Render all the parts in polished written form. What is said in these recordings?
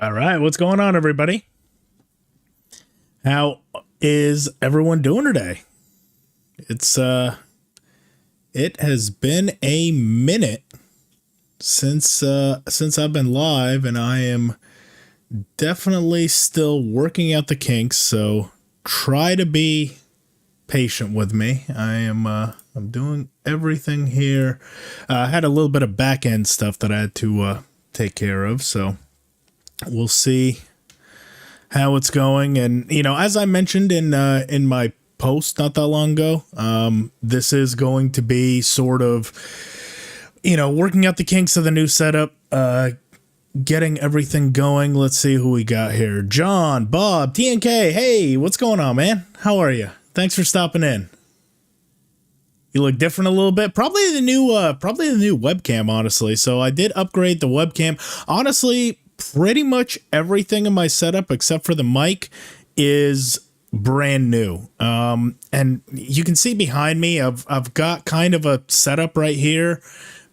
All right, what's going on, everybody? How is everyone doing today? It's it has been a minute since I've been live, and I am definitely still working out the kinks, so try to be patient with me. I'm doing everything here. I had a little bit of back end stuff that I had to take care of, so we'll see how it's going. And as I mentioned in my post not that long ago, this is going to be sort of working out the kinks of the new setup, getting everything going. Let's see who we got here. John, Bob, TNK. Hey, what's going on, man? How are you? Thanks for stopping in. You look different a little bit. Probably the new webcam, honestly. So I did upgrade the webcam. Honestly, pretty much everything in my setup except for the mic is brand new. And you can see behind me, I've got kind of a setup right here,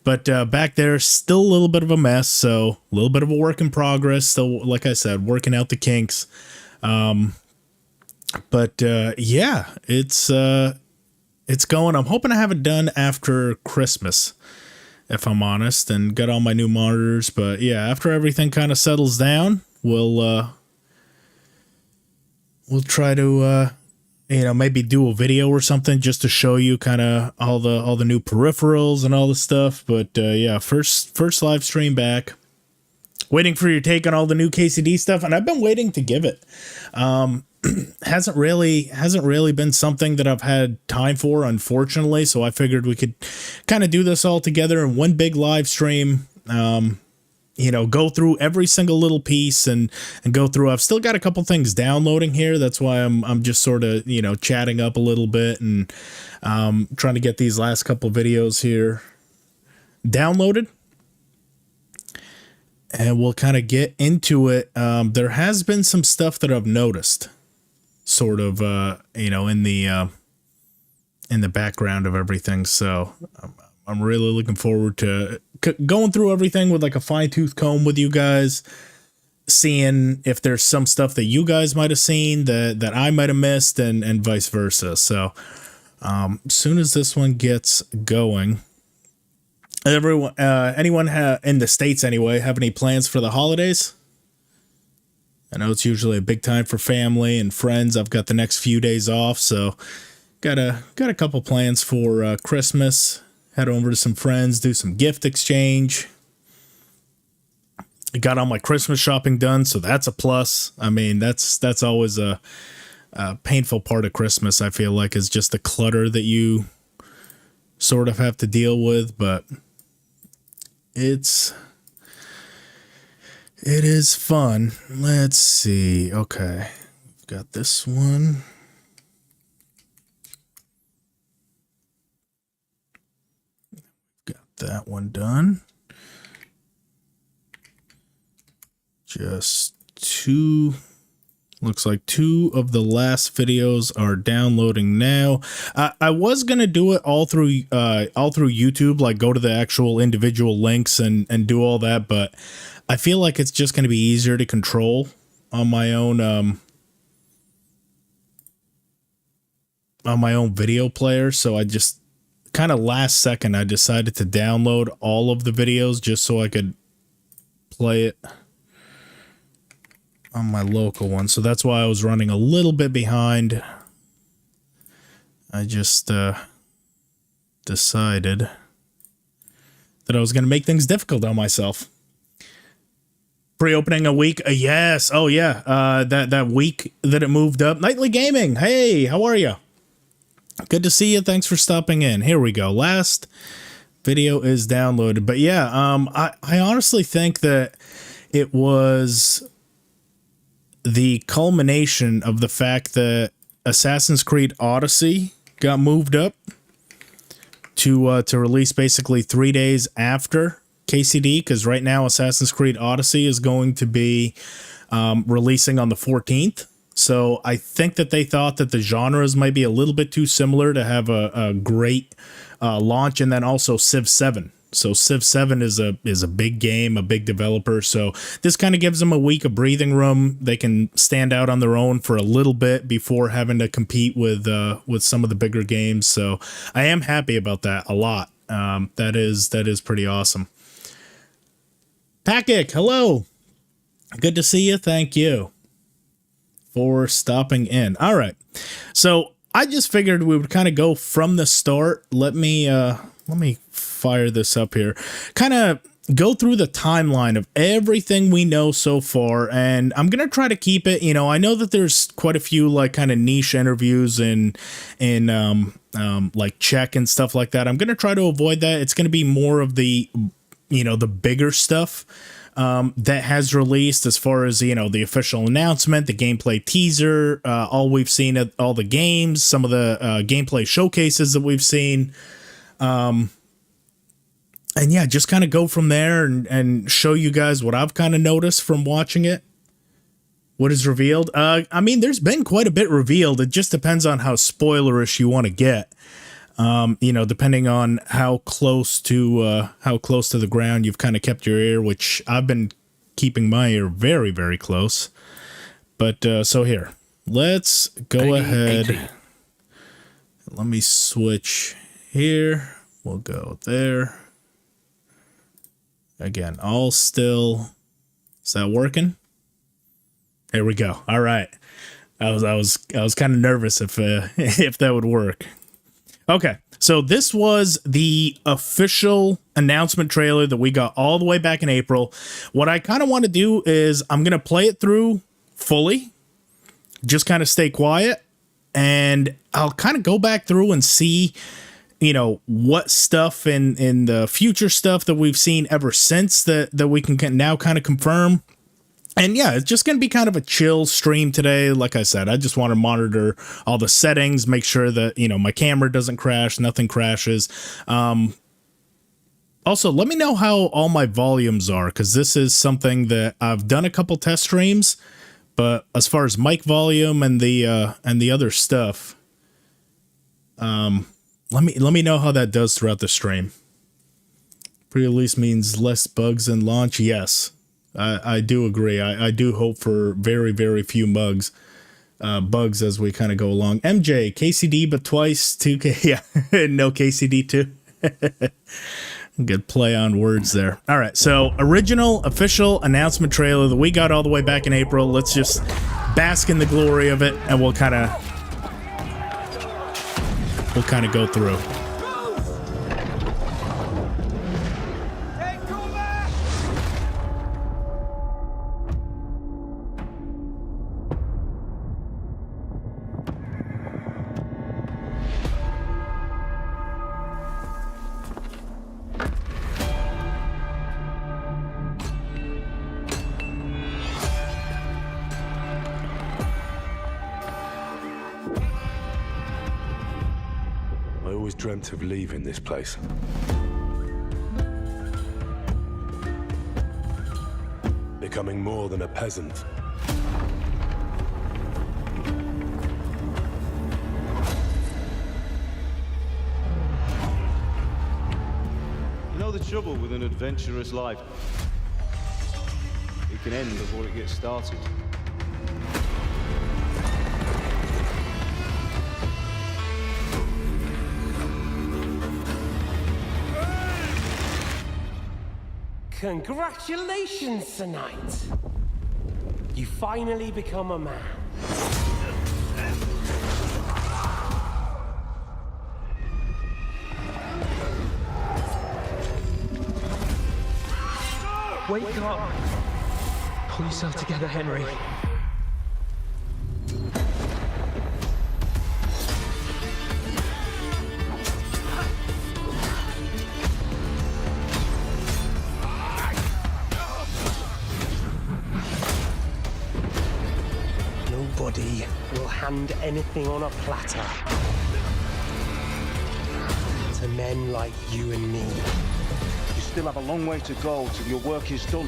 but back there still a little bit of a mess. So a little bit of a work in progress. Still, like I said, working out the kinks. But yeah, it's going. I'm hoping to have it done after Christmas, if I'm honest, and get all my new monitors. But yeah, after everything kind of settles down, we'll try to maybe do a video or something just to show you kind of all the new peripherals and all the stuff. But yeah, first live stream back. Waiting for your take on all the new KCD stuff, and I've been waiting to give it. Hasn't really been something that I've had time for, unfortunately. So I figured we could kind of do this all together in one big live stream. Go through every single little piece and go through. I've still got a couple things downloading here. That's why I'm just sort of chatting up a little bit and trying to get these last couple videos here downloaded. And we'll kind of get into it. There has been some stuff that I've noticed, sort of, in the background of everything. So I'm really looking forward to going through everything with like a fine-tooth comb with you guys, seeing if there's some stuff that you guys might have seen that I might have missed, and vice versa. So as soon as this one gets going. Anyone in the States anyway, have any plans for the holidays? I know it's usually a big time for family and friends. I've got the next few days off, so got a couple plans for Christmas. Head over to some friends, do some gift exchange. I got all my Christmas shopping done, so that's a plus. I mean, that's always a painful part of Christmas, I feel like, is just the clutter that you sort of have to deal with, but it is fun. Let's see. Okay. Got this one. Got that one done. Just two. Looks like two of the last videos are downloading now. I was gonna do it all through YouTube, like go to the actual individual links and do all that, but I feel like it's just gonna be easier to control on my own video player. So I just kind of last second I decided to download all of the videos just so I could play it on my local one. So that's why I was running a little bit behind. I just decided that I was going to make things difficult on myself. Pre-opening a week. Yes. Oh yeah. That week that it moved up. Nightly Gaming. Hey, how are you? Good to see you. Thanks for stopping in. Here we go. Last video is downloaded. But yeah, I honestly think that it was the culmination of the fact that Assassin's Creed Odyssey got moved up to release basically 3 days after KCD, because right now Assassin's Creed Odyssey is going to be releasing on the 14th. So I think that they thought that the genres might be a little bit too similar to have a great launch, and then also Civ 7 So Civ 7 is a big game, a big developer. So this kind of gives them a week of breathing room. They can stand out on their own for a little bit before having to compete with some of the bigger games. So I am happy about that a lot. That is pretty awesome. Pakic, hello. Good to see you. Thank you for stopping in. All right. So I just figured we would kind of go from the start. Let me fire this up here. Kind of go through the timeline of everything we know so far, and I'm gonna try to keep it. You know, I know that there's quite a few like kind of niche interviews in like Czech and stuff like that. I'm gonna try to avoid that. It's gonna be more of the, you know, the bigger stuff that has released, as far as, you know, the official announcement, the gameplay teaser, all we've seen at all the games, some of the gameplay showcases that we've seen. And yeah, just kind of go from there and show you guys what I've kind of noticed from watching it. What is revealed? I mean, there's been quite a bit revealed. It just depends on how spoilerish you want to get. You know, depending on how close to the ground you've kind of kept your ear, which I've been keeping my ear very, very close. But so here, let's go ahead. Let me switch here. We'll go there. Again, all still. Is that working? There we go. All right. I was kind of nervous if that would work. Okay. So this was the official announcement trailer that we got all the way back in April. What I kind of want to do is I'm going to play it through fully. Just kind of stay quiet, and I'll kind of go back through and see, you know, what stuff in the future stuff that we've seen ever since that we can now kind of confirm. And yeah, it's just going to be kind of a chill stream today. Like I said, I just want to monitor all the settings, make sure that, you know, my camera doesn't crash, nothing crashes. Also, let me know how all my volumes are, because this is something that I've done a couple test streams, but as far as mic volume and the other stuff, let me know how that does throughout the stream. Pre-release means less bugs in launch. Yes, I do agree. I do hope for very, very few bugs as we kind of go along. MJ, KCD, but twice 2K. Yeah, no KCD too. Good play on words there. All right, so original official announcement trailer that we got all the way back in April. Let's just bask in the glory of it, and we'll kind of go through. I always dreamt of leaving this place. Becoming more than a peasant. You know the trouble with an adventurous life? It can end before it gets started. Congratulations, Sir Knight. You finally become a man. Wake up! Pull yourself together, Henry. Nobody will hand anything on a platter to men like you and me. You still have a long way to go till your work is done.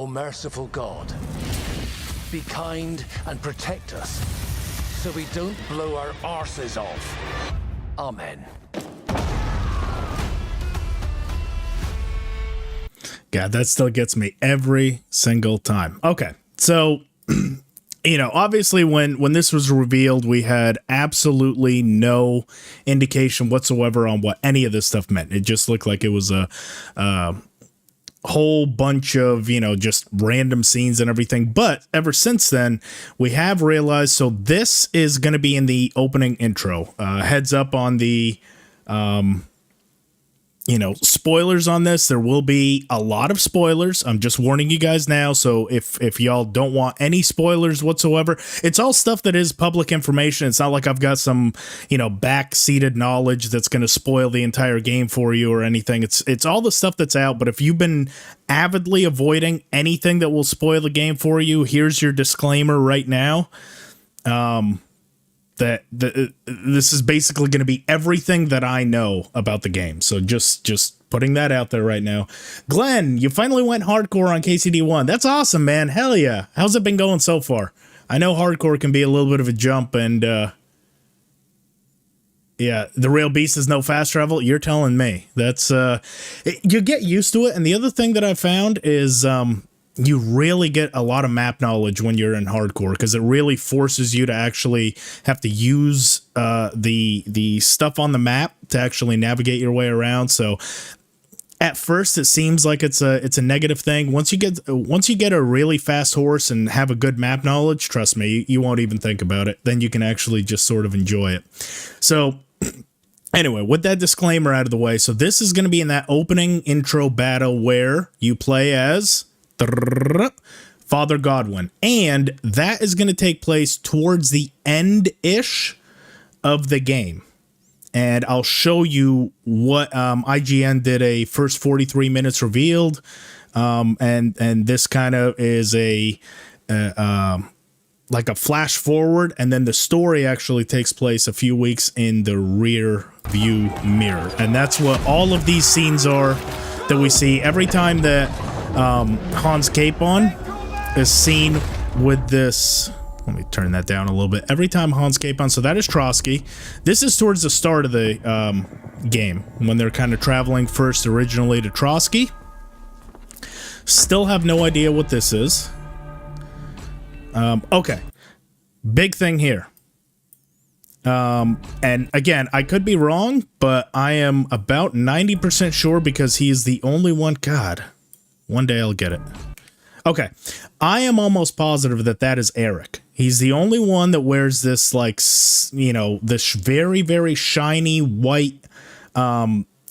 O merciful God, be kind and protect us so we don't blow our arses off. Amen. God, that still gets me every single time. Okay, so you know, obviously when this was revealed, we had absolutely no indication whatsoever on what any of this stuff meant. It just looked like it was a whole bunch of, you know, just random scenes and everything. But ever since then, we have realized, so this is going to be in the opening intro. Heads up on the you know, spoilers on this. There will be a lot of spoilers. I'm just warning you guys now. So if y'all don't want any spoilers whatsoever, it's all stuff that is public information. It's not like I've got some, you know, back-seated knowledge that's going to spoil the entire game for you or anything. It's all the stuff that's out. But if you've been avidly avoiding anything that will spoil the game for you, here's your disclaimer right now. That this is basically going to be everything that I know about the game. So just putting that out there right now. Glenn, you finally went hardcore on KCD1. That's awesome, man. Hell yeah. How's it been going so far? I know hardcore can be a little bit of a jump, and yeah, the real beast is no fast travel. You're telling me. That's you get used to it. And the other thing that I found is you really get a lot of map knowledge when you're in hardcore, because it really forces you to actually have to use the stuff on the map to actually navigate your way around. So at first it seems like it's a negative thing. Once you get a really fast horse and have a good map knowledge, trust me, you won't even think about it. Then you can actually just sort of enjoy it. So anyway, with that disclaimer out of the way, so this is going to be in that opening intro battle where you play as Father Godwin, and that is going to take place towards the end-ish of the game. And I'll show you what IGN did a first 43 minutes revealed, and this kind of is a like a flash forward, and then the story actually takes place a few weeks in the rear view mirror, and that's what all of these scenes are that we see every time that Hans Capon is seen with this. Let me turn that down a little bit. Every time Hans Capon, so that is Trotsky. This is towards the start of the game, when they're kind of traveling first originally to Trotsky. Still have no idea what this is. Okay. Big thing here. And again, I could be wrong, but I am about 90% sure, because he is the only one. God, one day I'll get it. Okay. I am almost positive that that is Eric. He's the only one that wears this, like, you know, this very, very shiny white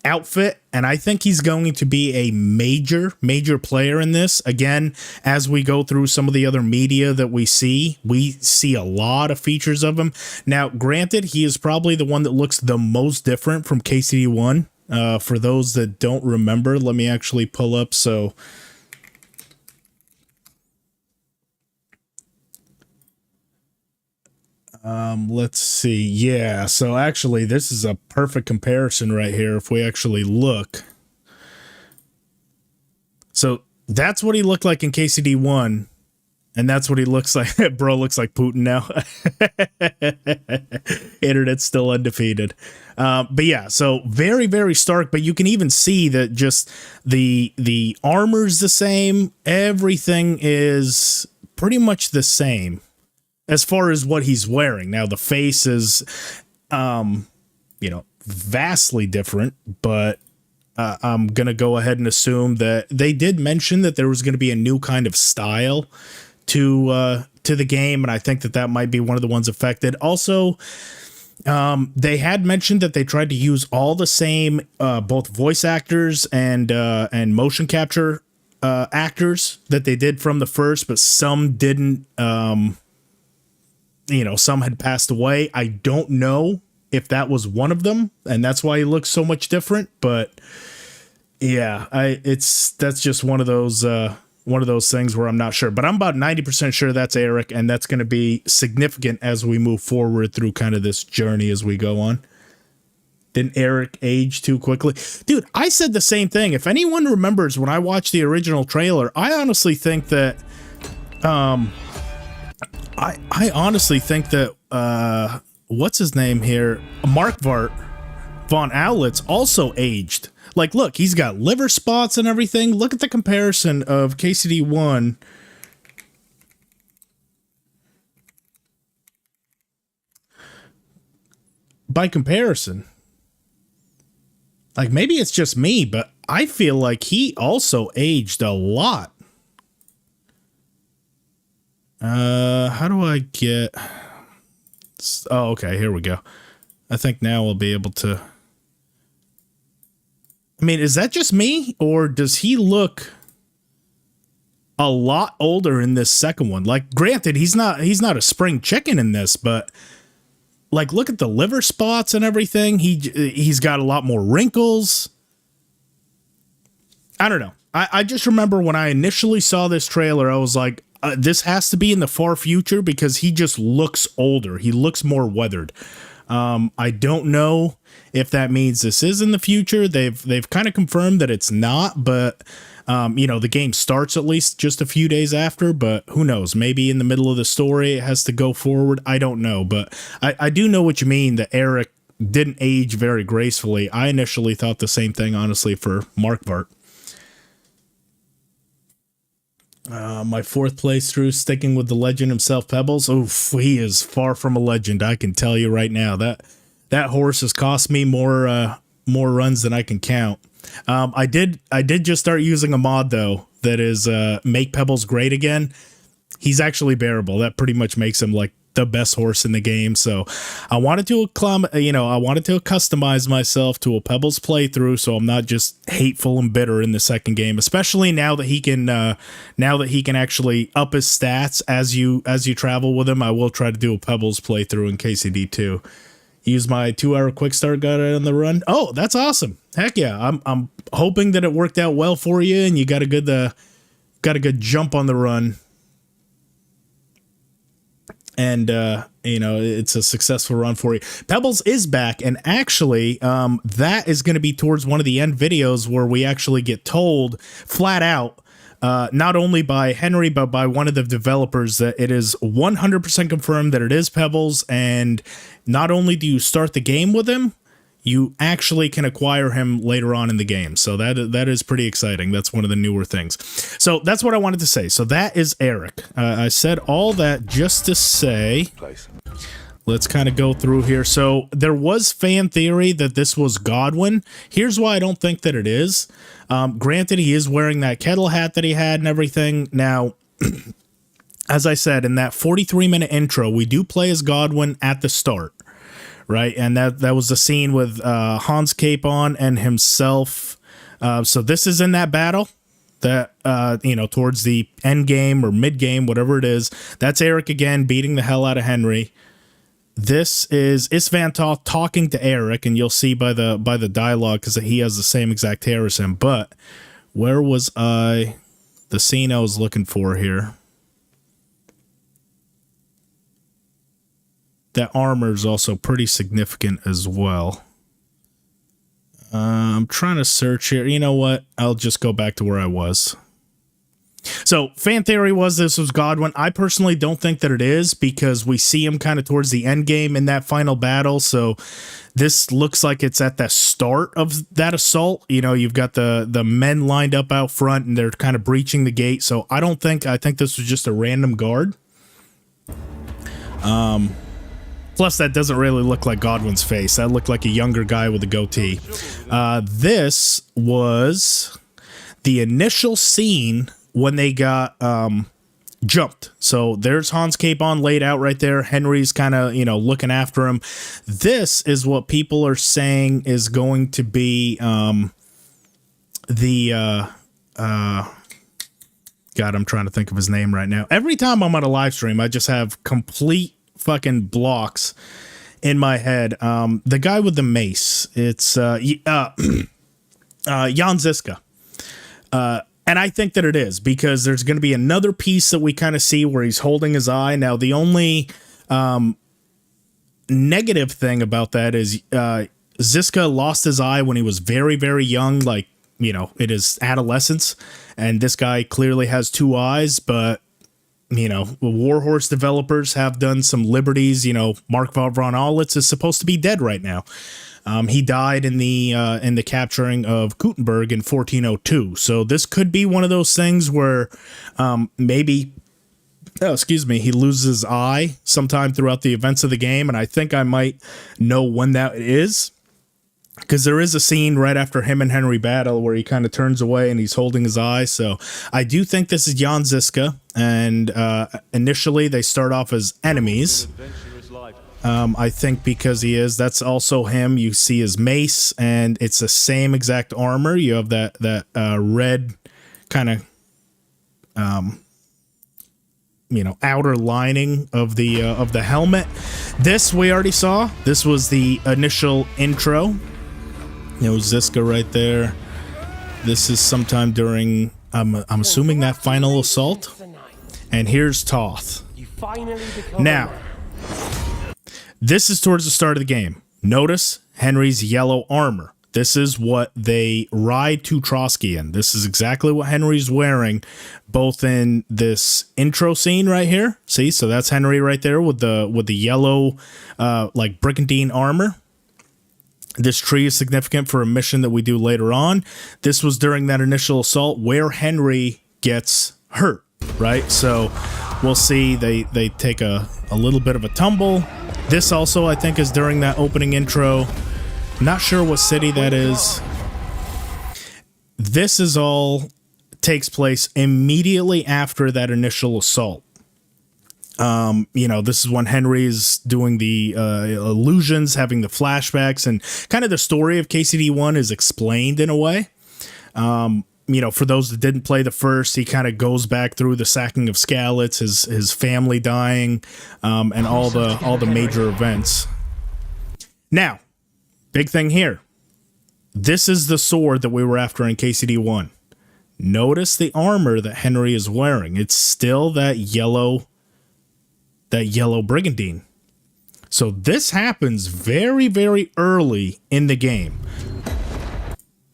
outfit, and I think he's going to be a major player in this. Again, as we go through some of the other media that we see a lot of features of him. Now, granted, he is probably the one that looks the most different from KCD1. For those that don't remember, let me actually pull up. So let's see. Yeah, so actually this is a perfect comparison right here if we actually look. So that's what he looked like in KCD1, and that's what he looks like. Bro looks like Putin now. Internet's still undefeated. But yeah, so very, very stark, but you can even see that just the armor's the same. Everything is pretty much the same as far as what he's wearing. Now, the face is, you know, vastly different, but I'm going to go ahead and assume that they did mention that there was going to be a new kind of style to the game, and I think that that might be one of the ones affected. Also, they had mentioned that they tried to use all the same both voice actors and motion capture actors that they did from the first, but some didn't. You know, some had passed away. I don't know if that was one of them, and that's why he looks so much different. But yeah, that's just one of those things where I'm not sure. But I'm about 90% sure that's Eric, and that's going to be significant as we move forward through kind of this journey as we go on. Didn't Eric age too quickly? Dude, I said the same thing. If anyone remembers when I watched the original trailer, I honestly think that I honestly think that what's his name here? Mark Von Owlet's also aged. Like, look, he's got liver spots and everything. Look at the comparison of KCD1 by comparison. Like, maybe it's just me, but I feel like he also aged a lot. How do I get... Oh, okay, here we go. I think now we'll be able to... I mean, is that just me? Or does he look a lot older in this second one? Like, granted, he's not a spring chicken in this, but... Like, look at the liver spots and everything. He's got a lot more wrinkles. I don't know. I just remember when I initially saw this trailer, I was like, this has to be in the far future because he just looks older. He looks more weathered. I don't know if that means this is in the future. They've kind of confirmed that it's not, but you know, the game starts at least just a few days after, but who knows? Maybe in the middle of the story it has to go forward. I don't know, but I do know what you mean that Eric didn't age very gracefully. I initially thought the same thing, honestly, for Mark Vart. My fourth playthrough, sticking with the legend himself, Pebbles. Oof, he is far from a legend. I can tell you right now that horse has cost me more runs than I can count. I did just start using a mod though that is make Pebbles great again. He's actually bearable. That pretty much makes him like the best horse in the game. So I wanted to customize myself to a Pebbles playthrough, so I'm not just hateful and bitter in the second game. Especially now that he can actually up his stats as you travel with him. I will try to do a Pebbles playthrough in KCD2. Use my 2-hour quick start guide on the run. Oh, that's awesome! Heck yeah! I'm hoping that it worked out well for you and you got a good jump on the run. And, you know, it's a successful run for you. Pebbles is back, and actually, that is going to be towards one of the end videos where we actually get told flat out, not only by Henry, but by one of the developers, that it is 100% confirmed that it is Pebbles, and not only do you start the game with him, you actually can acquire him later on in the game. So that is pretty exciting. That's one of the newer things. So that's what I wanted to say. So that is Eric. I said all that just to say, let's kind of go through here. So there was fan theory that this was Godwin. Here's why I don't think that it is. Granted, he is wearing that kettle hat that he had and everything. Now, as I said, in that 43-minute intro, we do play as Godwin at the start. Right, and that was the scene with Hans Capon and himself. So this is in that battle that, you know, towards the end game or mid game, whatever it is. That's Eric again beating the hell out of Henry. This is Isvantoth talking to Eric, and you'll see by the dialogue because he has the same exact hair as him. But where was I? The scene I was looking for here. That armor is also pretty significant as well. I'm trying to search here. You know what? I'll just go back to where I was. So, fan theory was this was Godwin. I personally don't think that it is because we see him kind of towards the end game in that final battle. So, this looks like it's at the start of that assault. You know, you've got the men lined up out front and they're kind of breaching the gate. So, I think this was just a random guard. Plus, that doesn't really look like Godwin's face. That looked like a younger guy with a goatee. This was the initial scene when they got jumped. So there's Hans Capon laid out right there. Henry's kind of, you know, looking after him. This is what people are saying is going to be God, I'm trying to think of his name right now. Every time I'm on a live stream, I just have complete fucking blocks in my head. The guy with the mace, it's Jan Ziska. And I think that it is because there's going to be another piece that we kind of see where he's holding his eye. Now, the only negative thing about that is Ziska lost his eye when he was very, very young, like, you know, it is adolescence. And this guy clearly has two eyes, but, you know, Warhorse developers have done some liberties. You know, Mark von Aulitz is supposed to be dead right now. He died in the capturing of Kuttenberg in 1402. So this could be one of those things where maybe, he loses his eye sometime throughout the events of the game, and I think I might know when that is. Because there is a scene right after him and Henry battle where he kind of turns away and he's holding his eye. So I do think this is Jan Ziska. And initially they start off as enemies. I think because that's also him. You see his mace and it's the same exact armor. You have that red kind of, outer lining of the helmet. This we already saw. This was the initial intro. You know, Ziska right there. This is sometime during, I'm assuming, that final assault. And here's Toth. Now, this is towards the start of the game. Notice Henry's yellow armor. This is what they ride to Trotsky in. This is exactly what Henry's wearing, both in this intro scene right here. See, so that's Henry right there with the yellow, like brigandine armor. This tree is significant for a mission that we do later on. This was during that initial assault where Henry gets hurt, right? So we'll see they take a little bit of a tumble. This also, I think, is during that opening intro. Not sure what city that is. This is all takes place immediately after that initial assault. This is when Henry's doing the illusions, having the flashbacks, and kind of the story of KCD1 is explained in a way. For those that didn't play the first, he kind of goes back through the sacking of Skalitz, his family dying, and all the major events. Now, big thing here. This is the sword that we were after in KCD1. Notice the armor that Henry is wearing. It's still that yellow brigandine. So this happens very, very early in the game.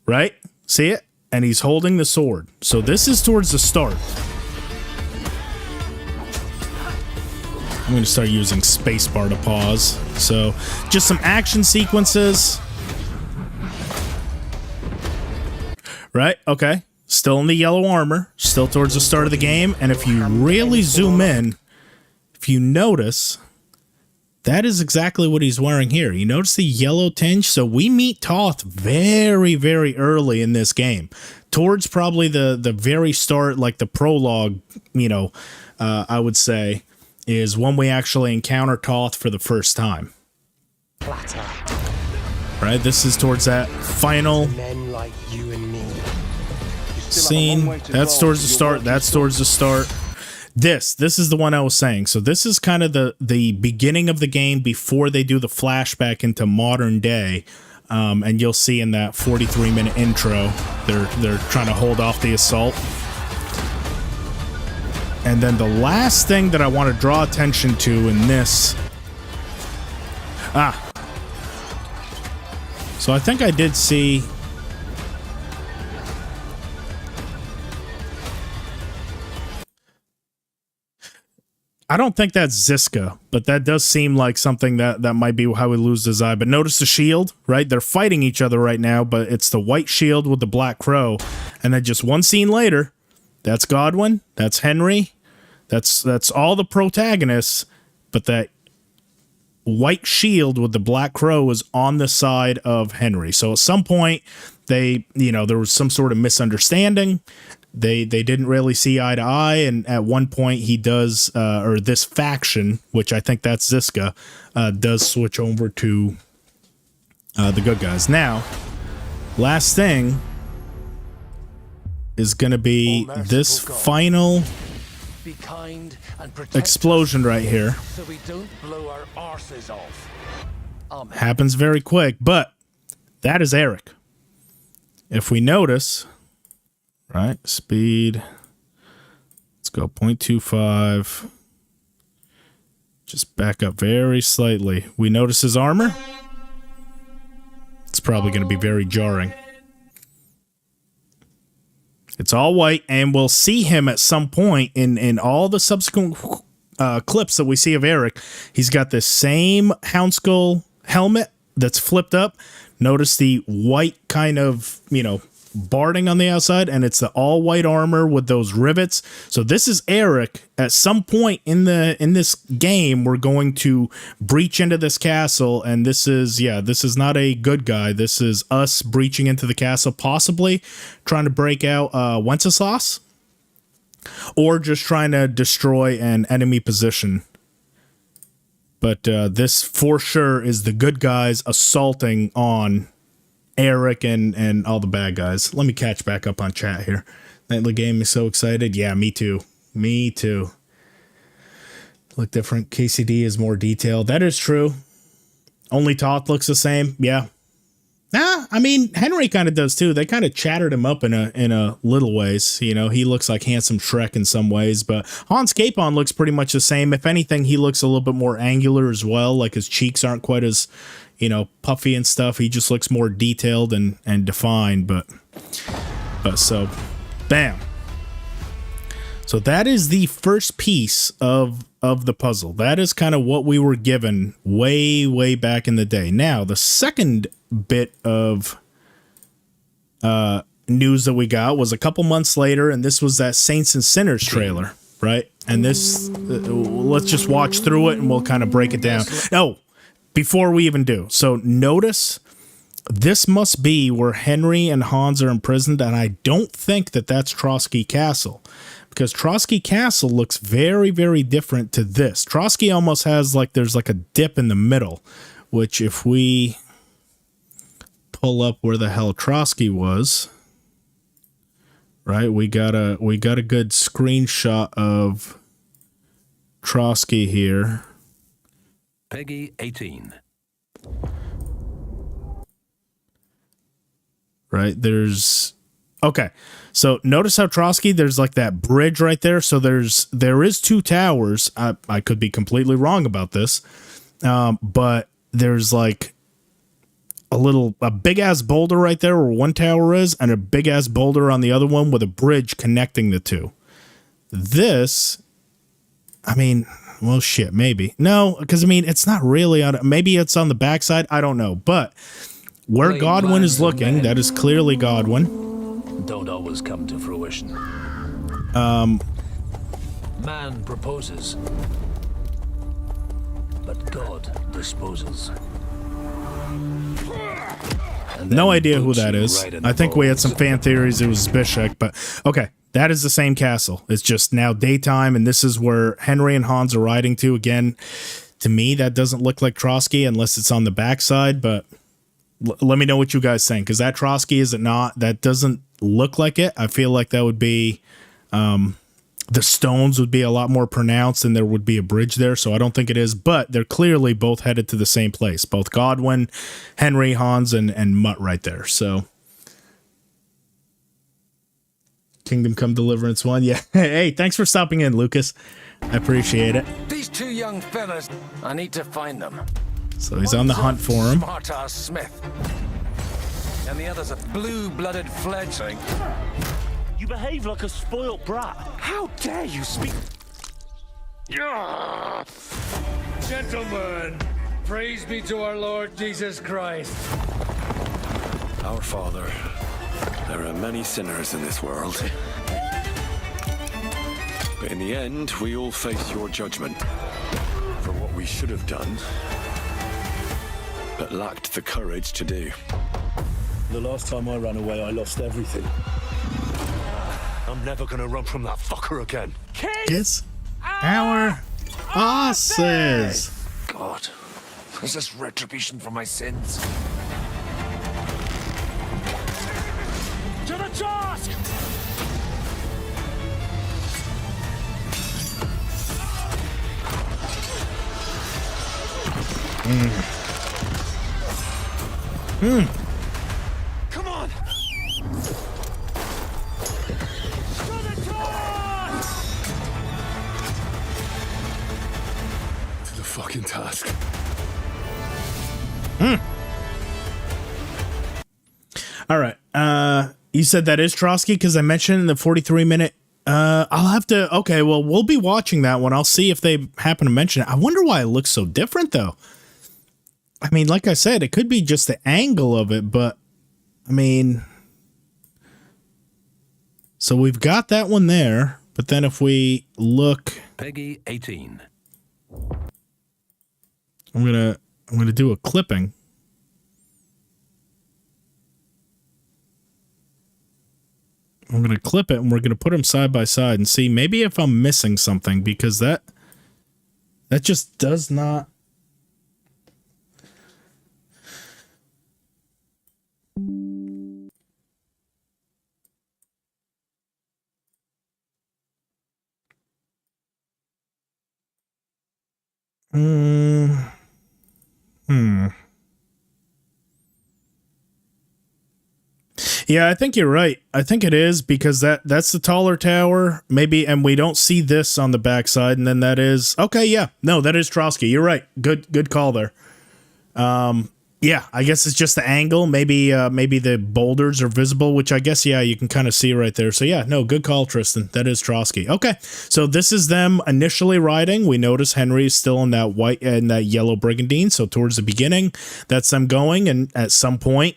Right? See it? And he's holding the sword. So this is towards the start. I'm going to start using spacebar to pause. So just some action sequences. Right? Okay. Still in the yellow armor. Still towards the start of the game. And if you really zoom in, if you notice, that is exactly what he's wearing here. You notice the yellow tinge? So we meet Toth very, very early in this game. Towards probably the very start, like the prologue, I would say, is when we actually encounter Toth for the first time. Right? This is towards that final scene. That's towards the start. That's towards the start. This is the one I was saying. So this is kind of the beginning of the game before they do the flashback into modern day. And you'll see in that 43-minute intro, they're trying to hold off the assault. And then the last thing that I want to draw attention to in this... So I think I did see... I don't think that's Ziska, but that does seem like something that might be how he loses his eye. But notice the shield, right? They're fighting each other right now, but it's the white shield with the black crow. And then just one scene later, that's Godwin, that's Henry, that's all the protagonists, but that white shield with the black crow is on the side of Henry. So at some point, there was some sort of misunderstanding. They didn't really see eye to eye, and at one point he does, or this faction, which I think that's Ziska, does switch over to the good guys. Now, last thing is going to be this final explosion right here. So we don't blow our arses off. Happens very quick, but that is Eric. If we notice... Right, speed. Let's go 0.25. Just back up very slightly. We notice his armor. probably going to be very jarring. It's all white, and we'll see him at some point in all the subsequent clips that we see of Eric. He's got the same hound skull helmet that's flipped up. Notice the white kind of, barding on the outside, and it's the all white armor with those rivets. So this is Eric. At some point in this game, we're going to breach into this castle, and this is not a good guy. This is us breaching into the castle, possibly trying to break out Wenceslas, or just trying to destroy an enemy position. But this for sure is the good guys assaulting on Eric and all the bad guys. Let me catch back up on chat here. Nightly game is so excited. Yeah, me too. Me too. Look different. KCD is more detailed. That is true. Only Toth looks the same. Yeah. I mean, Henry kind of does too. They kind of chattered him up in a little ways. He looks like handsome Shrek in some ways, but Hans Capon looks pretty much the same. If anything, he looks a little bit more angular as well. Like his cheeks aren't quite as, puffy and stuff. He just looks more detailed and defined, but so bam. So that is the first piece of the puzzle. That is kind of what we were given way back in the day. Now, the second bit of news that we got was a couple months later, and this was that Saints and Sinners trailer, right? And this, let's just watch through it and we'll kind of break it down. Oh, before we even do, so notice this must be where Henry and Hans are imprisoned, and I don't think that that's Trotsky Castle, because Trotsky Castle looks very, very different to this. Trotsky almost has there's like a dip in the middle, which if we pull up where the hell Trotsky was, right, we got a good screenshot of Trotsky here. Peggy 18. Right, okay, so notice how Trotsky, there's like that bridge right there. So there is two towers. I could be completely wrong about this, but there's like a big ass boulder right there where one tower is, and a big ass boulder on the other one with a bridge connecting the two. This, well, shit, maybe. No, because it's not really on. Maybe it's on the backside. I don't know, but where Godwin is looking, that is clearly Godwin. Don't always come to fruition. Man proposes, but God disposes. No idea who that is. I think we had some fan theories it was Zbyszek, but okay. That is the same castle. It's just now daytime, and this is where Henry and Hans are riding to. Again, to me, that doesn't look like Trotsky unless it's on the backside, but let me know what you guys think. Is that Trotsky? Is it not? That doesn't look like it. I feel like that would be, the stones would be a lot more pronounced and there would be a bridge there, so I don't think it is, but they're clearly both headed to the same place. Both Godwin, Henry, Hans, and Mutt right there, so... Kingdom Come Deliverance 1. Yeah. Hey, thanks for stopping in, Lucas. I appreciate it. These two young fellas, I need to find them. So he's on the hunt for him. Smart-ass Smith. And the other's a blue-blooded fledgling. You behave like a spoilt brat. How dare you speak? Gentlemen, praise be to our Lord Jesus Christ. Our Father, there are many sinners in this world. But in the end, we all face your judgment for what we should have done, but lacked the courage to do. The last time I ran away, I lost everything. I'm never gonna run from that fucker again. Kiss our asses. God, is this retribution for my sins? To the task! Come on! To the task! To the fucking task. All right. You said that is Trotsky because I mentioned in the 43-minute. I'll have to. Okay, well, we'll be watching that one. I'll see if they happen to mention it. I wonder why it looks so different, though. I mean, like I said, it could be just the angle of it, but I mean, so we've got that one there. But then if we look, Peggy 18. I'm gonna do a clipping. I'm going to clip it and we're going to put them side by side and see maybe if I'm missing something, because that just does not. Yeah, I think you're right. I think it is because that's the taller tower, maybe, and we don't see this on the backside, and then that is okay. Yeah, no, that is Trotsky. You're right. Good call there. Yeah, I guess it's just the angle. Maybe the boulders are visible, which I guess you can kind of see right there. So yeah, no, good call, Tristan. That is Trotsky. Okay, so this is them initially riding. We notice Henry is still in that white and that yellow brigandine. So towards the beginning, that's them going, and at some point.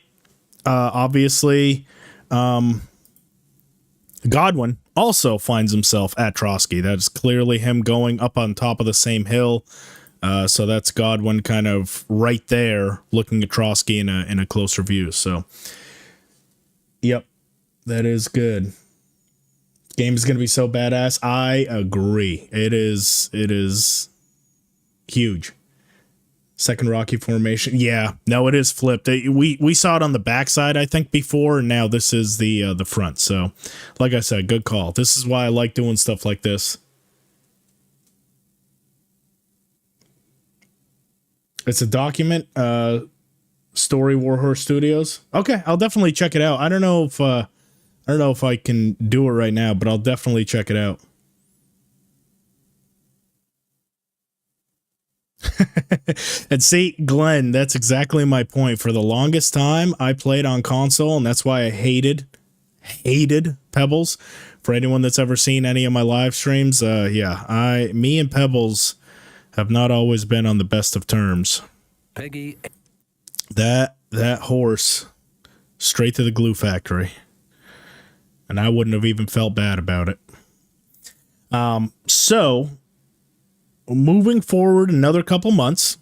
Obviously, Godwin also finds himself at Trotsky. That is clearly him going up on top of the same hill. So that's Godwin kind of right there looking at Trotsky in a closer view. So, yep, that is good. Game is going to be so badass. I agree. It is huge. Second Rocky formation. Yeah, no, it is flipped. We saw it on the backside, I think, before, and now this is the front. So, like I said, good call. This is why I like doing stuff like this. It's a document, Story Warhorse Studios. Okay, I'll definitely check it out. I don't know if I can do it right now, but I'll definitely check it out. And see, Glenn, that's exactly my point. For the longest time, I played on console, and that's why I hated Pebbles. For anyone that's ever seen any of my live streams, me and Pebbles have not always been on the best of terms. Peggy. That horse, straight to the glue factory. And I wouldn't have even felt bad about it. So, moving forward another couple months,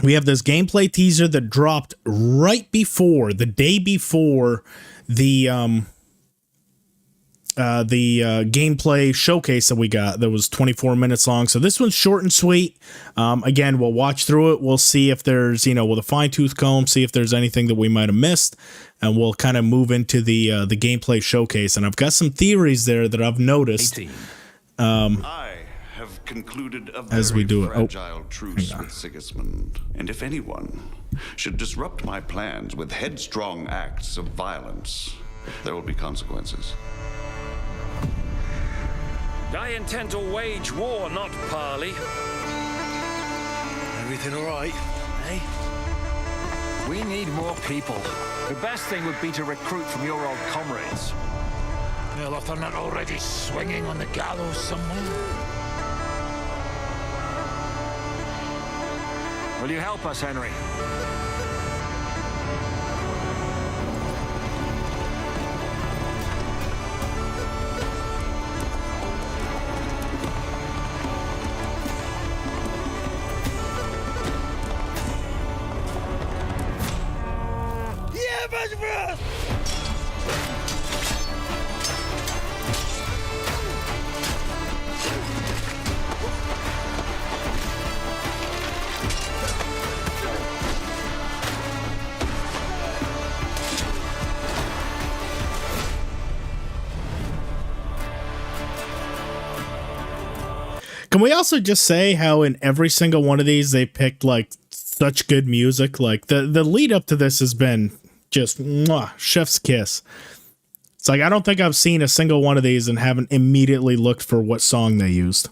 we have this gameplay teaser that dropped right before, the day before the gameplay showcase that we got that was 24 minutes long. So this one's short and sweet. Again, we'll watch through it. We'll see if there's, with a fine-tooth comb, see if there's anything that we might have missed, and we'll kind of move into the gameplay showcase. And I've got some theories there that I've noticed. I have concluded a as we do it. fragile truce with Sigismund, and if anyone should disrupt my plans with headstrong acts of violence, there will be consequences. I intend to wage war, not parley. Everything all right? We need more people. The best thing would be to recruit from your old comrades. Well, if they're not already swinging on the gallows somewhere. Will you help us, Henry? Can we also just say how in every single one of these they picked like such good music? Like the lead up to this has been just chef's kiss. It's like I don't think I've seen a single one of these and haven't immediately looked for what song they used.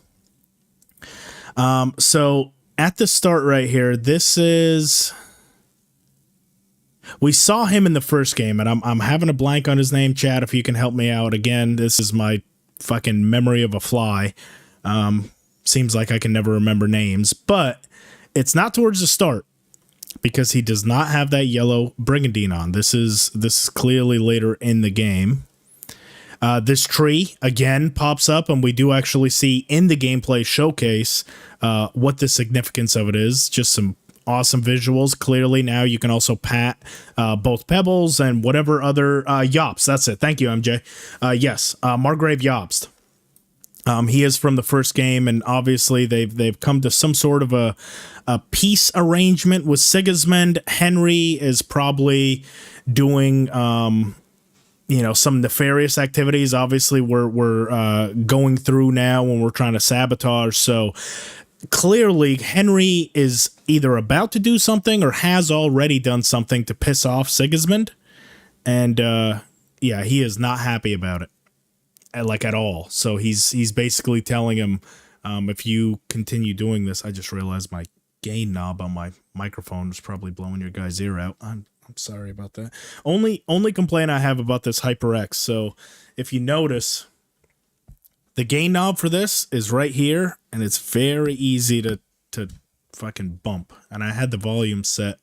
So at the start right here, this is We saw him in the first game, and I'm having a blank on his name, Chad, if you can help me out. Again, this is my fucking memory of a fly. Seems like I can never remember names, but it's not towards the start because he does not have that yellow brigandine on. This is clearly later in the game. This tree again pops up, and we do actually see in the gameplay showcase what the significance of it is. Just some awesome visuals. Clearly now you can also pat both pebbles and whatever other Yobst. That's it. Thank you, MJ. Yes, Margrave Yobst. He is from the first game, and obviously they've come to some sort of a peace arrangement with Sigismund. Henry is probably doing some nefarious activities. Obviously we're going through now when we're trying to sabotage. So clearly Henry is either about to do something or has already done something to piss off Sigismund, and he is not happy about it. Like at all. So he's basically telling him, if you continue doing this. I just realized my gain knob on my microphone is probably blowing your guy's ear out. I'm sorry about that. Only complaint I have about this HyperX. So if you notice, the gain knob for this is right here, and it's very easy to fucking bump. And I had the volume set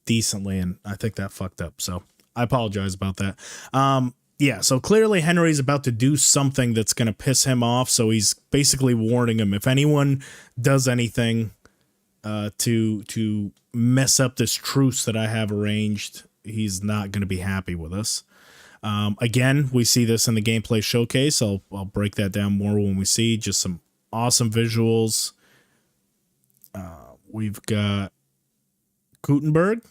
decently, and I think that fucked up. So I apologize about that. Yeah, so clearly Henry's about to do something that's going to piss him off, so he's basically warning him, if anyone does anything to mess up this truce that I have arranged, he's not going to be happy with us. Again, we see this in the gameplay showcase. I'll break that down more when we see just some awesome visuals. We've got Gutenberg,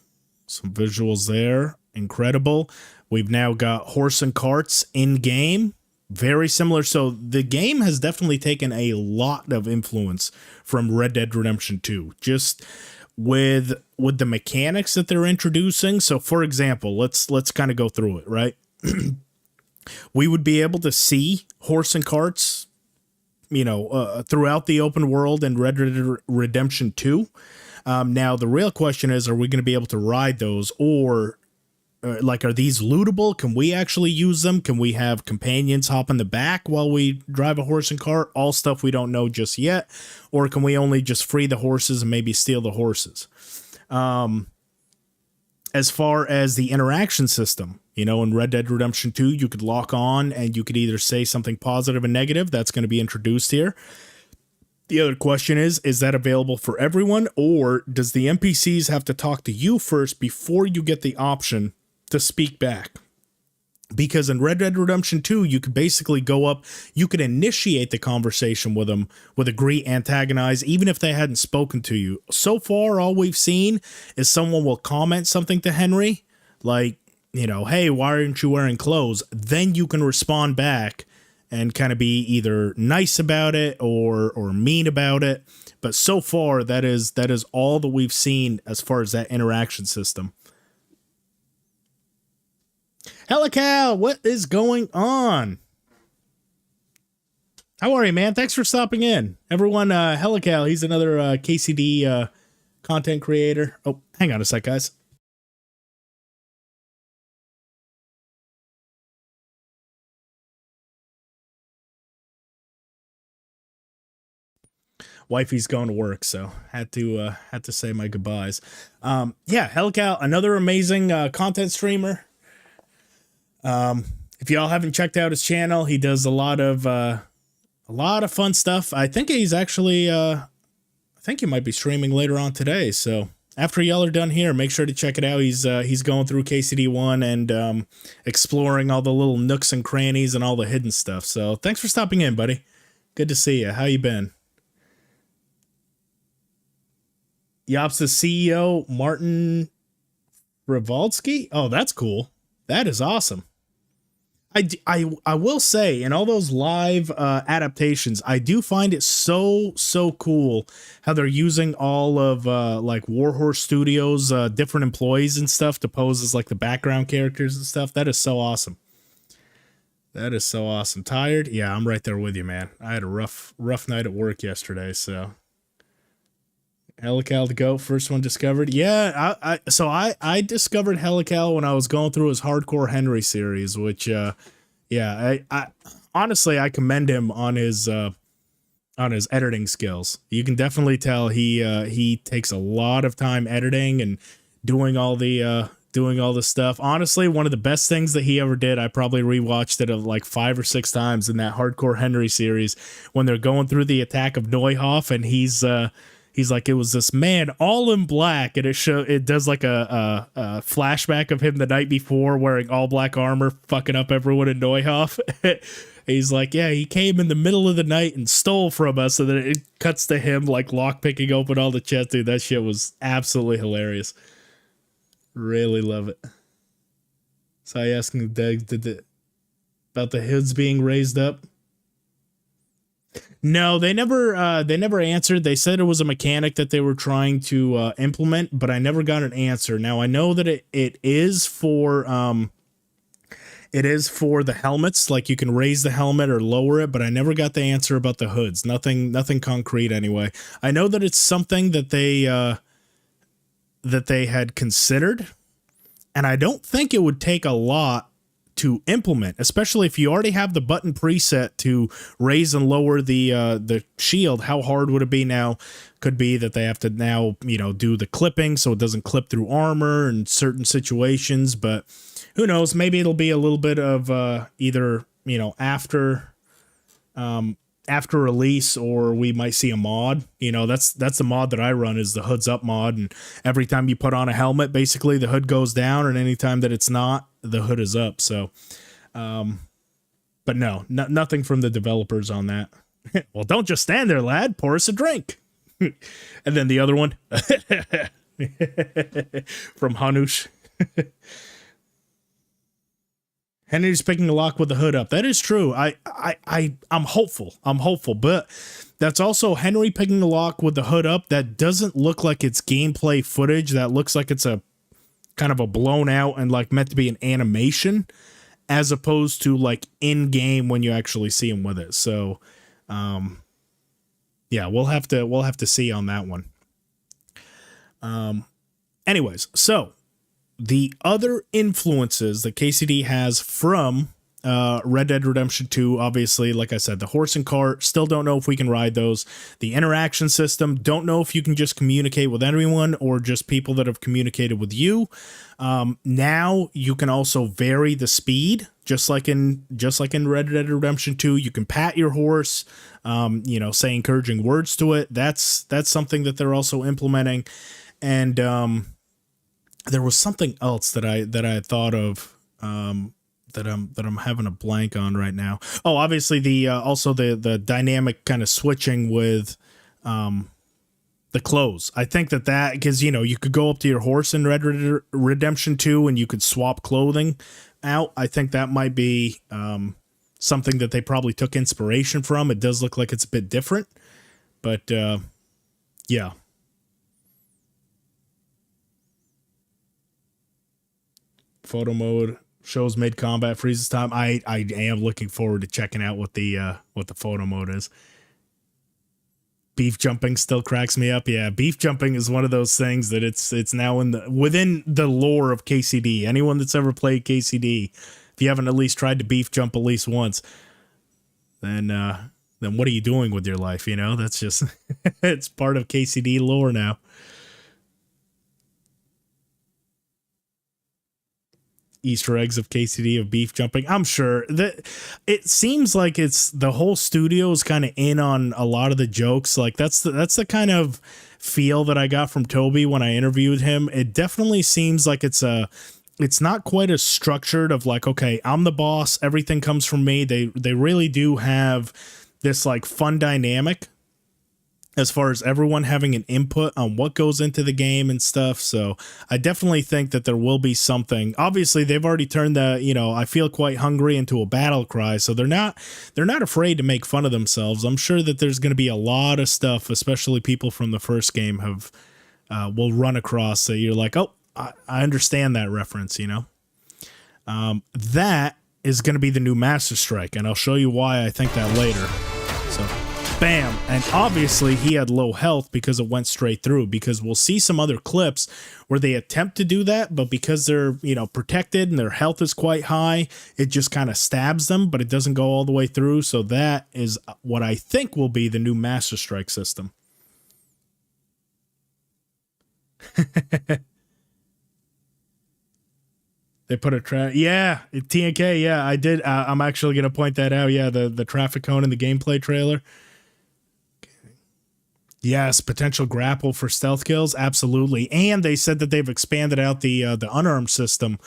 some visuals there, incredible. We've now got horse and carts in game, very similar. So the game has definitely taken a lot of influence from Red Dead Redemption 2, just with the mechanics that they're introducing. So for example, let's kind of go through it, right? We would be able to see horse and carts, throughout the open world in Red Dead Redemption 2. Now the real question is, are we going to be able to ride those, or are these lootable? Can we actually use them? Can we have companions hop in the back while we drive a horse and cart? All stuff we don't know just yet. Or can we only just free the horses and maybe steal the horses? As far as the interaction system, in Red Dead Redemption 2, you could lock on and you could either say something positive and negative. That's going to be introduced here. The other question is that available for everyone, or does the NPCs have to talk to you first before you get the option to speak back? Because in Red Dead Redemption 2, you could basically go up, you could initiate the conversation with them, with agree, antagonize, even if they hadn't spoken to you. So far, all we've seen is someone will comment something to Henry, like, hey, why aren't you wearing clothes? Then you can respond back and kind of be either nice about it or mean about it. But so far, that is all that we've seen as far as that interaction system. Helical, what is going on? How are you, man? Thanks for stopping in. Everyone, Helical, he's another KCD content creator. Oh, hang on a sec, guys. Wifey's going to work, so had to say my goodbyes. Helical, another amazing content streamer. If y'all haven't checked out his channel, he does a lot of fun stuff. I think he's actually I think he might be streaming later on today. So after y'all are done here, make sure to check it out. He's going through KCD1 and exploring all the little nooks and crannies and all the hidden stuff. So thanks for stopping in, buddy. Good to see you. How you been? Yops's CEO, Martin Rivaldsky. Oh, that's cool. That is awesome. I will say, in all those live adaptations, I do find it so cool how they're using all of like Warhorse Studios different employees and stuff to pose as like the background characters and stuff. That is so awesome. That is so awesome. Tired? Yeah, I'm right there with you, man. I had a rough night at work yesterday, so Helical to go, first one discovered. Yeah, I discovered Helical when I was going through his Hardcore Henry series, which I honestly I commend him on his editing skills. You can definitely tell he takes a lot of time editing and doing all the stuff. Honestly, one of the best things that he ever did, I probably rewatched it like 5 or 6 times in that Hardcore Henry series when they're going through the attack of Neuhoff, and he's like, it was this man all in black, and it does like a flashback of him the night before wearing all black armor, fucking up everyone in Neuhoff. He's like, yeah, he came in the middle of the night and stole from us, and then it cuts to him like lock picking open all the chests. Dude, that shit was absolutely hilarious. Really love it. So I asking about the hoods being raised up. No, they never answered. They said it was a mechanic that they were trying to implement, but I never got an answer. Now I know that it is for the helmets, like you can raise the helmet or lower it, but I never got the answer about the hoods. Nothing concrete anyway. I know that it's something that they had considered, and I don't think it would take a lot to implement, especially if you already have the button preset to raise and lower the shield. How hard would it be now? Could be that they have to now, do the clipping so it doesn't clip through armor in certain situations, but who knows? Maybe it'll be a little bit of either, after release, or we might see a mod. That's the mod that I run, is the hoods up mod, and every time you put on a helmet, basically the hood goes down, and anytime that it's not, the hood is up. So but nothing from the developers on that. Well, don't just stand there, lad, pour us a drink. And then the other one from Hanush. Henry's picking a lock with the hood up. That is true. I'm hopeful. But that's also Henry picking a lock with the hood up. That doesn't look like it's gameplay footage. That looks like it's a kind of a blown out and like meant to be an animation, as opposed to like in game when you actually see him with it. So, yeah, we'll have to see on that one. Anyways, so the other influences that KCD has from Red Dead Redemption 2, obviously, like I said, the horse and cart, still don't know if we can ride those. The interaction system, don't know if you can just communicate with anyone or just people that have communicated with you. Now you can also vary the speed, just like in Red Dead Redemption 2. You can pat your horse, say encouraging words to it. That's something that they're also implementing. And there was something else that I thought of that I'm having a blank on right now. Oh, obviously the dynamic kind of switching with the clothes. I think that because you could go up to your horse in Red Dead Redemption 2 and you could swap clothing out. I think that might be something that they probably took inspiration from. It does look like it's a bit different, but yeah. Photo mode shows mid combat freezes time. I am looking forward to checking out what the photo mode is. Beef jumping still cracks me up. Yeah, beef jumping is one of those things that it's now within the lore of KCD. Anyone that's ever played KCD, if you haven't at least tried to beef jump at least once, then what are you doing with your life? That's just it's part of KCD lore now. Easter eggs of KCD of beef jumping. I'm sure that it seems like it's the whole studio is kind of in on a lot of the jokes. Like that's the kind of feel that I got from Toby when I interviewed him. It definitely seems like it's not quite as structured of like, okay, I'm the boss, everything comes from me. They really do have this like fun dynamic as far as everyone having an input on what goes into the game and stuff. So I definitely think that there will be something. Obviously, they've already turned the, I feel quite hungry into a battle cry. So they're not afraid to make fun of themselves. I'm sure that there's going to be a lot of stuff, especially people from the first game will run across that you're like, oh, I understand that reference, That is going to be the new Master Strike, and I'll show you why I think that later. So bam. And obviously he had low health because it went straight through, because we'll see some other clips where they attempt to do that, but because they're, you know, protected and their health is quite high, it just kind of stabs them, but it doesn't go all the way through. So that is what I think will be the new Master Strike system. They put a TNK. Yeah, I did. I'm actually going to point that out. Yeah, the traffic cone in the gameplay trailer. Yes, potential grapple for stealth kills. Absolutely. And they said that they've expanded out the unarmed system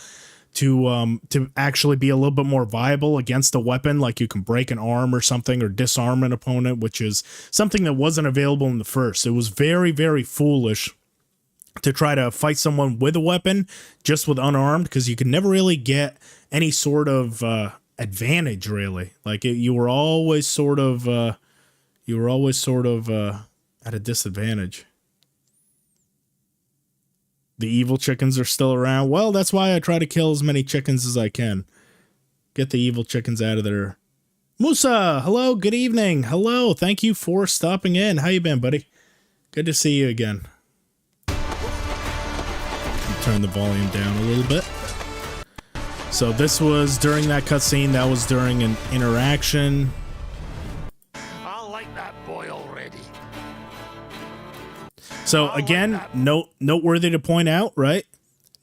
to actually be a little bit more viable against a weapon. Like you can break an arm or something, or disarm an opponent, which is something that wasn't available in the first. It was very, very foolish to try to fight someone with a weapon just with unarmed, because you could never really get any sort of advantage, really. Like you were always sort of at a disadvantage. The evil chickens are still around. Well, that's why I try to kill as many chickens as I can. Get the evil chickens out of there. Musa, hello, good evening. Hello, thank you for stopping in. How you been, buddy? Good to see you again. Turn the volume down a little bit. So this was during that cutscene. That was during an interaction. I like that boy already. So again, noteworthy to point out, right?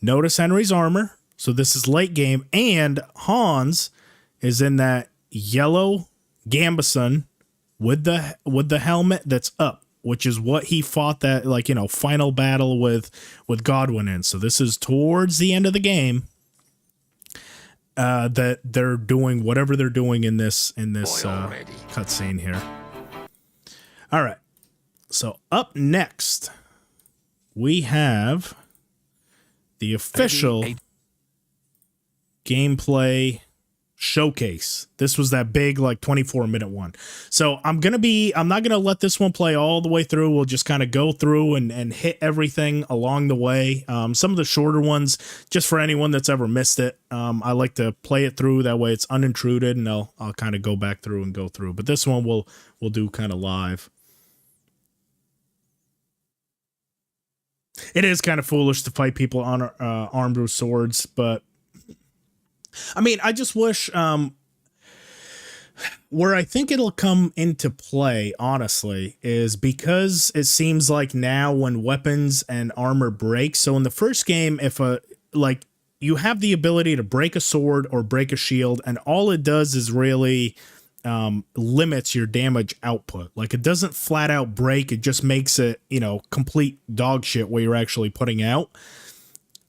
Notice Henry's armor. So this is late game, and Hans is in that yellow gambeson with the helmet that's up, which is what he fought that, like, you know, final battle with Godwin in. So this is towards the end of the game that they're doing whatever they're doing in this cutscene here. All right. So up next, we have the official gameplay showcase. This was that big, like, 24-minute one. So I'm not gonna let this one play all the way through. We'll just kind of go through and hit everything along the way. Some of the shorter ones, just for anyone that's ever missed it, I like to play it through, that way it's unintruded, and I'll kind of go back through and go through. But this one we'll do kind of live. It is kind of foolish to fight people on armed with swords, but I mean, I just wish where I think it'll come into play, honestly, is because it seems like now when weapons and armor break. So in the first game, if you have the ability to break a sword or break a shield, and all it does is really limits your damage output. Like, it doesn't flat out break. It just makes it, you know, complete dog shit what you're actually putting out.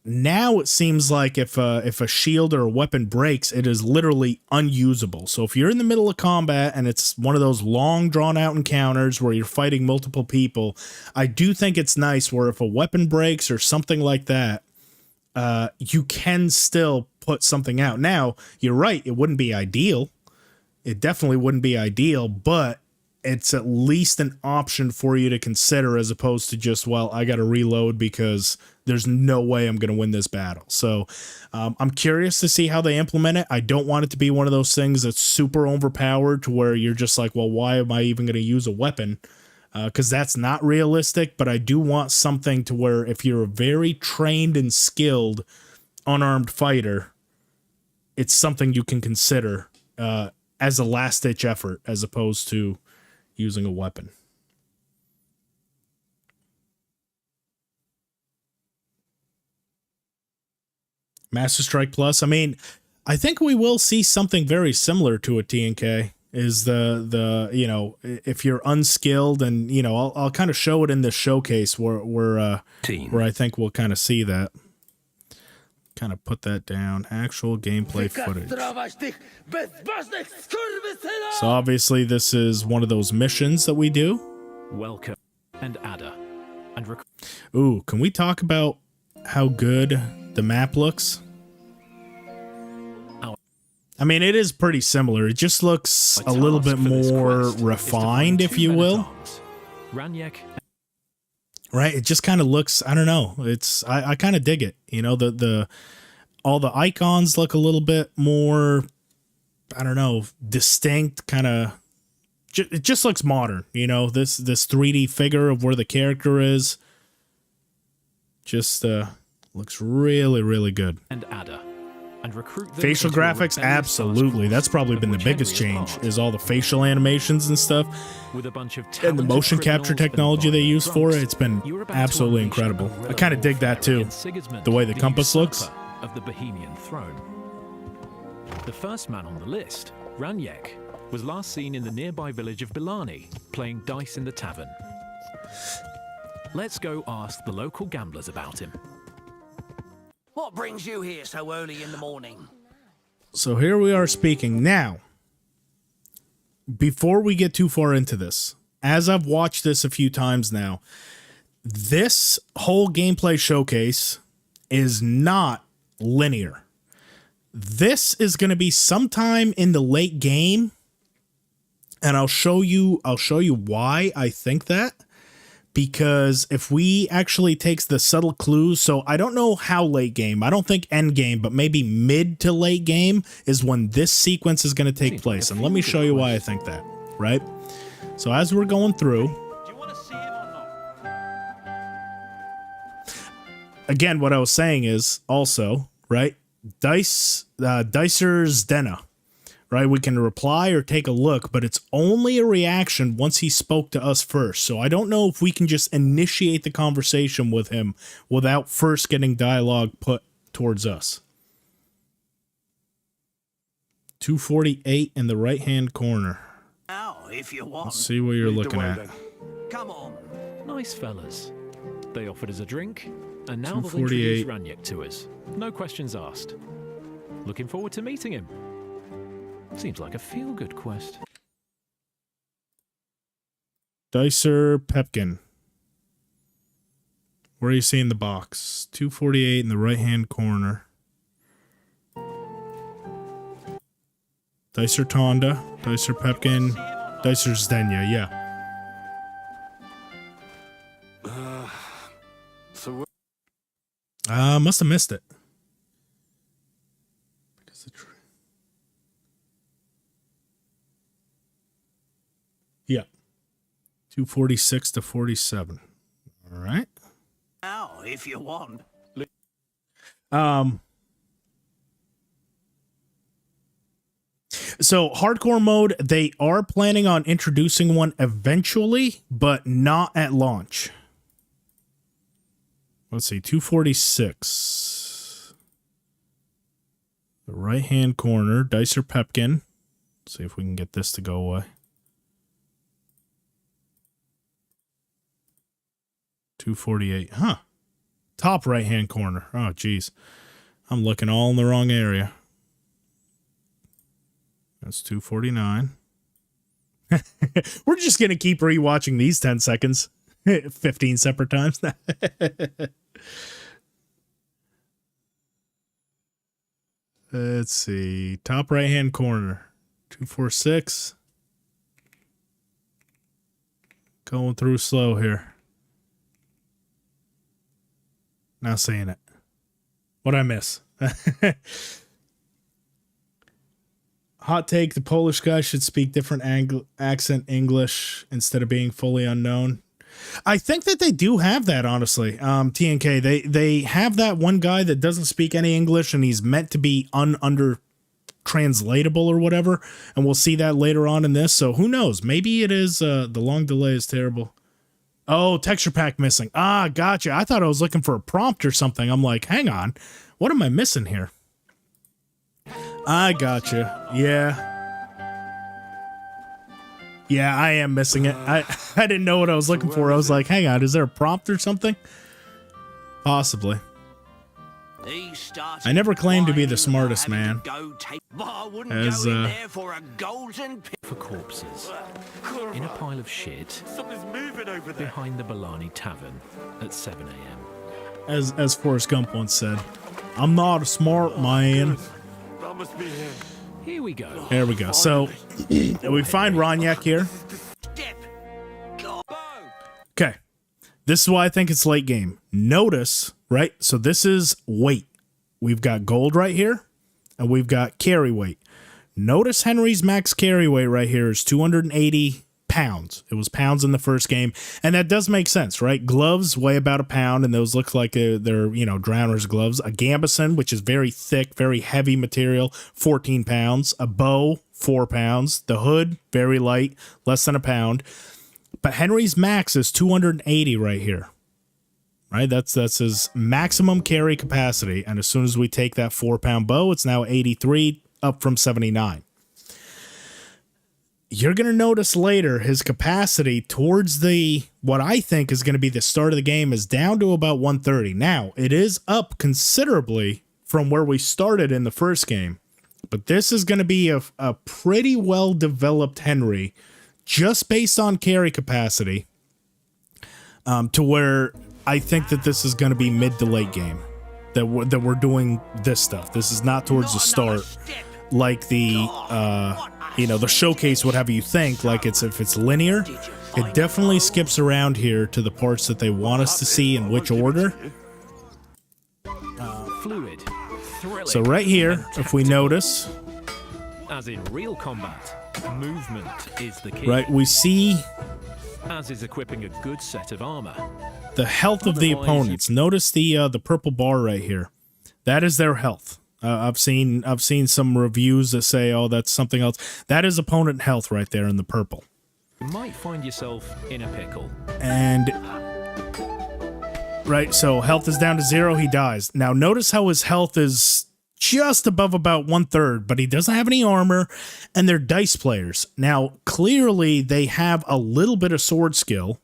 Now it seems like if a shield or a weapon breaks, it is literally unusable. So if you're in the middle of combat and it's one of those long drawn out encounters where you're fighting multiple people, I do think it's nice where if a weapon breaks or something like that, you can still put something out. Now, you're right, it wouldn't be ideal. It definitely wouldn't be ideal, but it's at least an option for you to consider, as opposed to just, well, I got to reload because there's no way I'm going to win this battle. So I'm curious to see how they implement it. I don't want it to be one of those things that's super overpowered to where you're just like, well, why am I even going to use a weapon? Because that's not realistic, but I do want something to where if you're a very trained and skilled unarmed fighter, it's something you can consider as a last-ditch effort, as opposed to using a weapon. Master Strike Plus. I mean, I think we will see something very similar to a TNK. Is the you know, if you're unskilled, and you know, I'll kind of show it in this showcase where I think we'll kind of see that. Kind of put that down. Actual gameplay footage. So obviously this is one of those missions that we do. Welcome and Ada. And ooh, can we talk about how good the map looks? I mean, it is pretty similar. It just looks a little bit more refined, if you will. Right? It just kind of looks, I don't know. I kind of dig it. You know, all the icons look a little bit more, I don't know, distinct, kind of it just looks modern, you know, this 3D figure of where the character is. Just looks really, really good. And Ada. And recruit them facial into a graphics, rebellious absolutely. task That's probably force been the of which biggest Henry change, part. is all the facial animations and stuff. With a bunch of And the talented motion capture criminals and technology they violent use for it, drunks, it's been you're about to absolutely unleash a incredible. guerrilla I kind of dig that warfare too. against Sigismund, The way the compass looks. usurper of the Bohemian throne. The first man on the list, Raniek, was last seen in the nearby village of Bilani, playing dice in the tavern. Let's go ask the local gamblers about him. What brings you here so early in the morning? So here we are speaking. Now, before we get too far into this, as I've watched this a few times now, this whole gameplay showcase is not linear. This is going to be sometime in the late game, and I'll show you why I think that. Because if we actually takes the subtle clues, so I don't know how late game, I don't think end game, but maybe mid to late game is when this sequence is going to take place. And let me show you why I think that, right? So as we're going through, Do you want to see him or not? again, what I was saying is also, right? Dicer's Dena, right? We can reply or take a look, but it's only a reaction once he spoke to us first. So I don't know if we can just initiate the conversation with him without first getting dialogue put towards us. 248 in the right-hand corner. Now, if you want. Let's see what you're looking at. Come on. Nice fellas. They offered us a drink, and now they'll 248. introduce Raniek to us. No questions asked. Looking forward to meeting him. Seems like a feel-good quest. Dicer Pepkin. Where are you seeing the box? 248 in the right-hand corner. Dicer Tonda, Dicer Pepkin, Dicer Zdenya, yeah. So Must have missed it. Yeah. 246 to 47. All right. Now, if you want. So hardcore mode, they are planning on introducing one eventually, but not at launch. Let's see, 246. The right-hand corner, Dicer Pepkin. Let's see if we can get this to go away. 248. Huh. Top right-hand corner. Oh, geez. I'm looking all in the wrong area. That's 249. We're just going to keep rewatching these 10 seconds. 15 separate times. Let's see. Top right-hand corner. 246. Going through slow here. Not saying it. What'd I miss? Hot take, the Polish guy should speak different accent English instead of being fully unknown. I think that they do have that, honestly. TNK, they have that one guy that doesn't speak any English and he's meant to be under translatable or whatever, and we'll see that later on in this. So who knows? Maybe it is the long delay is terrible. Oh, texture pack missing. Ah, gotcha. I thought I was looking for a prompt or something. I'm like, hang on. What am I missing here? I gotcha. Yeah. Yeah, I am missing it. I didn't know what I was looking for. I was like, hang on, is there a prompt or something? Possibly. I never claimed to be the smartest man. As For a golden For corpses. In a pile of shit. Something's moving over there. Behind the Bilani Tavern at 7 a.m. as Forrest Gump once said, I'm not a smart man. That must be him. Here we go. There we go. So we find Raniek here. Okay. This is why I think it's late game. Notice, right? So this is weight. We've got gold right here, and we've got carry weight. Notice Henry's max carry weight right here is 280 pounds. It was pounds in the first game, and that does make sense, right? Gloves weigh about a pound, and those look like they're, drowner's gloves. A gambeson, which is very thick, very heavy material, 14 pounds. A bow, 4 pounds. The hood, very light, less than a pound. But Henry's max is 280 right here. Right, that's his maximum carry capacity, and as soon as we take that 4-pound bow, it's now 83, up from 79. You're going to notice later his capacity towards what I think is going to be the start of the game is down to about 130. Now, it is up considerably from where we started in the first game, but this is going to be a pretty well-developed Henry, just based on carry capacity, to where I think that this is going to be mid to late game that we're doing this stuff. This is not towards the start like the showcase would have you think, like if it's linear. It definitely skips around here to the parts that they want us to see in which order. Fluid, thrilling, so right here, if we notice, as in real combat, movement is the key. Right, we see as is equipping a good set of armor. The health of the opponents. Notice the purple bar right here. That is their health. I've seen some reviews that say, oh, that's something else. That is opponent health right there in the purple. You might find yourself in a pickle. And right, so health is down to 0. He dies. Now notice how his health is just above about 1/3, but he doesn't have any armor, and they're dice players. Now, clearly, they have a little bit of sword skill,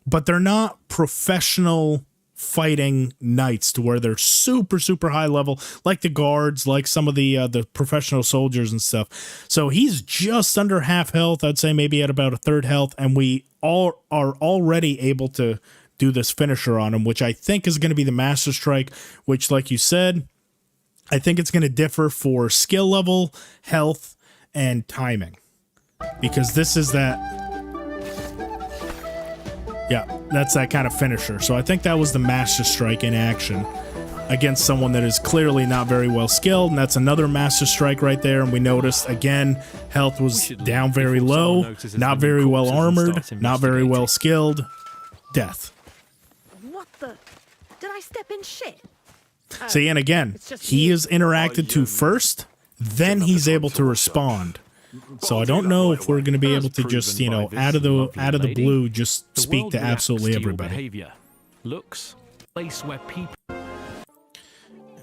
but they're not professional fighting knights to where they're super, super high level, like the guards, like some of the professional soldiers and stuff. So he's just under half health, I'd say maybe at about 1/3 health, and we all are already able to do this finisher on him, which I think is going to be the Master Strike, which, like you said, I think it's going to differ for skill level, health, and timing. Because this is that... Yeah, that's that kind of finisher. So I think that was the Master Strike in action against someone that is clearly not very well skilled. And that's another Master Strike right there. And we noticed, again, health was down very low, not very well armored, not very well skilled. Death. What the? Did I step in shit? See, and again, he is interacted to first, then he's able to respond. So I don't know if we're going to be able to just, out of the blue, just speak to absolutely everybody. Looks, place where people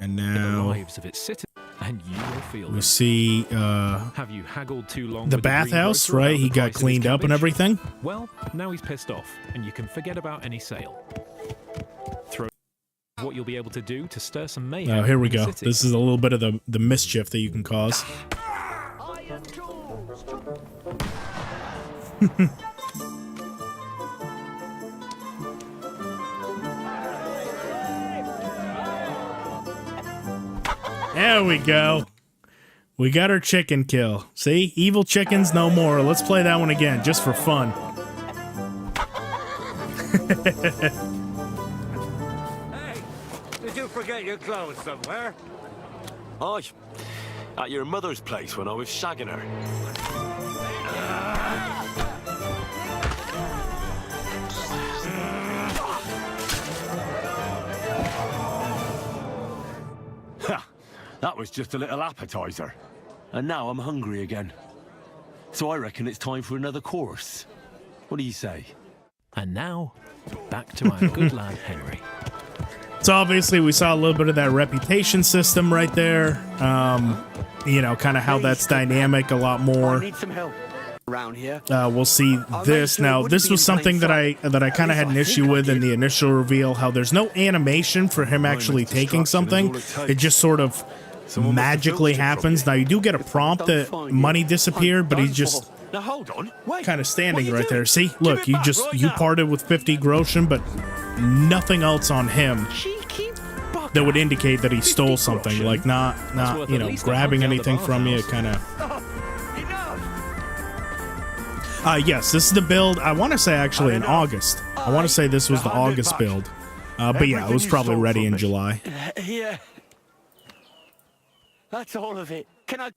and now and you will feel we see have you haggled too long the bathhouse, right? He got cleaned up and everything. Well, now he's pissed off, and you can forget about any sale. Throw what you'll be able to do to stir some mayhem. Oh, here we go. This is a little bit of the mischief that you can cause. There we go. We got our chicken kill. See? Evil chickens no more. Let's play that one again, just for fun. Hey, did you forget your clothes somewhere? Aye, at your mother's place when I was shagging her. Ha! That was just a little appetizer. And now I'm hungry again. So I reckon it's time for another course. What do you say? And now, back to our good lad Henry. So obviously we saw a little bit of that reputation system right there. Kind of how that's dynamic a lot more. I need some help around here. We'll see this. Now, this was something that I kind of had an issue with in the initial reveal, how there's no animation for him actually taking something. It just sort of magically happens. Now, you do get a prompt that money disappeared, but he's just kind of standing right there. See, look, you parted with 50 groschen, but nothing else on him that would indicate that he stole something, like not grabbing anything from you, kind of. Yes, this is the build. I want to say actually in August. I want to say this was the August build, but yeah, it was probably ready in July. Yeah, that's all of it. Can I?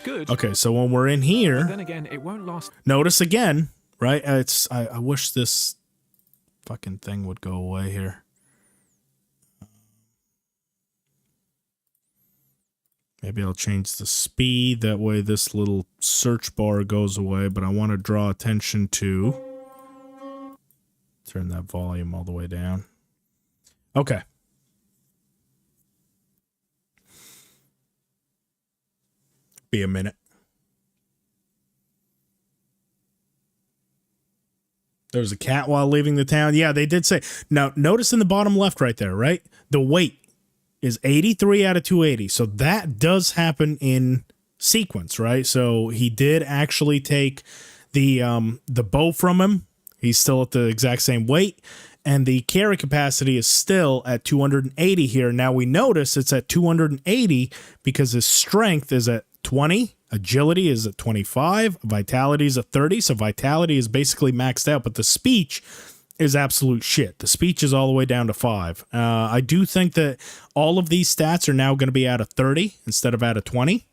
good. Okay, so when we're in here, But then again, it won't last. notice again, right? I wish this fucking thing would go away here. Maybe I'll change the speed. That way this little search bar goes away, but I want to draw attention to... Turn that volume all the way down. Okay. Be a minute. There's a cat while leaving the town. Yeah, they did say. Now, notice in the bottom left right there, right? The weight is 83 out of 280. So that does happen in sequence, right? So he did actually take the bow from him. He's still at the exact same weight. And the carry capacity is still at 280 here. Now we notice it's at 280 because his strength is at 20. Agility is at 25. Vitality is at 30. So vitality is basically maxed out. But the speech is absolute shit. The speech is all the way down to 5. I do think that all of these stats are now going to be out of 30 instead of out of 20.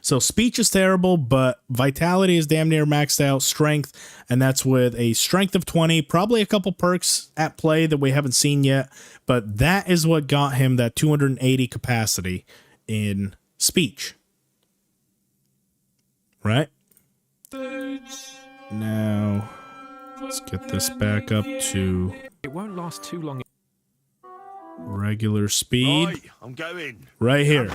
So speech is terrible, but vitality is damn near maxed out. Strength, and that's with a strength of 20. Probably a couple perks at play that we haven't seen yet, but that is what got him that 280 capacity in speech. Right? Now... let's get this back up to It won't last too long. regular speed. Right, I'm going. Right here.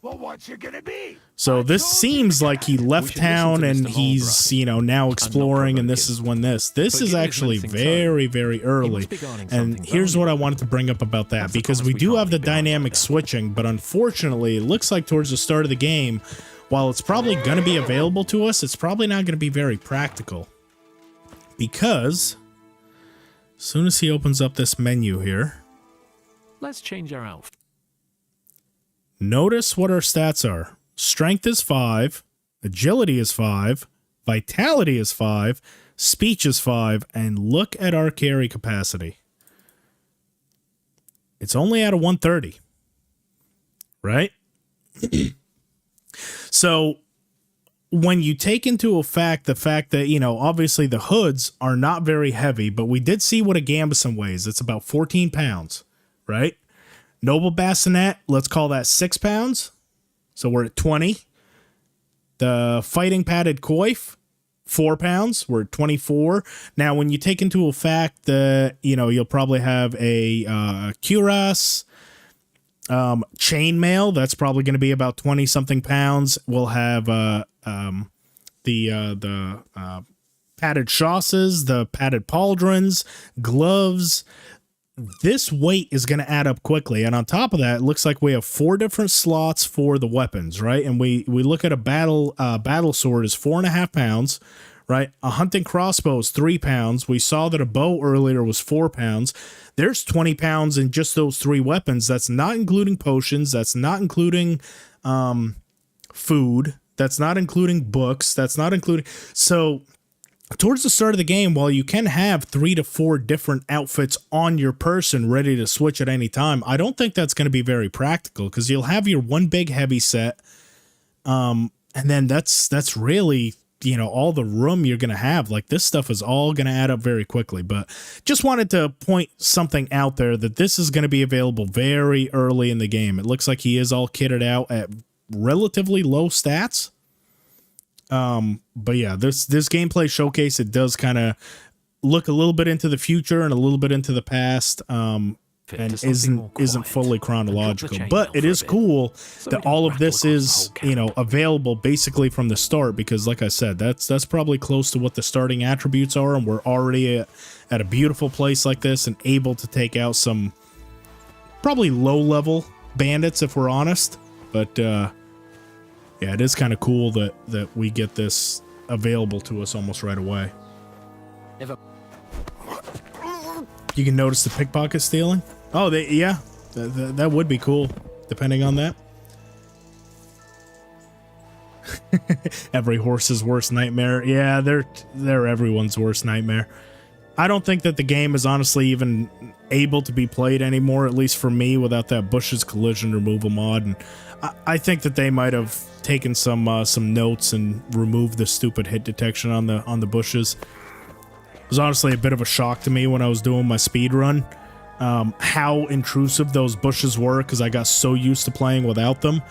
Well, what's it gonna be? So this seems like he left town and Mr. he's, you know, now exploring, and this is when this But is given actually his missing very, very early. be guarding And something here's what I valuable. wanted to bring up about that, That's the because promise we we do can't have the leave behind dynamic like that. switching, but unfortunately, it looks like towards the start of the game, while it's probably going to be available to us, it's probably not going to be very practical. Because as soon as he opens up this menu here, Let's change our outfit. notice what our stats are. Strength is 5, agility is 5, vitality is 5, speech is 5, and look at our carry capacity. It's only out of 130. Right? So when you take into effect the fact that, you know, obviously the hoods are not very heavy, but we did see what a gambeson weighs. It's about 14 pounds, right? Noble bassinet, let's call that 6 pounds. So we're at 20. The fighting padded coif, 4 pounds. We're at 24. Now, when you take into effect the, you know, you'll probably have a cuirass, chainmail. That's probably going to be about 20 something pounds. We'll have the padded chausses, the padded pauldrons, gloves. This weight is going to add up quickly. And on top of that, it looks like we have 4 different slots for the weapons, right? And we look at a battle sword is 4.5 pounds, right? A hunting crossbow is 3 pounds. We saw that a bow earlier was 4 pounds. There's 20 pounds in just those 3 weapons. That's not including potions. That's not including food. That's not including books. That's not including... So towards the start of the game, while you can have 3 to 4 different outfits on your person ready to switch at any time, I don't think that's going to be very practical, because you'll have your one big heavy set, and then that's really, you know, all the room you're going to have. Like, this stuff is all going to add up very quickly. But just wanted to point something out there, that this is going to be available very early in the game. It looks like he is all kitted out at relatively low stats. But yeah, this gameplay showcase, it does kind of look a little bit into the future and a little bit into the past, and isn't fully chronological, but it is cool that all of this is, you know, available basically from the start, because like I said, that's probably close to what the starting attributes are, and we're already at a beautiful place like this and able to take out some probably low level bandits, if we're honest. But yeah, it is kind of cool that we get this available to us almost right away. You can notice the pickpocket stealing. Oh, yeah, that would be cool, depending on that. Every horse's worst nightmare. Yeah, they're everyone's worst nightmare. I don't think that the game is honestly even able to be played anymore, at least for me, without that Bush's collision removal mod. And I think that they might have taken some notes and removed the stupid hit detection on the bushes. It was honestly a bit of a shock to me when I was doing my speed run, how intrusive those bushes were, because I got so used to playing without them.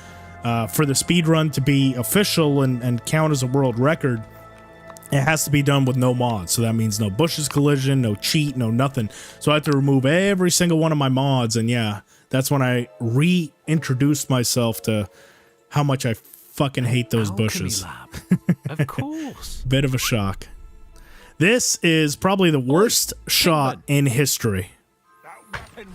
For the speed run to be official and count as a world record, it has to be done with no mods. So that means no bushes collision, no cheat, no nothing. So I have to remove every single one of my mods. And yeah, that's when I reintroduced myself to how much I fucking hate those bushes. Of course. Bit of a shock. This is probably the worst shot in history.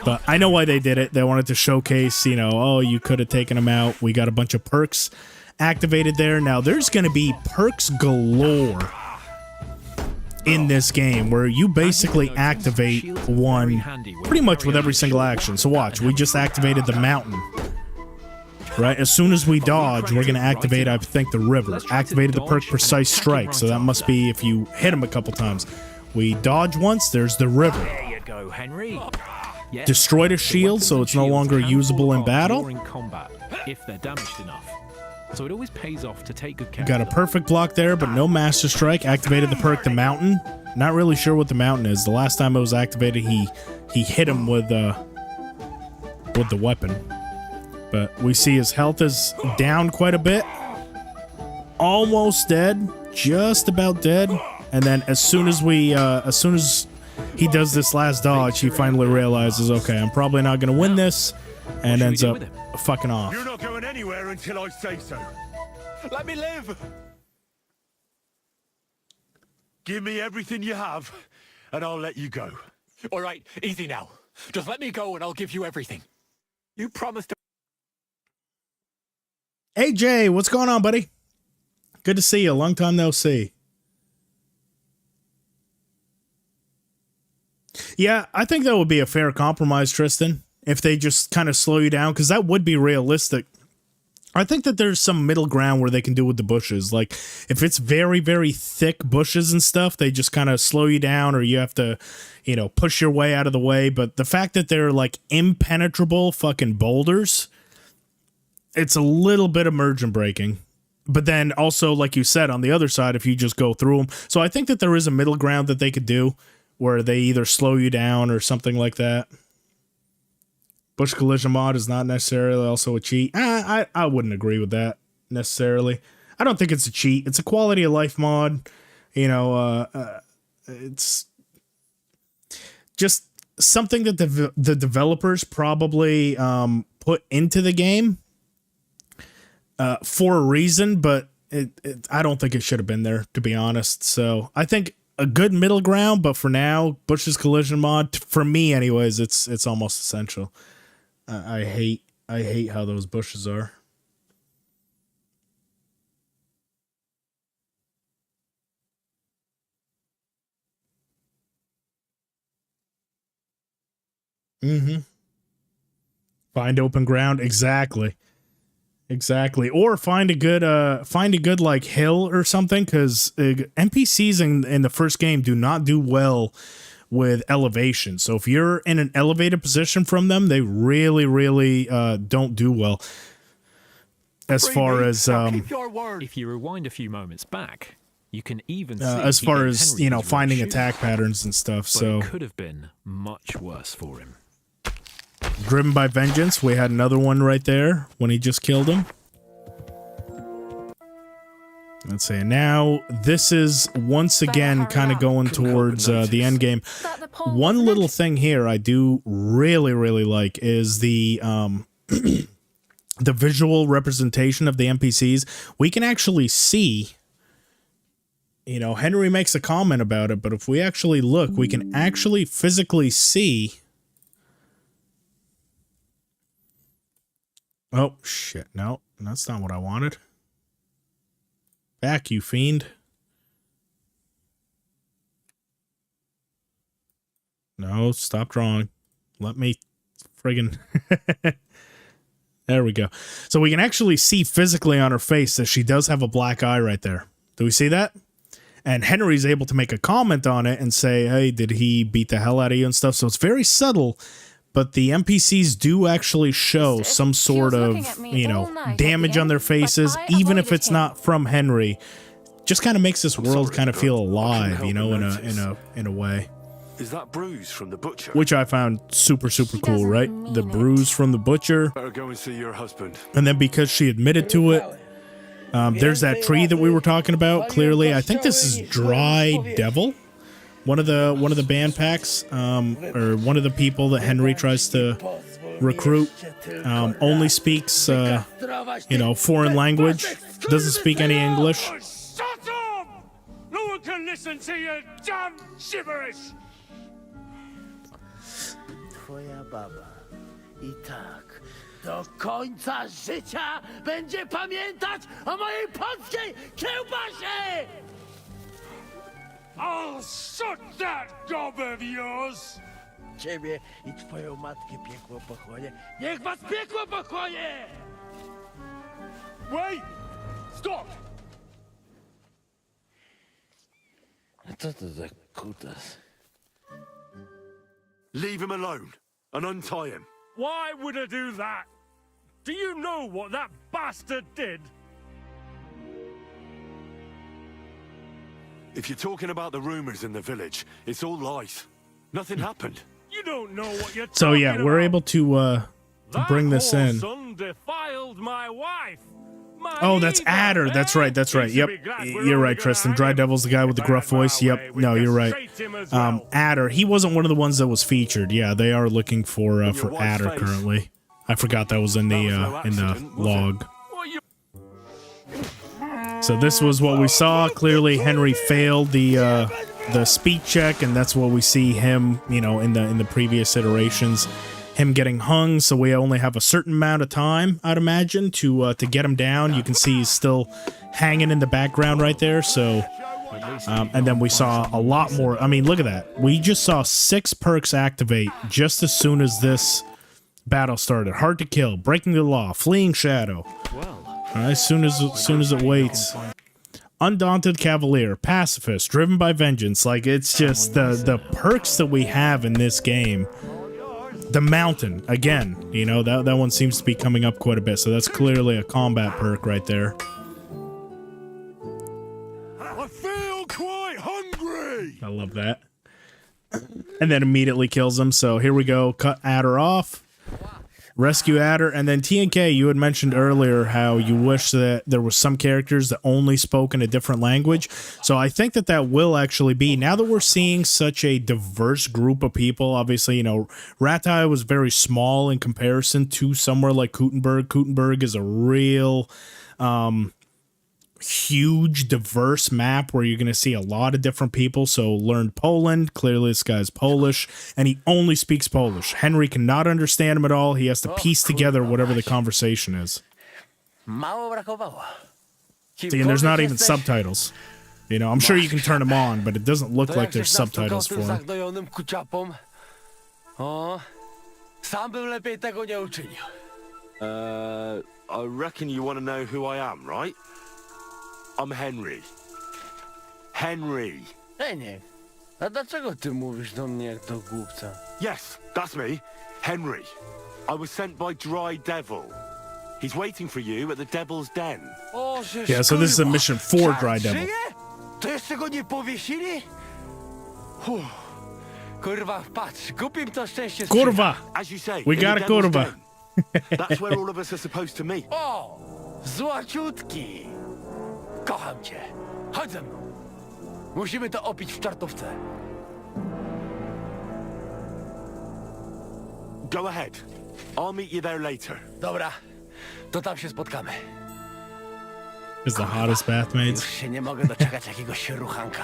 But I know why they did it. They wanted to showcase, you know, oh, you could have taken them out. We got a bunch of perks activated there. Now, there's going to be perks galore in this game where you basically activate one pretty much with every single action. So watch, we just activated the mountain. Right, as soon as we dodge, we're going to activate, I think, the river. Activated the perk Precise Strike, so that must be if you hit him a couple times. We dodge once, there's the river. There you go, Henry. Destroyed a shield, so it's no longer usable in battle. During combat, if they're damaged enough. So it always pays off to take good care. Got a perfect block there, but no Master Strike. Activated the perk the Mountain. Not really sure what the Mountain is. The last time it was activated, he hit him with the weapon. But we see his health is down quite a bit. Almost dead. Just about dead. And then as soon as he does this last dodge, he finally realizes, okay, I'm probably not going to win this, and ends up fucking off. You're not going anywhere until I say so. Let me live. Give me everything you have, and I'll let you go. All right, easy now. Just let me go and I'll give you everything. You promised to... Hey, Jay, what's going on, buddy? Good to see you. Long time no see. Yeah, I think that would be a fair compromise, Tristan, if they just kind of slow you down, because that would be realistic. I think that there's some middle ground where they can do with the bushes. Like, if it's very, very thick bushes and stuff, they just kind of slow you down, or you have to, you know, push your way out of the way. But the fact that they're, like, impenetrable fucking boulders, it's a little bit immersion breaking. But then also, like you said, on the other side, if you just go through them. So I think that there is a middle ground that they could do, where they either slow you down or something like that. Bush collision mod is not necessarily also a cheat. I wouldn't agree with that necessarily. I don't think it's a cheat. It's a quality of life mod. You know, it's just something that the developers probably put into the game for a reason, but I don't think it should have been there, to be honest. So I think a good middle ground, but for now, Bush's collision mod, for me anyways, it's almost essential. I hate how those bushes are. Mm-hmm. Find open ground, exactly. Or find a good like hill or something, because NPCs in the first game do not do well with elevation. So if you're in an elevated position from them, they really, really don't do well. As far as if you rewind a few moments back, you can even see as far as, you know, finding attack patterns and stuff. But so it could have been much worse for him. Driven by Vengeance, we had another one right there when he just killed him. Let's see, now this is once again kind of going towards the end game. One little thing here I do really, really like is the the visual representation of the NPCs. We can actually see, you know, Henry makes a comment about it, but if we actually look, we can actually physically see. Oh, shit. No, that's not what I wanted. Back, you fiend. No, stop drawing. Let me friggin'... There we go. So we can actually see physically on her face that she does have a black eye right there. Do we see that? And Henry's able to make a comment on it and say, hey, did he beat the hell out of you and stuff? So it's very subtle, but the NPCs do actually show some sort of, you know, damage on their faces, even if it's not from Henry. Just kind of makes this world kind of feel alive, you know, in a way. Is that bruise from the butcher? Which I found super cool, right? The bruise from the butcher. Better go and see your husband. And then because she admitted to it, there's that tree that we were talking about. Clearly, I think this is Dry Devil, one of the band packs, or one of the people that Henry tries to recruit. Only speaks, you know, foreign language. Doesn't speak any English. Shut up! No one can listen to your damn gibberish! Twoja baba i tak do końca życia będzie pamiętać o mojej polskiej kiełbasie! I'll shut that gob of yours! Ciebie i twoją matkę piekło pochłonie. Niech was piekło pochłonie! Wait! Stop! Co to za kutas? Leave him alone and untie him. Why would I do that? Do you know what that bastard did? If you're talking about the rumors in the village, it's all lies. Nothing happened. You don't know what you're So talking yeah, we're about. able to bring this That in. son defiled my wife. Oh, that's Adder. That's right. Yep. You're right, Tristan. Dry Devil's the guy with the gruff voice. Yep. No, you're right. Adder. He wasn't one of the ones that was featured. Yeah, they are looking for Adder currently. I forgot that was in the log. So this was what we saw. Clearly, Henry failed the speed check, and that's what we see him, you know, in the previous iterations. Him getting hung, so we only have a certain amount of time, I'd imagine, to get him down. You can see he's still hanging in the background right there, so... and then we saw a lot more. I mean, look at that. We just saw 6 perks activate just as soon as this battle started. Hard to kill, breaking the law, fleeing shadow. As soon as it waits. Undaunted Cavalier, Pacifist, Driven by Vengeance. Like, it's just the perks that we have in this game. The Mountain, again, you know, that one seems to be coming up quite a bit, so that's clearly a combat perk right there. I feel quite hungry! I love that. And then immediately kills him, so here we go, cut Adder off. Rescue Adder, and then TNK, you had mentioned earlier how you wish that there were some characters that only spoke in a different language. So I think that will actually be, now that we're seeing such a diverse group of people, obviously, you know, Ratai was very small in comparison to somewhere like Kuttenberg. Kuttenberg is a real huge, diverse map where you're going to see a lot of different people. So learned Poland. Clearly this guy's Polish, and he only speaks Polish. Henry cannot understand him at all. He has to piece together whatever the conversation is. See, and there's not even subtitles. You know, I'm sure you can turn them on, but it doesn't look like there's subtitles for him. I reckon you want to know who I am, right? I'm Henry. Henry. Eniek, a dlaczego ty mówisz do mnie jak do głupca? Yes, that's me. Henry. I was sent by Dry Devil. He's waiting for you at the Devil's Den. Yeah, so this is a mission for Dry Devil. To jeszcze go nie powiesili? Kurwa, patrz, głupim to szczęście sprzyja. Kurwa! As you say, We in the got a Devil's kurwa. Den. That's where all of us are supposed to meet. O, złaciutki. Kocham cię. Chodź ze mną. Musimy to opić w czartówce. Go ahead. I'll meet you there later. Dobra, to tam się spotkamy. Is the hottest bathmates. Już się nie mogę doczekać jakiegoś ruchanka.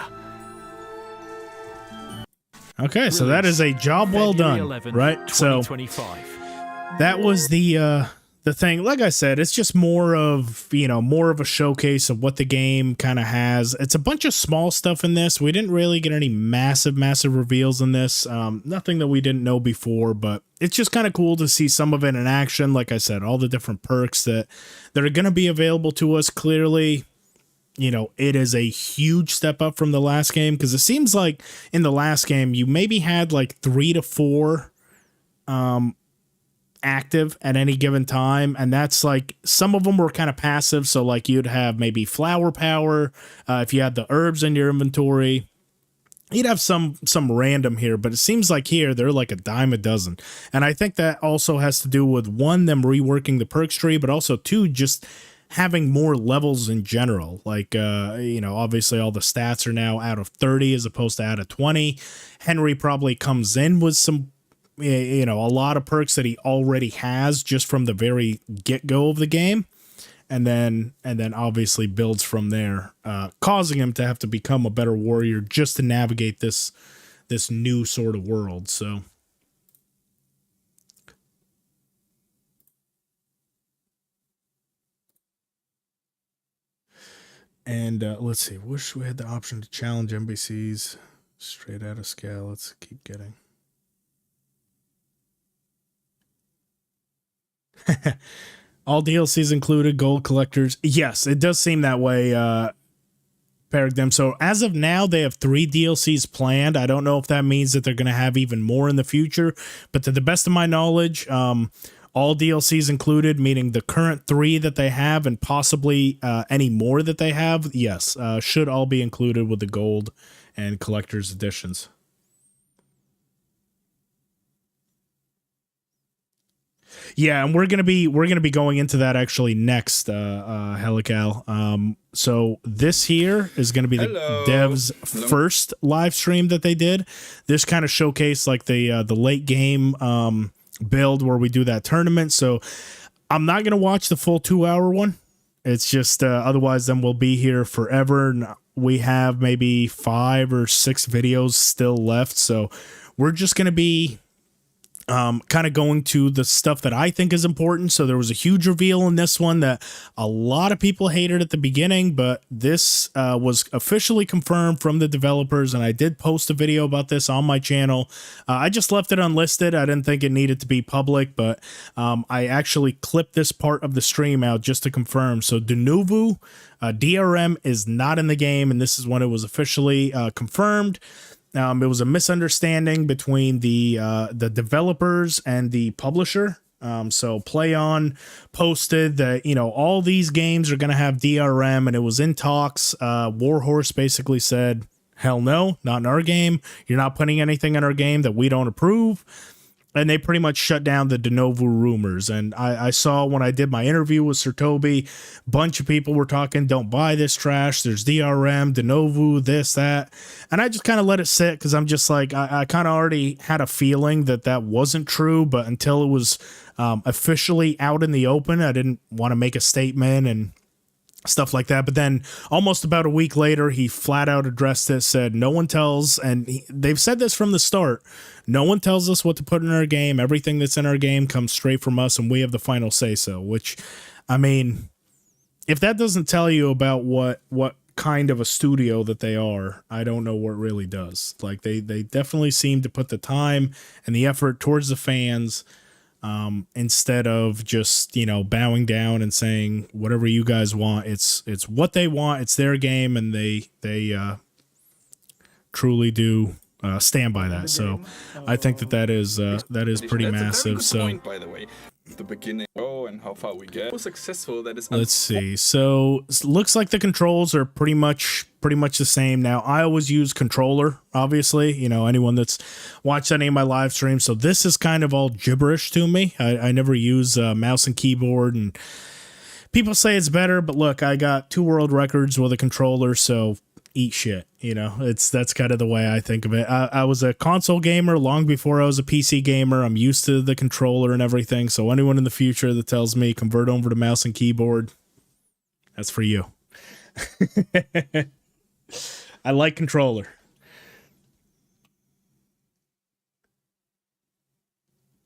Okay, so that is a job well done, right? So that was the thing. Like I said, it's just more of, you know, more of a showcase of what the game kind of has. It's a bunch of small stuff in this. We didn't really get any massive reveals in this. Nothing that we didn't know before, but it's just kind of cool to see some of it in action. Like I said, all the different perks that are going to be available to us. Clearly, it is a huge step up from the last game, because it seems like in the last game you maybe had like 3 to 4 active at any given time, and that's like some of them were kind of passive, so like you'd have maybe flower power if you had the herbs in your inventory. You'd have some random here, but it seems like here they're like a dime a dozen. And I think that also has to do with, one, them reworking the perks tree, but also two, just having more levels in general. Like, obviously all the stats are now out of 30 as opposed to out of 20. Henry probably comes in with some, a lot of perks that he already has just from the very get-go of the game. And then obviously builds from there, causing him to have to become a better warrior just to navigate this new sort of world. So, and let's see. Wish we had the option to challenge NPCs straight out of scale. Let's keep getting. All DLCs included, gold collectors. Yes, it does seem that way, Paragdim. So as of now, they have 3 DLCs planned. I don't know if that means that they're going to have even more in the future, but to the best of my knowledge, all DLCs included, meaning the current 3 that they have and possibly any more that they have, yes, should all be included with the gold and collector's editions. Yeah, and we're gonna be going into that actually next, Helical. So this here is gonna be the devs' first live stream that they did. This kind of showcased like the late game build where we do that tournament. So I'm not gonna watch the full 2-hour one. It's just otherwise then we'll be here forever. And we have maybe 5 or 6 videos still left. So we're just gonna be kind of going to the stuff that I think is important. So there was a huge reveal in this one that a lot of people hated at the beginning, but this was officially confirmed from the developers, and I did post a video about this on my channel. I just left it unlisted. I didn't think it needed to be public, but I actually clipped this part of the stream out just to confirm. So Denuvo, DRM is not in the game, and this is when it was officially confirmed. It was a misunderstanding between the developers and the publisher. So PlayOn posted that, all these games are going to have DRM, and it was in talks. Warhorse basically said, hell no, not in our game. You're not putting anything in our game that we don't approve. And they pretty much shut down the Denuvo rumors. And I saw when I did my interview with Sir Toby, a bunch of people were talking, don't buy this trash. There's DRM, Denuvo, this, that. And I just kind of let it sit because I'm just like, I kind of already had a feeling that wasn't true. But until it was officially out in the open, I didn't want to make a statement and stuff like that. But then almost about a week later, he flat out addressed it, said no one tells, and they've said this from the start, no one tells us what to put in our game. Everything that's in our game comes straight from us, and we have the final say so. Which, I mean, if that doesn't tell you about what kind of a studio that they are, I don't know what really does. Like they definitely seem to put the time and the effort towards the fans, instead of just, bowing down and saying whatever you guys want. It's what they want. It's their game, and they truly do stand by that. So I think that is pretty massive. So by the way, the beginning and how far we get. How successful that is. Let's see. So looks like the controls are pretty much the same. Now I always use controller, obviously, anyone that's watched any of my live streams. So this is kind of all gibberish to me. I never use mouse and keyboard, and people say it's better, but look, I got 2 world records with a controller, so eat shit. That's kind of the way I think of it. I was a console gamer long before I was a PC gamer. I'm used to the controller and everything. So anyone in the future that tells me convert over to mouse and keyboard, that's for you. I like controller.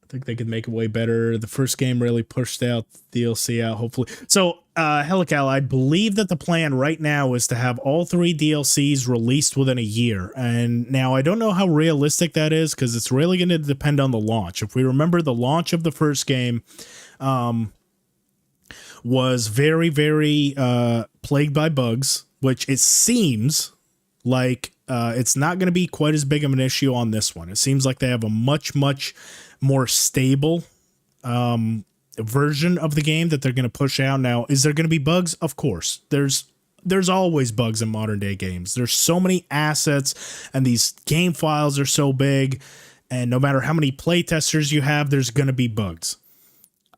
I think they could make it way better. The first game really pushed out the DLC out, hopefully. So, Helical, I believe that the plan right now is to have all 3 DLCs released within a year. And now I don't know how realistic that is, because it's really going to depend on the launch. If we remember, the launch of the first game was very, very plagued by bugs, which it seems like it's not going to be quite as big of an issue on this one. It seems like they have a much more stable version of the game that they're going to push out. Now, is there going to be bugs? Of course. There's always bugs in modern day games. There's so many assets and these game files are so big, and no matter how many playtesters you have, there's going to be bugs.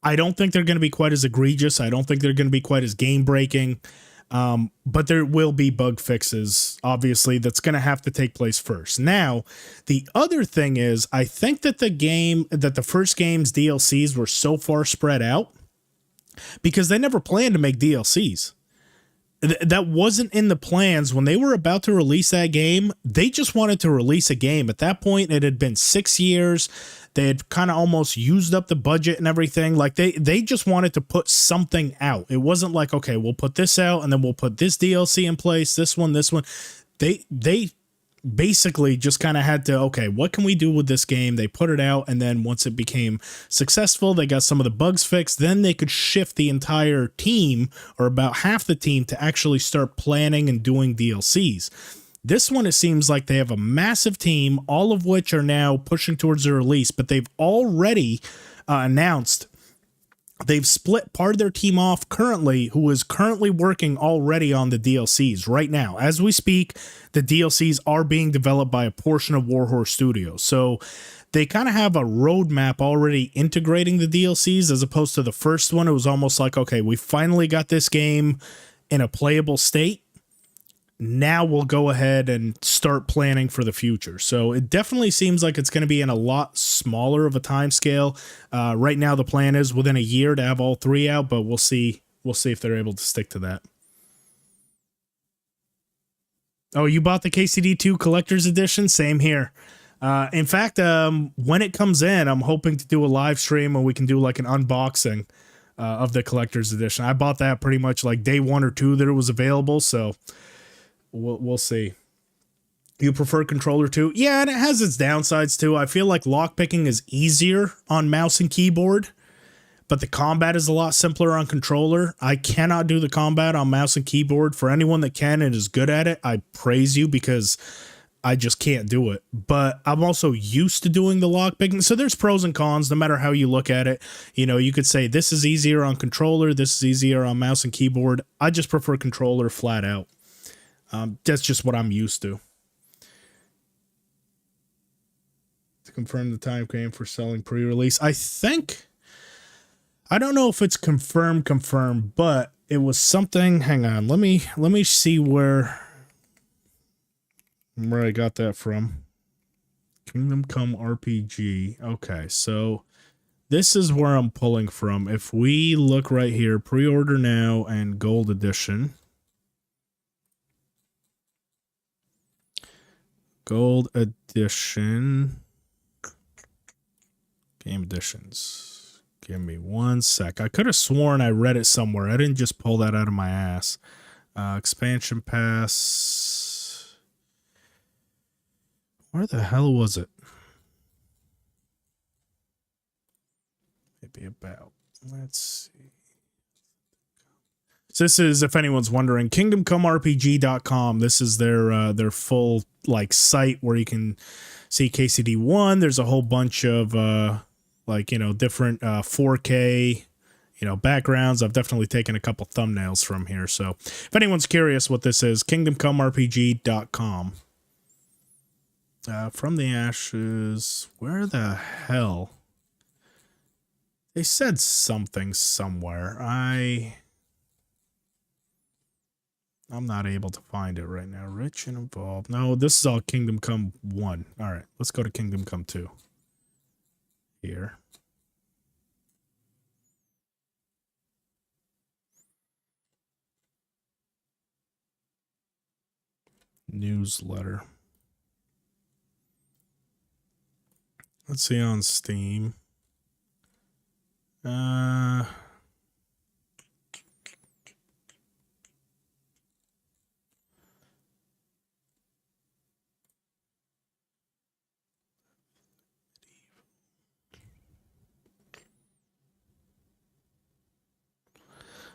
I don't think they're going to be quite as egregious. I don't think they're going to be quite as game breaking. But there will be bug fixes, obviously, that's going to have to take place first. Now, the other thing is, I think that the first game's DLCs were so far spread out because they never planned to make DLCs. That wasn't in the plans when they were about to release that game. They just wanted to release a game. At that point, it had been 6 years. They had kind of almost used up the budget and everything. Like they just wanted to put something out. It wasn't like, okay, we'll put this out and then we'll put this DLC in place, this one. They basically just kind of had to, okay, what can we do with this game? They put it out, and then once it became successful, they got some of the bugs fixed. Then they could shift the entire team, or about half the team, to actually start planning and doing DLCs. This one, it seems like they have a massive team, all of which are now pushing towards the release, but they've already announced they've split part of their team off currently, who is currently working already on the DLCs right now. As we speak, the DLCs are being developed by a portion of Warhorse Studios. So they kind of have a roadmap already integrating the DLCs, as opposed to the first one. It was almost like, okay, we finally got this game in a playable state. Now we'll go ahead and start planning for the future. So it definitely seems like it's going to be in a lot smaller of a time scale. Right now, the plan is within a year to have all three out, but we'll see. We'll see if they're able to stick to that. Oh, you bought the KCD2 Collector's Edition? Same here. In fact, when it comes in, I'm hoping to do a live stream and we can do like an unboxing of the Collector's Edition. I bought that pretty much like day 1 or 2 that it was available, so we'll see. You prefer controller too? Yeah, and it has its downsides too. I feel like lockpicking is easier on mouse and keyboard, but the combat is a lot simpler on controller. I cannot do the combat on mouse and keyboard. For anyone that can and is good at it, I praise you, because I just can't do it. But I'm also used to doing the lockpicking, so there's pros and cons no matter how you look at it. You know, you could say this is easier on controller, this is easier on mouse and keyboard. I just prefer controller flat out. That's just what I'm used to. To confirm the time frame for selling pre-release, I don't know if it's confirmed, but it was something. Hang on, let me see where I got that from. Kingdom Come RPG. Okay, so this is where I'm pulling from. If we look right here, pre-order now and gold edition. Gold edition. Game editions. Give me 1 sec. I could have sworn I read it somewhere. I didn't just pull that out of my ass. Expansion pass. Where the hell was it? Maybe about. Let's see. So this is, if anyone's wondering, KingdomComeRPG.com. This is their full like site where you can see KCD1. There's a whole bunch of different 4K backgrounds. I've definitely taken a couple thumbnails from here. So if anyone's curious what this is, KingdomComeRPG.com. From the Ashes. Where the hell? They said something somewhere. I'm not able to find it right now. Rich and involved. No, this is all Kingdom Come 1. All right, let's go to Kingdom Come 2. Here. Newsletter. Let's see on Steam.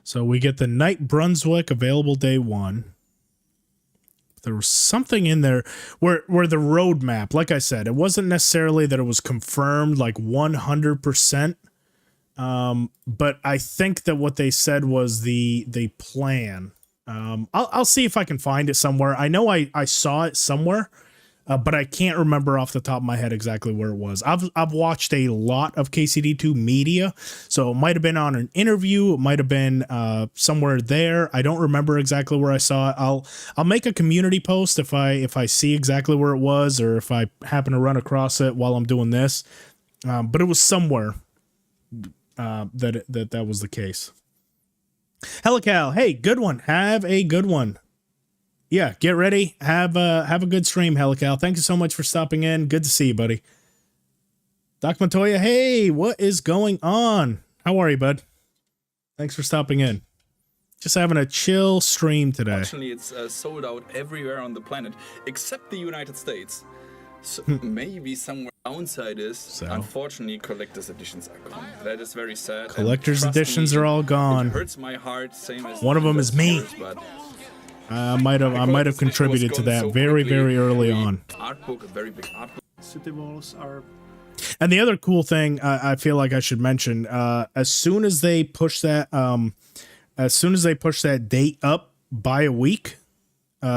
So we get the Night Brunswick available day 1. There was something in there where the roadmap, like I said, it wasn't necessarily that it was confirmed like 100%. But I think that what they said was the plan. I'll see if I can find it somewhere. I know I saw it somewhere, but I can't remember off the top of my head exactly where it was. I've watched a lot of KCD2 media, so it might have been on an interview. It might have been somewhere there. I don't remember exactly where I saw it. I'll make a community post if I see exactly where it was, or if I happen to run across it while I'm doing this. But it was somewhere that was the case. Helical, hey, good one. Have a good one. Yeah, get ready. Have a good stream, Helical. Thank you so much for stopping in. Good to see you, buddy. Doc Montoya, hey, what is going on? How are you, bud? Thanks for stopping in. Just having a chill stream today. Unfortunately, it's sold out everywhere on the planet except the United States. So maybe somewhere downside is, unfortunately, collector's editions are gone. That is very sad. Collector's editions are all gone. It hurts my heart. Same as one of them is me. But I might have contributed to that very early on. Art book, a very big art book. City walls are. And the other cool thing I feel like I should mention, as soon as they push that date up by a week.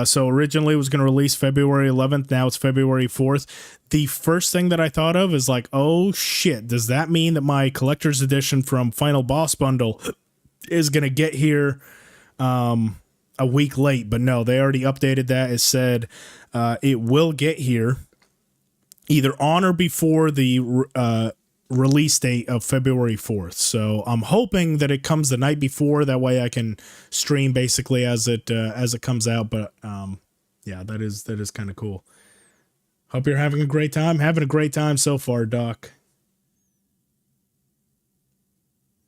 So originally it was going to release February 11th. Now it's February 4th. The first thing that I thought of is like, oh shit, does that mean that my collector's edition from Final Boss Bundle is going to get here a week late? But no, they already updated that. It said it will get here either on or before the release date of February 4th. So I'm hoping that it comes the night before. That way I can stream basically as it comes out. But yeah, that is kind of cool. Hope you're having a great time. Having a great time so far, Doc.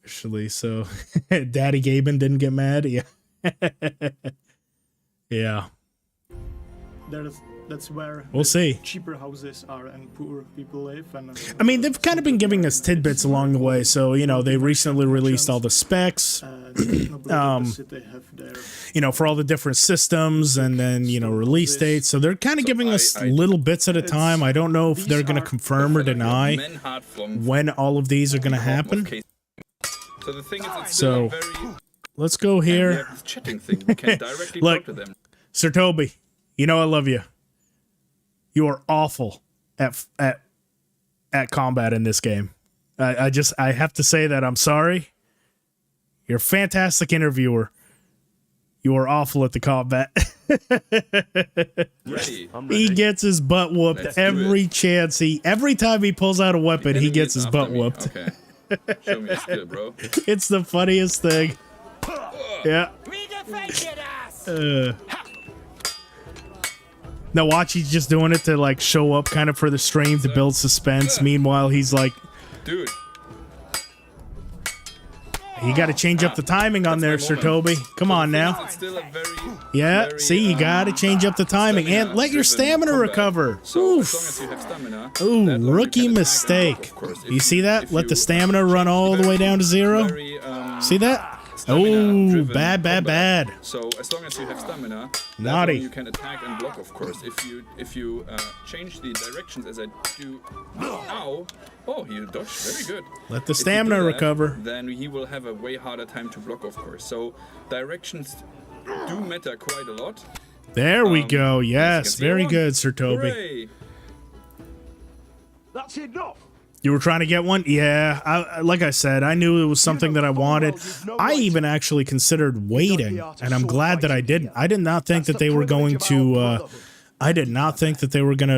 Actually, so Daddy Gaben didn't get mad. Yeah. Yeah. That's where we'll see. Cheaper houses are and poor people live. And I mean, they've kind of been giving us tidbits along the way. So, you know, they recently released all the specs, you know, for all the different systems, and then, you know, release dates. So they're kind of giving us little bits at a time. I don't know if they're going to confirm or deny when all of these are going to happen. So the thing is, it's so let's go here. Look, Sir Toby, you know I love you. You are awful at combat in this game. I have to say that. I'm sorry. You're a fantastic interviewer. You are awful at the combat. He gets his butt whooped every chance every time he pulls out a weapon, he gets his butt whooped. Okay. Show me your skill, bro. It's the funniest thing. Yeah. Now watch, he's just doing it to like show up kind of for the stream to build suspense. Meanwhile, he's like, dude, you got to change up the timing on there, Sir Toby. Come on now. Yeah, see, you got to change up the timing and let your stamina recover. Oof. Ooh, rookie mistake. You see that? Let the stamina run all the way down to 0. See that? Oh, bad. So as long as you have stamina, naughty, you can attack and block, of course. If you change the directions as I do now, oh, you dodge very good. Let the stamina recover. Then he will have a way harder time to block, of course. So directions do matter quite a lot. There we go. Yes, very good, Sir Toby. Hooray. That's enough. You were trying to get one? Yeah, like I said, I knew it was something that I wanted. I even actually considered waiting, and I'm glad that I didn't. I did not think that they were going to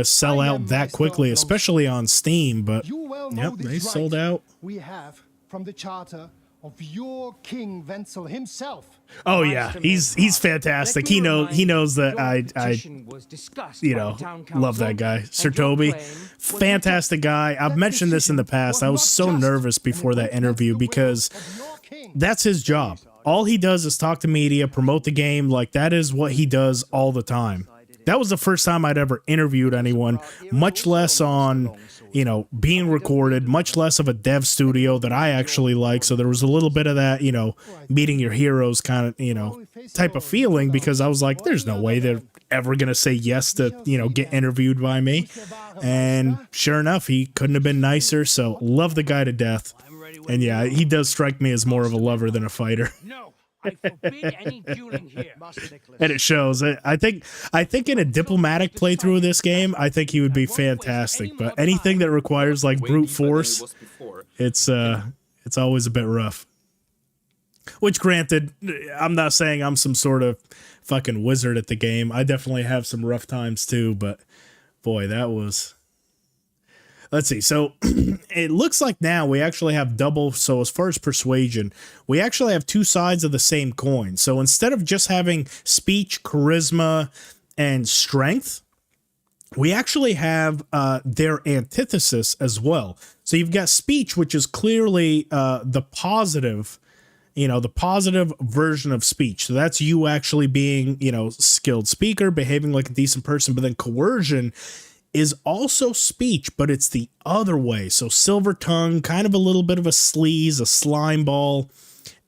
sell out that quickly, especially on Steam, but yep, they sold out. We have from the charter of your King Wenzel himself. Oh yeah, he's fantastic. He knows that I you know, love that guy. Sir Toby, fantastic guy. I've mentioned this in the past. I was so nervous before that interview because that's his job. All he does is talk to media, promote the game. Like, that is what he does all the time. that was the first time I'd ever interviewed anyone, much less on, you know, being recorded, much less of a dev studio that I actually like. So there was a little bit of that, you know, meeting your heroes kind of, you know, type of feeling, because I was like, there's no way they're ever going to say yes to, you know, get interviewed by me. And sure enough, he couldn't have been nicer. So love the guy to death. And yeah, he does strike me as more of a lover than a fighter. I forbid any dueling here. And it shows. I think in a diplomatic playthrough of this game, I think he would be fantastic. But anything that requires like brute force, it's always a bit rough. Which, granted, I'm not saying I'm some sort of fucking wizard at the game. I definitely have some rough times too. But boy, that was. Let's see. So it looks like now we actually have double. So as far as persuasion, we actually have two sides of the same coin. So instead of just having speech, charisma, and strength, we actually have their antithesis as well. So you've got speech, which is clearly the positive, you know, the positive version of speech. So that's you actually being, you know, skilled speaker, behaving like a decent person. But then coercion is also speech, but it's the other way. So silver tongue, kind of a little bit of a sleaze, a slime ball,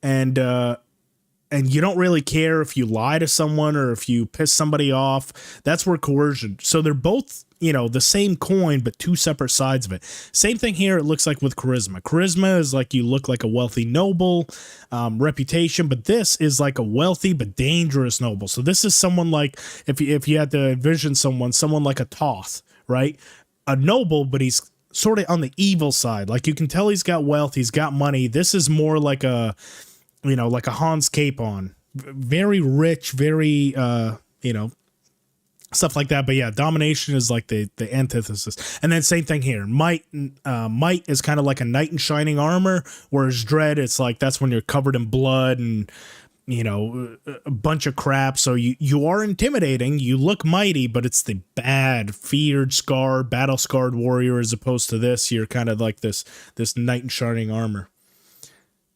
and you don't really care if you lie to someone or if you piss somebody off. That's where coercion. So they're both, you know, the same coin, but two separate sides of it. Same thing here. It looks like with charisma. Charisma is like you look like a wealthy noble, reputation, but this is like a wealthy but dangerous noble. So this is someone like, if you had to envision someone like a Toth, right? A noble, but he's sort of on the evil side. Like you can tell he's got wealth, he's got money. This is more like a, you know, like a Hans Capon, very rich, very, you know, stuff like that. But yeah, domination is like the antithesis. And then same thing here. Might is kind of like a knight in shining armor, whereas dread, it's like that's when you're covered in blood and, you know, a bunch of crap. So you are intimidating, you look mighty, but it's the bad, feared, scarred, battle scarred warrior, as opposed to this, you're kind of like this knight in shining armor.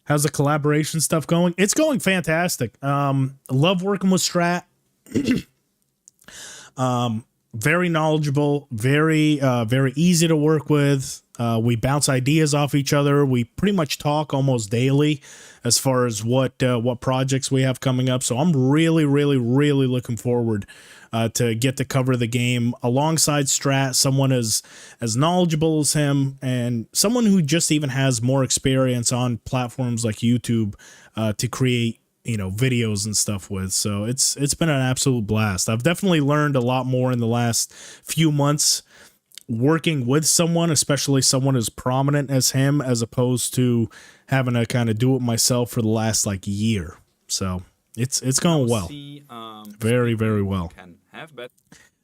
How's the collaboration stuff going? It's going fantastic. Love working with Strat. Very knowledgeable, very easy to work with. We bounce ideas off each other. We pretty much talk almost daily as far as what projects we have coming up. So I'm really looking forward to get to cover the game alongside Strat, someone as knowledgeable as him, and someone who just even has more experience on platforms like YouTube to create, you know, videos and stuff with. So it's been an absolute blast. I've definitely learned a lot more in the last few months working with someone, especially someone as prominent as him, as opposed to having to kind of do it myself for the last like year. So it's going well. Very well. And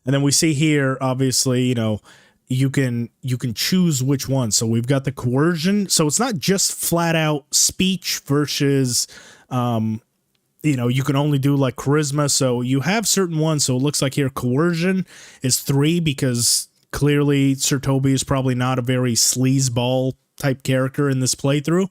then we see here, obviously, you know, you can choose which one. So we've got the coercion. So it's not just flat out speech versus you know, you can only do like charisma. So you have certain ones. So it looks like here coercion is 3, because clearly Sir Toby is probably not a very sleazeball type character in this playthrough.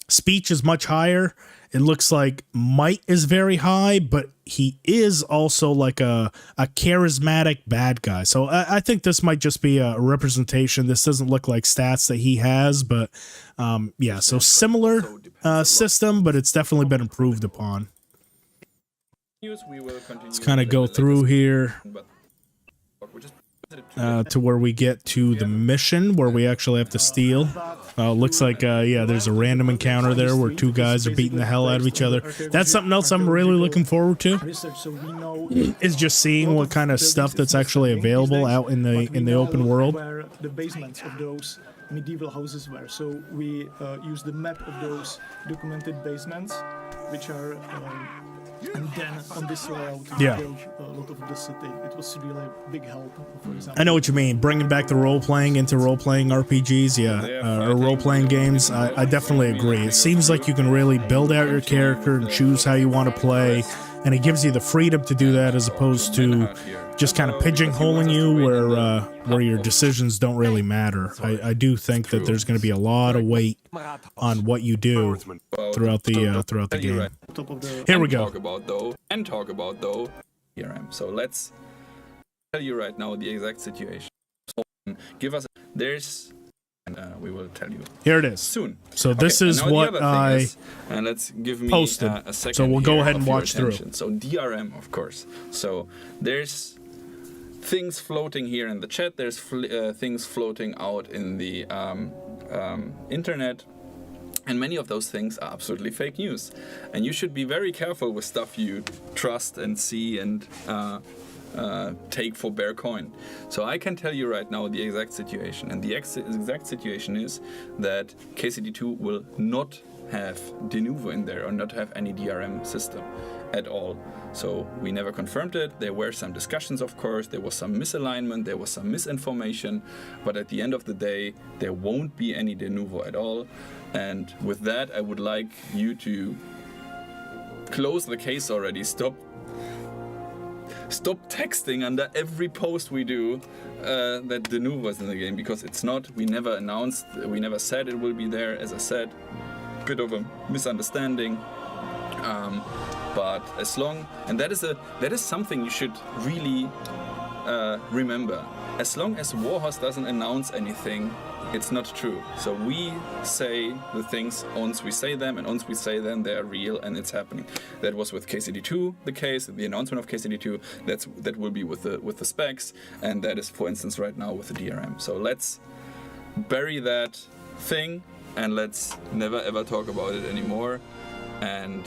Speech is much higher. It looks like might is very high, but he is also like a charismatic bad guy. So I think this might just be a representation. This doesn't look like stats that he has, but yeah, so similar system, but it's definitely been improved upon. Let's kind of go through here to where we get to the mission where we actually have to steal. Looks like, yeah, there's a random encounter there where 2 guys are beating the hell out of each other. That's something else I'm really looking forward to, is just seeing what kind of stuff that's actually available out in the open world. Where the basements of those medieval houses were. So we use the map of those documented basements, which are and then on this layout we built a lot of the city. It was really a big help, for example. I know what you mean, bringing back the role-playing into role-playing RPGs, or role-playing games. I definitely agree. It seems like you can really build out your character and choose how you want to play, and it gives you the freedom to do that as opposed to just kind of pigeonholing you where your decisions don't really matter. I do think that there's going to be a lot of weight on what you do throughout the game. Here we go. Talk about though, DRM. So let's tell you right now the exact situation. So give us and we will tell you. Here it is. Soon. So this is what I and let's give me posted. A second. So we'll go ahead and your watch through. attention. So DRM, of course. So there's things floating here in the chat. There's things floating out in the internet. And many of those things are absolutely fake news. And you should be very careful with stuff you trust and see and take for bare coin. So I can tell you right now the exact situation. And the exact situation is that KCD2 will not have Denuvo in there or not have any DRM system at all. So we never confirmed it. There were some discussions, of course. There was some misalignment. There was some misinformation. But at the end of the day, there won't be any Denuvo at all. And with that, I would like you to close the case already. Stop texting under every post we do that Denuvo is in the game, because it's not. We never announced, we never said it will be there. As I said, bit of a misunderstanding. But as long, and that is something you should really remember. As long as Warhorse doesn't announce anything, it's not true. So we say the things once we say them, and once we say them, they are real and it's happening. That was with KCD2 the case, the announcement of KCD2. That will be with the specs, and that is, for instance, right now with the DRM. So let's bury that thing and let's never ever talk about it anymore. And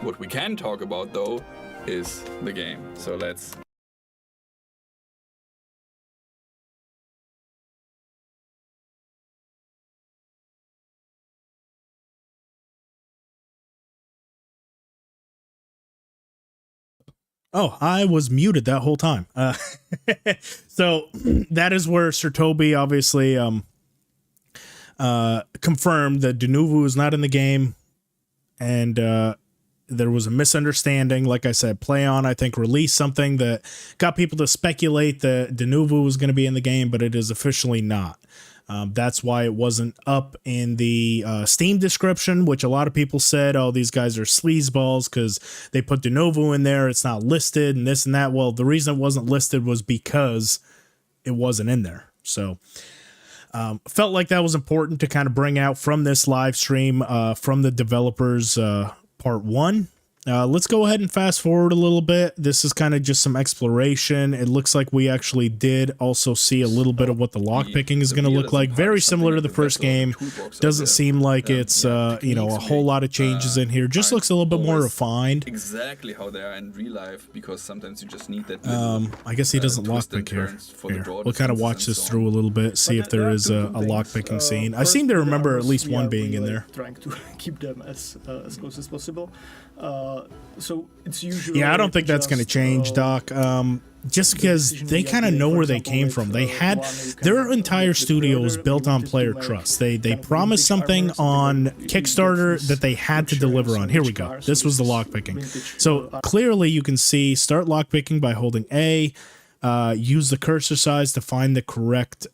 what we can talk about though is the game. So let's. Oh, I was muted that whole time. So that is where Sir Toby obviously confirmed that Denuvo is not in the game, and there was a misunderstanding. Like I said, PlayOn, I think, released something that got people to speculate that Denuvo was going to be in the game, but it is officially not. That's why it wasn't up in the Steam description, which a lot of people said, oh, these guys are sleazeballs because they put Denuvo in there. It's not listed and this and that. Well, the reason it wasn't listed was because it wasn't in there. So felt like that was important to kind of bring out from this live stream from the developers part 1. Let's go ahead and fast forward a little bit. This is kind of just some exploration. It looks like we actually did also see a little bit of what the lockpicking is going to look like. Very similar to the first game. Doesn't seem like it's, you know, a whole lot of changes in here. Just looks a little bit more refined. Exactly how they are in real life, because sometimes you just need that. I guess he doesn't lockpick here. We'll kind of watch this through a little bit, see if there is a lockpicking scene. I seem to remember at least one being in there. Trying to keep them as close as possible. So it's usually, yeah, I don't think that's going to change, Doc. Just because they kind of know where they came from. They had their entire studio was built on player trust. They promised something on Kickstarter that they had to deliver on. Here we go. This was the lockpicking. So clearly you can see start lockpicking by holding A. Use the cursor size to find the correct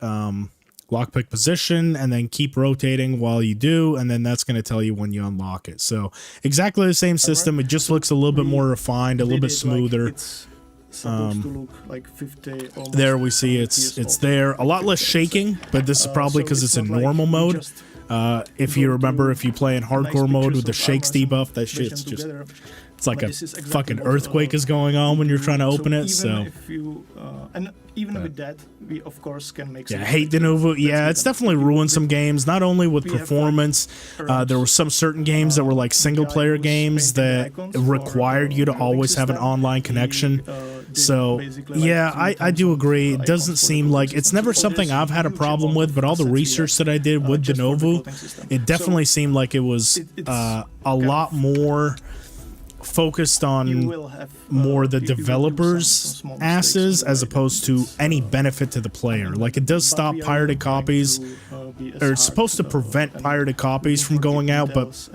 lockpick position, and then keep rotating while you do, and then that's going to tell you when you unlock it. So exactly the same system. It just looks a little bit more refined, a little bit smoother. Supposed to look like 50. There we see it's there. A lot less shaking, but this is probably because it's in normal mode. If you remember, if you play in hardcore mode with the shakes debuff, that shit's just... It's like a fucking earthquake is going on when you're trying to open it. So if you, and even with that, we of course can make. Yeah, I hate Denuvo. Yeah, it's definitely ruined some games. Not only with performance, there were some certain games that were like single player games that required you to always have an online connection. So yeah, I do agree. It doesn't seem like it's never something I've had a problem with, but all the research that I did with Denuvo, it definitely seemed like it was a lot more focused on more the developers' asses as opposed to any benefit to the player. Like, it does stop pirated copies, or it's supposed to prevent pirated copies from going out, but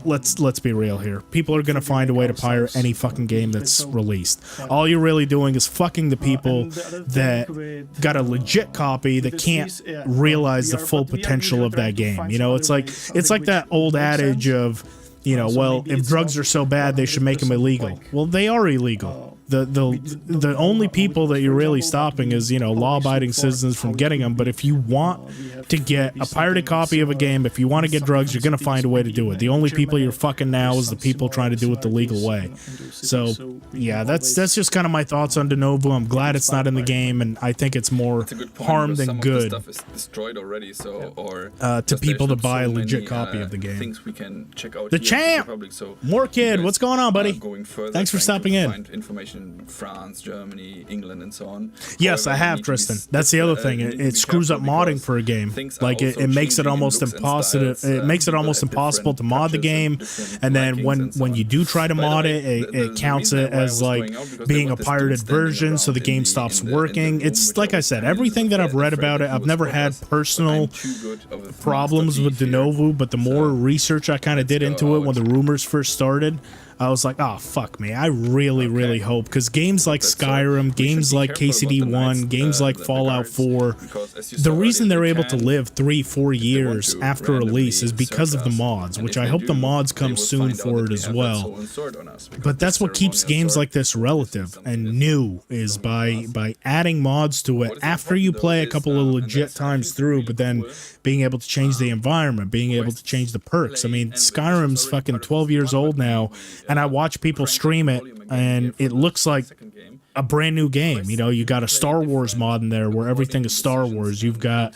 let's be real here. People are going to find a way to pirate any fucking game that's released. All you're really doing is fucking the people that got a legit copy that can't realize the full potential of that game. You know, it's like that old adage of, you know, well, if drugs are so bad, they should make them illegal. Well, they are illegal. the only people that you're really stopping is, you know, law-abiding citizens from getting them. But if you want to get a pirated copy of a game, if you want to get drugs, you're going to find a way to do it. The only people you're fucking now is the people trying to do it the legal way. So, yeah, that's just kind of my thoughts on Denuvo. I'm glad it's not in the game, and I think it's more harm than good stuff is destroyed already, so, or to people to buy a legit copy of the game. Things we can check out the here champ! In the Republic, so More kid, what's going on, buddy? Thanks for stopping in. Find information in France, Germany, England, and so on. Yes, However, I have, Tristan. That's the other thing. It screws up modding for a game. Like it makes it almost impossible. It makes it almost impossible to mod the game, and then when you do try to mod it, it counts it as like being a pirated version, so the game stops working. It's like I said, everything that I've read about it, I've never had personal problems with Denuvo, but the more research I kind of did into it when the rumors first started, I was like, oh, fuck me. I really hope, because games like Skyrim, games like KCD1, games like Fallout 4, the reason they're able to live 3-4 years after release is because of the mods, which I hope the mods come soon for it as well. But that's what keeps games like this relative and new, is by adding mods to it after you play a couple of legit times through, but then being able to change the environment, being able to change the perks. I mean, Skyrim's fucking 12 years old now, and I watch people stream it, and it looks like a brand new game. You know, you got a Star Wars mod in there where everything is Star Wars. You've got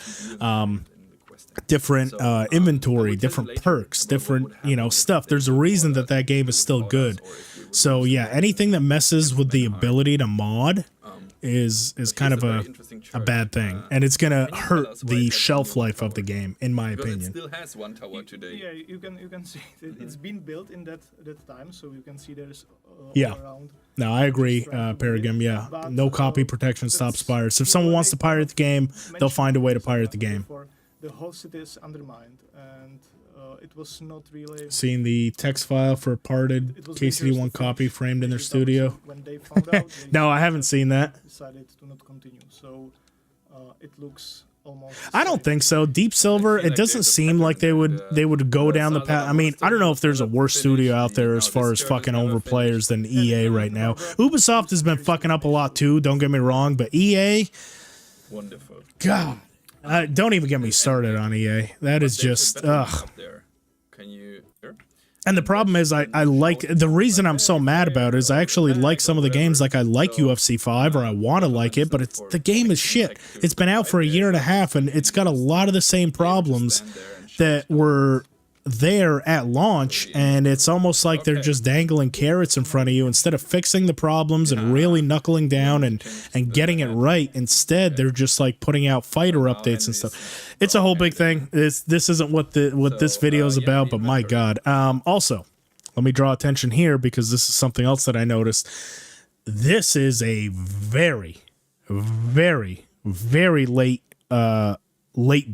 different inventory, different perks, different, you know, stuff. There's a reason that that game is still good. So yeah, anything that messes with the ability to mod is kind of a bad thing, and it's gonna hurt the shelf life of the game, in my opinion. It still has one tower today. Yeah, you can see it's been built in that time, so you can see there's yeah. around. No, I agree, Paragam. Yeah, no copy protection stops pirates. If someone wants to pirate the game, they'll find a way to pirate the game. The whole city is undermined, and it was not really. Seeing the text file for a parted KCD1 copy framed in their studio. When they found out, no, I haven't seen that. Decided to not continue, so it looks almost. I don't think so. Deep Silver, it doesn't seem like they would go down the path. I mean, I don't know if there's a worse studio out there as far as fucking over players than EA right now. Ubisoft has been fucking up a lot too. Don't get me wrong, but EA, wonderful. God. Don't even get me started on EA. That is just, ugh. And the problem is, I like, the reason I'm so mad about it is I actually like some of the games, like I like UFC 5, or I want to like it, but the game is shit. It's been out for a year and a half, and it's got a lot of the same problems that were there at launch, and it's almost like they're just dangling carrots in front of you instead of fixing the problems and really knuckling down and getting it right. Instead, they're just like putting out fighter updates and stuff. It's a whole big thing. This isn't what this video is about, but my God. Also, let me draw attention here, because this is something else that I noticed. This is a very late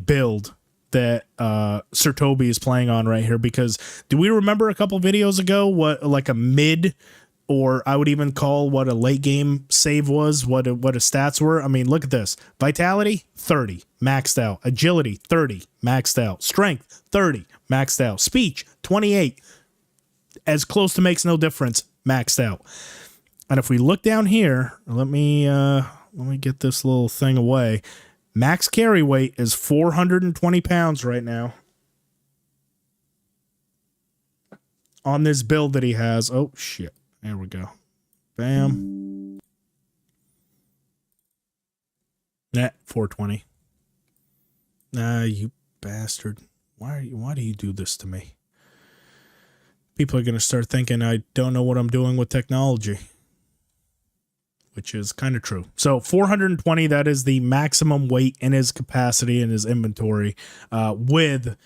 build that Sir Toby is playing on right here, because do we remember a couple videos ago what like a mid, or I would even call what a late game save was, what his stats were? I mean, look at this. Vitality 30 maxed out, agility 30 maxed out, strength 30 maxed out, speech 28, as close to makes no difference, maxed out. And if we look down here, let me get this little thing away. Max carry weight is 420 pounds right now on this build that he has. Oh, shit. There we go. Bam. Nah, 420. Nah, you bastard. Why do you do this to me? People are going to start thinking I don't know what I'm doing with technology, which is kind of true. So 420, that is the maximum weight in his capacity in his inventory, with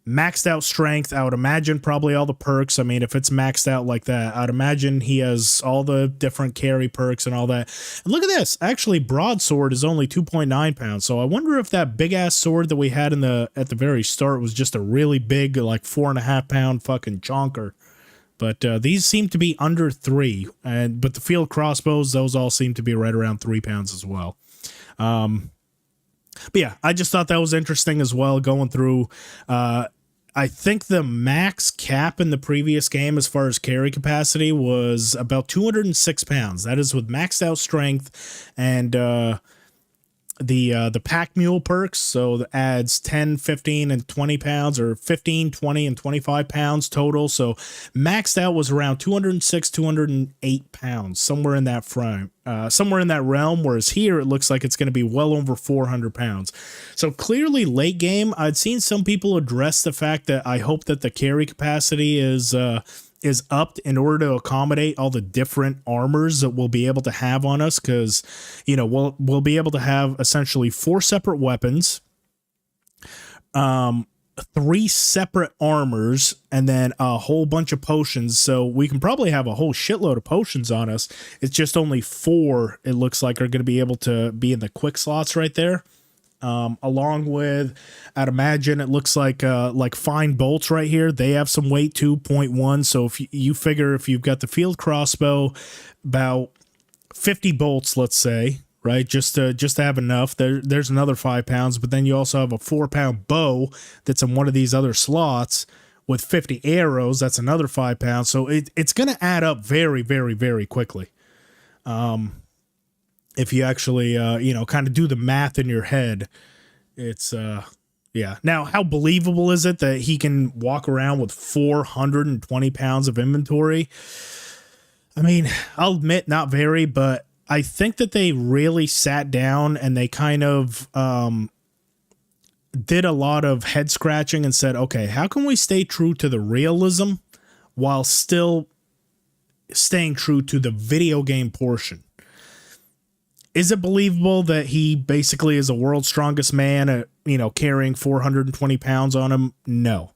maxed out strength. I would imagine probably all the perks. I mean, if it's maxed out like that, I'd imagine he has all the different carry perks and all that. And look at this. Actually, broadsword is only 2.9 pounds. So I wonder if that big ass sword that we had at the very start was just a really big, like 4.5 pound fucking chonker. But these seem to be under 3, but the field crossbows, those all seem to be right around 3 pounds as well. But yeah, I just thought that was interesting as well, going through. I think the max cap in the previous game as far as carry capacity was about 206 pounds. That is with maxed out strength and the pack mule perks. So that adds 10, 15, and 20 pounds, or 15, 20, and 25 pounds total. So maxed out was around 206, 208 pounds, somewhere in that frame, somewhere in that realm. Whereas here it looks like it's going to be well over 400 pounds. So clearly late game, I'd seen some people address the fact that I hope that the carry capacity is upped in order to accommodate all the different armors that we'll be able to have on us, because we'll be able to have essentially 4 separate weapons, 3 separate armors, and then a whole bunch of potions. So we can probably have a whole shitload of potions on us. It's just only 4 it looks like are going to be able to be in the quick slots right there. Along with, I'd imagine it looks like fine bolts right here. They have some weight, 2.1. So if you figure if you've got the field crossbow, about 50 bolts, let's say, right? Just to have enough. There's another 5 pounds, but then you also have a 4-pound bow that's in one of these other slots with 50 arrows. That's another 5 pounds. So it's going to add up very, very, very quickly. If you actually, kind of do the math in your head, it's, yeah. Now, how believable is it that he can walk around with 420 pounds of inventory? I mean, I'll admit, not very, but I think that they really sat down and they kind of did a lot of head scratching and said, okay, how can we stay true to the realism while still staying true to the video game portion? Is it believable that he basically is a world's strongest man, carrying 420 pounds on him? No.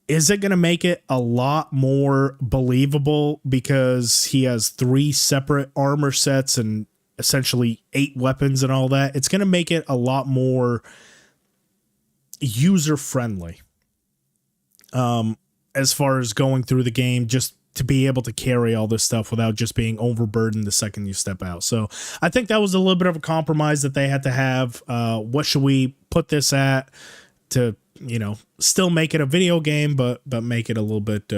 Is it going to make it a lot more believable because he has 3 separate armor sets and essentially 8 weapons and all that? It's going to make it a lot more user-friendly as far as going through the game, just to be able to carry all this stuff without just being overburdened the second you step out. So I think that was a little bit of a compromise that they had to have. What should we put this at to, still make it a video game, but make it a little bit,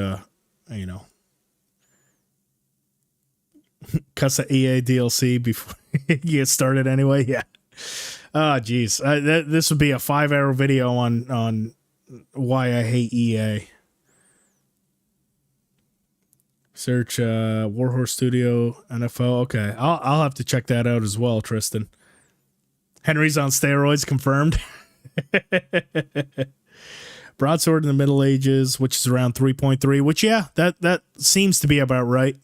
cuss at EA DLC before you get started anyway. Yeah. Oh, geez. This would be a 5-hour video on why I hate EA. Search Warhorse Studio NFL. Okay, I'll have to check that out as well, Tristan. Henry's on steroids, confirmed. Broadsword in the Middle Ages, which is around 3.3, which, yeah, that seems to be about right.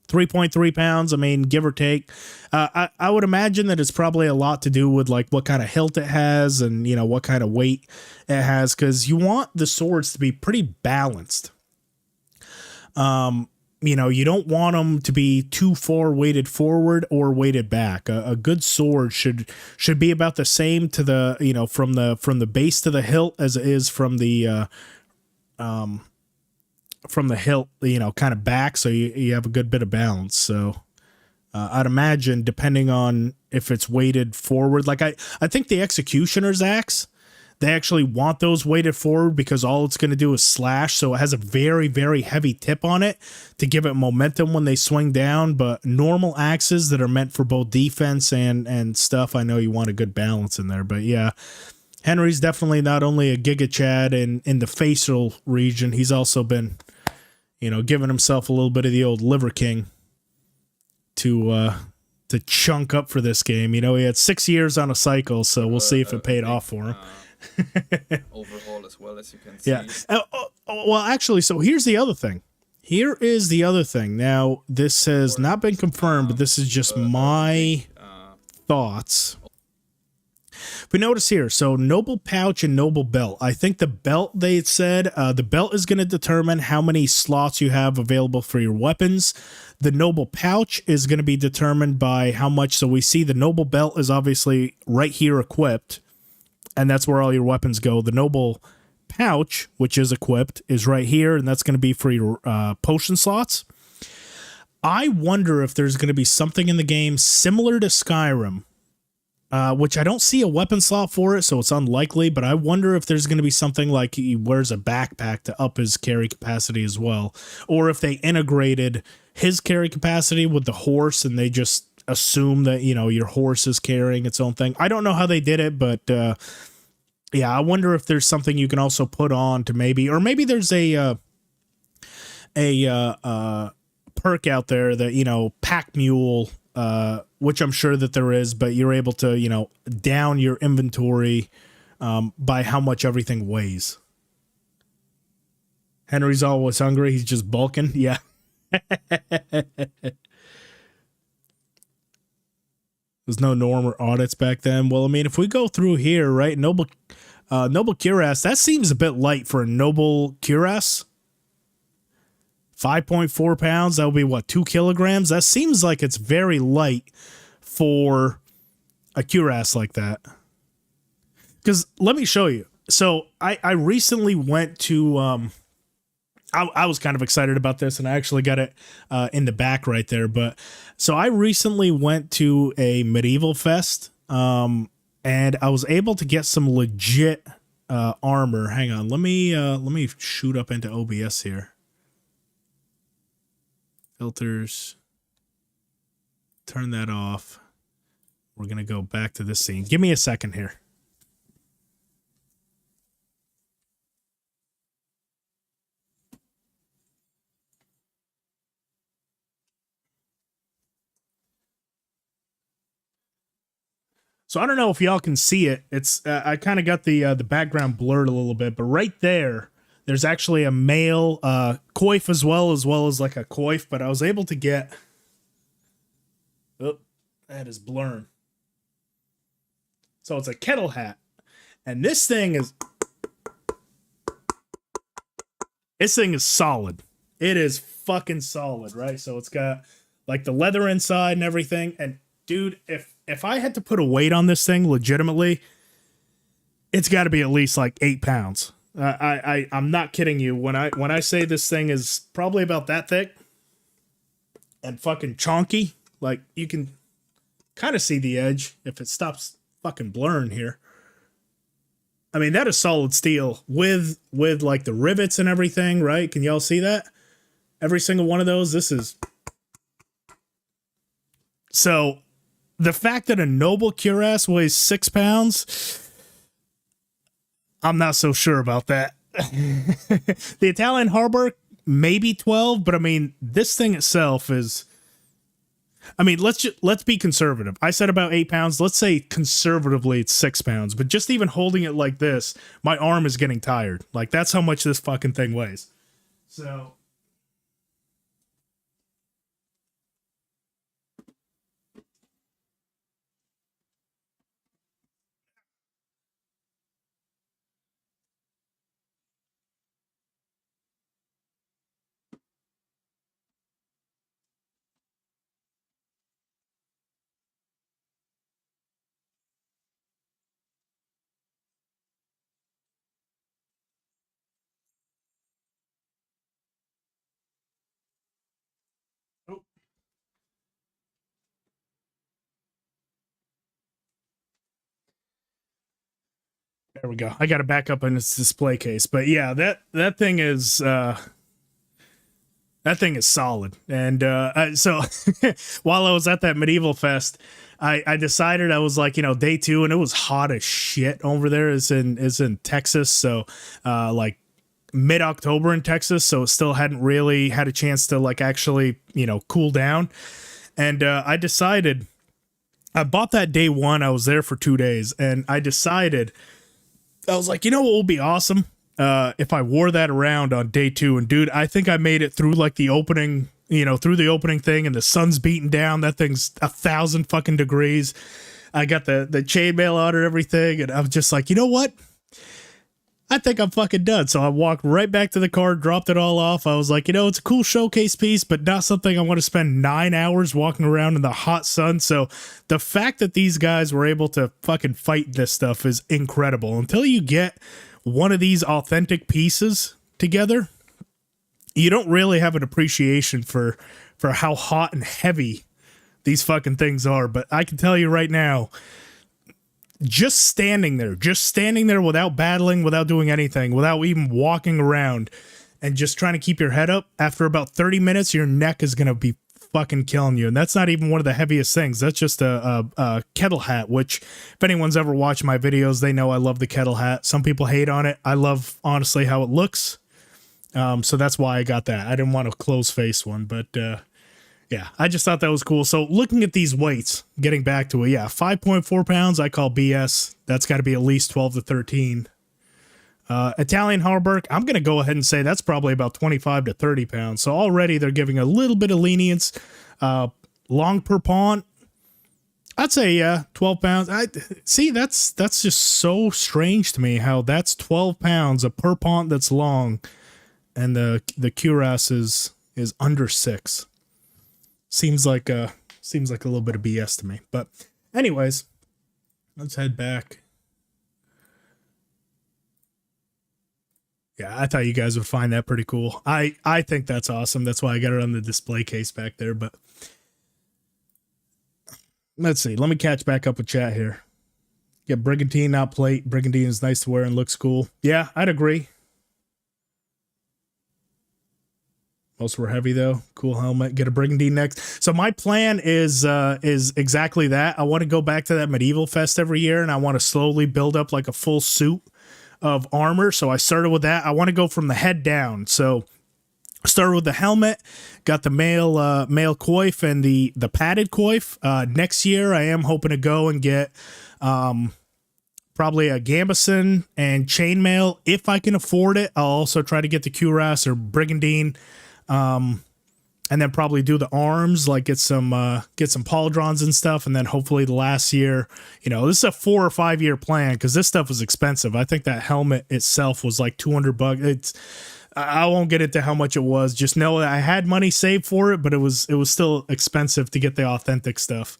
3.3 pounds, I mean, give or take. I would imagine that it's probably a lot to do with like what kind of hilt it has and, what kind of weight it has, because you want the swords to be pretty balanced. You don't want them to be too far weighted forward or weighted back. A good sword should be about the same to the, from the base to the hilt as it is from the hilt, kind of back. So you have a good bit of balance. So I'd imagine, depending on if it's weighted forward, like I think the Executioner's axe, they actually want those weighted forward because all it's going to do is slash. So it has a very, very heavy tip on it to give it momentum when they swing down. But normal axes that are meant for both defense and stuff, I know you want a good balance in there. But yeah, Henry's definitely not only a Giga Chad in the facial region, he's also been, giving himself a little bit of the old Liver King to chunk up for this game. He had 6 years on a cycle, so we'll see if it paid off for him. Overhaul as well, as you can see. Yeah. Well, actually, so here's the other thing. Here is the other thing. Now, this has not been confirmed, but this is just my thoughts. But notice here, so Noble Pouch and Noble Belt. I think the belt, they said, the belt is going to determine how many slots you have available for your weapons. The Noble Pouch is going to be determined by how much. So we see the Noble Belt is obviously right here equipped, and that's where all your weapons go. The Noble Pouch, which is equipped, is right here, and that's going to be for your potion slots. I wonder if there's going to be something in the game similar to Skyrim, which I don't see a weapon slot for it, so it's unlikely, but I wonder if there's going to be something like he wears a backpack to up his carry capacity as well, or if they integrated his carry capacity with the horse and they just assume that, you know, your horse is carrying its own thing. I don't know how they did it, but yeah, I wonder if there's something you can also put on to maybe, or maybe there's a perk out there that, you know, pack mule, which I'm sure that there is, but you're able to, you know, down your inventory by how much everything weighs. Henry's always hungry. He's just bulking. Yeah. There's no norm or audits back then. Well, I mean, if we go through here, right, noble cuirass, that seems a bit light for a noble cuirass. 5.4 pounds, that would be what, 2 kilograms? That seems like it's very light for a cuirass like that. Because let me show you. So I recently went to I was kind of excited about this, and I actually got it in the back right there. But so I recently went to a medieval fest, and I was able to get some legit armor. Hang on, let me shoot up into OBS here. Filters. Turn that off. We're gonna go back to this scene. Give me a second here. So I don't know if y'all can see it. It's I kind of got the background blurred a little bit, but right there's actually a male coif as well as like a coif. But I was able to get. Oh, that is blurring. So it's a kettle hat, and this thing is solid. It is fucking solid, right? So it's got like the leather inside and everything, and dude, if I had to put a weight on this thing, legitimately, it's got to be at least like 8 pounds. I'm not kidding you when I say this thing is probably about that thick and fucking chonky. Like, you can kind of see the edge if it stops fucking blurring here. I mean, that is solid steel with like the rivets and everything, right? Can y'all see that? Every single one of those. This is so. The fact that a noble cuirass weighs 6 pounds, I'm not so sure about that. The Italian harbor, maybe 12, but I mean, this thing itself is, I mean, let's be conservative. I said about 8 pounds. Let's say conservatively it's 6 pounds, but just even holding it like this, my arm is getting tired. Like, that's how much this fucking thing weighs. So there we go. I got to back up in its display case, but yeah, that thing is solid. And so while I was at that medieval fest, I decided, I was like, you know, day 2, and it was hot as shit over there. Is in Texas, so like mid-October in Texas, so it still hadn't really had a chance to like actually, you know, cool down. And I decided, I bought that day 1. I was there for 2 days, and I decided, I was like, you know what would be awesome? If I wore that around on day 2. And dude, I think I made it through like the opening, you know, through the opening thing, and the sun's beating down. That thing's 1,000 fucking degrees. I got the chainmail on and everything, and I'm just like, you know what? I think I'm fucking done. So I walked right back to the car, dropped it all off. I was like, you know, it's a cool showcase piece, but not something I want to spend 9 hours walking around in the hot sun. So the fact that these guys were able to fucking fight this stuff is incredible. Until you get one of these authentic pieces together, you don't really have an appreciation for how hot and heavy these fucking things are. But I can tell you right now, just standing there without battling, without doing anything, without even walking around and just trying to keep your head up, after about 30 minutes, your neck is going to be fucking killing you. And that's not even one of the heaviest things. That's just a kettle hat, which if anyone's ever watched my videos, they know I love the kettle hat. Some people hate on it. I love, honestly, how it looks. So that's why I got that. I didn't want a closed face one, but yeah, I just thought that was cool. So looking at these weights, getting back to it, yeah, 5.4 pounds, I call BS. That's got to be at least 12 to 13. Italian Harburg, I'm going to go ahead and say that's probably about 25 to 30 pounds. So already they're giving a little bit of lenience. Long per pawn, I'd say, yeah, 12 pounds. See, that's just so strange to me how that's 12 pounds, a per pawn that's long, and the cuirass is under 6. Seems like a little bit of BS to me. But anyways, let's head back. Yeah, I thought you guys would find that pretty cool. I think that's awesome. That's why I got it on the display case back there. But let's see. Let me catch back up with chat here. Yeah, Brigantine, not plate. Brigantine is nice to wear and looks cool. Yeah, I'd agree. Most were heavy though. Cool helmet. Get a Brigandine next. So my plan is exactly that. I want to go back to that Medieval Fest every year, and I want to slowly build up like a full suit of armor. So I started with that. I want to go from the head down. So I started with the helmet, got the male coif and the padded coif. Next year I am hoping to go and get probably a gambeson and chainmail if I can afford it. I'll also try to get the cuirass or brigandine. And then probably do the arms, like get some pauldrons and stuff. And then hopefully the last year, this is a 4 or 5 year plan, because this stuff was expensive. I think that helmet itself was like $200. I won't get into how much it was. Just know that I had money saved for it, but it was still expensive to get the authentic stuff.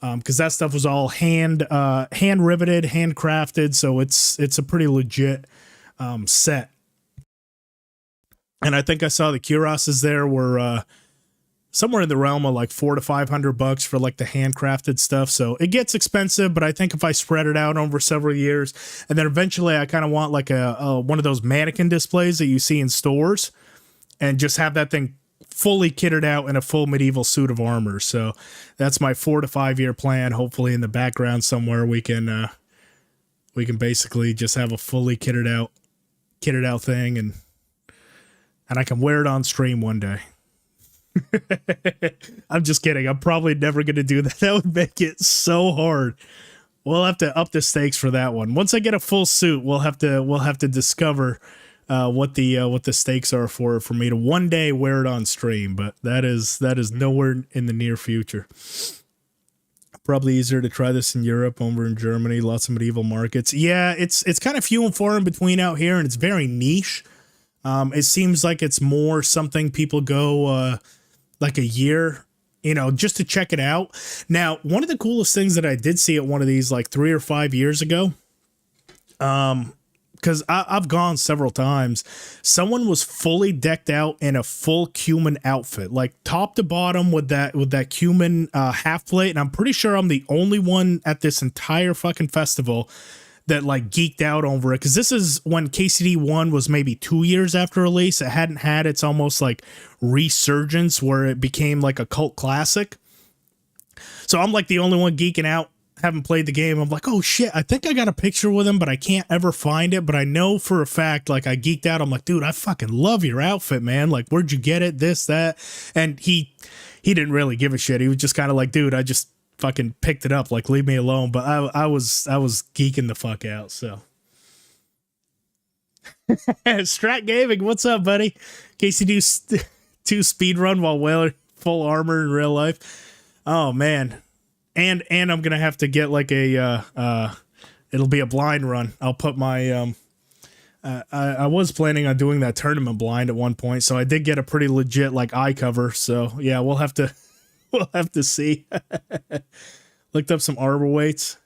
Because that stuff was all hand riveted, handcrafted. So it's a pretty legit set. And I think I saw the cuirasses there were somewhere in the realm of like $400 to $500 for like the handcrafted stuff. So it gets expensive, but I think if I spread it out over several years, and then eventually I kind of want like a one of those mannequin displays that you see in stores, and just have that thing fully kitted out in a full medieval suit of armor. So that's my 4 to 5 year plan. Hopefully in the background somewhere we can basically just have a fully kitted out thing, and I can wear it on stream one day. I'm just kidding. I'm probably never going to do that. That would make it so hard. We'll have to up the stakes for that one. Once I get a full suit, we'll have to discover what the stakes are for me to one day wear it on stream. But that is nowhere in the near future. Probably easier to try this in Europe, over in Germany. Lots of medieval markets. Yeah, it's kind of few and far in between out here, and it's very niche. It seems like it's more something people go like a year, just to check it out. Now, one of the coolest things that I did see at one of these like 3 or 5 years ago, because I've gone several times, someone was fully decked out in a full cumin outfit, like top to bottom with that cumin half plate. And I'm pretty sure I'm the only one at this entire fucking festival that like geeked out over it, because this is when KCD 1 was maybe 2 years after release. It hadn't had its almost like resurgence where it became like a cult classic. So I'm like the only one geeking out, haven't played the game. I'm like, oh shit, I think I got a picture with him, but I can't ever find it. But I know for a fact, like, I geeked out. I'm like, dude, I fucking love your outfit, man. Like, where'd you get it? This, that. And he didn't really give a shit. He was just kind of like, dude, I just fucking picked it up, like, leave me alone. But I was geeking the fuck out. So Strat Gaming, what's up, buddy? Casey do 2 speed run while wearing full armor in real life. Oh man. And I'm gonna have to get like a it'll be a blind run. I'll put my I was planning on doing that tournament blind at one point, so I did get a pretty legit like eye cover. So yeah, we'll have to see. Looked up some arbor weights.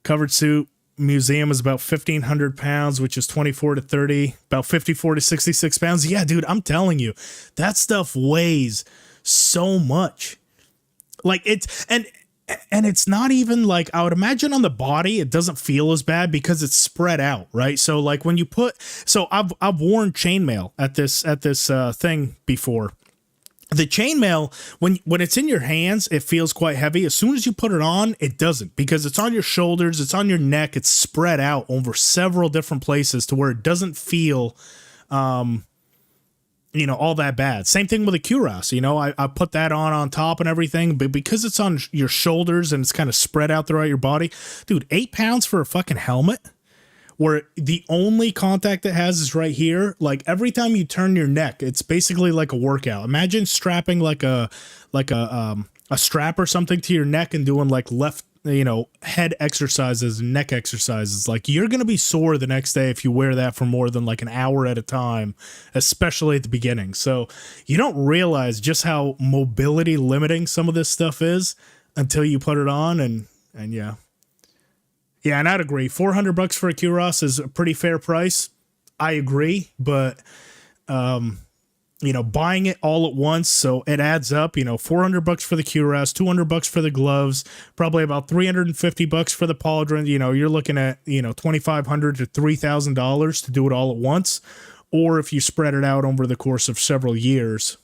Covered suit museum is about 1,500 pounds, which is 24 to 30, about 54 to 66 pounds. Yeah, dude, I'm telling you, that stuff weighs so much. Like, it's, and And it's not even like, I would imagine on the body, it doesn't feel as bad because it's spread out, right? So like when you put, so I've worn chainmail at this thing before. The chainmail, when it's in your hands, it feels quite heavy. As soon as you put it on, it doesn't, because it's on your shoulders, it's on your neck, it's spread out over several different places to where it doesn't feel, you know, all that bad. Same thing with a cuirass. You know, I put that on top and everything, but because it's on your shoulders and it's kind of spread out throughout your body, dude, 8 pounds for a fucking helmet where the only contact it has is right here. Like every time you turn your neck, it's basically like a workout. Imagine strapping like a strap or something to your neck and doing like left, you know, head exercises, neck exercises. Like you're going to be sore the next day if you wear that for more than like an hour at a time, especially at the beginning. So you don't realize just how mobility limiting some of this stuff is until you put it on. And yeah. Yeah, and I'd agree. $400 for a cuirass is a pretty fair price. I agree, but you know, buying it all at once, so it adds up. You know, $400 for the cuirass, $200 for the gloves, probably about $350 for the pauldron. You know, you're looking at, you know, $2,500 to $3,000 to do it all at once, or if you spread it out over the course of several years,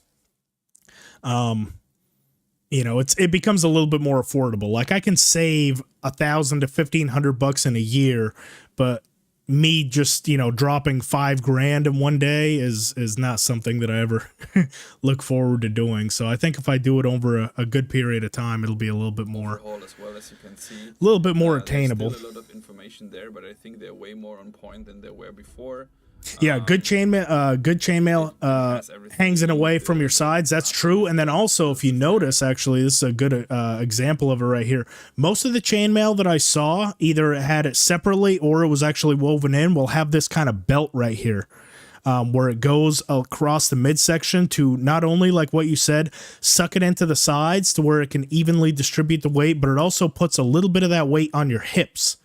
you know, it becomes a little bit more affordable. Like I can save $1,000 to $1,500 in a year, but me just, you know, dropping $5,000 in one day is not something that I ever look forward to doing. So I think if I do it over a good period of time, it'll be a little bit more, overall, as well as you can see, a little bit more attainable. There's still a lot of information there, but I think they're way more on point than they were before. Yeah, good chainmail hangs in a way from your sides. That's true. And then also, if you notice, actually, this is a good example of it right here. Most of the chainmail that I saw, either it had it separately or it was actually woven in, will have this kind of belt right here, where it goes across the midsection to not only, like what you said, suck it into the sides to where it can evenly distribute the weight, but it also puts a little bit of that weight on your hips.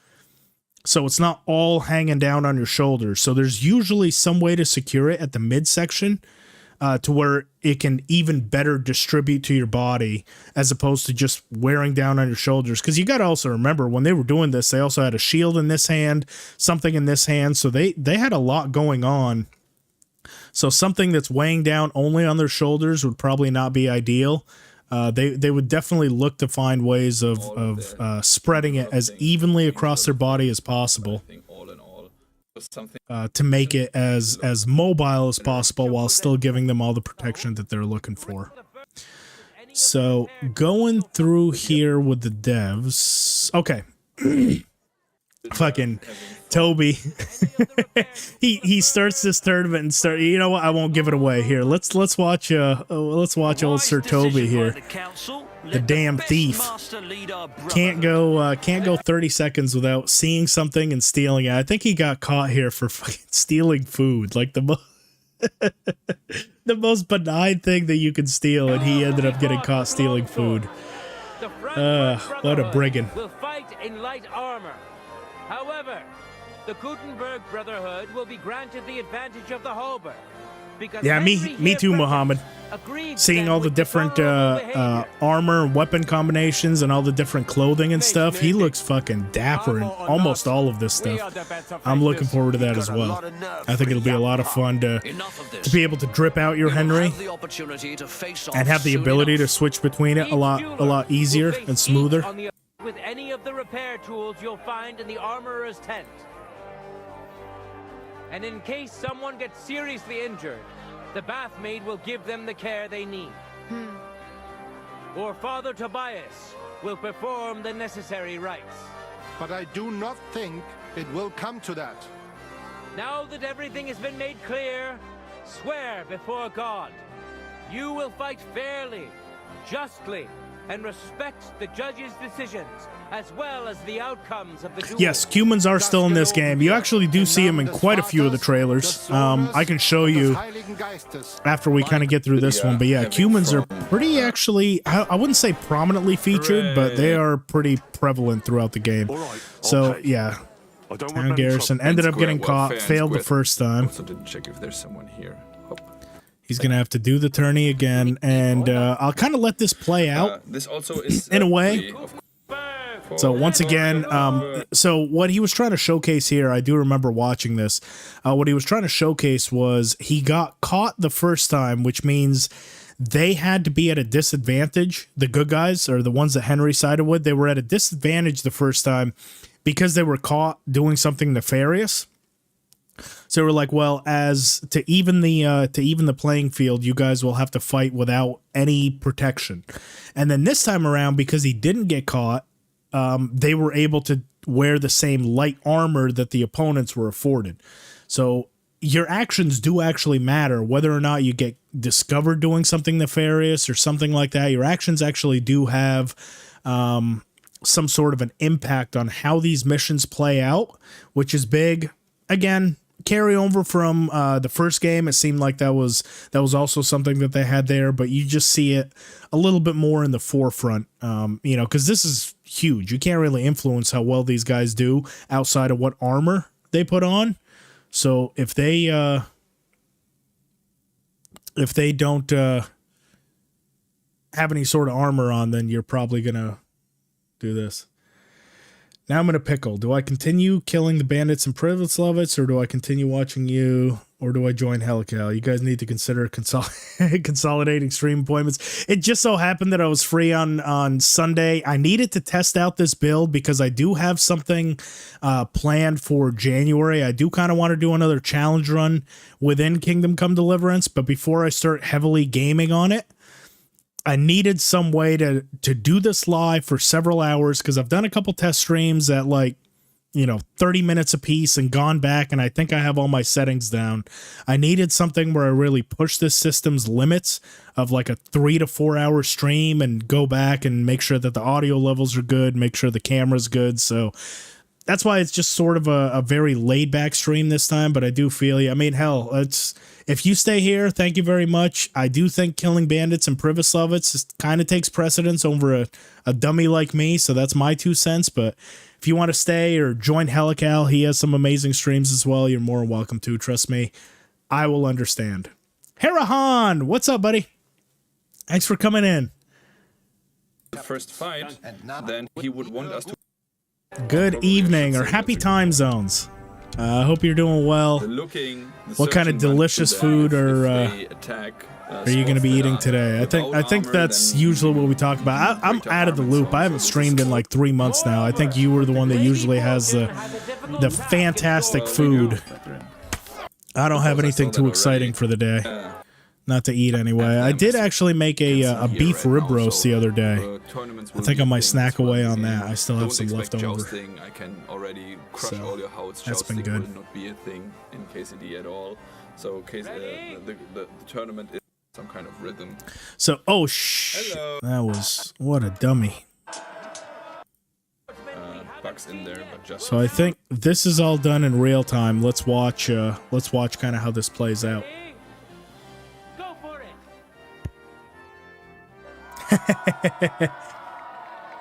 So it's not all hanging down on your shoulders. So there's usually some way to secure it at the midsection to where it can even better distribute to your body as opposed to just wearing down on your shoulders. Because you got to also remember, when they were doing this, they also had a shield in this hand, something in this hand. So they had a lot going on. So something that's weighing down only on their shoulders would probably not be ideal. They would definitely look to find ways of spreading it as evenly across their body as possible, to make it as mobile as possible while still giving them all the protection that they're looking for. So going through here with the devs, okay. Fucking Toby. he starts this tournament and you know what, I won't give it away. Here, let's watch old Sir Toby here. The damn thief. Can't go 30 seconds without seeing something and stealing it. I think he got caught here for fucking stealing food, like the most benign thing that you can steal, and he ended up getting caught stealing food. What a brigand. Will fight in light armor. However, the Gutenberg Brotherhood will be granted the advantage of the halberd. Yeah, me too, Muhammad. Seeing all the different armor and weapon combinations and all the different clothing and stuff, he looks fucking dapper in almost all of this stuff. I'm looking forward to that as well. I think it'll be a lot of fun to be able to drip out your Henry and have the ability to switch between it a lot easier and smoother. With any of the repair tools you'll find in the armorer's tent. And in case someone gets seriously injured, the bathmaid will give them the care they need. Or Father Tobias will perform the necessary rites. But I do not think it will come to that. Now that everything has been made clear, swear before God. You will fight fairly, justly, and respect the judge's decisions, as well as the outcomes of the duel. Yes, Cumans are still in this game. You actually do see him in quite a few of the trailers. I can show you after we kind of get through this one. But yeah, Cumans are pretty actually, I wouldn't say prominently featured, but they are pretty prevalent throughout the game. So yeah, Town Garrison ended up getting caught, failed the first time. Also didn't check if there's someone here. He's going to have to do the tourney again, and I'll kind of let this play out this also is in a way. So once again, so what he was trying to showcase here, I do remember watching this. What he was trying to showcase was he got caught the first time, which means they had to be at a disadvantage. The good guys, or the ones that Henry sided with, they were at a disadvantage the first time because they were caught doing something nefarious. So we're like, well, as to even the playing field, you guys will have to fight without any protection. And then this time around, because he didn't get caught, they were able to wear the same light armor that the opponents were afforded. So your actions do actually matter, whether or not you get discovered doing something nefarious or something like that. Your actions actually do have some sort of an impact on how these missions play out, which is big. Again, carry over from the first game. It seemed like that was also something that they had there, but you just see it a little bit more in the forefront, because this is huge. You can't really influence how well these guys do outside of what armor they put on. So if they don't have any sort of armor on, then you're probably gonna do this. Now I'm in a pickle. Do I continue killing the bandits and privilege lovets, or do I continue watching you, or do I join Helical? You guys need to consider consolidating stream appointments. It just so happened that I was free on Sunday. I needed to test out this build because I do have something planned for January. I do kind of want to do another challenge run within Kingdom Come Deliverance, but before I start heavily gaming on it, I needed some way to do this live for several hours, because I've done a couple test streams at 30 minutes a piece and gone back, and I think I have all my settings down. I needed something where I really push this system's limits of like a 3 to 4 hour stream and go back and make sure that the audio levels are good, make sure the camera's good. So that's why it's just sort of a very laid back stream this time, but I do feel you. I mean, hell, if you stay here, thank you very much. I do think killing bandits and privis lovets kind of takes precedence over a dummy like me, so that's my 2 cents. But if you want to stay or join Helical, he has some amazing streams as well. You're more than welcome to. Trust me, I will understand. Harahan, what's up, buddy? Thanks for coming in. The first fight, then he would want us to. Good evening, or happy time zones. I hope you're doing well. What kind of delicious food are you going to be eating today? I think that's usually what we talk about. I'm out of the loop. I haven't streamed in like 3 months now. I think you were the one that usually has the fantastic food. I don't have anything too exciting for the day. Not to eat anyway. I did actually make a beef rib roast the other day. I think I might snack away on that. I still have some left over. I can already crush all your house. That's been good. Will not be a thing in KCD at all. So the tournament is some kind of rhythm. So that was, what a dummy. Bugs in there, but just. So I think this is all done in real time. Let's watch kind of how this plays out.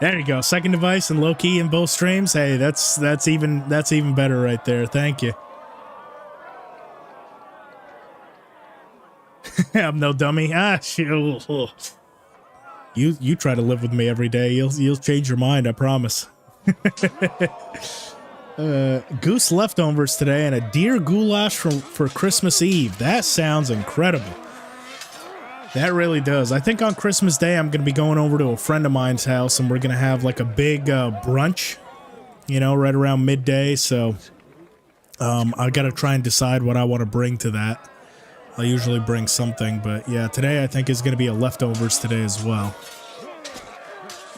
There you go. Second device and low key in both streams. Hey, that's even better right there. Thank you. I'm no dummy. You try to live with me every day. You'll change your mind. I promise. Goose leftovers today and a deer goulash for Christmas Eve. That sounds incredible. That really does. I think on Christmas Day, I'm going to be going over to a friend of mine's house, and we're going to have like a big brunch, right around midday. So I got to try and decide what I want to bring to that. I usually bring something, but yeah, today I think is going to be a leftovers today as well.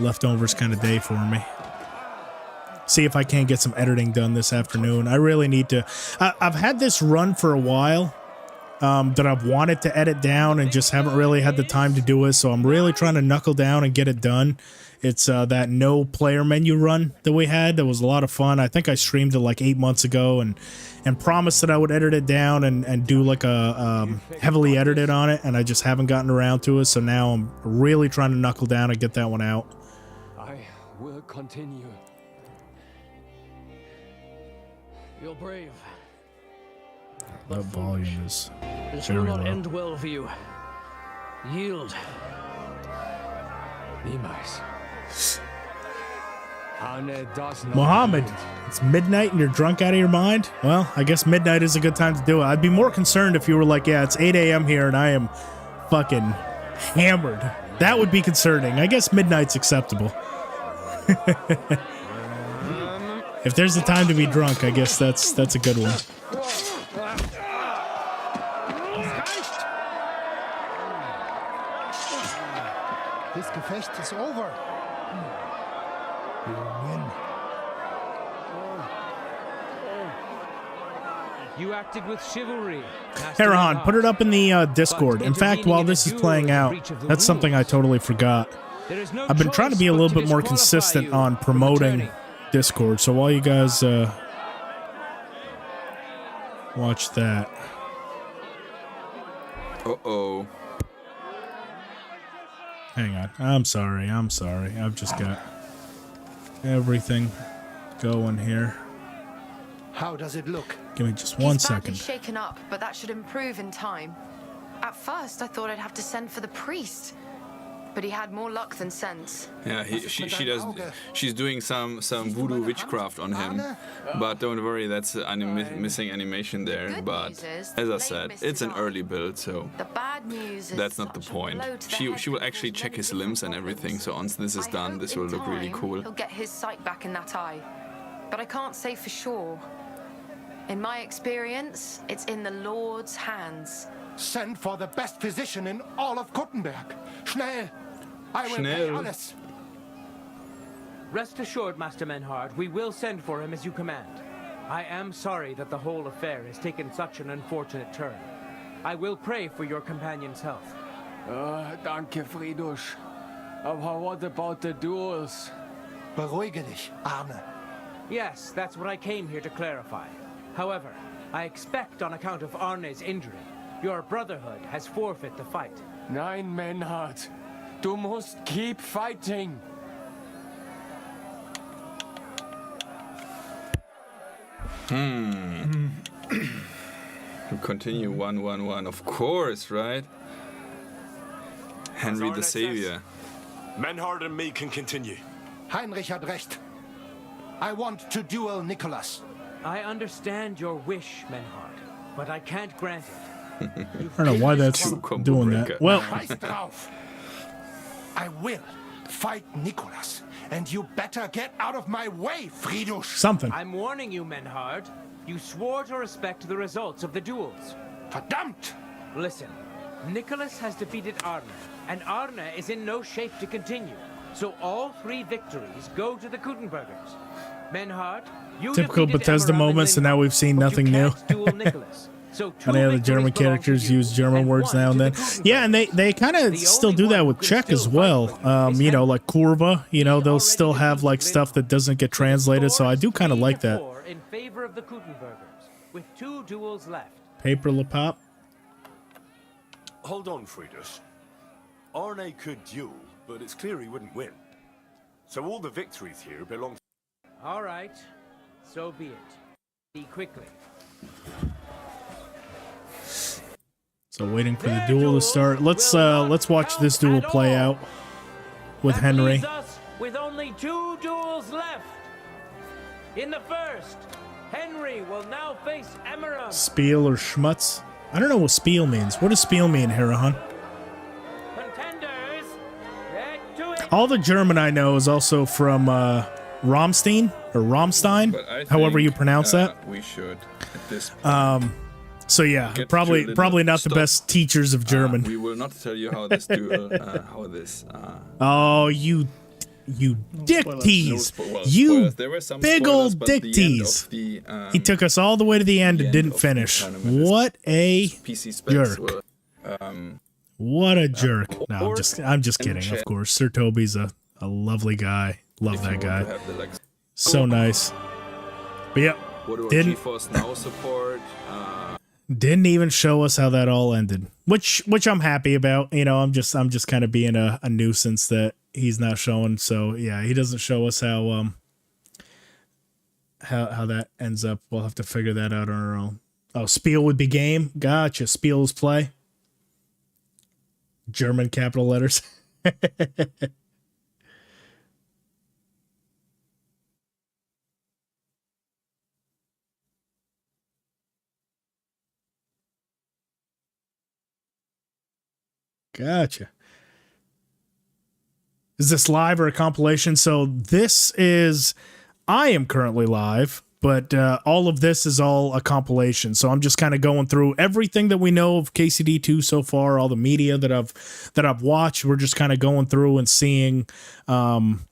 Leftovers kind of day for me. See if I can't get some editing done this afternoon. I really need to. I've had this run for a while. That I've wanted to edit down and just haven't really had the time to do it, so I'm really trying to knuckle down and get it done. It's that no player menu run that we had. That was a lot of fun. I think I streamed it like 8 months ago and promised that I would edit it down and do like a heavily edited on it, and I just haven't gotten around to it, so now I'm really trying to knuckle down and get that one out. I will continue. You're brave. That volume is This very will not low. end well for you. Yield. Be nice. Muhammad, it's midnight and you're drunk out of your mind? Well, I guess midnight is a good time to do it. I'd be more concerned if you were like, yeah, it's 8 a.m. here and I am fucking hammered. That would be concerning. I guess midnight's acceptable. If there's a time to be drunk, I guess that's a good one. This Gefecht is over. You win. You acted with chivalry. Herahan, put it up in the Discord. In fact, while this is playing out, that's something I totally forgot. I've been trying to be a little bit more consistent on promoting Discord, so while you guys watch that. Uh-oh. Hang on. I'm sorry. I've just got everything going here. How does it look? Give me just one second. He's badly shaken up, but that should improve in time. At first, I thought I'd have to send for the priest, but he had more luck than sense. Yeah, she's doing some voodoo witchcraft on him, but don't worry, that's missing animation there. But as I said, it's an early build, so that's not the point. She will actually check his limbs and everything. So once this is done, this will look really cool. He'll get his sight back in that eye, but I can't say for sure. In my experience, it's in the Lord's hands. Send for the best physician in all of Kuttenberg. Schnell! I will pay alles. Rest assured, Master Menhard, we will send for him as you command. I am sorry that the whole affair has taken such an unfortunate turn. I will pray for your companion's health. Danke, Fridusch. Aber what about the duels? Beruhige dich, Arne. Yes, that's what I came here to clarify. However, I expect on account of Arne's injury, your brotherhood has forfeit the fight. Nein, Menhard. Du musst keep fighting. We continue 1-1-1, of course, right? Henry the Savior. Menhard and me can continue. Heinrich had recht. I want to duel Nicholas. I understand your wish, Menhard, but I can't grant it. I don't know why that's doing that. Well, I will fight Nicholas, and you better get out of my way, Fridusch. Something. I'm warning you, Menhard. You swore to respect the results of the duels. Verdammt! Listen, Nicholas has defeated Arne, and Arne is in no shape to continue. So all 3 victories go to the Kuttenbergers. Menhard, you typical Bethesda moments, and now we've seen nothing new. Any other German characters use German words now and then. Yeah, and they kind of still do that with Czech as well. You know, like Kurva, you know, they'll still have like stuff that doesn't get translated, so I do kind of like that. In favor of the Kuttenbergers, with 2 duels left. Paper Le Pop. Hold on, Friedrich. Arne could duel, but it's clear he wouldn't win. So all the victories here belong to... All right, so be it. Be quickly. So waiting for the duel to start. Let's watch this duel play out with Henry. Leaves us with only 2 duels left. In the first, Henry will now face Emmeram. Spiel or Schmutz? I don't know what Spiel means. What does Spiel mean, Herahan? Contenders, get to it. All the German I know is also from Rammstein or Rammstein, however you pronounce that. We should at this point. So yeah, probably not the best teachers of German. We will not tell you how this duel, Oh, you dick tease! You big old dick tease! He took us all the way to the end and didn't finish. What a jerk! What a jerk! No, I'm just kidding. Of course, Sir Toby's a lovely guy. Love that guy. So nice. But yeah, didn't even show us how that all ended, which I'm happy about. You know, I'm just kind of being a nuisance that he's not showing. So yeah, he doesn't show us how that ends up. We'll have to figure that out on our own. Oh, Spiel would be game. Gotcha. Spiel's play. German capital letters. Gotcha. Is this live or a compilation? So this is, I am currently live, but all of this is all a compilation. So I'm just kind of going through everything that we know of KCD2 so far, all the media that I've watched. We're just kind of going through and seeing, everything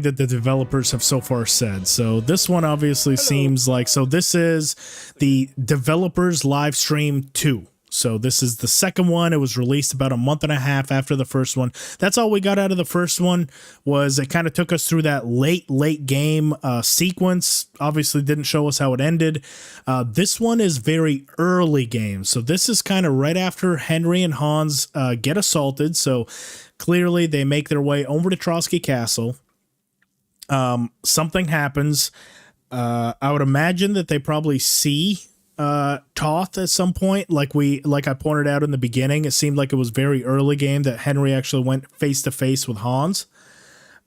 that the developers have so far said. So this one obviously seems like, so this is the developers live stream 2. So this is the second one. It was released about a month and a half after the first one. That's all we got out of the first one, was it kind of took us through that late game sequence. Obviously didn't show us how it ended. This one is very early game. So this is kind of right after Henry and Hans get assaulted. So clearly they make their way over to Trotsky Castle. Something happens. I would imagine that they probably see Toth at some point, like I pointed out in the beginning. It seemed like it was very early game that Henry actually went face to face with Hans,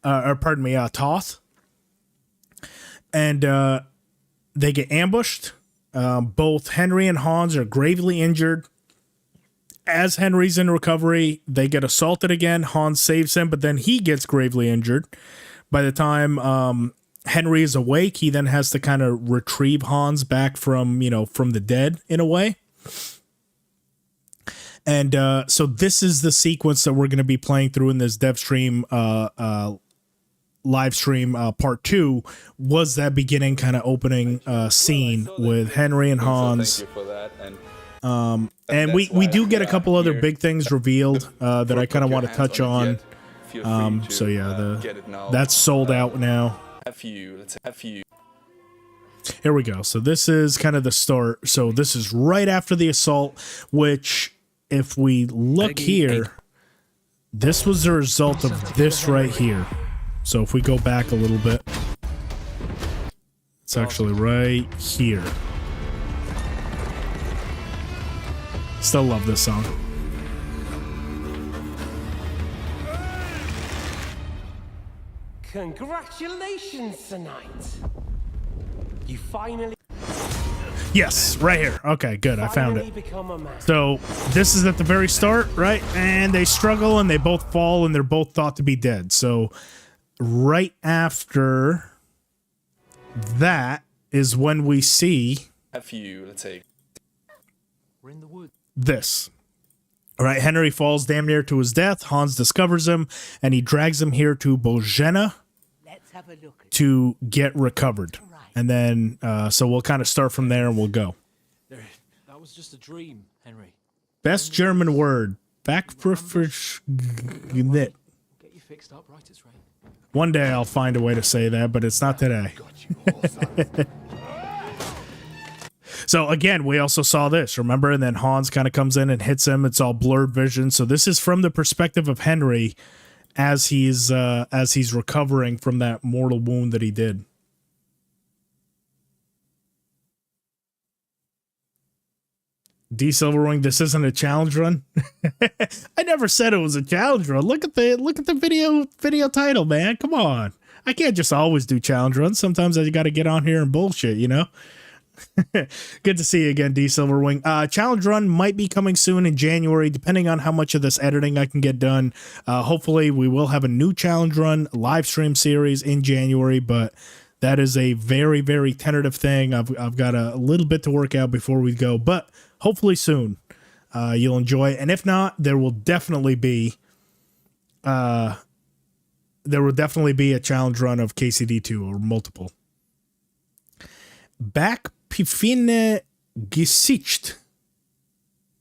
Toth, and they get ambushed. Both Henry and Hans are gravely injured. As Henry's in recovery, they get assaulted again. Hans saves him, but then he gets gravely injured. By the time Henry is awake, he then has to kind of retrieve Hans back from the dead in a way. And so this is the sequence that we're going to be playing through in this dev stream, live stream part 2, was that beginning kind of opening scene with Henry and Hans. Thank you for that. And we do get a couple other big things revealed that I kind of want to touch on. So yeah, that's sold out now. Here we go. So this is kind of the start. So this is right after the assault, which if we look here, this was the result of this right here. So if we go back a little bit, it's actually right here. Still love this song. Congratulations tonight. You finally... Yes, right here. Okay, good. I found it. Become a man. So this is at the very start, right? And they struggle and they both fall and they're both thought to be dead. So right after that is when we see We're in the woods. this. All right, Henry falls damn near to his death. Hans discovers him, and he drags him here to Bojena to get recovered. And then, so we'll kind of start from there, and we'll go. That was just a dream, Henry. Best German word. Backprofit. Get you fixed up, right? It's right. One day I'll find a way to say that, but it's not today. So again, we also saw this, remember? And then Hans kind of comes in and hits him. It's all blurred vision. So this is from the perspective of Henry as he's recovering from that mortal wound that he did. D Silverwing, this isn't a challenge run. I never said it was a challenge run. Look at the video title, man. Come on. I can't just always do challenge runs. Sometimes I got to get on here and bullshit, you know? Good to see you again, D Silverwing. Challenge run might be coming soon in January, depending on how much of this editing I can get done. Hopefully, we will have a new challenge run live stream series in January, but that is a very, very tentative thing. I've got a little bit to work out before we go, but hopefully soon you'll enjoy it. And if not, there will definitely be a challenge run of KCD2 or multiple. Back Pifine Gesicht.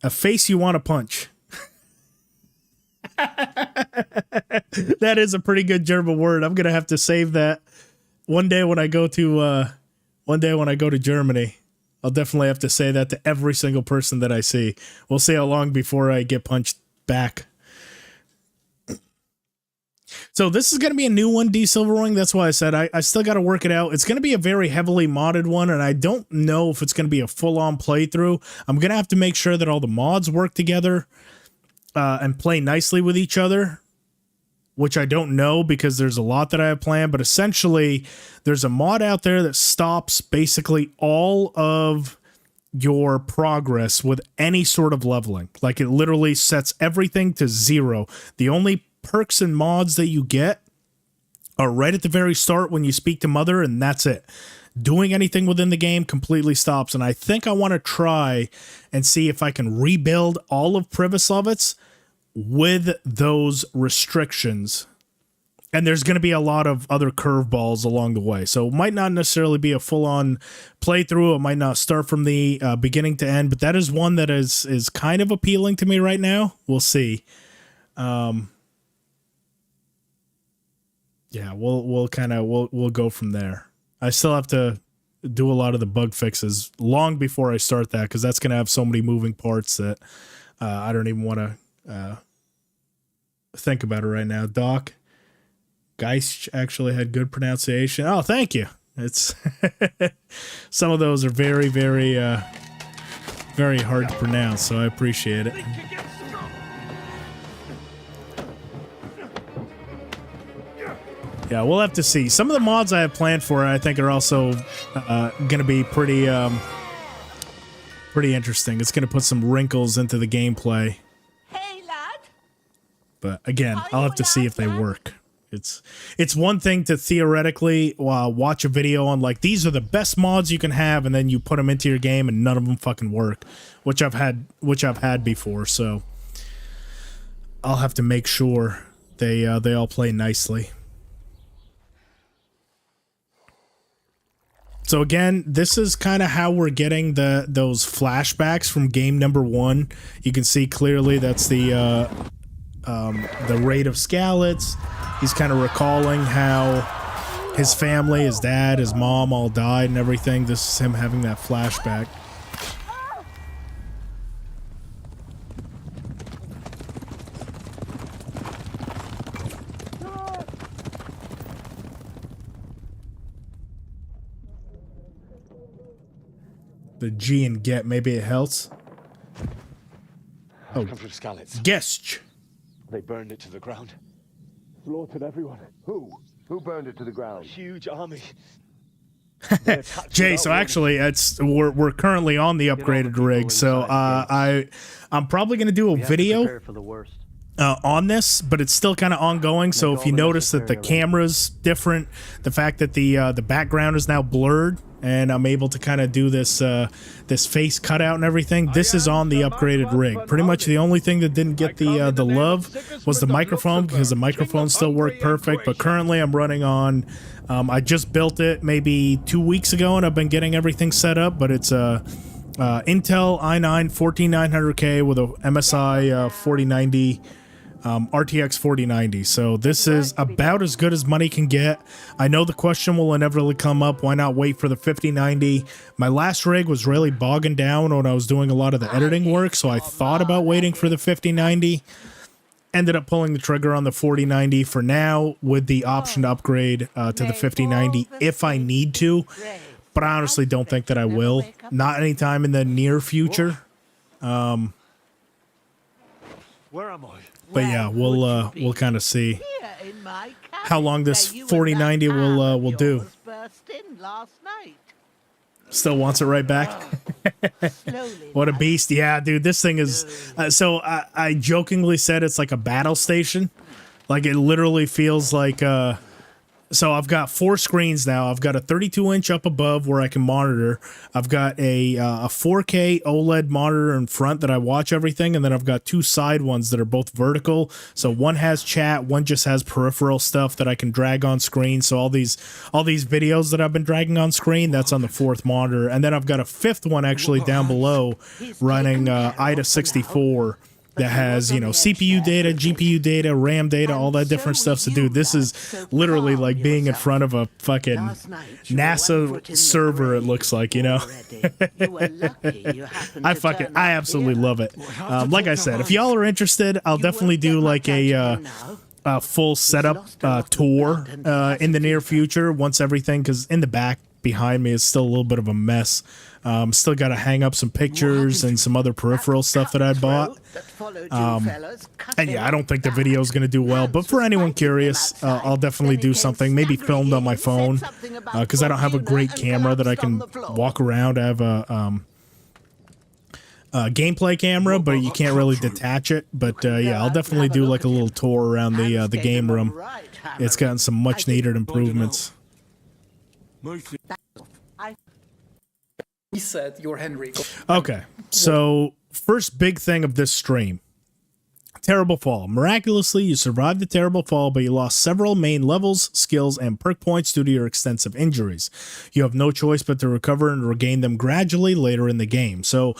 A face you want to punch. That is a pretty good German word. I'm gonna have to save that one day when I go to Germany. I'll definitely have to say that to every single person that I see. We'll see how long before I get punched back. So this is going to be a new one, D Silverwing. That's why I said I still got to work it out. It's going to be a very heavily modded one, and I don't know if it's going to be a full-on playthrough. I'm going to have to make sure that all the mods work together and play nicely with each other, which I don't know because there's a lot that I have planned. But essentially, there's a mod out there that stops basically all of your progress with any sort of leveling. Like, it literally sets everything to 0. The only perks and mods that you get are right at the very start when you speak to Mother, and that's it. Doing anything within the game completely stops, and I think I want to try and see if I can rebuild all of Privoslavets with those restrictions. And there's going to be a lot of other curveballs along the way. So it might not necessarily be a full-on playthrough. It might not start from the beginning to end, but that is one that is kind of appealing to me right now. We'll see. Yeah, we'll go from there. I still have to do a lot of the bug fixes long before I start that, because that's going to have so many moving parts that I don't even want to think about it right now. Doc Geist actually had good pronunciation. Oh, thank you. It's some of those are very, very, very hard to pronounce, so I appreciate it. Yeah, we'll have to see. Some of the mods I have planned for it, I think, are also going to be pretty interesting. It's going to put some wrinkles into the gameplay. Hey, lad. But again, I'll have to see if they work. It's one thing to theoretically watch a video on, like, these are the best mods you can have, and then you put them into your game and none of them fucking work, which I've had before. So I'll have to make sure they all play nicely. So again, this is kind of how we're getting those flashbacks from game number 1. You can see clearly that's the raid of Skalitz. He's kind of recalling how his family, his dad, his mom all died and everything. This is him having that flashback. The G and get, maybe it helps. Oh, come from Skalitz. Guest. They burned it to the ground. Slaughtered everyone. Who? Who burned it to the ground? Huge army. Jay, so actually we're currently on the upgraded rig, so I'm probably gonna do a video on this, but it's still kind of ongoing. So if you notice that the camera's different, the fact that the background is now blurred, and I'm able to kind of do this this face cutout and everything, this is on the upgraded rig. Pretty much the only thing that didn't get the love was the microphone, because the microphone still worked perfect. But currently I'm running on, I just built it maybe 2 weeks ago, and I've been getting everything set up, but it's a Intel i9 14900K with a MSI 4090 RTX 4090. So this is about as good as money can get. I know the question will inevitably come up, why not wait for the 5090? My last rig was really bogging down when I was doing a lot of the editing work, so I thought about waiting for the 5090. Ended up pulling the trigger on the 4090 for now, with the option to upgrade to the 5090 if I need to. But I honestly don't think that I will. Not anytime in the near future. Where am I? But yeah, we'll kind of see how long this 4090 will do. Still wants it right back. What a beast. Yeah, dude, this thing is so I jokingly said it's like a battle station. Like, it literally feels like so I've got 4 screens now. I've got a 32-inch up above where I can monitor. I've got a 4K OLED monitor in front that I watch everything, and then I've got 2 side ones that are both vertical. So one has chat, one just has peripheral stuff that I can drag on screen. So all these videos that I've been dragging on screen, that's on the 4th monitor. And then I've got a 5th one actually down below running IDA 64. That has, you know, CPU data, GPU data, RAM data, all that different stuff. So, dude, this is literally like being in front of a fucking NASA server, it looks like, you know? I absolutely love it. Like I said, if y'all are interested, I'll definitely do like a full setup tour in the near future once everything, because in the back behind me is still a little bit of a mess. Still got to hang up some pictures and some other peripheral stuff that I bought. And yeah, I don't think the video is going to do well, but for anyone curious, I'll definitely do something, maybe filmed on my phone, because I don't have a great camera that I can walk around. I have a gameplay camera, but you can't really detach it. But yeah, I'll definitely do like a little tour around the game room. It's gotten some much needed improvements. He said you're Henry. Okay, so first big thing of this stream. Terrible fall. Miraculously, you survived the terrible fall, but you lost several main levels, skills, and perk points due to your extensive injuries. You have no choice but to recover and regain them gradually later in the game. So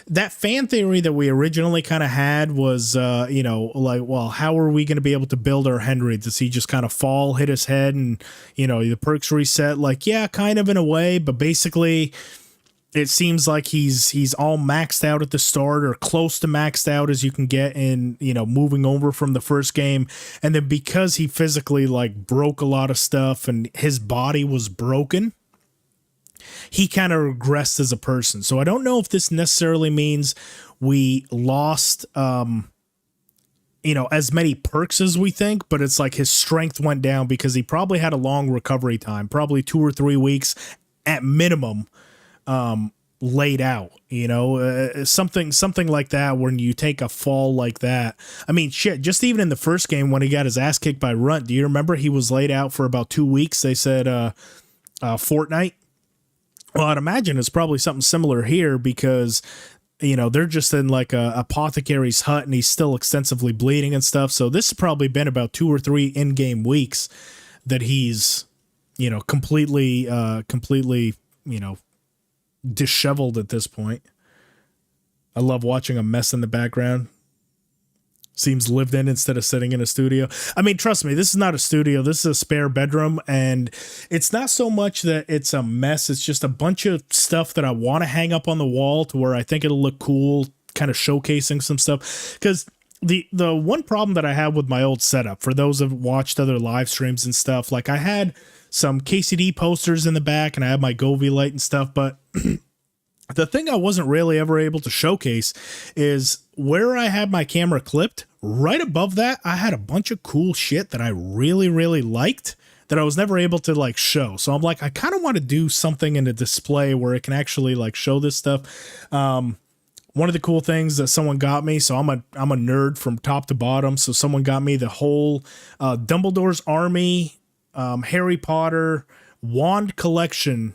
that fan theory that we originally kind of had was, you know, like, well, how are we going to be able to build our Henry? Does he just kind of fall, hit his head, and, you know, the perks reset? Like, yeah, kind of in a way, but basically it seems like he's all maxed out at the start, or close to maxed out as you can get in, you know, moving over from the first game. And then because he physically like broke a lot of stuff and his body was broken, he kind of regressed as a person. So I don't know if this necessarily means we lost, you know, as many perks as we think, but it's like his strength went down because he probably had a long recovery time, probably 2 or 3 weeks at minimum, laid out, you know, something like that. When you take a fall like that, I mean, shit, just even in the first game when he got his ass kicked by Runt, do you remember he was laid out for about 2 weeks? They said fortnight. Well, I'd imagine it's probably something similar here because, you know, they're just in like a apothecary's hut and he's still extensively bleeding and stuff. So this has probably been about 2 or 3 in-game weeks that he's, you know, completely, you know, disheveled at this point. I love watching a mess in the background. Seems lived in instead of sitting in a studio. I mean, trust me, this is not a studio. This is a spare bedroom, and it's not so much that it's a mess. It's just a bunch of stuff that I want to hang up on the wall to where I think it'll look cool, kind of showcasing some stuff. Because the one problem that I have with my old setup, for those who've watched other live streams and stuff, like I had some KCD posters in the back and I had my Govee light and stuff, but the thing I wasn't really ever able to showcase is where I had my camera clipped. Right above that, I had a bunch of cool shit that I really, really liked that I was never able to like show. So I'm like, I kind of want to do something in a display where it can actually like show this stuff. One of the cool things that someone got me, so I'm a nerd from top to bottom. So someone got me the whole Dumbledore's Army, Harry Potter wand collection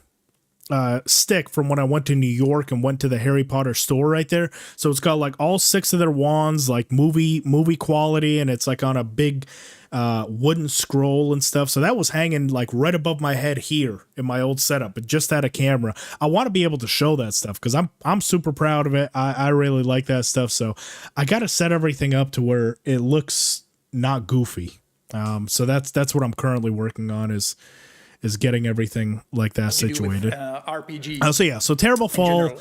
stick from when I went to New York and went to the Harry Potter store right there. So it's got like all 6 of their wands, like movie quality, and it's like on a big wooden scroll and stuff. So that was hanging like right above my head here in my old setup, but just had a camera. I want to be able to show that stuff because I'm super proud of it. I really like that stuff. So I got to set everything up to where it looks not goofy. So that's what I'm currently working on is getting everything like that situated. RPG. So Terrible Fall,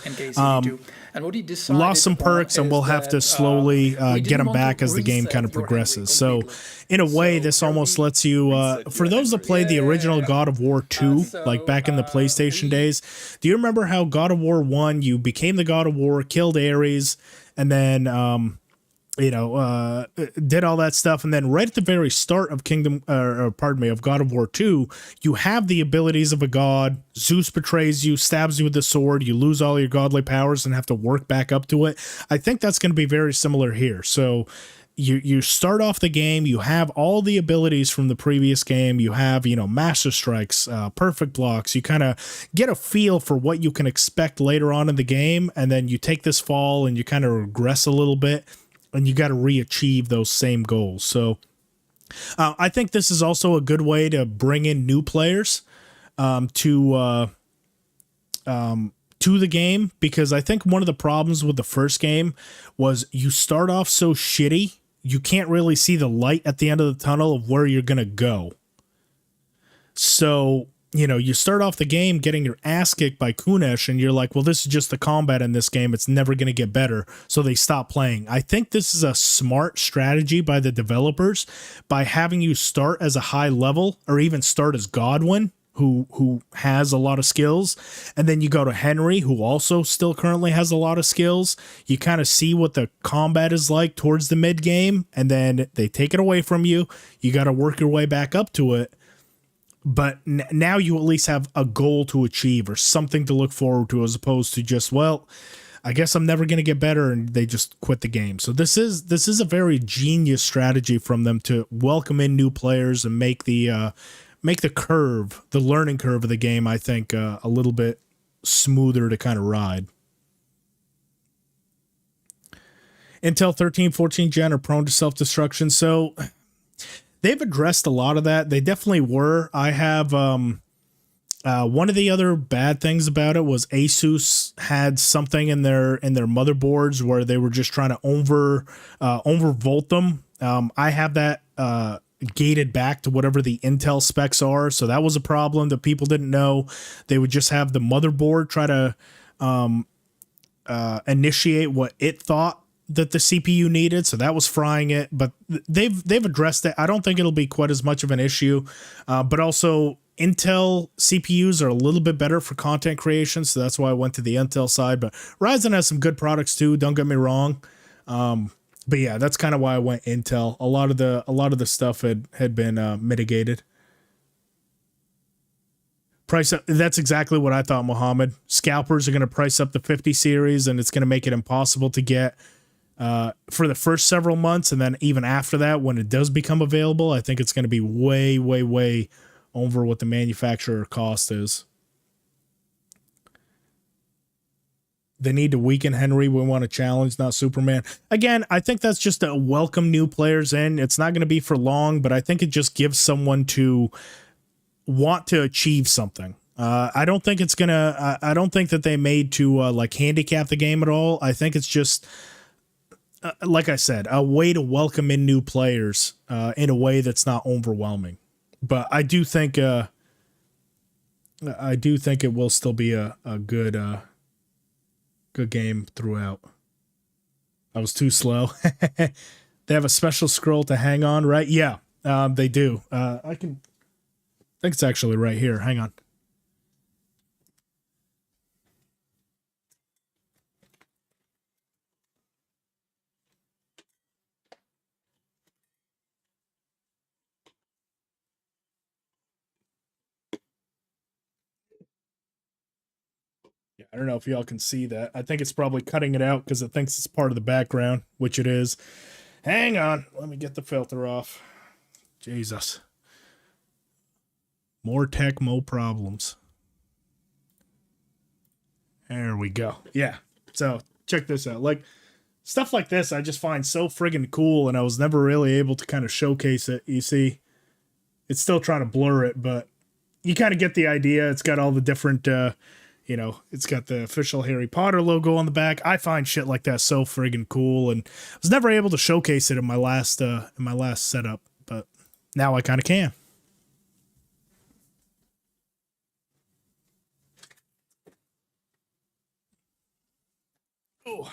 and what he lost some perks, and we'll have to slowly get them back as the game kind of progresses. So in a way, this almost lets you, for those that played the original God of War 2, like back in the PlayStation days, do you remember how God of War 1, you became the God of War, killed Ares, and then did all that stuff, and then right at the very start of of God of War 2, you have the abilities of a god. Zeus betrays you, stabs you with the sword, you lose all your godly powers and have to work back up to it. I think that's going to be very similar here. So you start off the game, you have all the abilities from the previous game, you have, master strikes, perfect blocks, you kind of get a feel for what you can expect later on in the game, and then you take this fall and you kind of regress a little bit, and you got to re-achieve those same goals. So I think this is also a good way to bring in new players to the game, because I think one of the problems with the first game was you start off so shitty, you can't really see the light at the end of the tunnel of where you're going to go. So, you start off the game getting your ass kicked by Kunesh, and you're like, well, this is just the combat in this game. It's never going to get better. So they stop playing. I think this is a smart strategy by the developers by having you start as a high level, or even start as Godwin, who has a lot of skills. And then you go to Henry, who also still currently has a lot of skills. You kind of see what the combat is like towards the mid game, and then they take it away from you. You got to work your way back up to it. But now you at least have a goal to achieve or something to look forward to, as opposed to just, well, I guess I'm never going to get better, and they just quit the game. So this is a very genius strategy from them to welcome in new players and make the learning curve of the game, I think, a little bit smoother to kind of ride. Intel 13, 14 gen are prone to self-destruction. So they've addressed a lot of that. They definitely were. I have one of the other bad things about it was Asus had something in their motherboards where they were just trying to overvolt them. I have that gated back to whatever the Intel specs are. So that was a problem that people didn't know. They would just have the motherboard try to initiate what it thought that the CPU needed, so that was frying it, but they've addressed it. I don't think it'll be quite as much of an issue, but also Intel CPUs are a little bit better for content creation, so that's why I went to the Intel side. But Ryzen has some good products too, don't get me wrong. But yeah, that's kind of why I went Intel. A lot of the stuff had been mitigated. Price up, that's exactly what I thought, Mohammed. Scalpers are going to price up the 50 series, and it's going to make it impossible to get for the first several months, and then even after that, when it does become available, I think it's going to be way, way, way over what the manufacturer cost is. They need to weaken Henry. We want a challenge, not Superman. Again, I think that's just to welcome new players in. It's not going to be for long, but I think it just gives someone to want to achieve something. I don't think it's gonna. I don't think that they made to like handicap the game at all. I think it's just. Like I said, a way to welcome in new players in a way that's not overwhelming. But I do think it will still be a good game throughout. I was too slow. They have a special scroll to hang on, right? Yeah, they do. I think it's actually right here. Hang on. I don't know if y'all can see that. I think it's probably cutting it out because it thinks it's part of the background, which it is. Hang on. Let me get the filter off. Jesus. More tech, more problems. There we go. Yeah. So check this out. Like stuff like this, I just find so friggin' cool, and I was never really able to kind of showcase it. You see, it's still trying to blur it, but you kind of get the idea. It's got all the different, it's got the official Harry Potter logo on the back. I find shit like that so friggin' cool, and I was never able to showcase it in my last setup, but now I kind of can. Oh.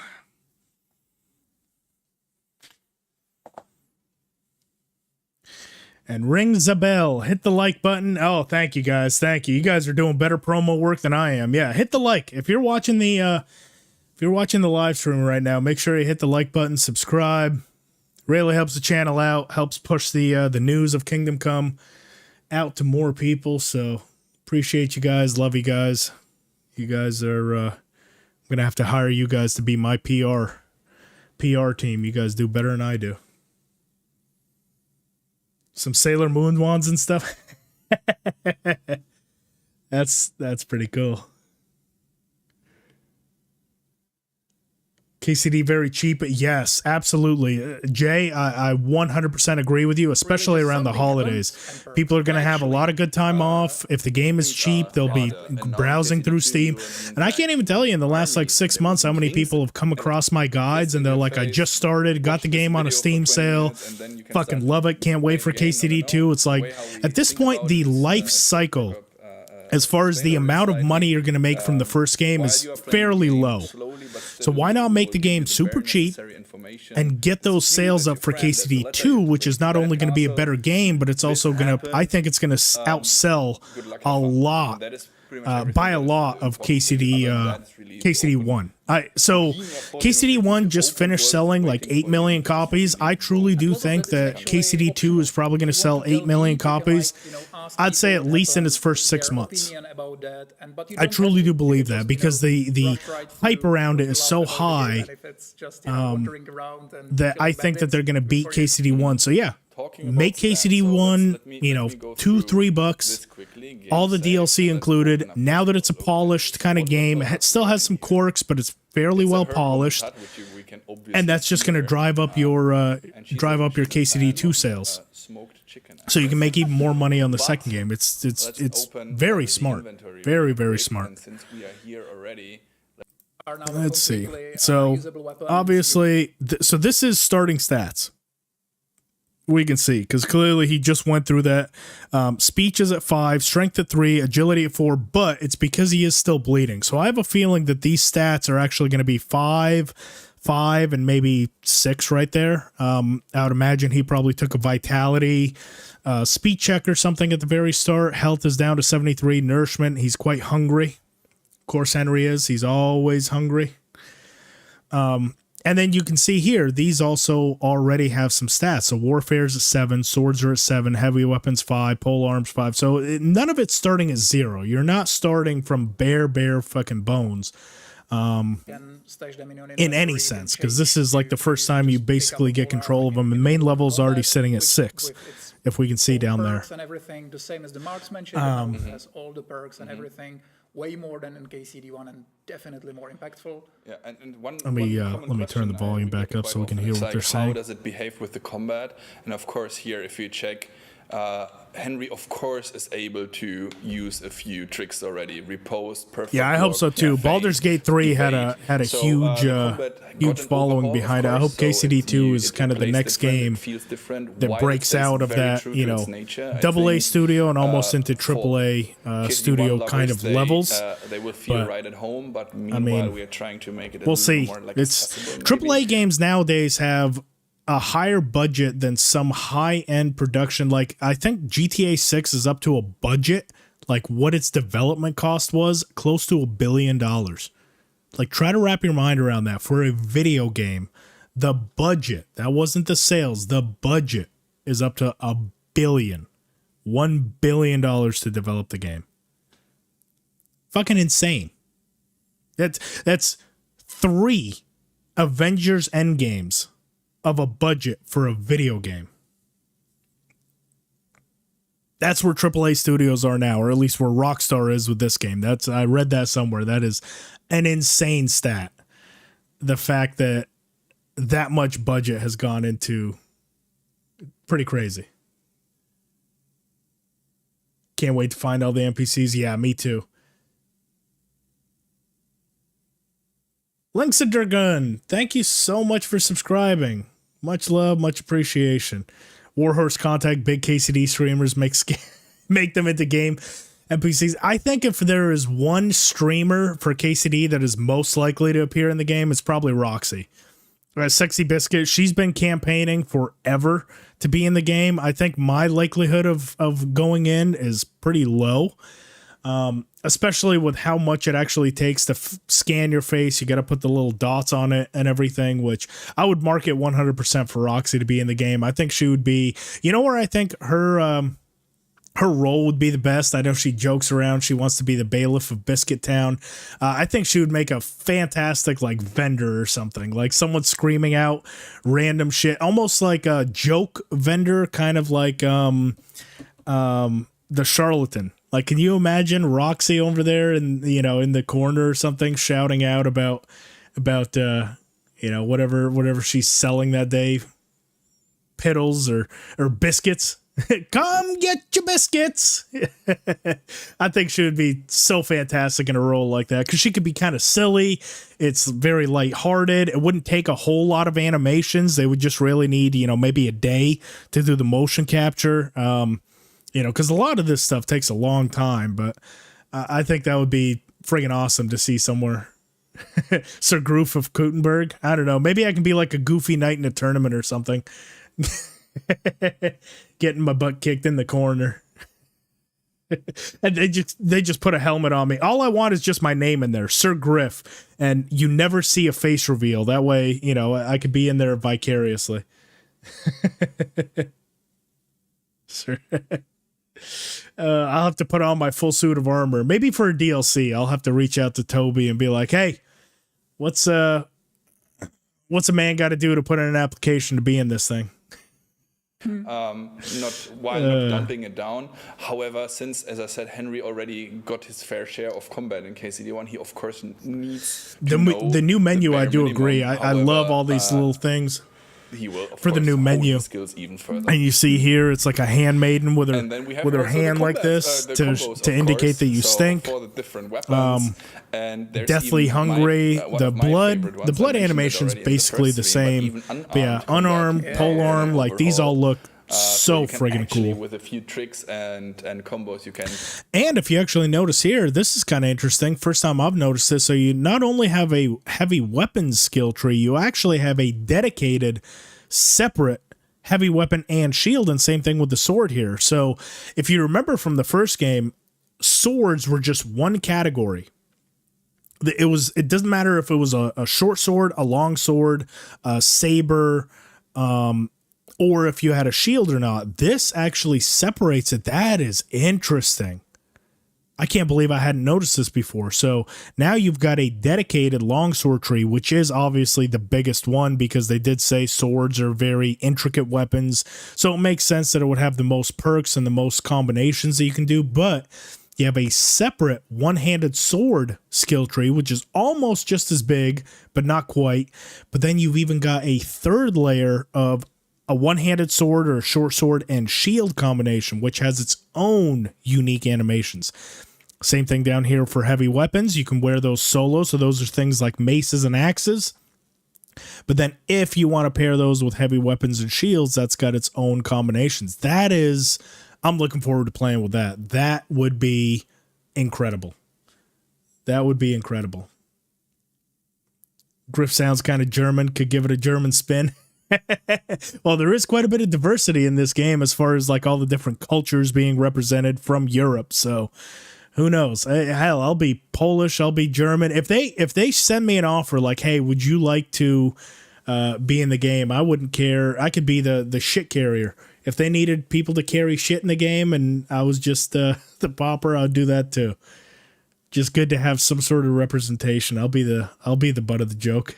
And rings a bell. Hit the like button. Oh, thank you guys. Thank you. You guys are doing better promo work than I am. Yeah, hit the like. If you're watching the live stream right now, make sure you hit the like button, subscribe. Really helps the channel out, helps push the news of Kingdom Come out to more people. So appreciate you guys. Love you guys. You guys are I'm gonna have to hire you guys to be my PR team. You guys do better than I do. Some Sailor Moon wands and stuff. That's pretty cool. KCD very cheap. Yes, absolutely. Jay, I 100% agree with you, especially around the holidays. People are going to have a lot of good time off. If the game is cheap, they'll be browsing through Steam. And I can't even tell you in the last 6 months how many people have come across my guides and they're like, I just started, got the game on a Steam sale, fucking love it, can't wait for KCD 2. It's like, at this point, the life cycle as far as the amount of money you're going to make from the first game is fairly low. So why not make the game super cheap and get those sales up for KCD 2, which is not only going to be a better game, but it's also going to, I think it's going to outsell a lot, by a lot of KCD 1. So KCD1 just finished selling like 8 million copies. I truly do think that KCD2 is probably going to sell 8 million copies. I'd say at least in its first 6 months. I truly do believe that because the hype around it is so high that I think that they're going to beat KCD1. So yeah, make KCD1, $2-3, all the DLC included. Now that it's a polished kind of game, it still has some quirks, but it's fairly well polished, and that's just going to drive up your KCD2 sales. So you can make even more money on the second game. It's very smart, very smart. Let's see. So obviously, so this is starting stats. We can see because clearly he just went through that. Speech is at 5, strength at 3, agility at 4, but it's because he is still bleeding. So I have a feeling that these stats are actually going to be 5, and maybe 6 right there. I would imagine he probably took a vitality speed check or something at the very start. Health is down to 73. Nourishment, he's quite hungry. Of course, Henry is. He's always hungry. And then you can see here, these also already have some stats. So warfare's at 7, swords are at 7, heavy weapons 5, pole arms 5. So none of it's starting at 0. You're not starting from bare fucking bones. In any sense, because this is like the first time you basically get control of them. And main level is already sitting at 6, if we can see down there. And everything, the same as the marksmanship, it has all the perks and everything. Way more than in KCD1 and definitely more impactful. Yeah, and one let me turn the volume back up so we can hear what they're saying. How does it behave with the combat? And of course, here, if you check, Henry, of course, is able to use a few tricks already. Repose, perfect. Yeah, I hope so too. Baldur's Gate 3 had a huge following behind it. I hope KCD2 is kind of the next game that breaks out of that, AA studio and almost into AAA studio kind of levels. They will feel right at home, but meanwhile, we are trying to make it. We'll see. It's AAA games nowadays have a higher budget than some high-end production. Like, I think GTA 6 is up to a budget, like what its development cost was, close to $1 billion. Like, try to wrap your mind around that. For a video game, the budget, that wasn't the sales, the budget is up to $1 billion. $1 billion to develop the game. Fucking insane. That's 3 Avengers Endgames of a budget for a video game. That's where AAA studios are now, or at least where Rockstar is with this game. I read that somewhere. That is an insane stat. The fact that that much budget has gone into, pretty crazy. Can't wait to find all the NPCs. Yeah, me too. Links of Dragon, thank you so much for subscribing. Much love, much appreciation. Warhorse Contact, big KCD streamers, make them into game NPCs. I think if there is one streamer for KCD that is most likely to appear in the game, it's probably Roxy. Sexy Biscuit, she's been campaigning forever to be in the game. I think my likelihood of going in is pretty low. Especially with how much it actually takes to scan your face. You got to put the little dots on it and everything, which I would mark it 100% for Roxy to be in the game. I think she would be, where I think her role would be the best. I know she jokes around. She wants to be the bailiff of Biscuit Town. I think she would make a fantastic like vendor or something, like someone screaming out random shit, almost like a joke vendor, kind of like the Charlatan. Like, can you imagine Roxy over there in the corner or something shouting out about whatever she's selling that day, piddles or biscuits. Come get your biscuits. I think she would be so fantastic in a role like that because she could be kind of silly. It's very lighthearted. It wouldn't take a whole lot of animations. They would just really need, maybe a day to do the motion capture. Because a lot of this stuff takes a long time, but I think that would be friggin' awesome to see somewhere. Sir Groof of Kutenberg. I don't know. Maybe I can be like a goofy knight in a tournament or something. Getting my butt kicked in the corner. And they just put a helmet on me. All I want is just my name in there, Sir Griff, and you never see a face reveal. That way, you know, I could be in there vicariously. Sir. I'll have to put on my full suit of armor. Maybe for a DLC, I'll have to reach out to Toby and be like, "Hey, what's a man got to do to put in an application to be in this thing?" Not dumping it down. However, since, as I said, Henry already got his fair share of combat in KCD1, he of course needs to know the new menu. I do minimum. agree. I love all these little things. He will, of for the course, new hone menu. his skills even further. And you see here, it's like a handmaiden with her hand like this the to combos, indicate course. that you So stink. for the different weapons, and there's Deathly even hungry. one The of my favorite ones. the blood I mentioned it animation's already in the basically first the stream, but same. even But yeah, unarmed, polearm, like these all look so you can friggin' actually, cool. with a few tricks and combos, you can. And if you actually notice here, this is kind of interesting. First time I've noticed this. So you not only have a heavy weapons skill tree, you actually have a dedicated, separate heavy weapon and shield, and same thing with the sword here. So if you remember from the first game, swords were just one category. It doesn't matter if it was a short sword, a long sword, a saber, or if you had a shield or not. This actually separates it. That is interesting. I can't believe I hadn't noticed this before. So now you've got a dedicated longsword tree, which is obviously the biggest one because they did say swords are very intricate weapons. So it makes sense that it would have the most perks and the most combinations that you can do. But you have a separate one-handed sword skill tree, which is almost just as big, but not quite. But then you've even got a third layer of a one-handed sword or a short sword and shield combination, which has its own unique animations. Same thing down here for heavy weapons. You can wear those solo, so those are things like maces and axes. But then if you want to pair those with heavy weapons and shields, that's got its own combinations. I'm looking forward to playing with that. That would be incredible. That would be incredible. Griff sounds kind of German, could give it a German spin. Well, there is quite a bit of diversity in this game as far as like all the different cultures being represented from Europe. So who knows? Hell, I'll be Polish. I'll be German. If they send me an offer like, hey, would you like to be in the game? I wouldn't care. I could be the shit carrier. If they needed people to carry shit in the game and I was just the pauper, I'd do that too. Just good to have some sort of representation. I'll be the butt of the joke.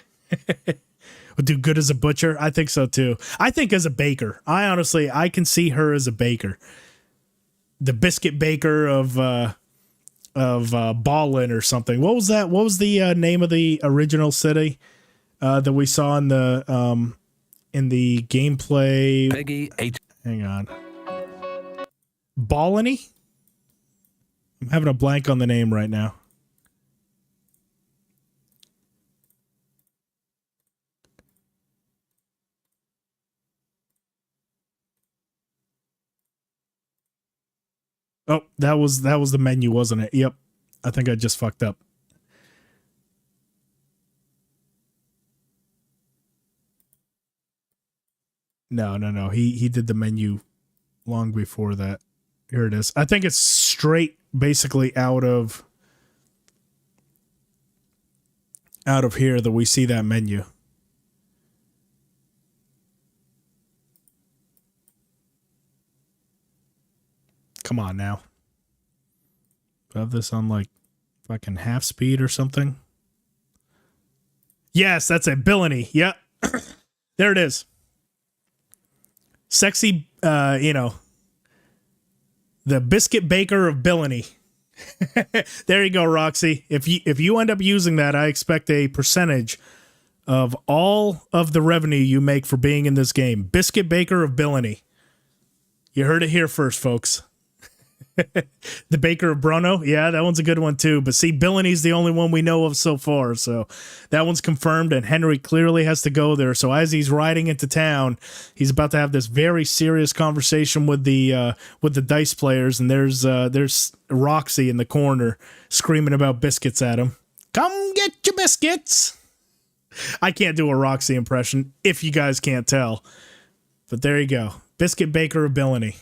Would do good as a butcher. I think so too. I think as a baker. I can see her as a baker. The biscuit baker of Ballin or something. What was that? What was the name of the original city that we saw in the gameplay? Peggy 8. Hang on. Balliny? I'm having a blank on the name right now. Oh, that was the menu, wasn't it? Yep. I think I just fucked up. No. He did the menu long before that. Here it is. I think it's straight basically out of here that we see that menu. Come on now. Do I have this on like fucking half speed or something? Yes, that's it. Billany. Yep. There it is. Sexy, the biscuit baker of Billany. There you go, Roxy. If you end up using that, I expect a percentage of all of the revenue you make for being in this game. Biscuit baker of Billany. You heard it here first, folks. The Baker of Bruno. Yeah, that one's a good one too. But see, Billany's the only one we know of so far. So that one's confirmed, and Henry clearly has to go there. So as he's riding into town, he's about to have this very serious conversation with the dice players, and there's Roxy in the corner screaming about biscuits at him. Come get your biscuits. I can't do a Roxy impression if you guys can't tell. But there you go. Biscuit Baker of Billany.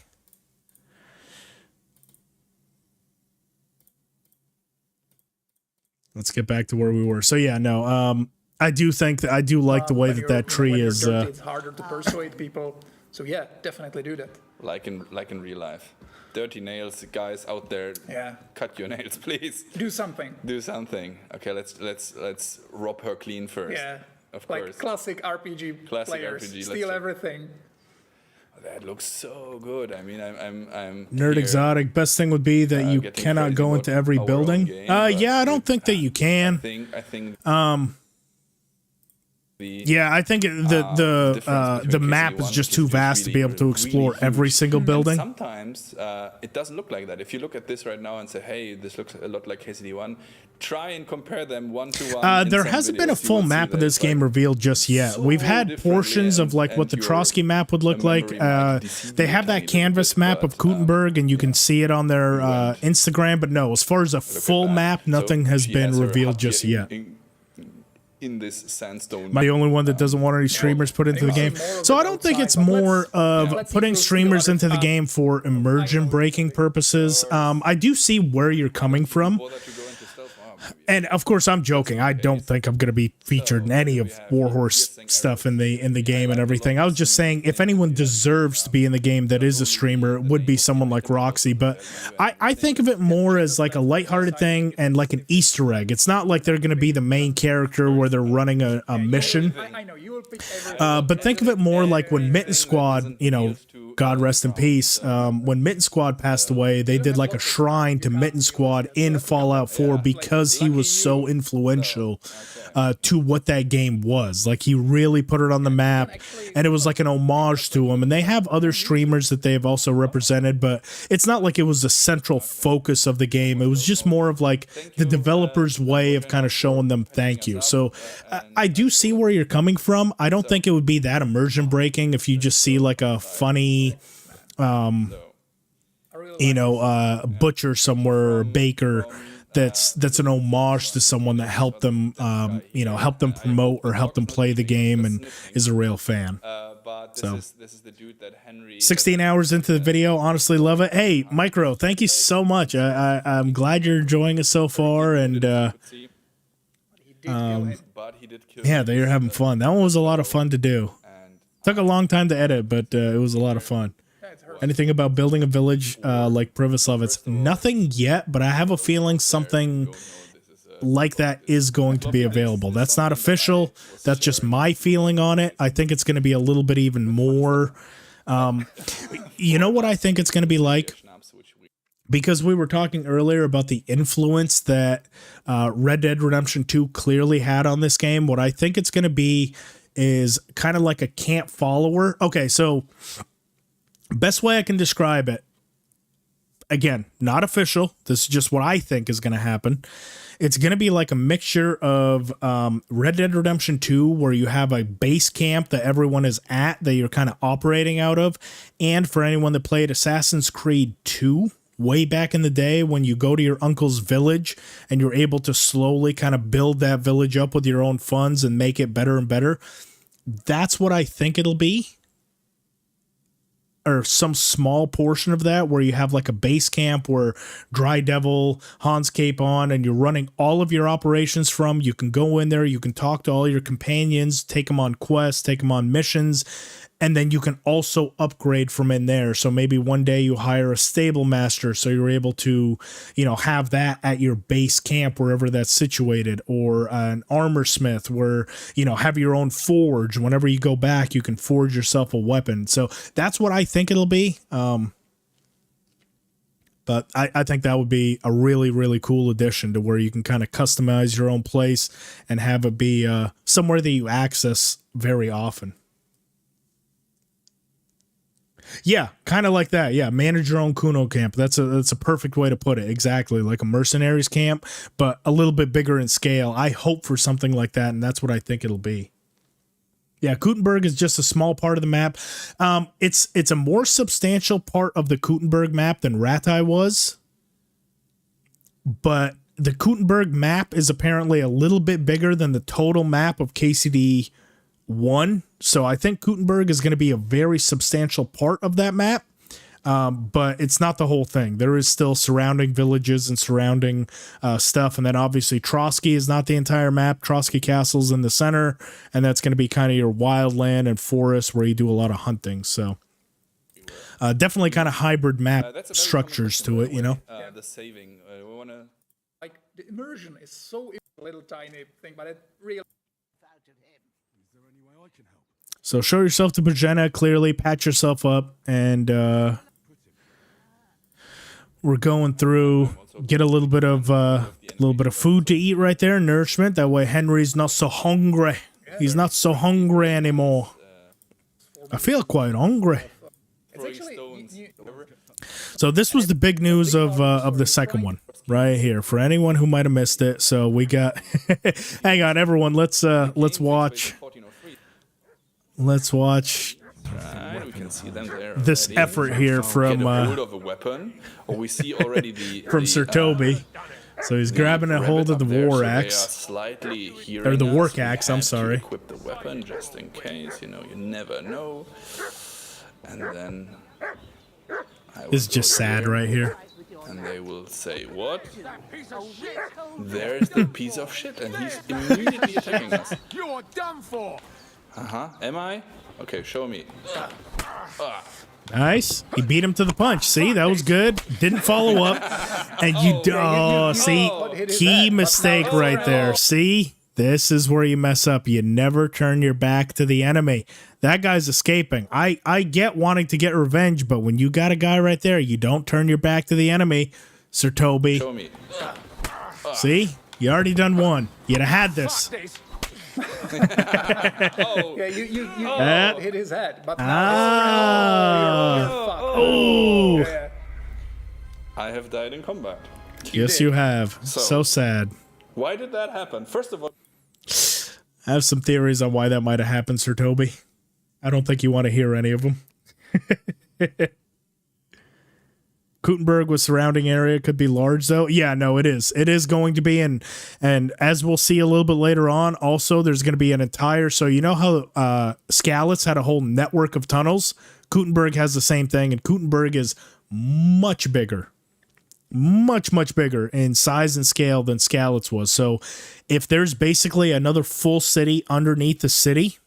let's get back to where we were. So yeah, no, I do think that I do like the way that tree when is. You're dirty, it's harder to persuade people. So yeah, definitely do that. Like in real life. Dirty nails, guys out there. Yeah. Cut your nails, please. Do something. Do something. Okay, let's rob her clean first. Yeah. Of like course. Classic RPG players. Steal everything. That looks so good. I mean, I'm Nerd here, Exotic. Best thing would be that you cannot go into every building. Yeah, I don't think that you can. I think. Yeah, I think the map is just too vast to be able to explore every single building. Sometimes it doesn't look like that. If you look at this right now and say, "Hey, this looks a lot like KCD1," try and compare them one to one. There hasn't been a full map of this game revealed just yet. We've had portions of like what the Trotsky map would look like. They have that canvas map of Gutenberg, and you can see it on their Instagram. But no, as far as a full map, nothing has been revealed just yet. In this sandstone. Am I the only one that doesn't want any streamers put into the game? So I don't think it's more of putting streamers into the game for immersion breaking purposes. I do see where you're coming from. And of course, I'm joking. I don't think I'm going to be featured in any of Warhorse stuff in the game and everything. I was just saying, if anyone deserves to be in the game that is a streamer, it would be someone like Roxy. But I think of it more as like a lighthearted thing and like an Easter egg. It's not like they're going to be the main character where they're running a mission. But think of it more like when Mitten Squad, you know, God rest in peace. When Mitten Squad passed away, they did like a shrine to Mitten Squad in Fallout 4 because he was so influential to what that game was. Like, he really put it on the map, and it was like an homage to him. And they have other streamers that they've also represented, but it's not like it was the central focus of the game. It was just more of like the developer's way of kind of showing them thank you. So I do see where you're coming from. I don't think it would be that immersion breaking if you just see like a funny butcher somewhere or baker that's an homage to someone that helped them help them promote or help them play the game and is a real fan. So this is the dude that Henry 16 hours into the video, honestly love it. Hey, Micro, thank you so much. I'm glad you're enjoying it so far, and yeah, they're having fun. That one was a lot of fun to do. Took a long time to edit, but it was a lot of fun. Anything about building a village like Privislovitz? Nothing yet, but I have a feeling something like that is going to be available. That's not official. That's just my feeling on it. I think it's going to be a little bit even more. You know what I think it's going to be like? Because we were talking earlier about the influence that Red Dead Redemption 2 clearly had on this game. What I think it's going to be is kind of like a camp follower. Okay, so best way I can describe it, again, not official. This is just what I think is going to happen. It's going to be like a mixture of Red Dead Redemption 2, where you have a base camp that everyone is at, that you're kind of operating out of. And for anyone that played Assassin's Creed 2, way back in the day, when you go to your uncle's village and you're able to slowly kind of build that village up with your own funds and make it better and better. That's what I think it'll be. Or some small portion of that, where you have like a base camp where Dry Devil, Hans Capon, and you're running all of your operations from. You can go in there, you can talk to all your companions, take them on quests, take them on missions, and then you can also upgrade from in there. So maybe one day you hire a stable master, so you're able to, have that at your base camp wherever that's situated, or an armor smith where, have your own forge. Whenever you go back, you can forge yourself a weapon. So that's what I think it'll be. But I think that would be a really, really cool addition to where you can kind of customize your own place and have it be somewhere that you access very often. Yeah, kind of like that. Yeah, manage your own Kuno camp. That's a perfect way to put it. Exactly, like a mercenaries camp, but a little bit bigger in scale. I hope for something like that, and that's what I think it'll be. Yeah, Gutenberg is just a small part of the map. It's a more substantial part of the Gutenberg map than Ratai was, but the Gutenberg map is apparently a little bit bigger than the total map of KCD 1. So I think Gutenberg is going to be a very substantial part of that map. But it's not the whole thing. There is still surrounding villages and surrounding stuff. And then obviously Trotsky is not the entire map. Trotsky Castle's in the center, and that's going to be kind of your wildland and forest where you do a lot of hunting. So definitely kind of hybrid map structures to it, you know? The saving. We want to... Like, the immersion is so a little tiny thing, but it really... So show yourself to Bajena, clearly patch yourself up, and we're going through, get a little bit of food to eat right there, nourishment. That way Henry's not so hungry. He's not so hungry anymore. I feel quite hungry. So this was the big news of the second one right here for anyone who might have missed it. So we got, hang on everyone, let's watch. Let's watch we can see them there this effort here from of a weapon, or we see already the from Sir Toby. So he's grabbing a hold of the war axe, or the work axe. I'm sorry. Equip the weapon just in case. You know, you never know. And then it's just sad right here. And they will say, "What? There's the piece of shit," and he's immediately attacking us. You're done for. Am I? Okay, show me. Nice. He beat him to the punch. See, that was good. Didn't follow up. And see, key mistake right there. See, this is where you mess up. You never turn your back to the enemy. That guy's escaping. I get wanting to get revenge, but when you got a guy right there, you don't turn your back to the enemy, Sir Toby. Show me. See, you already done one. You'd have had this. Yeah, you hit his head, but now you're yeah. I have died in combat. Yes, you have. So sad. Why did that happen? First of all, I have some theories on why that might have happened, Sir Toby. I don't think you want to hear any of them. Kuttenberg with surrounding area could be large, though. Yeah, no, it is. It is going to be, and as we'll see a little bit later on, also there's going to be an entire. So you know how Skalitz had a whole network of tunnels. Kuttenberg has the same thing, and Kuttenberg is much bigger, much much bigger in size and scale than Skalitz was. So if there's basically another full city underneath the city.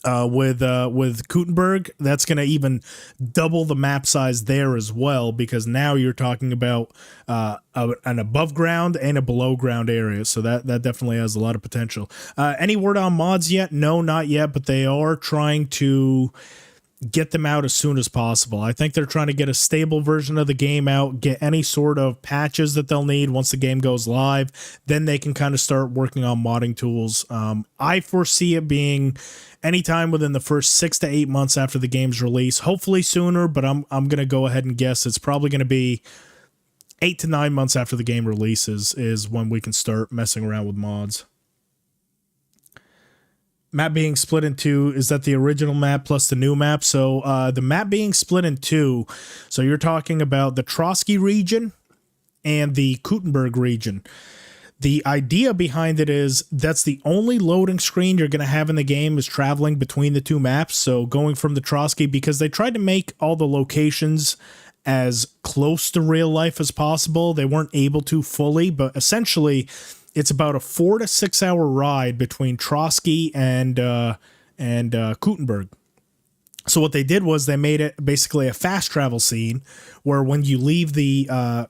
With Kuttenberg, that's going to even double the map size there as well, because now you're talking about an above ground and a below ground area. So that definitely has a lot of potential. Any word on mods yet? No, not yet, but they are trying to get them out as soon as possible. I think they're trying to get a stable version of the game out, get any sort of patches that they'll need once the game goes live. Then they can kind of start working on modding tools. I foresee it being anytime within the first 6 to 8 months after the game's release. Hopefully sooner, but I'm going to go ahead and guess it's probably going to be 8 to 9 months after the game releases is when we can start messing around with mods. Map being split in two, is that the original map plus the new map? So the map being split in two, so you're talking about the Trotsky region and the Kuttenberg region. The idea behind it is that's the only loading screen you're going to have in the game is traveling between the two maps. So going from the Trotsky, because they tried to make all the locations as close to real life as possible. They weren't able to fully, but essentially it's about a 4 to 6 hour ride between Trotsky and Kuttenberg. So what they did was they made it basically a fast travel scene where when you leave the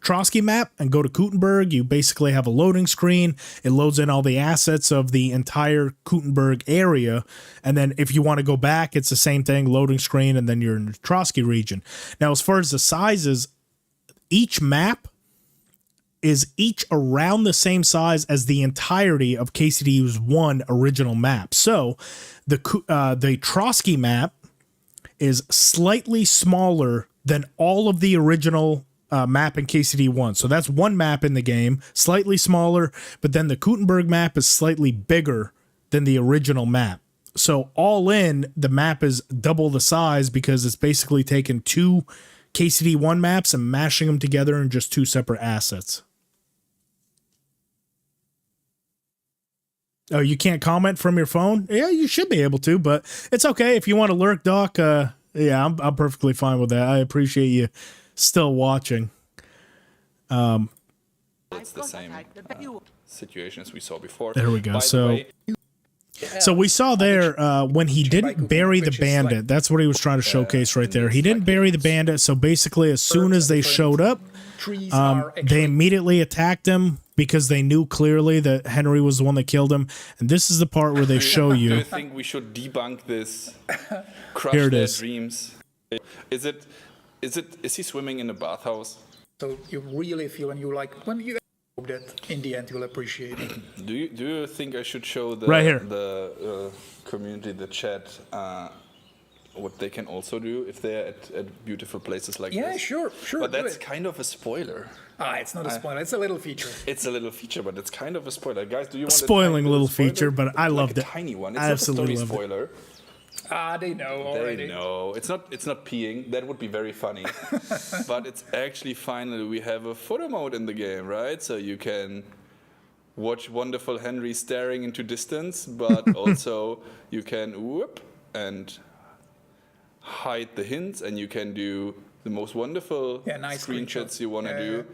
Trotsky map and go to Kuttenberg, you basically have a loading screen. It loads in all the assets of the entire Kuttenberg area. And then if you want to go back, it's the same thing, loading screen, and then you're in the Trotsky region. Now, as far as the sizes, each map is each around the same size as the entirety of KCDU's one original map. So the Trotsky map is slightly smaller than all of the original map in KCD1. So that's one map in the game, slightly smaller, but then the Kuttenberg map is slightly bigger than the original map. So all in, the map is double the size because it's basically taken two KCD1 maps and mashing them together in just two separate assets. Oh, you can't comment from your phone? Yeah, you should be able to, but it's okay. If you want to lurk, Doc, Yeah, I'm perfectly fine with that. I appreciate you still watching. It's the same situation as we saw before. There we go. By the way, So we saw there when he didn't bury the bandit. That's what he was trying to showcase right there. He didn't bury the bandit. So basically, as soon as they showed up, they immediately attacked him because they knew clearly that Henry was the one that killed him. And this is the part where they show Do you. you think we should debunk this? Crush Here it their is. dreams. Is he swimming in a bathhouse? So you really feel, and you like, when you hope that in the end you'll appreciate it. Do you think I should show the Right here. the community, the chat, what they can also do if they're at beautiful places like this? Yeah, sure. But do that's it. kind of a spoiler. It's not a spoiler. It's a little feature. It's a little feature, but it's kind of a spoiler. Guys, do you want Spoiling a little spoiler? feature, but I loved Like it. a tiny one. It's I absolutely not a story loved it. spoiler. They know already. They know. It's not peeing. That would be very funny. But it's actually finally we have a photo mode in the game, right? So you can watch wonderful Henry staring into distance, but also you can whoop and hide the hints, and you can do the most wonderful nice screenshots you want to do.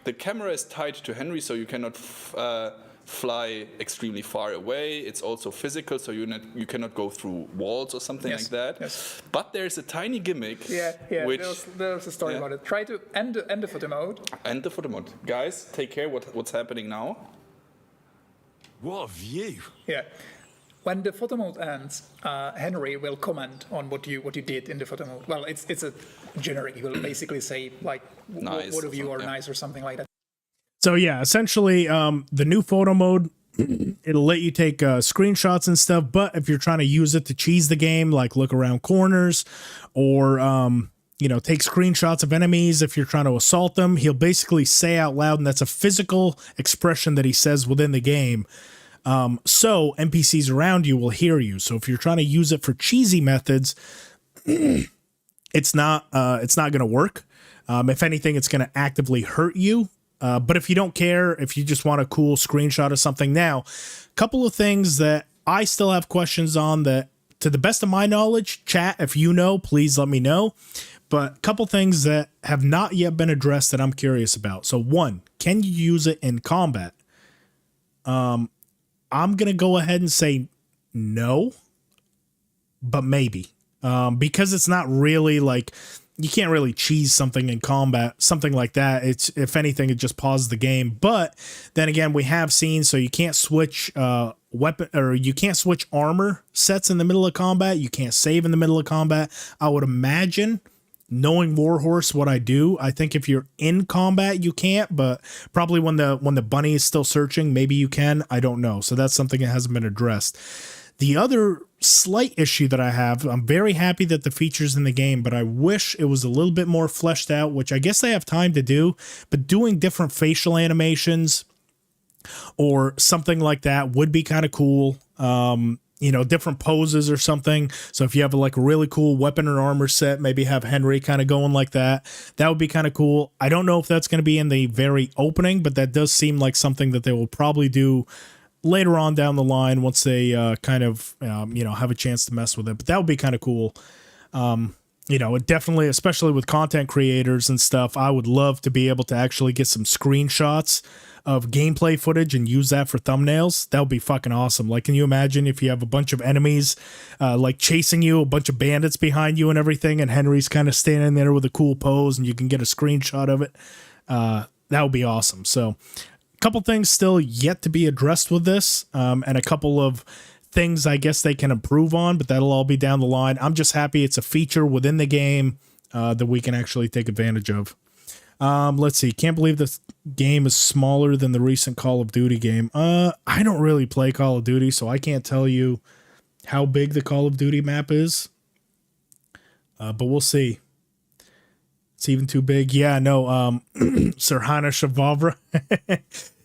The camera is tied to Henry, so you cannot fly extremely far away. It's also physical, so you cannot go through walls or something like that. Yes. But there's a tiny gimmick. Which, there's a story about it. Try to end the photo mode. End the photo mode. Guys, take care. What's happening now? What a view! Yeah. When the photo mode ends, Henry will comment on what you did in the photo mode. Well, it's a generic. He will basically say like, nice, what of you are nice or something like that. So yeah, essentially, the new photo mode, it'll let you take screenshots and stuff. But if you're trying to use it to cheese the game, like look around corners or take screenshots of enemies, if you're trying to assault them, he'll basically say out loud, and that's a physical expression that he says within the game. So NPCs around you will hear you. So if you're trying to use it for cheesy methods, it's not going to work. If anything, it's going to actively hurt you. But if you don't care, if you just want a cool screenshot of something now, a couple of things that I still have questions on that, to the best of my knowledge, chat, if you know, please let me know. But a couple things that have not yet been addressed that I'm curious about. So one, can you use it in combat? I'm going to go ahead and say no, but maybe. Because it's not really like, you can't really cheese something in combat, something like that. It's, if anything, it just pauses the game. But then again, we have seen, so you can't switch weapon, or you can't switch armor sets in the middle of combat. You can't save in the middle of combat. I would imagine, knowing Warhorse what I do, I think if you're in combat you can't, but probably when the bunny is still searching, maybe you can. I don't know. So that's something that hasn't been addressed. The other slight issue that I have, I'm very happy that the feature's in the game, but I wish it was a little bit more fleshed out, which I guess they have time to do, but doing different facial animations or something like that would be kind of cool. Different poses or something. So if you have like a really cool weapon or armor set, maybe have Henry kind of going like that. That would be kind of cool. I don't know if that's going to be in the very opening, but that does seem like something that they will probably do later on down the line once they have a chance to mess with it. But that would be kind of cool. It definitely, especially with content creators and stuff, I would love to be able to actually get some screenshots of gameplay footage and use that for thumbnails. That would be fucking awesome. Like, can you imagine if you have a bunch of enemies like chasing you, a bunch of bandits behind you and everything, and Henry's kind of standing there with a cool pose and you can get a screenshot of it? That would be awesome. So a couple things still yet to be addressed with this, and a couple of things I guess they can improve on, but that'll all be down the line. I'm just happy it's a feature within the game that we can actually take advantage of. Let's see. Can't believe this game is smaller than the recent Call of Duty game. I don't really play Call of Duty, so I can't tell you how big the Call of Duty map is. But we'll see. It's even too big. Yeah, no, Sirhana Shavavra.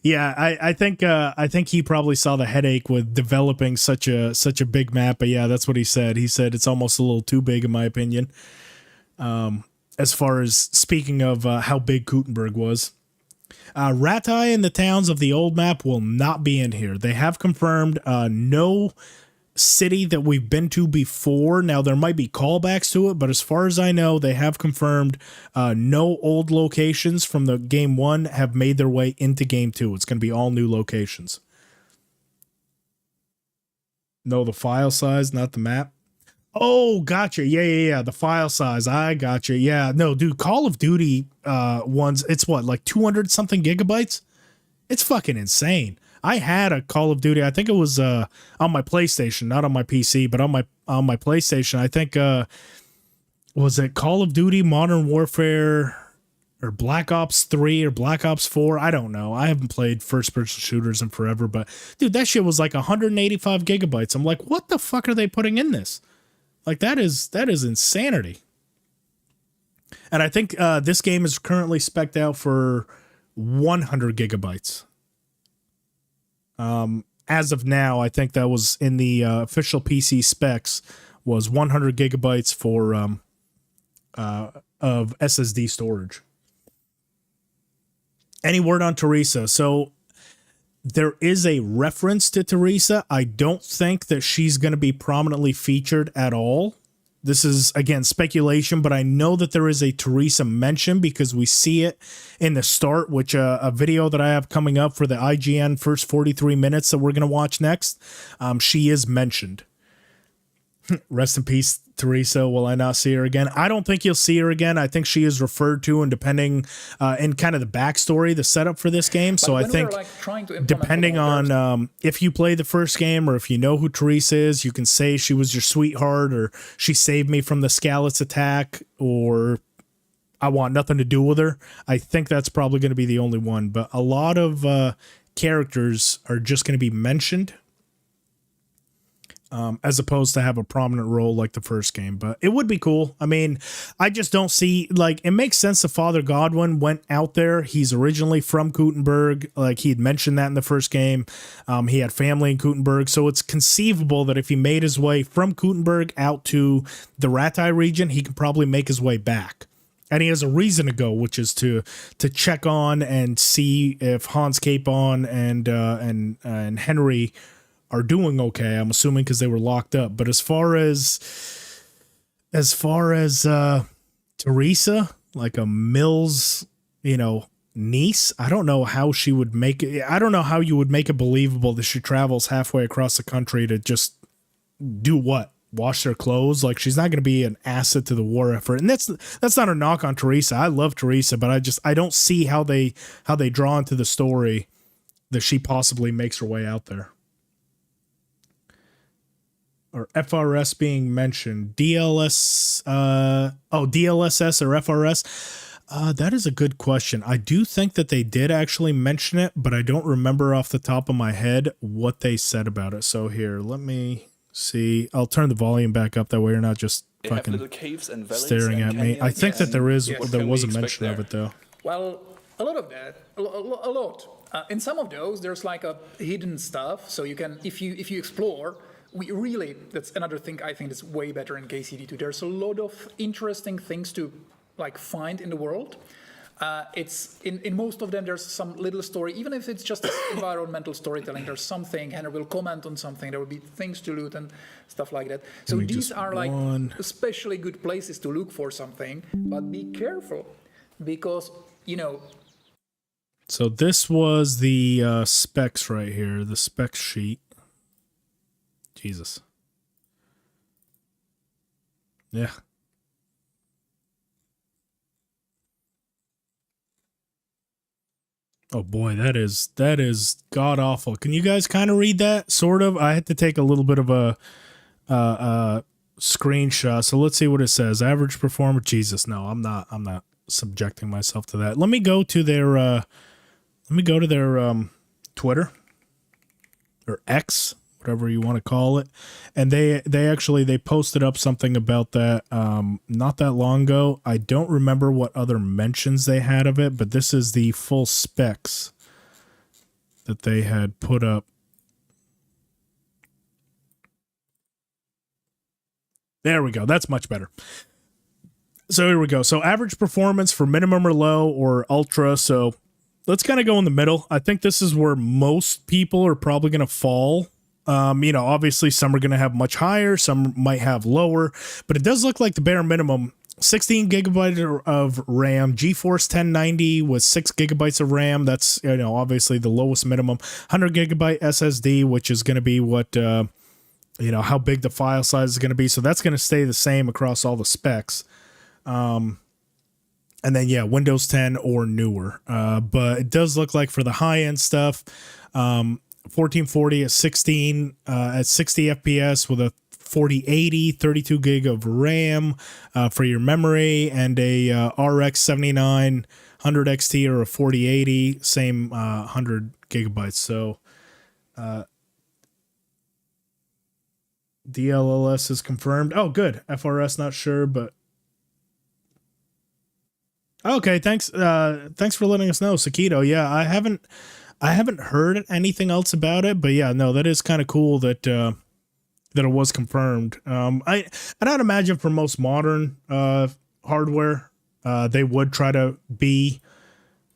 Yeah, I think he probably saw the headache with developing such a big map. But yeah, that's what he said. He said it's almost a little too big in my opinion. As far as speaking of how big Gutenberg was. Ratai and the towns of the old map will not be in here. They have confirmed no city that we've been to before. Now, there might be callbacks to it, but as far as I know, they have confirmed no old locations from the game 1 have made their way into game 2. It's going to be all new locations. No, the file size, not the map. Oh, gotcha. Yeah. The file size. I gotcha. Yeah. No, dude, Call of Duty ones, it's what, like 200 something gigabytes? It's fucking insane. I had a Call of Duty. I think it was on my PlayStation, not on my PC, but on my PlayStation. I think was it Call of Duty Modern Warfare or Black Ops 3 or Black Ops 4? I don't know. I haven't played first-person shooters in forever, but dude, that shit was like 185 gigabytes. I'm like, what the fuck are they putting in this? Like, that is insanity. And I think this game is currently spec'd out for 100 gigabytes. As of now, I think that was in the official PC specs was 100 gigabytes for of SSD storage. Any word on Teresa? So there is a reference to Teresa. I don't think that she's going to be prominently featured at all. This is, again, speculation, but I know that there is a Teresa mention because we see it in the start, which a video that I have coming up for the IGN first 43 minutes that we're going to watch next, she is mentioned. Rest in peace, Teresa. Will I not see her again? I don't think you'll see her again. I think she is referred to, and depending in kind of the backstory, the setup for this game. So I think depending on if you play the first game or if you know who Teresa is, you can say she was your sweetheart or she saved me from the Scalets attack or I want nothing to do with her. I think that's probably going to be the only one. But a lot of characters are just going to be mentioned. As opposed to have a prominent role like the first game. But it would be cool. I mean, I just don't see, like, it makes sense that Father Godwin went out there. He's originally from Gutenberg. Like, he had mentioned that in the first game. He had family in Gutenberg. So it's conceivable that if he made his way from Gutenberg out to the Rattay region, he could probably make his way back. And he has a reason to go, which is to check on and see if Hans Capon and Henry are doing okay. I'm assuming because they were locked up. But as far as Teresa, like a Mills, niece, I don't know how she would make it. I don't know how you would make it believable that she travels halfway across the country to just do what? Wash their clothes? Like, she's not going to be an asset to the war effort. And that's not a knock on Teresa. I love Teresa, but I don't see how they draw into the story that she possibly makes her way out there. Or FRS being mentioned. DLSS or FRS? That is a good question. I do think that they did actually mention it, but I don't remember off the top of my head what they said about it. So here, let me see. I'll turn the volume back up. That way you're not just fucking staring at me. I think that there was a mention of it, though. Well, a lot of that. A lot. In some of those, there's like a hidden stuff. So you can, if you explore... that's another thing I think is way better in KCD2. There's a lot of interesting things to find in the world. It's in most of them there's some little story, even if it's just environmental storytelling. There's something, Henry will comment on something. There will be things to loot and stuff like that. So these are especially good places to look for something. But be careful because So this was the specs right here, the spec sheet. Jesus. Yeah. Oh boy, that is god awful. Can you guys kind of read that? Sort of. I had to take a little bit of a screenshot. So let's see what it says. Average performer. Jesus, no, I'm not subjecting myself to that. Let me go to their Twitter or X, whatever you want to call it. And they posted up something about that not that long ago. I don't remember what other mentions they had of it, but this is the full specs that they had put up. There we go. That's much better. So here we go. So average performance for minimum or low or ultra. So let's kind of go in the middle. I think this is where most people are probably going to fall Obviously some are going to have much higher, some might have lower, but it does look like the bare minimum 16 gigabyte of RAM, GeForce 1090 with 6 gigabytes of RAM. That's, obviously the lowest minimum. 100 gigabyte SSD, which is going to be what, how big the file size is going to be. So that's going to stay the same across all the specs. And then, Windows 10 or newer. But it does look like for the high end stuff, 1440 at 16 at 60 FPS with a 4080, 32 gig of RAM for your memory, and a RX 7900 XT or a 4080, same 100 gigabytes. So DLLS is confirmed. Oh, good. FRS not sure, but okay. Thanks for letting us know, Sakito. Yeah, I haven't heard anything else about it, but yeah, no, that is kind of cool that it was confirmed. I'd imagine for most modern hardware, they would try to be,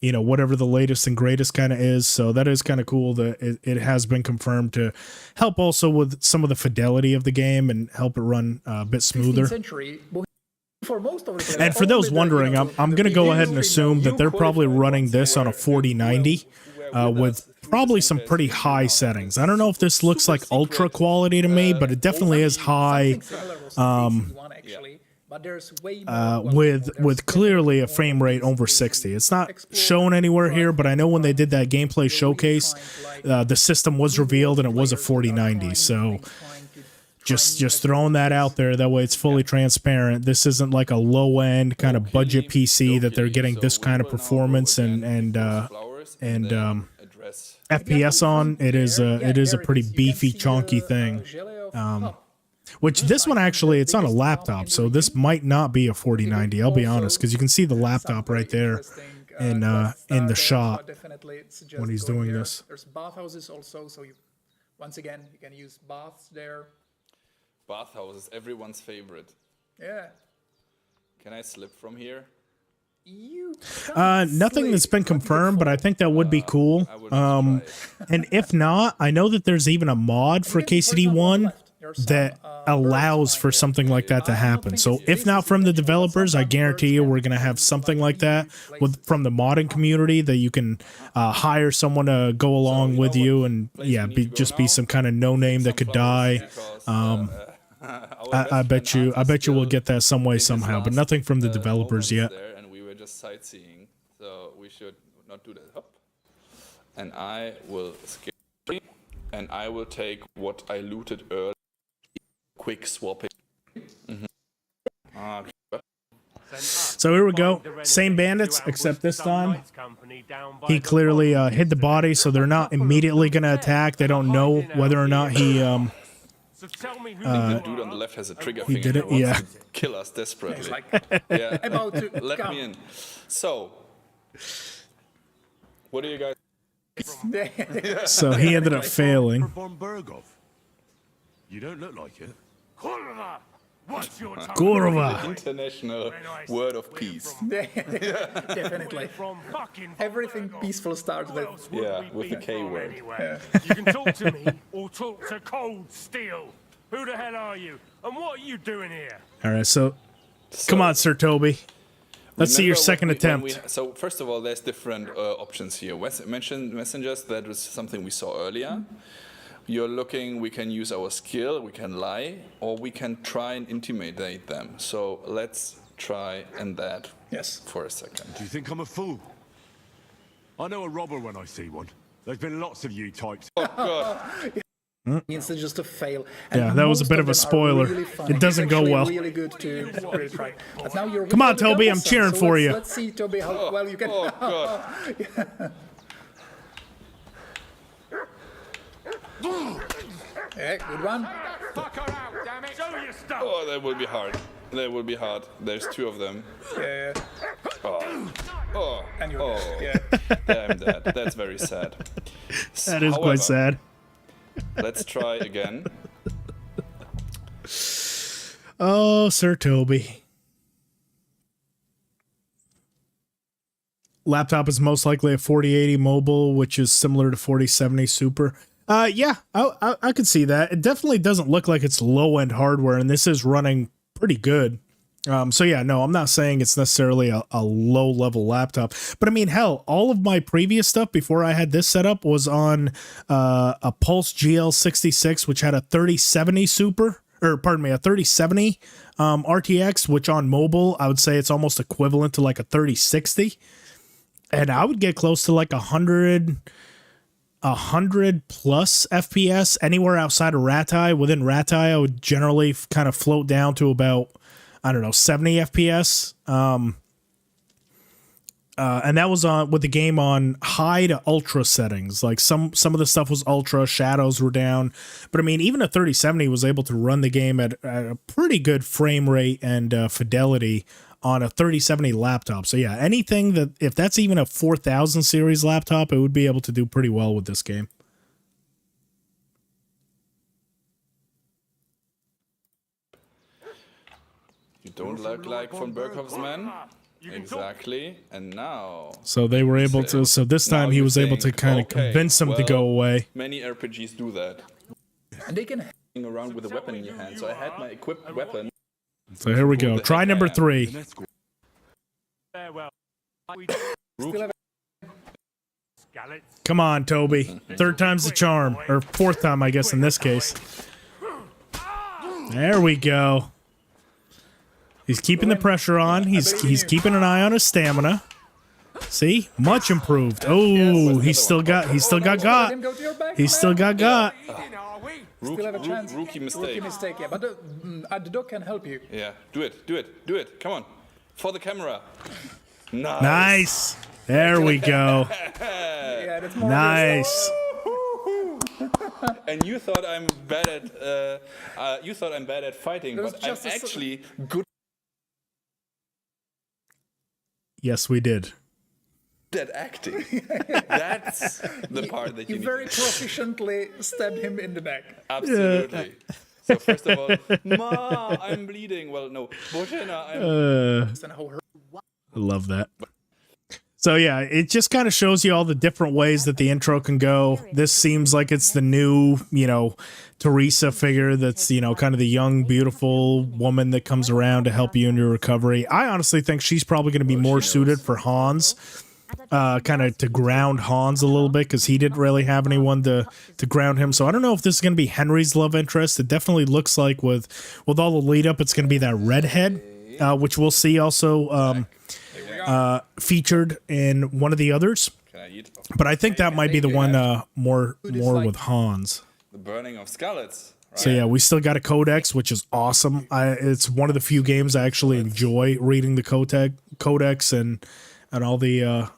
whatever the latest and greatest kind of is. So that is kind of cool that it has been confirmed to help also with some of the fidelity of the game and help it run a bit smoother. For most of the And for those wondering, I'm going to go ahead and assume that they're probably running this on a 4090 with probably some pretty high settings. I don't know if this looks like ultra quality to me, but it definitely is high. With clearly a frame rate over 60. It's not shown anywhere here, but I know when they did that gameplay showcase, the system was revealed and it was a 4090. So just throwing that out there. That way it's fully transparent. This isn't like a low end kind of budget PC that they're getting this kind of performance and FPS on. It is a pretty beefy, chunky thing. Which this one actually, it's on a laptop, so this might not be a 4090. I'll be honest, because you can see the laptop right there in the shot when he's doing this. There's bathhouses also, so once again you can use baths there. Bathhouses, everyone's favorite. Yeah. Can I slip from here? Nothing that's been confirmed, but I think that would be cool. And if not, I know that there's even a mod for KCD1 that allows for something like that to happen. So if not from the developers, I guarantee you we're going to have something like that from the modding community that you can hire someone to go along with you and be some kind of no name that could die. I bet you we'll get that some way somehow, but nothing from the developers yet. And we were just sightseeing, so we should not do that. Up. And I will skip, and I will take what I looted earlier. Quick swapping. So here we go. Same bandits, except this time he clearly hid the body, so they're not immediately going to attack. They don't know whether or not he. The dude on the left has a trigger he finger. did it, yeah. To kill us desperately. Yeah. About to Let come. me in. So, what do you guys? So he ended up failing. You don't look like it. Kurva! What's your time? Kurva! International word of peace. Definitely. Everything peaceful starts with with the K word. Anyway, you can talk to me or talk to Cold Steel. Who the hell are you? And what are you doing here? All right, so come on, Sir Toby. Let's see your second attempt. So first of all, there's different options here. Messengers, that was something we saw earlier. You're looking, we can use our skill, we can lie, or we can try and intimidate them. So let's try and that for a second. Do you think I'm a fool? I know a robber when I see one. There's been lots of you types. Oh, God. Means it's just a fail. Yeah, that was a bit of a spoiler. It doesn't go well. Really good to really try. But now you're Come on, Toby, I'm cheering for you. Let's see, Toby, how well you can. Oh, God. Yeah, good one. Oh, that will be hard. That will be hard. There's two of them. Yeah. Oh, damn that. That's very sad. That is quite sad. Let's try again. Oh, Sir Toby. Laptop is most likely a 4080 mobile, which is similar to 4070 Super. Yeah, I could see that. It definitely doesn't look like it's low-end hardware, and this is running pretty good. So yeah, no, I'm not saying it's necessarily a low-level laptop, but I mean, hell, all of my previous stuff before I had this setup was on a Pulse GL66, which had a 3070 Super, or pardon me, a 3070 RTX, which on mobile, I would say it's almost equivalent to like a 3060, and I would get close to like 100 plus FPS anywhere outside of Ratai. Within Ratai, I would generally kind of float down to about, I don't know, 70 FPS. And that was on with the game on high to ultra settings. Like some of the stuff was ultra, shadows were down. But I mean, even a 3070 was able to run the game at a pretty good frame rate and fidelity on a 3070 laptop. So yeah, anything that, if that's even a 4000 series laptop, it would be able to do pretty well with this game. You don't look like von Berghoff's man? Exactly. And now... So they were able to, so this time he was able to kind of convince him to go away. Many RPGs do that. And they can hang around with a weapon in your hand. So I had my equipped weapon. So here we go. Try number 3. Come on, Toby. Third time's the charm. Or fourth time, I guess, in this case. There we go. He's keeping the pressure on. He's keeping an eye on his stamina. See? Much improved. Oh, he's still got got. He still got got. Still have a chance. Rookie mistake. Rookie mistake, yeah. But the dog can help you. Yeah, do it. Come on. For the camera. Nice. There we go. Yeah, that's more nice. And you thought I'm bad at fighting, but I'm actually good Yes, we did. at acting. That's the part that you need very proficiently stabbed him in the back. Absolutely. So first of all, Ma, I'm bleeding. Well, no, Boshena, I love that. So yeah, it just kind of shows you all the different ways that the intro can go. This seems like it's the new, Teresa figure that's, kind of the young, beautiful woman that comes around to help you in your recovery. I honestly think she's probably going to be more suited for Hans, kind of to ground Hans a little bit, because he didn't really have anyone to ground him. So I don't know if this is going to be Henry's love interest. It definitely looks like with all the lead up, it's going to be that redhead, which we'll see also featured in one of the others. But I think that might be the one more with Hans. The burning of skullets. Right? So yeah, we still got a codex, which is awesome. It's one of the few games I actually enjoy reading the codex and all the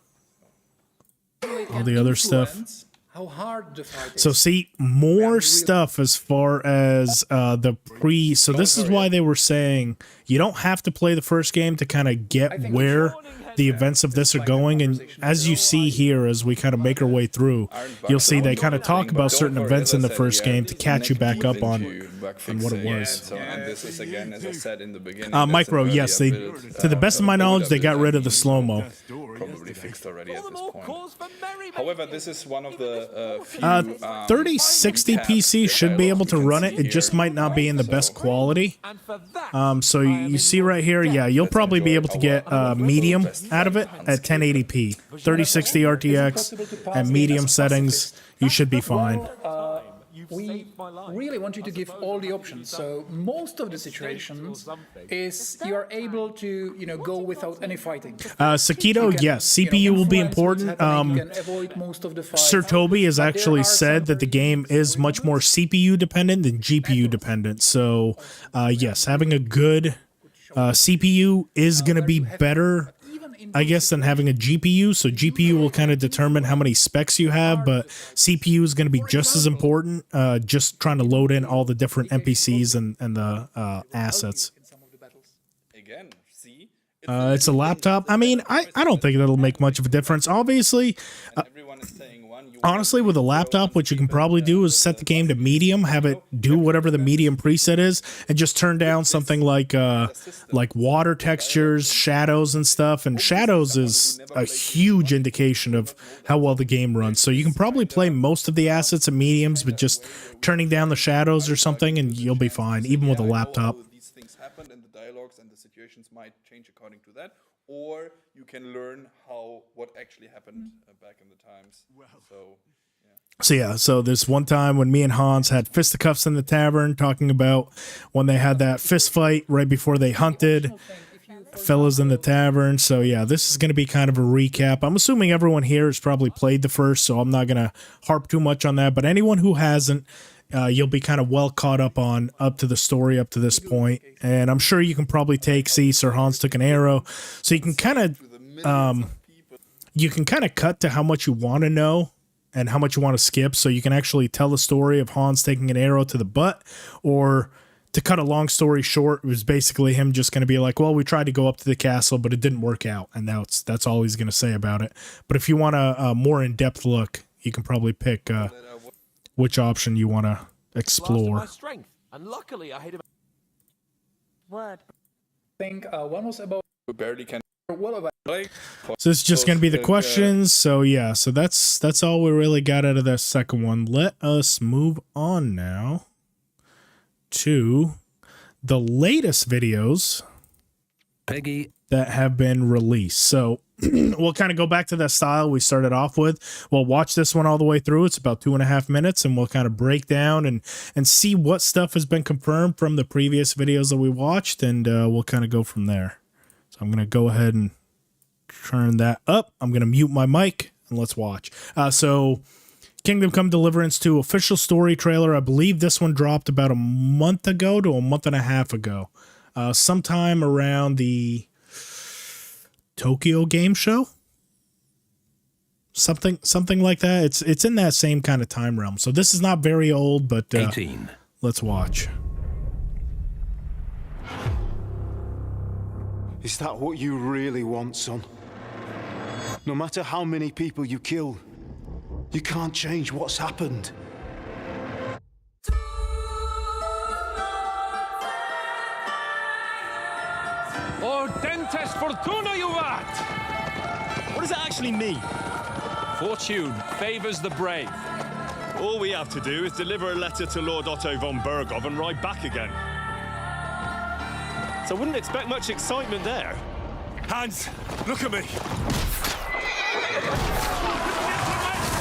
other stuff. How hard the fight is. So see, more stuff as far as so this is why they were saying you don't have to play the first game to kind of get where the events of this are going. And as you see here, as we kind of make our way through, you'll see they kind of talk about certain events in the first game to catch you back up on what it was. And this is again, as I said in the beginning, Micro, yes, to the best of my knowledge, they got rid of the slow-mo. Probably fixed already at this point. However, this is one of the few 3060 PC should be able to run it. It just might not be in the best quality. So you see right here, yeah, you'll probably be able to get medium out of it at 1080p. 3060 RTX and medium settings, you should be fine. We really want you to give all the options. So most of the situations is you are able to, go without any fighting. Sakito, yes, CPU will be important. Sir Toby has actually said that the game is much more CPU dependent than GPU dependent. So yes, having a good CPU is going to be better, I guess, than having a GPU. So GPU will kind of determine how many specs you have, but CPU is going to be just as important, just trying to load in all the different NPCs and the assets. It's a laptop. I mean, I don't think that'll make much of a difference. Obviously, Honestly, with a laptop, what you can probably do is set the game to medium, have it do whatever the medium preset is, and just turn down something like water textures, shadows, and stuff. And shadows is a huge indication of how well the game runs. So you can probably play most of the assets at mediums, but just turning down the shadows or something, and you'll be fine, even with a laptop. These things happened, and the dialogues and the situations might change according to that, or you can learn what actually happened back in the times. So this one time when me and Hans had fisticuffs in the tavern, talking about when they had that fist fight right before they hunted fellas in the tavern. So yeah, this is going to be kind of a recap. I'm assuming everyone here has probably played the first, so I'm not going to harp too much on that. But anyone who hasn't, you'll be kind of well caught up to the story up to this point. And I'm sure you can probably see Sir Hans took an arrow, so you can kind of cut to how much you want to know and how much you want to skip, so you can actually tell the story of Hans taking an arrow to the butt, or to cut a long story short, it was basically him just going to be like, well, we tried to go up to the castle, but it didn't work out, and that's all he's going to say about it. But if you want a more in-depth look, you can probably pick which option you want to explore. And luckily I hit Word. I think one was about We barely can. So this is just going to be the questions. So yeah, so that's all we really got out of that second one. Let us move on now to the latest videos that have been released. So we'll kind of go back to that style we started off with. We'll watch this one all the way through. It's about 2.5 minutes, and we'll kind of break down and see what stuff has been confirmed from the previous videos that we watched, and we'll kind of go from there. So I'm going to go ahead and turn that up. I'm going to mute my mic, and let's watch. So Kingdom Come Deliverance 2 official story trailer. I believe this one dropped about a month ago to a month and a half ago. Sometime around the Tokyo Game Show. Something like that. It's in that same kind of time realm. So this is not very old, but 18. Let's watch. Is that what you really want, son? No matter how many people you kill, you can't change what's happened. Ordentes fortuna juvat! What does that actually mean? Fortune favors the brave. All we have to do is deliver a letter to Lord Otto von Bergov and ride back again. So I wouldn't expect much excitement there. Hans, look at me!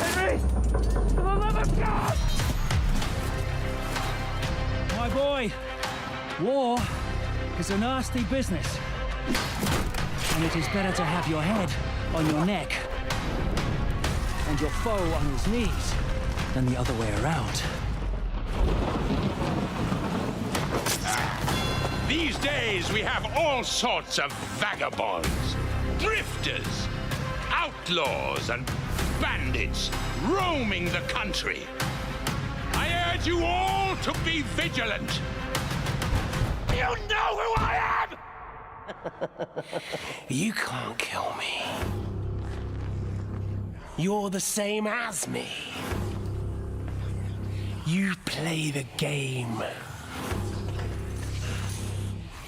Henry! For the love of God! My boy, war is a nasty business. And it is better to have your head on your neck and your foe on his knees than the other way around. These days we have all sorts of vagabonds, drifters, outlaws and bandits roaming the country. I urge you all to be vigilant. You know who I am! You can't kill me. You're the same as me. You play the game.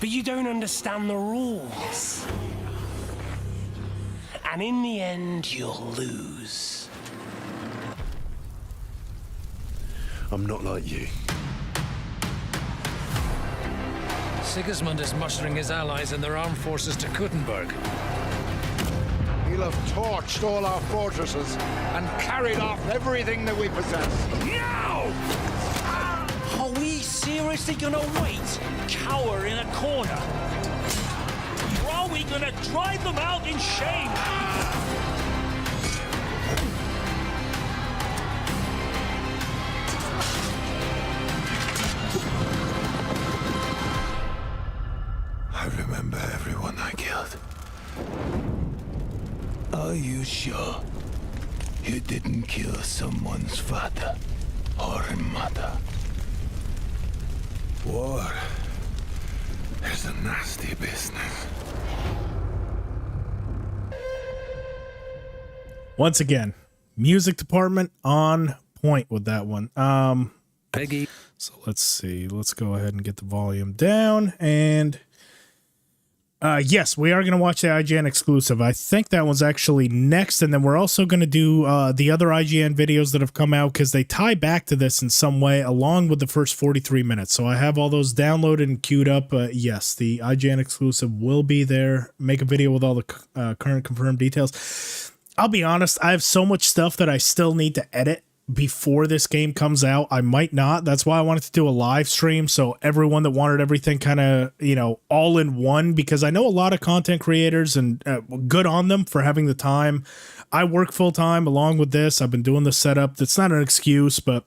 But you don't understand the rules. And in the end, you'll lose. I'm not like you. Sigismund is mustering his allies and their armed forces to Kuttenberg. He'll have torched all our fortresses and carried off everything that we possess. Now! Are we seriously gonna wait, cower in a corner? Or are we gonna drive them out in shame? I remember everyone I killed. Are you sure you didn't kill someone's father or mother? War is a nasty business. Once again, Music department on point with that one. Peggy. So let's see. Let's go ahead and get the volume down. And yes, we are going to watch the IGN exclusive. I think that one's actually next. And then we're also going to do the other IGN videos that have come out because they tie back to this in some way along with the first 43 minutes. So I have all those downloaded and queued up. Yes, the IGN exclusive will be there. Make a video with all the current confirmed details. I'll be honest, I have so much stuff that I still need to edit before this game comes out. I might not. That's why I wanted to do a live stream, so everyone that wanted everything kind of, you know, all in one, because I know a lot of content creators, and good on them for having the time. I work full time along with this. I've been doing the setup. That's not an excuse, but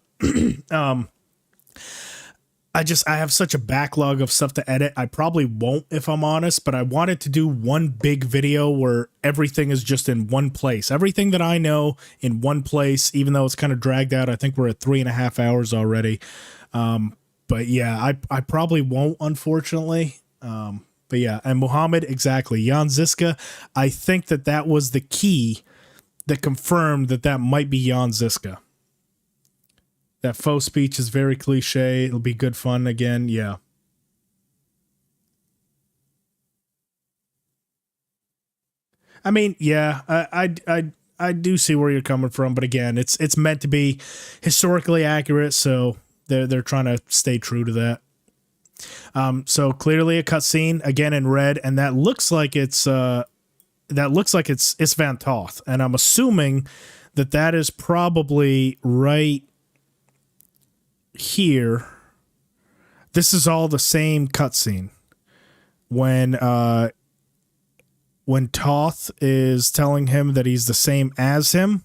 I have such a backlog of stuff to edit. I probably won't, if I'm honest, but I wanted to do one big video where everything is just in one place. Everything that I know in one place, even though it's kind of dragged out. I think we're at 3.5 hours already. But yeah, I probably won't, unfortunately. But yeah, and Muhammad, exactly. Jan Ziska, I think that was the key that confirmed that might be Jan Ziska. That faux speech is very cliche. It'll be good fun again. Yeah. I mean, yeah, I do see where you're coming from, but again, it's meant to be historically accurate, so they're trying to stay true to that. So clearly a cutscene again in red, and that looks like it's Isvan Toth, and I'm assuming that is probably right here. This is all the same cutscene when Toth is telling him that he's the same as him.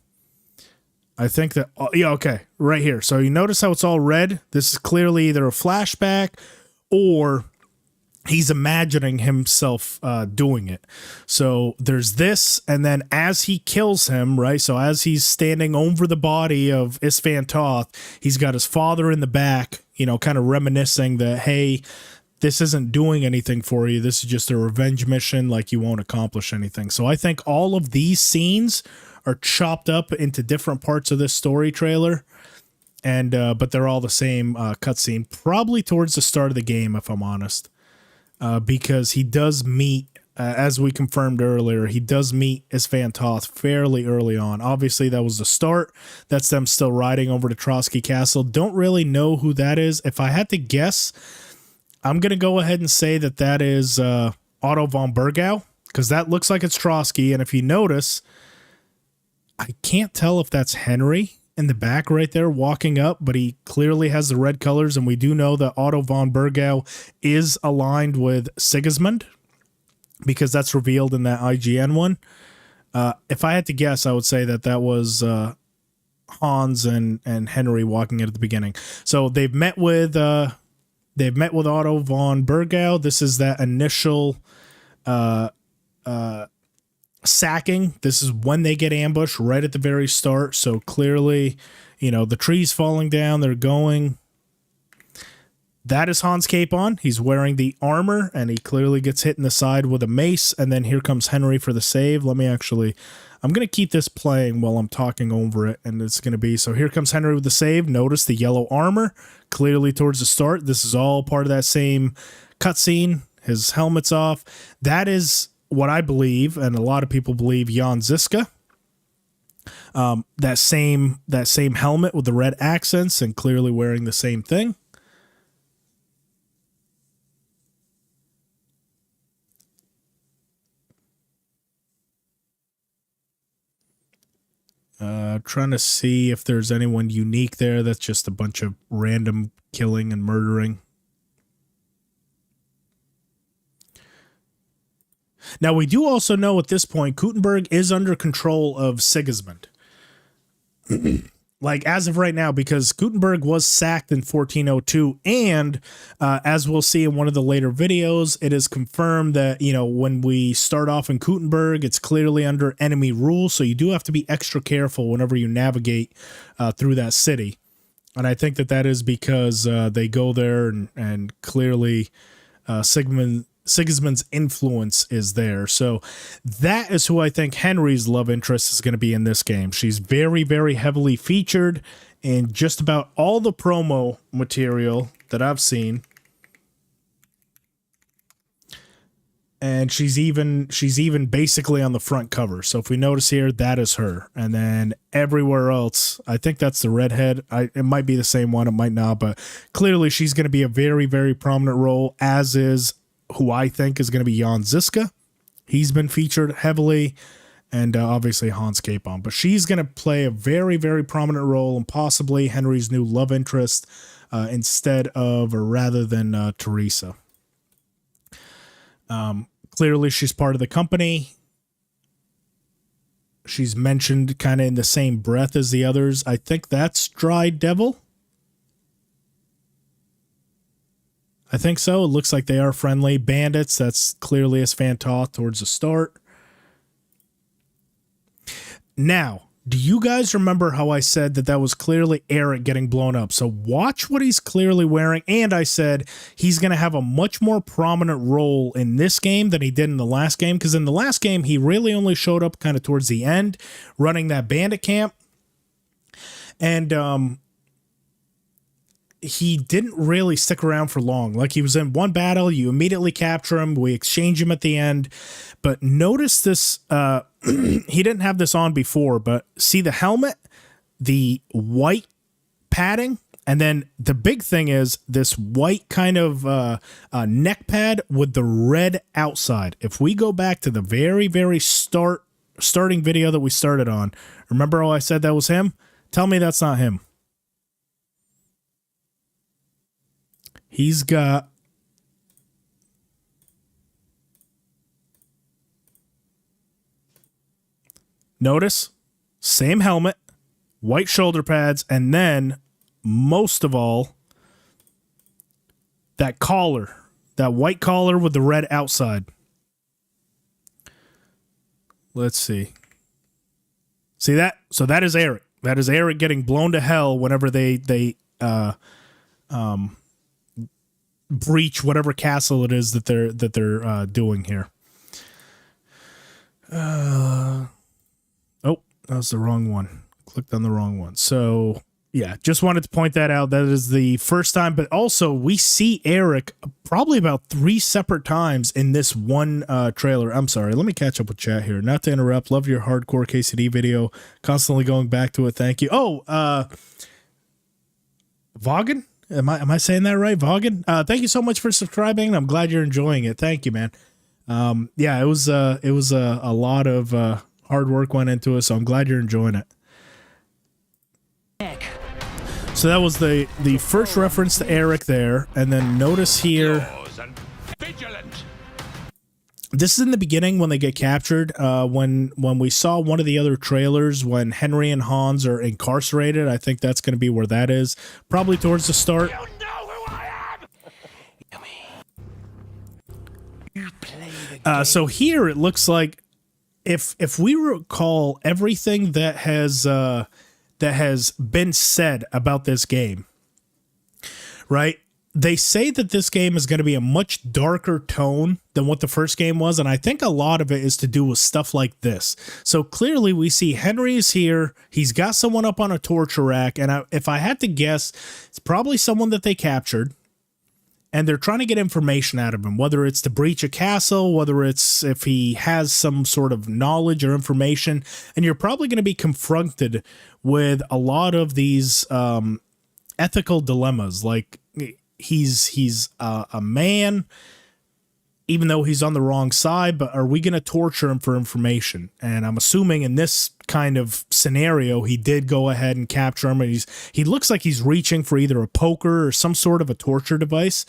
I think that, yeah, okay, right here. So you notice how it's all red? This is clearly either a flashback or he's imagining himself doing it. So there's this, and then as he kills him, right? So as he's standing over the body of Isvan Toth, he's got his father in the back, you know, kind of reminiscing that, hey, this isn't doing anything for you. This is just a revenge mission. Like, you won't accomplish anything. So I think all of these scenes are chopped up into different parts of this story trailer. And but they're all the same cutscene, probably towards the start of the game, if I'm honest. Because he does meet, as we confirmed earlier, he does meet Isvan Toth fairly early on. Obviously, that was the start. That's them still riding over to Trotsky Castle. Don't really know who that is. If I had to guess, I'm going to go ahead and say that is Otto von Bergau, because that looks like it's Trotsky. And if you notice, I can't tell if that's Henry in the back right there walking up, but he clearly has the red colors, and we do know that Otto von Bergau is aligned with Sigismund, because that's revealed in that IGN one. If I had to guess, I would say that was Hans and Henry walking in at the beginning. So they've met with Otto von Bergau. This is that initial sacking. This is when they get ambushed right at the very start. So clearly, you know, the tree's falling down. They're going. That is Hans Capon. He's wearing the armor, and he clearly gets hit in the side with a mace. And then here comes Henry for the save. I'm going to keep this playing while I'm talking over it. And it's going to be, so here comes Henry with the save. Notice the yellow armor clearly towards the start. This is all part of that same cutscene. His helmet's off. That is what I believe, and a lot of people believe, Jan Ziska. That same helmet with the red accents and clearly wearing the same thing. Trying to see if there's anyone unique there. That's just a bunch of random killing and murdering. Now, we do also know at this point, Kuttenberg is under control of Sigismund. Like, as of right now, because Kuttenberg was sacked in 1402, and as we'll see in one of the later videos, it is confirmed that, you know, when we start off in Kuttenberg, it's clearly under enemy rule, so you do have to be extra careful whenever you navigate through that city. And I think that is because they go there and clearly Sigismund's influence is there. So that is who I think Henry's love interest is going to be in this game. She's very, very heavily featured in just about all the promo material that I've seen. And she's even basically on the front cover. So if we notice here, that is her. And then everywhere else, I think that's the redhead. It might be the same one, it might not, but clearly she's going to be a very, very prominent role, as is who I think is going to be Jan Ziska. He's been featured heavily, and obviously Hans Capon. But she's going to play a very, very prominent role, and possibly Henry's new love interest instead of, or rather than Teresa. Clearly she's part of the company. She's mentioned kind of in the same breath as the others. I think that's Dry Devil. I think so. It looks like they are friendly bandits. That's clearly as Fantoth towards the start. Now, do you guys remember how I said that was clearly Eric getting blown up? So watch what he's clearly wearing. And I said he's going to have a much more prominent role in this game than he did in the last game. Because in the last game, he really only showed up kind of towards the end, running that bandit camp. And he didn't really stick around for long. Like, he was in one battle, you immediately capture him, we exchange him at the end. But notice this, he didn't have this on before, but see the helmet, the white padding, and then the big thing is this white kind of neck pad with the red outside. If we go back to the very, very starting video that we started on, remember how I said that was him? Tell me that's not him. He's got notice, same helmet, white shoulder pads, and then most of all, that collar, that white collar with the red outside. Let's see. See that? So that is Eric. That is Eric getting blown to hell whenever they breach whatever castle it is that they're doing here. Oh, that was the wrong one. Clicked on the wrong one. So yeah, just wanted to point that out. That is the first time, but also we see Eric probably about 3 separate times in this one trailer. I'm sorry, let me catch up with chat here. Not to interrupt. Love your hardcore KCD video. Constantly going back to it. Thank you. Oh, Vaughan? Am I saying that right? Vaughan? Thank you so much for subscribing. I'm glad you're enjoying it. Thank you, man. Yeah, it was a lot of hard work went into it, so I'm glad you're enjoying it. So that was the first reference to Eric there, and then notice here, this is in the beginning when they get captured. When we saw one of the other trailers when Henry and Hans are incarcerated, I think that's going to be where that is. Probably towards the start. You know who I am! So here it looks like if we recall everything that has been said about this game, right? They say that this game is going to be a much darker tone than what the first game was, and I think a lot of it is to do with stuff like this. So clearly we see Henry is here, he's got someone up on a torture rack, and if I had to guess, it's probably someone that they captured, and they're trying to get information out of him, whether it's to breach a castle, whether it's if he has some sort of knowledge or information, and you're probably going to be confronted with a lot of these ethical dilemmas, like he's a man, even though he's on the wrong side, but are we going to torture him for information? And I'm assuming in this kind of scenario, he did go ahead and capture him, and he looks like he's reaching for either a poker or some sort of a torture device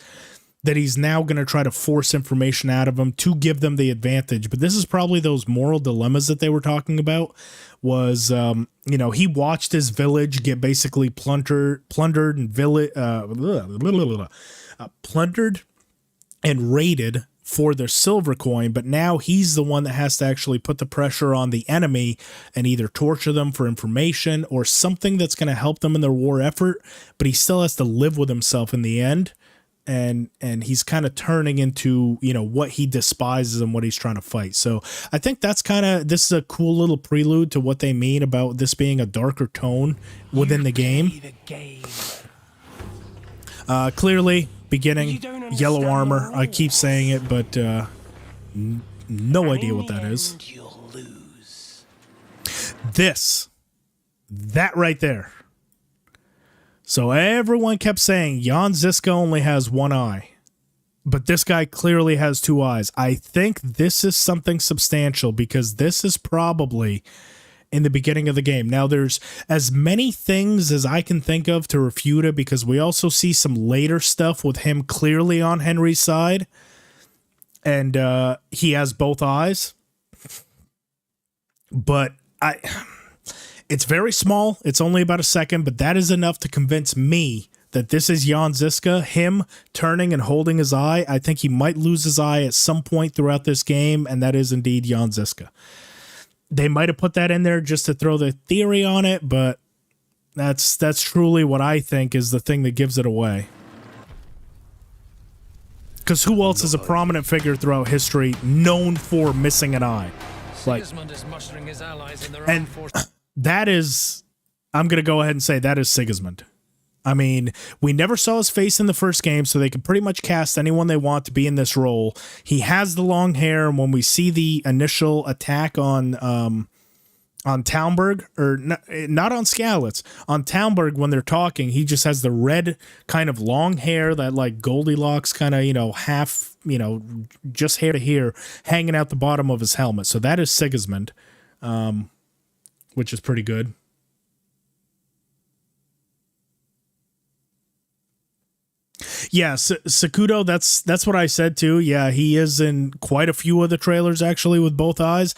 that he's now going to try to force information out of him to give them the advantage. But this is probably those moral dilemmas that they were talking about, was, he watched his village get basically plundered and raided for their silver coin, but now he's the one that has to actually put the pressure on the enemy and either torture them for information or something that's going to help them in their war effort, but he still has to live with himself in the end and he's kind of turning into, you know, what he despises and what he's trying to fight. So I think that's this is a cool little prelude to what they mean about this being a darker tone within the game. Clearly, beginning, yellow armor. I keep saying it, but no idea what that is. That right there. So everyone kept saying Jan Ziska only has one eye, but this guy clearly has two eyes. I think this is something substantial because this is probably in the beginning of the game. Now, there's as many things as I can think of to refute it, because we also see some later stuff with him clearly on Henry's side, and he has both eyes. But it's very small. It's only about a second, but that is enough to convince me that this is Jan Ziska, him turning and holding his eye. I think he might lose his eye at some point throughout this game, and that is indeed Jan Ziska. They might have put that in there just to throw the theory on it, but that's truly what I think is the thing that gives it away. Because who else is a prominent figure throughout history known for missing an eye? Like, and that is, I'm going to go ahead and say that is Sigismund. I mean, we never saw his face in the first game, so they can pretty much cast anyone they want to be in this role. He has the long hair, and when we see the initial attack on Talmberg, or not on Skalitz, on Talmberg when they're talking, he just has the red kind of long hair, that like Goldilocks kind of, you know, half, you know, just hair to hair hanging out the bottom of his helmet. So that is Sigismund, which is pretty good. Yeah, Sakudo, that's what I said too. Yeah, he is in quite a few of the trailers actually with both eyes.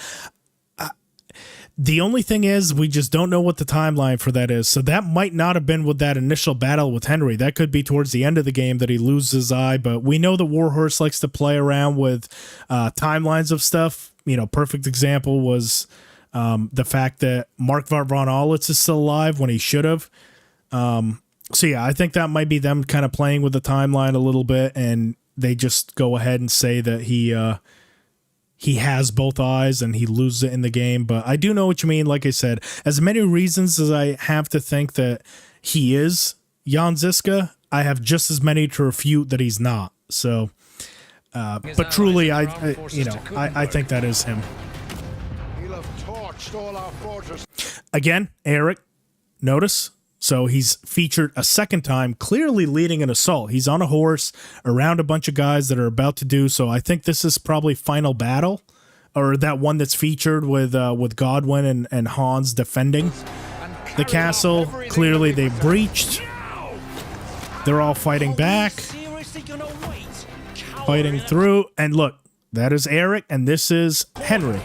The only thing is we just don't know what the timeline for that is. So that might not have been with that initial battle with Henry. That could be towards the end of the game that he loses his eye. But we know the Warhorse likes to play around with timelines of stuff. You know, perfect example was the fact that Mark von Aulitz is still alive when he should have. So yeah, I think that might be them kind of playing with the timeline a little bit, and they just go ahead and say that he has both eyes and he loses it in the game. But I do know what you mean. Like I said, as many reasons as I have to think that he is Jan Ziska, I have just as many to refute that he's not. So, but truly, I think that is him. He'll have torched all our fortresses. Again, Eric, notice. So he's featured a second time, clearly leading an assault. He's on a horse around a bunch of guys that are about to do so. I think this is probably final battle, or that one that's featured with Godwin and Hans defending the castle. Clearly they breached. They're all fighting back, fighting through. And look, that is Eric, and this is Henry.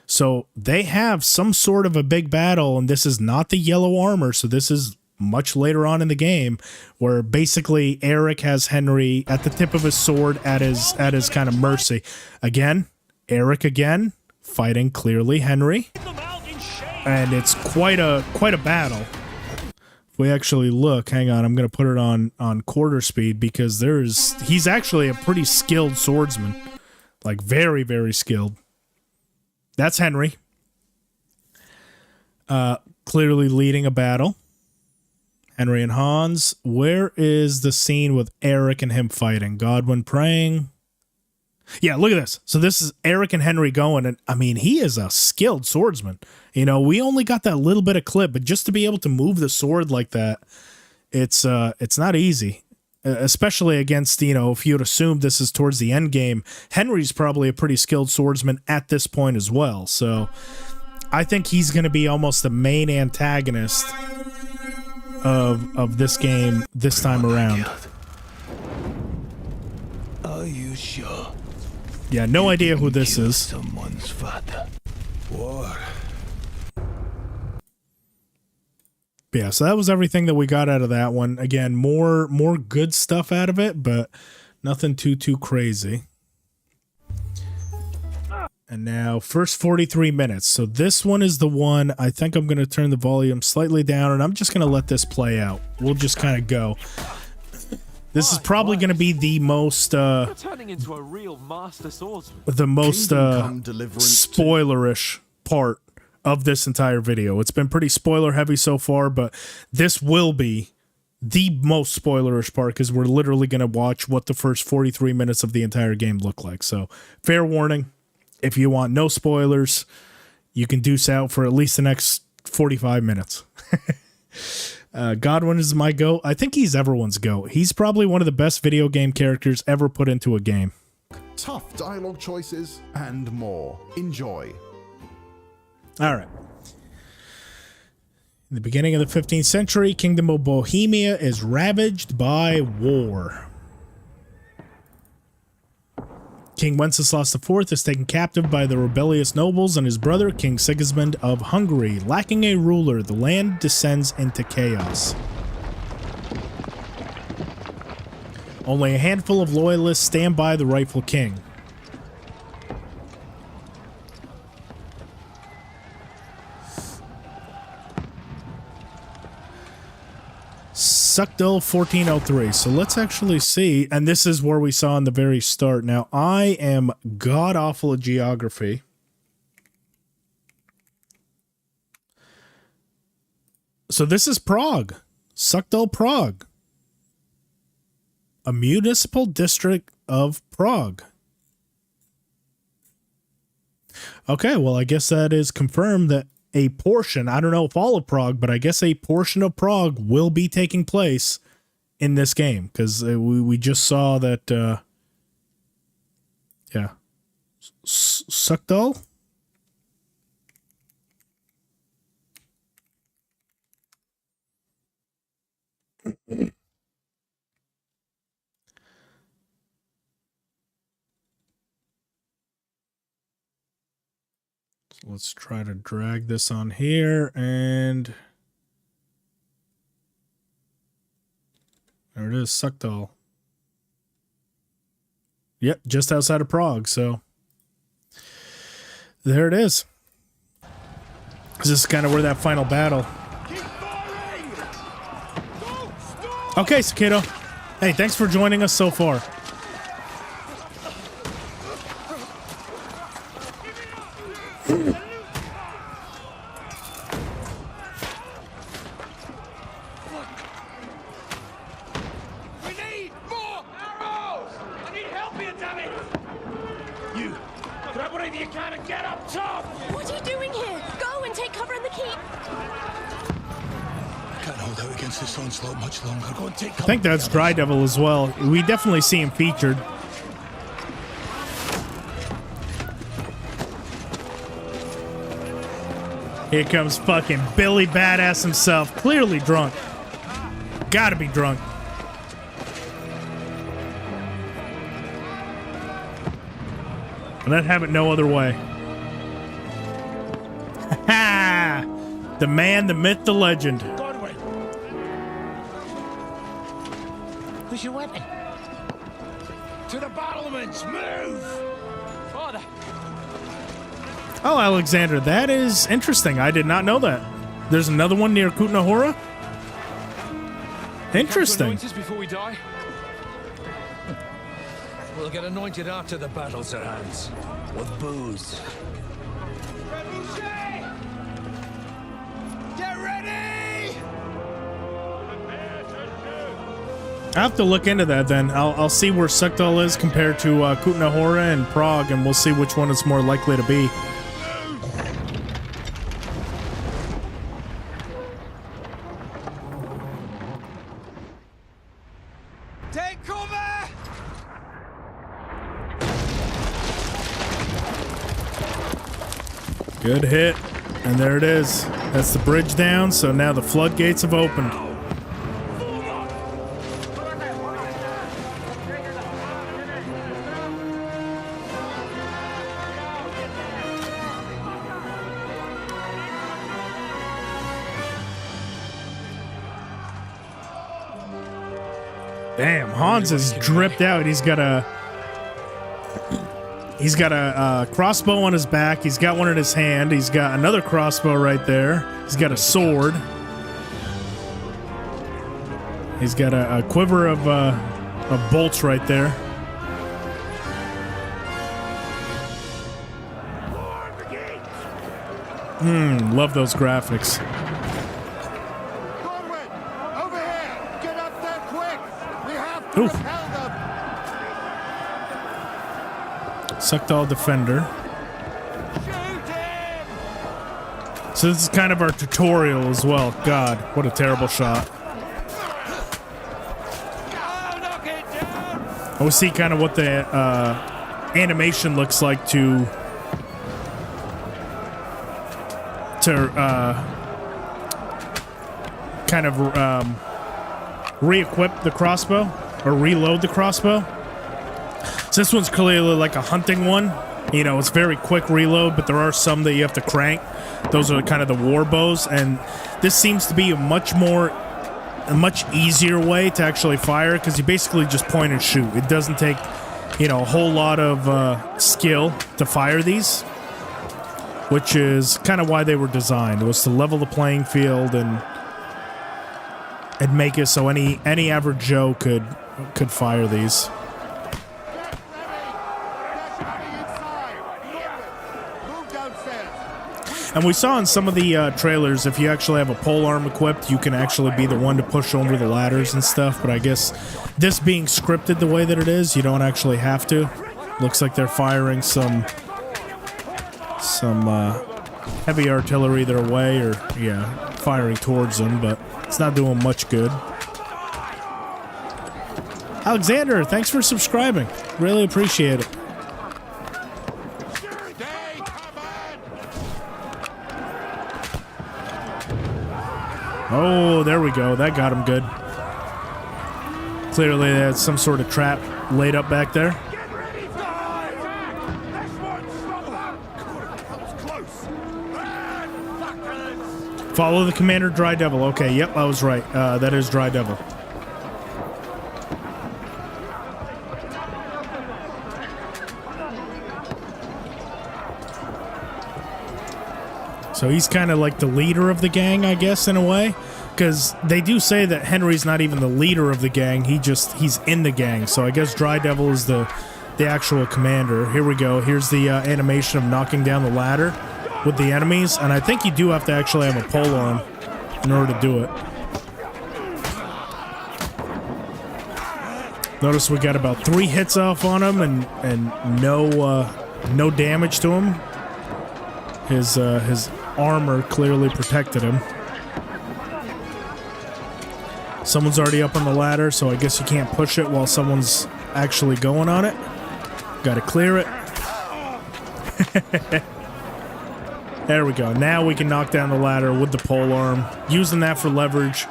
So they have some sort of a big battle, and this is not the yellow armor, so this is much later on in the game, where basically Eric has Henry at the tip of his sword at his kind of mercy. Again, Eric again fighting clearly Henry, and it's quite a battle. If we actually look, hang on, I'm going to put it on quarter speed because he's actually a pretty skilled swordsman, like very, very skilled. That's Henry. Clearly leading a battle. Henry and Hans. Where is the scene with Eric and him fighting? Godwin praying. Yeah, look at this. So this is Eric and Henry going, and I mean, he is a skilled swordsman. You know, we only got that little bit of clip, but just to be able to move the sword like that, it's not easy. Especially against, you know, if you'd assume this is towards the end game, Henry's probably a pretty skilled swordsman at this point as well. So I think he's going to be almost the main antagonist of this game this time around. Are you sure? Yeah, no idea who this is. Someone's father. What? Yeah, so that was everything that we got out of that one. Again, more good stuff out of it, but nothing too crazy. And now, first 43 minutes. So this one is the one, I think I'm going to turn the volume slightly down, and I'm just going to let this play out. We'll just kind of go. This is probably going to be the most You're turning into a real master swordsman. the most spoilerish part of this entire video. It's been pretty spoiler heavy so far, but this will be the most spoilerish part because we're literally going to watch what the first 43 minutes of the entire game look like. So fair warning, if you want no spoilers, you can deuce out for at least the next 45 minutes. Godwin is my GOAT. I think he's everyone's GOAT. He's probably one of the best video game characters ever put into a game. Tough dialogue choices and more. Enjoy. All right. In the beginning of the 15th century, Kingdom of Bohemia is ravaged by war. King Wenceslas IV is taken captive by the rebellious nobles, and his brother, King Sigismund of Hungary. Lacking a ruler, the land descends into chaos. Only a handful of loyalists stand by the rightful king. Suckdull 1403. So let's actually see. And this is where we saw in the very start. Now, I am god-awful at geography. So this is Prague. Suckdull, Prague. A municipal district of Prague. Okay, well, I guess that is confirmed that a portion, I don't know if all of Prague, but I guess a portion of Prague will be taking place in this game, because we just saw that, yeah. Suckdull? Let's try to drag this on here, and there it is, Suckdull. Yep, just outside of Prague, so there it is. This is kind of where that final battle. Okay, Cicado. Hey, thanks for joining us so far. I think that's Dry Devil as well. We definitely see him featured. Here comes fucking Billy Badass himself. Clearly drunk. Gotta be drunk. And I'd have it no other way. Ha! The man, the myth, the legend. Where's your weapon? To the battlements, move! Father! Oh, Alexander, that is interesting. I did not know that. There's another one near Kutna-Hora? Interesting. Before we die? We'll get anointed after the battles are hands. With booze. Get ready! I have to look into that then. I'll see where Suckdull is compared to Kutna-Hora and Prague, and we'll see which one it's more likely to be. Take cover! Good hit. And there it is. That's the bridge down, so now the floodgates have opened. Damn, Hans is dripped out. He's got a crossbow on his back. He's got one in his hand. He's got another crossbow right there. He's got a sword. He's got a quiver of of bolts right there. Love those graphics. Over here! Get up there quick! We have to Oof. repel them! Sucked-all defender. So this is kind of our tutorial as well. God, what a terrible shot. We'll see kind of what the animation looks like to kind of re-equip the crossbow or reload the crossbow. So this one's clearly like a hunting one. You know, it's very quick reload, but there are some that you have to crank. Those are kind of the war bows, and this seems to be a much easier way to actually fire because you basically just point and shoot. It doesn't take, you know, a whole lot of skill to fire these, which is kind of why they were designed. It was to level the playing field and make it so any average Joe could fire these. And we saw in some of the trailers, if you actually have a pole arm equipped, you can actually be the one to push over the ladders and stuff. But I guess this being scripted the way that it is, you don't actually have to. Looks like they're firing some heavy artillery their way, or yeah, firing towards them, but it's not doing much good. Alexander, thanks for subscribing. Really appreciate it. Oh, there we go. That got him good. Clearly, they had some sort of trap laid up back there. Follow the commander, Dry Devil. Okay, yep, I was right. That is Dry Devil. So he's kind of like the leader of the gang, I guess, in a way. Because they do say that Henry's not even the leader of the gang. He's in the gang. So I guess Dry Devil is the actual commander. Here we go. Here's the animation of knocking down the ladder with the enemies. And I think you do have to actually have a pole arm in order to do it. Notice we got about 3 hits off on him and no damage to him. His armor clearly protected him. Someone's already up on the ladder, so I guess you can't push it while someone's actually going on it. Gotta clear it. There we go. Now we can knock down the ladder with the pole arm. Using that for leverage.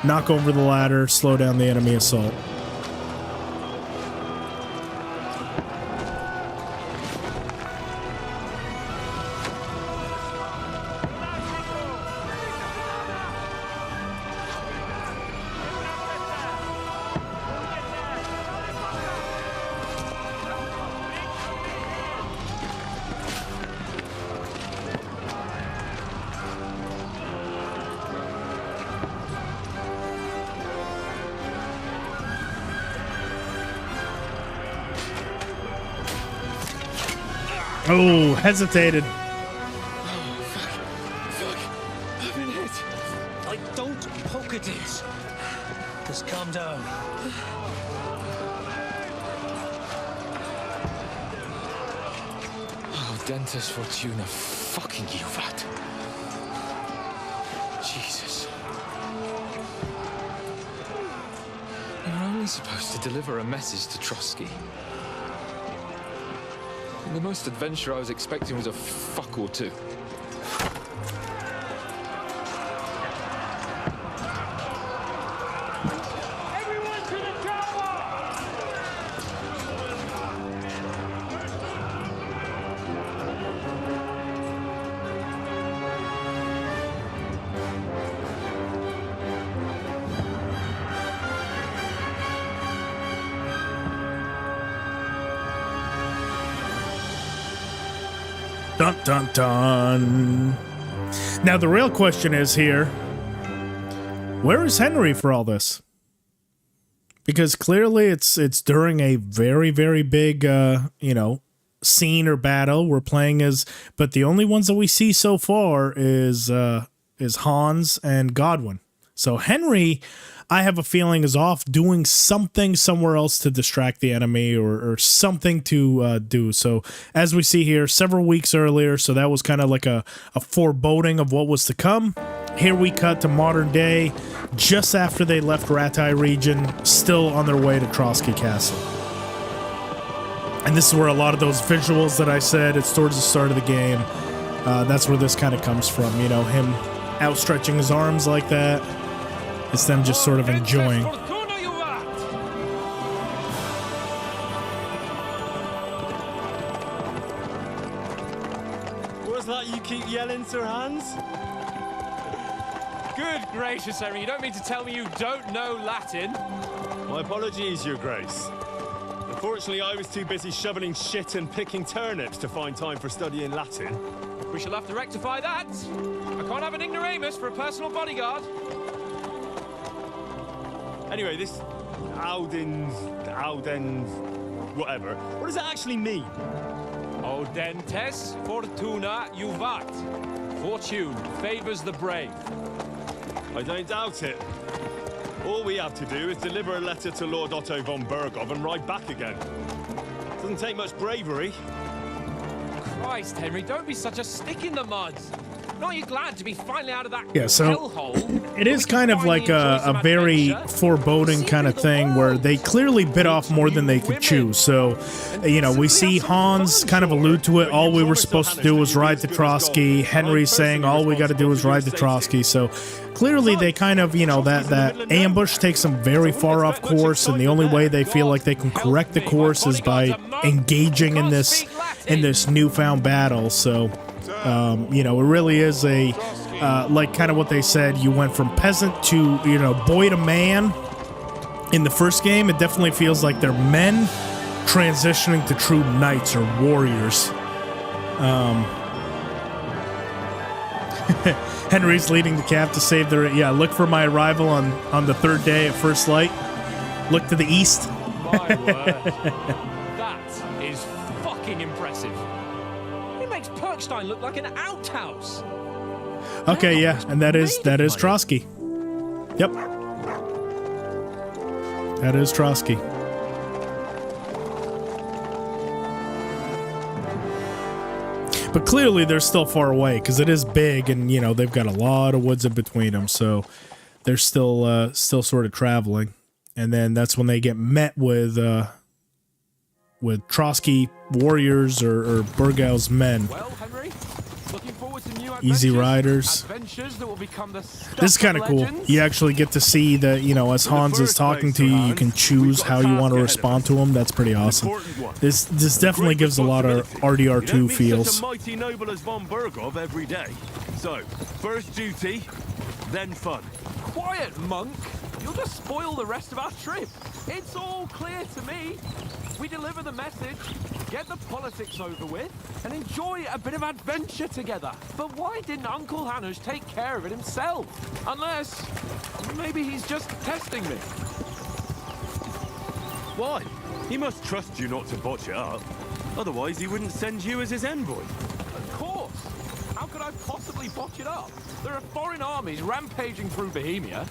Knock over the ladder, slow down the enemy assault. Oh, hesitated. I've been hit. Don't poke at it. Just calm down. Oh, Dentes Fortuna, fucking you, that. Jesus. You're only supposed to deliver a message to Trotsky. And the most adventure I was expecting was a fuck or two. Everyone to the chopper! Dun dun dun. Now the real question is here, where is Henry for all this? because clearly it's during a very, very big, you know, scene or battle we're playing as, but the only ones that we see so far is Hans and Godwin. So Henry, I have a feeling, is off doing something somewhere else to distract the enemy or something to do. So as we see here, several weeks earlier, so that was kind of like a foreboding of what was to come. Here we cut to modern day, just after they left Ratai region, still on their way to Trotsky Castle. And this is where a lot of those visuals that I said, it's towards the start of the game. That's where this kind of comes from, you know, him outstretching his arms like that. It's them just sort of enjoying. What's that you keep yelling, Sir Hans? Good gracious, Henry, you don't mean to tell me you don't know Latin? My apologies, Your Grace. Unfortunately, I was too busy shoveling shit and picking turnips to find time for studying Latin. We shall have to rectify that. I can't have an ignoramus for a personal bodyguard. Anyway, this Auden, whatever. What does that actually mean? Audentes fortuna juvat. Fortune favors the brave. I don't doubt it. All we have to do is deliver a letter to Lord Otto von Bergov and ride back again. Doesn't take much bravery. Christ, Henry, don't be such a stick in the mud. Not you glad to be finally out of that so hellhole? it is kind of like a very foreboding kind of thing where they clearly bit off more than they could chew. So, you know, we see Hans kind of allude to it. All we were supposed to do was ride to Trotsky. Henry's saying all we got to do is ride to Trotsky. So clearly they kind of, you know, that ambush takes them very far off course, and the only way they feel like they can correct the course is by engaging in this newfound battle. So you know, it really is a like kind of what they said, you went from peasant to, you know, boy to man in the first game. It definitely feels like they're men transitioning to true knights or warriors. Henry's leading the cap to save their, look for my arrival on the third day at first light. Look to the east. My word. That is fucking impressive. Makes Perkstein look like an outhouse. Okay, yeah, and that is Trotsky. Yep. That is Trotsky. But clearly they're still far away because it is big, and you know they've got a lot of woods in between them, so they're still sort of traveling. And then that's when they get met with Trotsky warriors or Burgow's men. Well, Henry, looking forward to new Easy Riders. That will become the This is kind of cool. You actually get to see that, you know, as Hans is talking to you, you can choose how you want to respond to him. That's pretty awesome. This definitely gives a lot of RDR2 feels. Such a mighty noble as von Bergov every day. So, first duty, then fun. Quiet, monk. You'll just spoil the rest of our trip. It's all clear to me. We deliver the message, get the politics over with, and enjoy a bit of adventure together. But why didn't Uncle Hanush take care of it himself? Unless, maybe he's just testing me. Why? He must trust you not to botch it up. Otherwise, he wouldn't send you as his envoy. Of course. How could I possibly botch it up? There are foreign armies rampaging through Bohemia.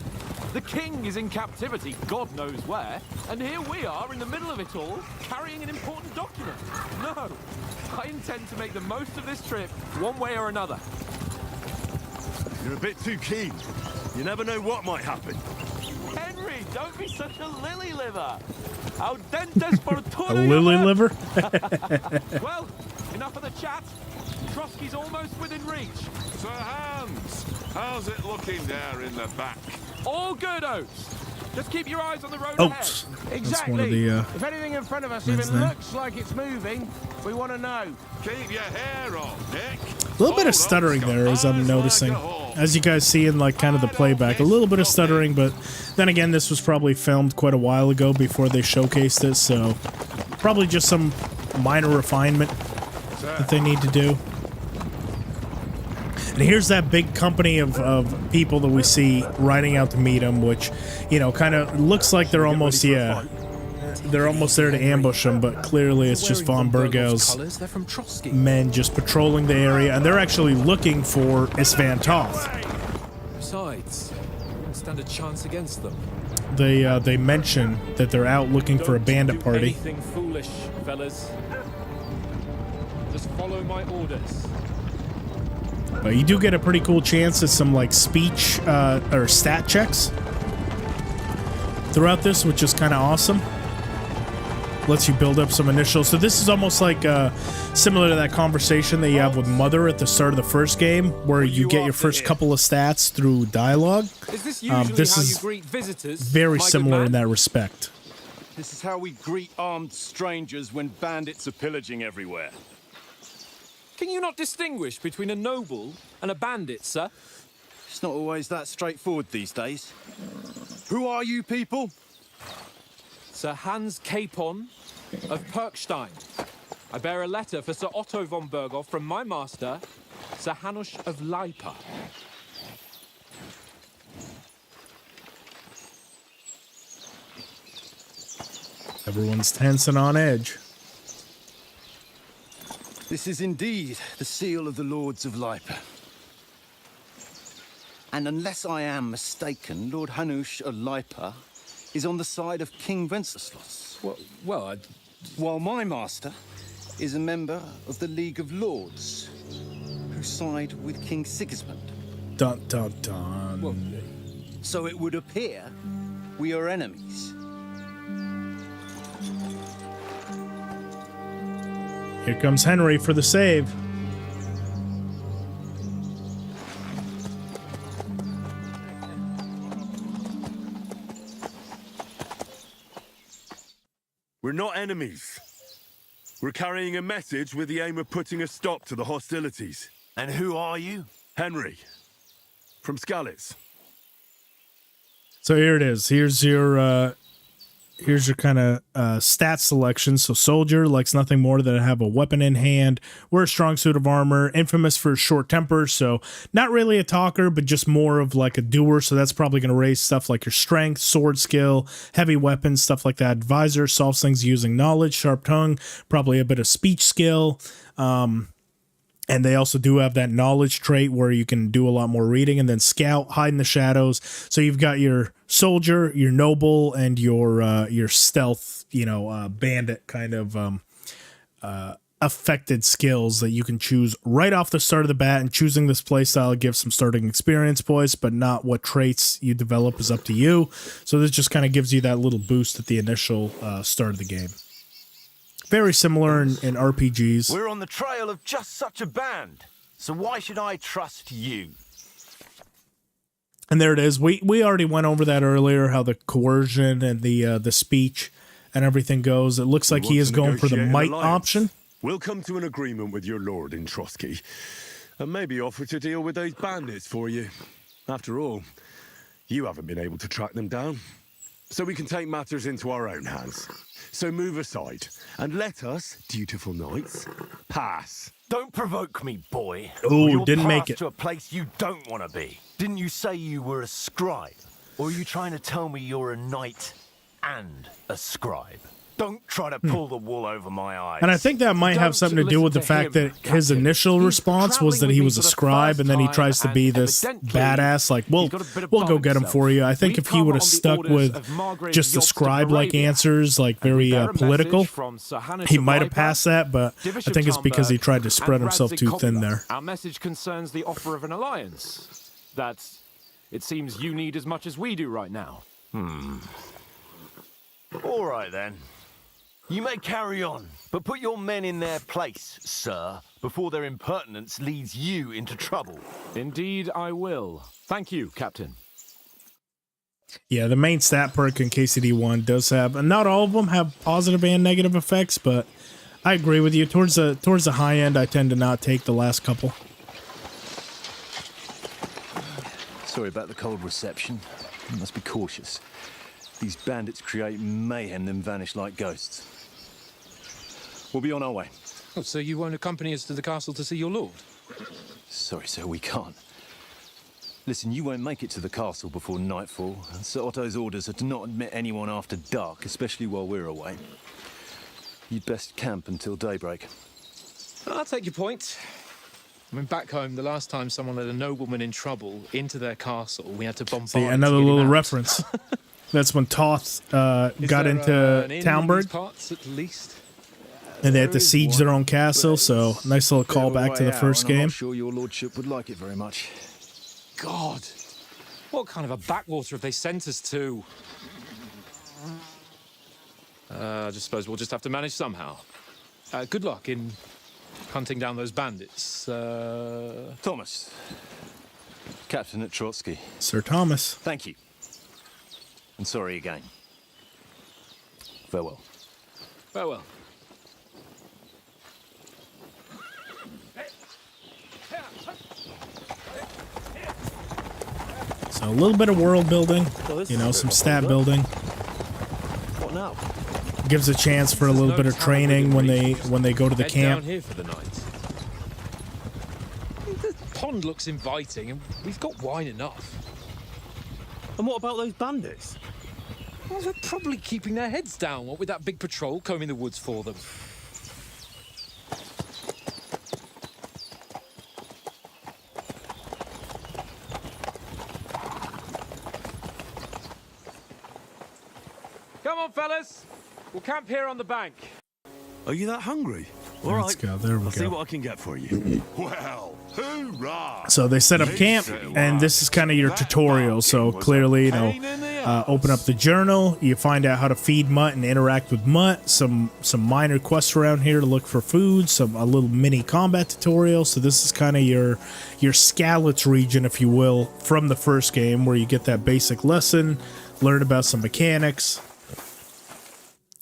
The king is in captivity, God knows where, and here we are in the middle of it all, carrying an important document. No, I intend to make the most of this trip, one way or another. You're a bit too keen. You never know what might happen. Henry, don't be such a lily liver. Audentes fortuna. A lily liver? Well, enough of the chat. Trotsky's almost within reach. Sir Hans, how's it looking there in the back? All good, Oates. Just keep your eyes on the road Oates. ahead. That's one of the, if anything in front of us men's even name. looks like it's moving, we want to know. Keep your hair on, Nick. A little bit of stuttering there, as I'm noticing. As you guys see in like kind of the playback, a little bit of stuttering, but then again, this was probably filmed quite a while ago before they showcased it, so probably just some minor refinement that they need to do. And here's that big company of people that we see riding out to meet him, which, you know, kind of looks like they're almost, they're almost there to ambush him, but clearly it's just von Burgow's men just patrolling the area, and they're actually looking for Isvan Toth. Besides, don't stand a chance against them. They mention that they're out looking for a bandit party. Anything foolish, fellas. Just follow my orders. But you do get a pretty cool chance at some like speech or stat checks throughout this, which is kind of awesome. Lets you build up some initials. So this is almost like similar to that conversation that you have with Mother at the start of the first game, where you get your first couple of stats through dialogue. Is this usually this how is you greet visitors? very my good similar in man? that respect. This is how we greet armed strangers when bandits are pillaging everywhere. Can you not distinguish between a noble and a bandit, sir? It's not always that straightforward these days. Who are you people? Sir Hans Capon of Perkstein. I bear a letter for Sir Otto von Berghoff from my master, Sir Hanush of Leipa. Everyone's tense and on edge. This is indeed the seal of the Lords of Leipa. And unless I am mistaken, Lord Hanush of Leipa is on the side of King Wenceslas. While my master is a member of the League of Lords, who side with King Sigismund. Dun dun dun. So it would appear we are enemies. Here comes Henry for the save. We're not enemies. We're carrying a message with the aim of putting a stop to the hostilities. And who are you? Henry. From Skalitz. So here it is. Here's your kind of stat selection. So soldier likes nothing more than to have a weapon in hand, wear a strong suit of armor, infamous for short temper, so not really a talker, but just more of like a doer. So that's probably going to raise stuff like your strength, sword skill, heavy weapons, stuff like that. Advisor solves things using knowledge, sharp tongue, probably a bit of speech skill. And they also do have that knowledge trait where you can do a lot more reading. And then scout, hide in the shadows. So you've got your soldier, your noble, and your stealth, bandit kind of affected skills that you can choose right off the start of the bat. And choosing this playstyle gives some starting experience points, but not what traits you develop is up to you. So this just kind of gives you that little boost at the initial start of the game. Very similar in RPGs. We're on the trail of just such a band, so why should I trust you? And there it is. We already went over that earlier, how the coercion and the speech and everything goes. It looks like he is going for the might option. We'll come to an agreement with your lord in Trotsky, and maybe offer to deal with those bandits for you. After all, you haven't been able to track them down, so we can take matters into our own hands. So move aside, and let us, dutiful knights, pass. Don't provoke me, boy. Oh, didn't make it. To a place you don't want to be. Didn't you say you were a scribe? Or are you trying to tell me you're a knight and a scribe? Don't try to pull the wool over my eyes. And I think that might have something to do with the fact that his initial response was that he was a scribe, and then he tries to be this badass, like, we'll go get him for you. I think if he would have stuck with just the scribe-like answers, like very political, he might have passed that, but I think it's because he tried to spread himself too thin there. Our message concerns the offer of an alliance that it seems you need as much as we do right now. All right, then. You may carry on, but put your men in their place, sir, before their impertinence leads you into trouble. Indeed, I will. Thank you, Captain. Yeah, the main stat perk in KCD1 does have, and not all of them have positive and negative effects, but I agree with you. Towards the high end, I tend to not take the last couple. Sorry about the cold reception. You must be cautious. These bandits create mayhem, then vanish like ghosts. We'll be on our way. Oh, so you won't accompany us to the castle to see your lord? Sorry, sir, we can't. Listen, you won't make it to the castle before nightfall, and Sir Otto's orders are to not admit anyone after dark, especially while we're away. You'd best camp until daybreak. I'll take your point. I mean, back home, the last time someone let a nobleman in trouble into their castle, we had to bombard. See, another to get him little out. reference. That's when Toth Is got there, into an inn in Townburg, these parts, at least? and they had to siege their own castle. So nice little callback to the first I'm game. not sure your lordship would like it very much. God, what kind of a backwater have they sent us to? I just suppose we'll just have to manage somehow. Good luck in hunting down those bandits. Thomas, Captain at Trotsky. Sir Thomas. Thank you. And sorry again. Farewell. Farewell. So a little bit of world building, Well, this you is know, a bit some of a stat hold-up. building. What now? Gives a chance for a little bit of training when they go to the Head camp. down here for the night. The pond looks inviting, and we've got wine enough. And what about those bandits? Well, they're probably keeping their heads down, what with that big patrol combing the woods for them. Come on, fellas. We'll camp here on the bank. Are you that hungry? All Let's right. go. There we I'll see go. what I can get for you. Well, hoorah! So they set up camp, and this is kind of your tutorial. So clearly, you know, open up the journal. You find out how to feed Mutt and interact with Mutt. Some minor quests around here to look for food. A little mini combat tutorial. So this is kind of your Skalitz region, if you will, from the first game, where you get that basic lesson, learn about some mechanics.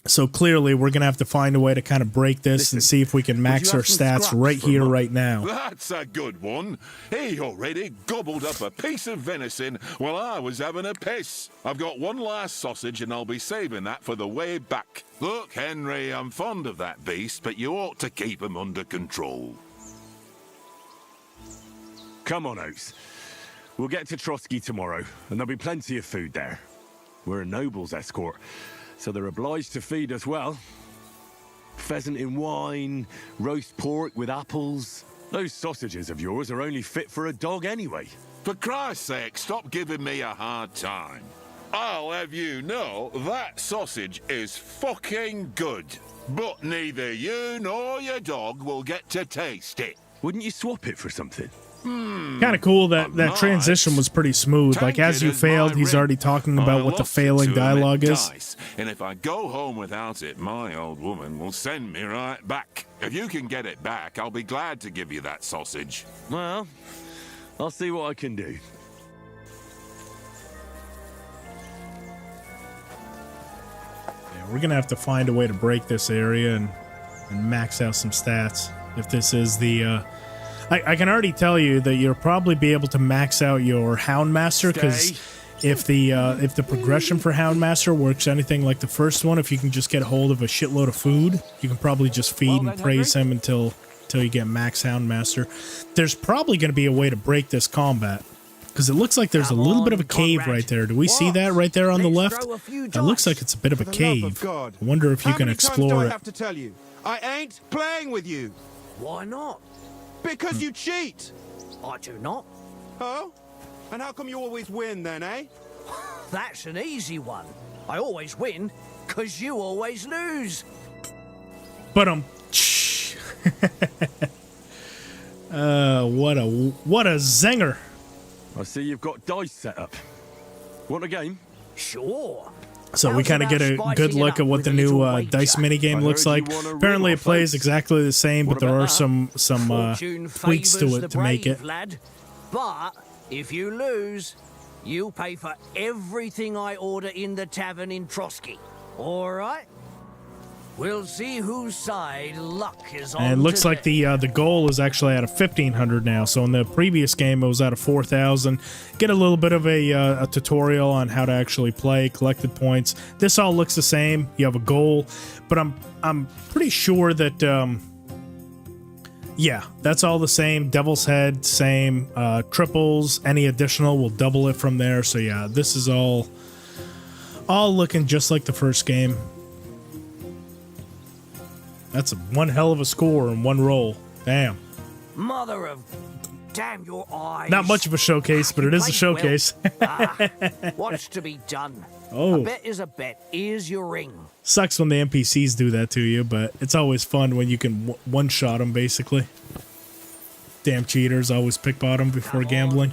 So clearly, we're going to have to find a way to kind of break this and see if we can max our stats right here, right now. That's a good one. He already gobbled up a piece of venison while I was having a piss. I've got one last sausage and I'll be saving that for the way back. Look, Henry, I'm fond of that beast, but you ought to keep him under control. Come on, Oates. We'll get to Trotsky tomorrow, and there'll be plenty of food there. We're a noble's escort, so they're obliged to feed us well. Pheasant in wine, roast pork with apples. Those sausages of yours are only fit for a dog anyway. For Christ's sake, stop giving me a hard time. I'll have you know that sausage is fucking good. But neither you nor your dog will get to taste it. Wouldn't you swap it for something? Kind of cool that transition was pretty smooth. Like, as you failed, he's already talking about what the failing dialogue is. And if I go home without it, my old woman will send me right back. If you can get it back, I'll be glad to give you that sausage. Well, I'll see what I can do. Yeah, we're going to have to find a way to break this area and max out some stats. If this is the... I can already tell you that you'll probably be able to max out your Houndmaster, because if the progression for Houndmaster works anything like the first one, if you can just get a hold of a shitload of food, you can probably just feed and praise him until you get max Houndmaster. There's probably going to be a way to break this combat, because it looks like there's a little bit of a cave right there. Do we see that right there on the left? It looks like it's a bit of a cave. I wonder if you can explore I it. have to tell you, I ain't playing with you. Why not? Because you cheat. I do not. Oh? And how come you always win then, eh? That's an easy one. I always win, because you always lose. But what a zinger. I see you've got dice set up. Want a game? Sure. So we kind of get a good look at what the new dice minigame looks like. Apparently it plays exactly the same, but there are some tweaks to it to make it. Lad. But if you lose, you pay for everything I order in the tavern in Trotsky. All right? We'll see whose side luck is on. And it looks today. like the goal is actually at a 1,500 now. So in the previous game, it was at a 4,000. Get a little bit of a tutorial on how to actually play, collected points. This all looks the same. You have a goal, but I'm pretty sure that Yeah, that's all the same. Devil's Head, same. Triples, any additional will double it from there. So yeah, this is all looking just like the first game. That's one hell of a score in one roll. Damn. Mother of damn your eyes. Not much of a showcase, but it is a showcase. What's to be done? Oh. A bet is a bet. Here's your ring. Sucks when the NPCs do that to you, but it's always fun when you can one-shot them, basically. Damn cheaters always pickbottom before gambling.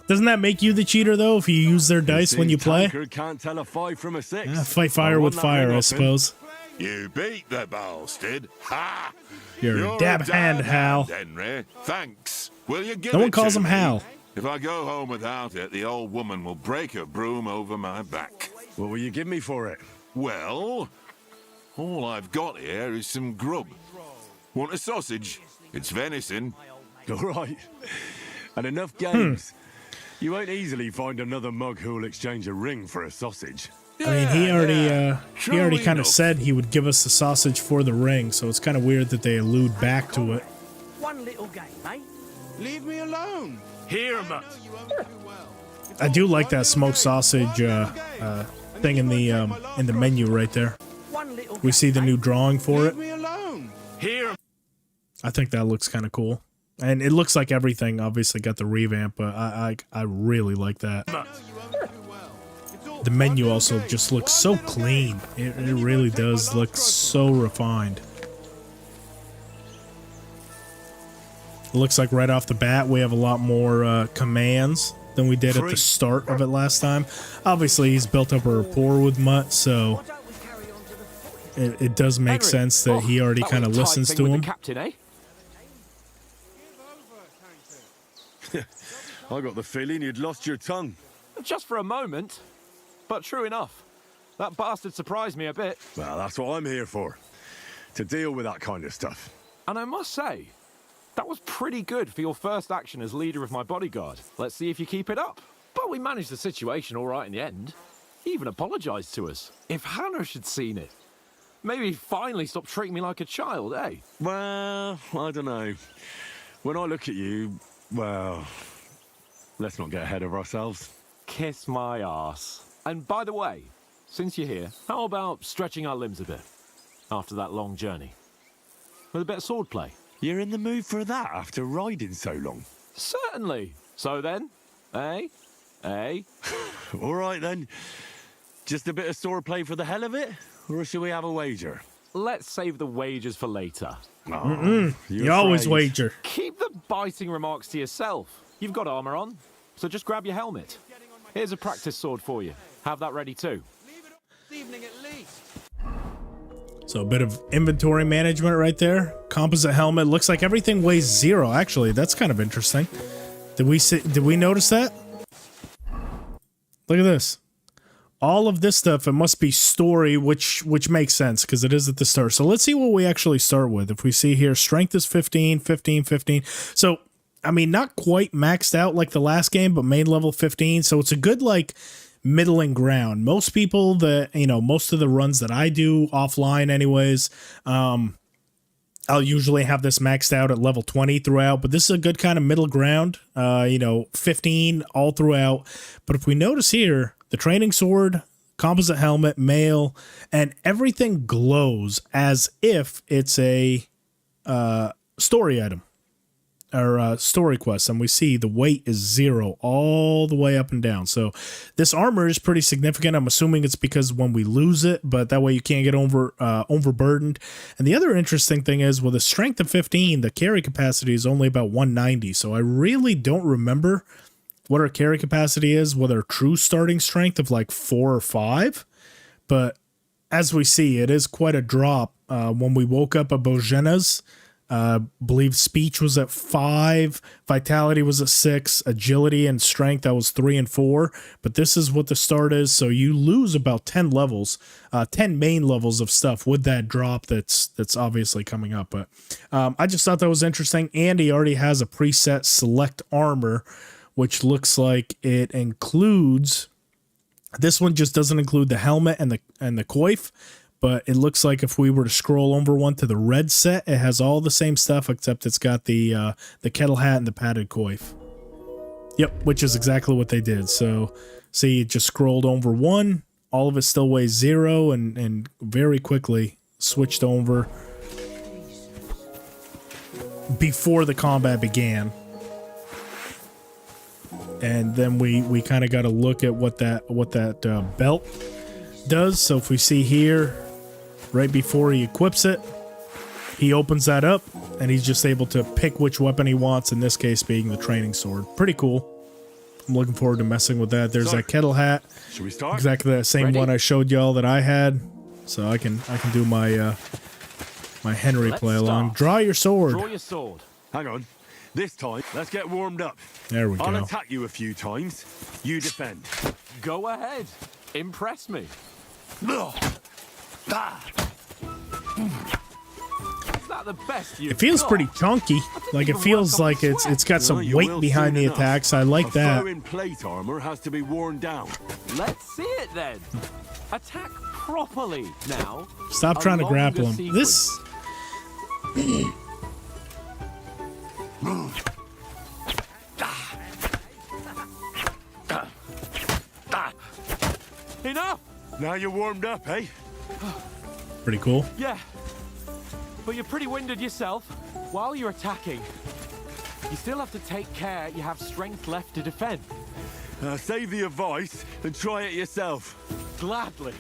Doesn't that make you the cheater, though, if you use their dice when you play? Can't tell a 5 from a 6. Yeah, fight fire with fire, I suppose. You beat the bastard. Ha! You're a dab hand, Hal. Henry. Thanks. Will you give No one it calls to him me? Hal. If I go home without it, the old woman will break her broom over my back. What will you give me for it? Well, all I've got here is some grub. Want a sausage? It's venison. All right. And enough games. You won't easily find another mug who'll exchange a ring for a sausage. I mean, he already kind of said he would give us the sausage for the ring, so it's kind of weird that they allude back to it. One little game, eh? Leave me alone. Here, Mutt. I do like that smoked sausage thing in the menu right there. We see the new drawing for it. Leave me alone. Here. I think that looks kind of cool, and it looks like everything obviously got the revamp, but I really like that. The menu also just looks so clean. It really does look so refined. It looks like right off the bat we have a lot more commands than we did at the start of it last time. Obviously, he's built up a rapport with Mutt, so it does make sense that he already kind of listens to him. Captain, eh? I got the feeling you'd lost your tongue. Just for a moment. But true enough. That bastard surprised me a bit. Well, that's what I'm here for. To deal with that kind of stuff. And I must say, that was pretty good for your first action as leader of my bodyguard. Let's see if you keep it up. But we managed the situation all right in the end. He even apologized to us. If Hanush had seen it, maybe he'd finally stop treating me like a child, eh? Well, I don't know. When I look at you, well, let's not get ahead of ourselves. Kiss my arse. And by the way, since you're here, how about stretching our limbs a bit after that long journey? With a bit of swordplay. You're in the mood for that after riding so long? Certainly. So then, eh? Eh? All right then. Just a bit of swordplay for the hell of it? Or should we have a wager? Let's save the wagers for later. Oh, you always wager. Keep the biting remarks to yourself. You've got armor on, so just grab your helmet. Here's a practice sword for you. Have that ready too. So a bit of inventory management right there. Composite helmet. Looks like everything weighs 0. Actually, that's kind of interesting. Did we notice that? Look at this. All of this stuff, it must be story, which makes sense because it is at the start. So let's see what we actually start with. If we see here, strength is 15, 15, 15. So, I mean, not quite maxed out like the last game, but main level 15. So it's a good, like, middling ground. Most people most of the runs that I do offline anyways, I'll usually have this maxed out at level 20 throughout, but this is a good kind of middle ground, 15 all throughout. But if we notice here, the training sword, composite helmet, mail, and everything glows as if it's a story item or story quest, and we see the weight is 0 all the way up and down. So this armor is pretty significant. I'm assuming it's because when we lose it, but that way you can't get overburdened. And the other interesting thing is with a strength of 15, the carry capacity is only about 190. So I really don't remember what our carry capacity is with our true starting strength of like 4 or 5. But as we see, it is quite a drop. When we woke up at Bojena's, believe speech was at 5, vitality was at 6, agility and strength, that was 3 and 4. But this is what the start is. So you lose about 10 levels, 10 main levels of stuff with that drop that's obviously coming up. But I just thought that was interesting. And he already has a preset select armor, which looks like it includes, this one just doesn't include the helmet and the coif, but it looks like if we were to scroll over one to the red set, it has all the same stuff except it's got the kettle hat and the padded coif. Yep, which is exactly what they did. So, see, it just scrolled over one, all of it still weighs 0, and very quickly switched over before the combat began. And then we kind of got to look at what that belt does. So if we see here, right before he equips it, he opens that up, and he's just able to pick which weapon he wants, in this case being the training sword. Pretty cool. I'm looking forward to messing with that. There's that kettle hat. Should we start? Exactly that same one I showed y'all that I had. So I can do my my Henry play along. Draw your sword. Draw your sword. Hang on. This time, let's get warmed up. There we go. I'll attack you a few times. You defend. Go ahead. Impress me. Is that the best you've It feels got? pretty chunky. Like it feels like it's got some weight behind the attacks. I like that. Foe in plate armor has to be worn down. Let's see it then. Attack properly now. Stop trying to grapple him. This. Enough. Now you're warmed up, eh? Pretty cool. Yeah. But you're pretty winded yourself. While you're attacking, you still have to take care you have strength left to defend. Save the advice and try it yourself. Gladly.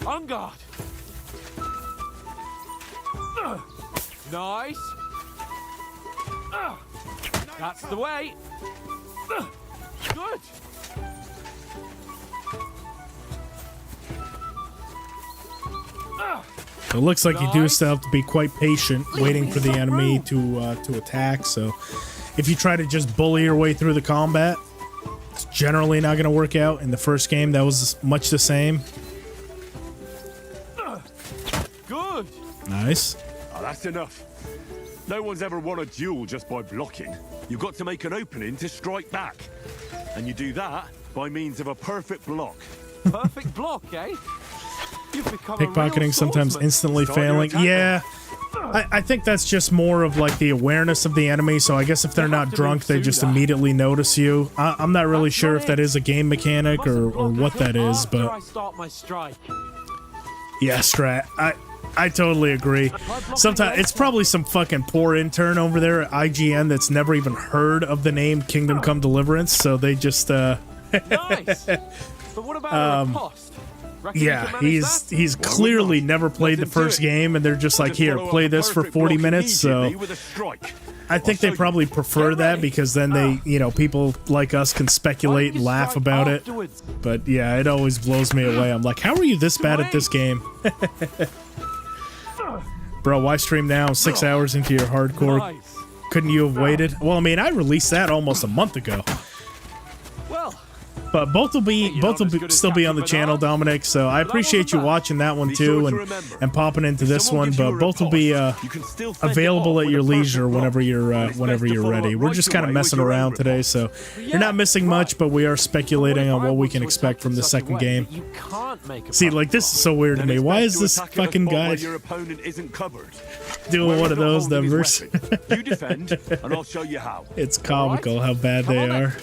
On guard. Nice. That's the way. Good. It looks like you do still have to be quite patient, waiting for the enemy to attack. So, if you try to just bully your way through the combat, it's generally not going to work out. In the first game, that was much the same. Good. Nice. Oh, that's enough. No one's ever won a duel just by blocking. You've got to make an opening to strike back. And you do that by means of a perfect block. Perfect block, eh? You've become a real Pickpocketing sometimes swordsman. instantly failing. Yeah. I think that's just more of like the awareness of the enemy. So I guess if they're not drunk, they just immediately notice you. I'm not really sure if that is a game mechanic or what that is, but I start my strike. yeah, Strat. I totally agree. Sometimes it's probably some fucking poor intern over there at IGN that's never even heard of the name Kingdom Come Deliverance, so they just Nice. But what about a riposte? Reckon you can yeah, manage he's clearly never played the first game, and they're just like, here, play this for 40 minutes. So I think they probably prefer that because then they, people like us can speculate and laugh about it. But yeah, it always blows me away. I'm like, how are you this bad at this game? Bro, why stream now 6 hours into your hardcore? Nice. Couldn't you have waited? Well, I mean, I released that almost a month ago. Well, but both will still be on the channel, Dominic. So I appreciate you watching that one too, and popping into this one. But both will be available at your leisure whenever you're ready. We're just kind of messing around today, so you're not missing much. But we are speculating on what we can expect from the second game. See, like this is so weird to me. Why is this fucking guy doing one of those numbers? You defend, and I'll show you how. It's comical how bad they are.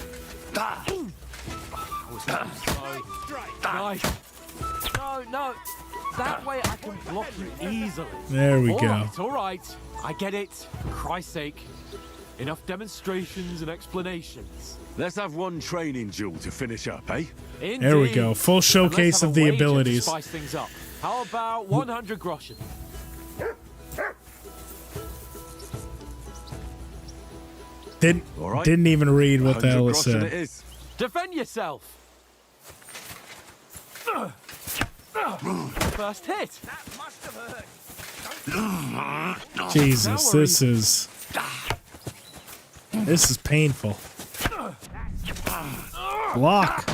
Nice. No. That way I can block you easily. There we go. All right. I get it. For Christ's sake. Enough demonstrations and explanations. Let's have one training duel to finish up, eh? Indeed. There we go. Full showcase of the abilities. To spice things up. How about 100 groschen? Didn't even read what the hell it said. Defend yourself. First hit. That must have hurt. Jesus, this is painful. Block.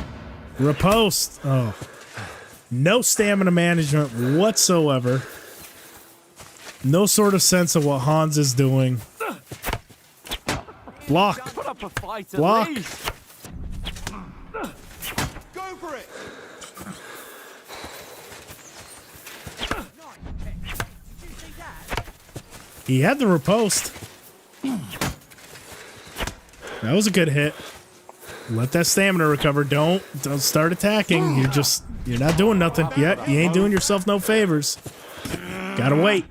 Riposte. Oh. No stamina management whatsoever. No sort of sense of what Hans is doing. Block. Put up a fight at Block. least. Go for it. He had the riposte. That was a good hit. Let that stamina recover. Don't start attacking. You're not doing nothing yet. You ain't doing yourself no favors. Gotta wait.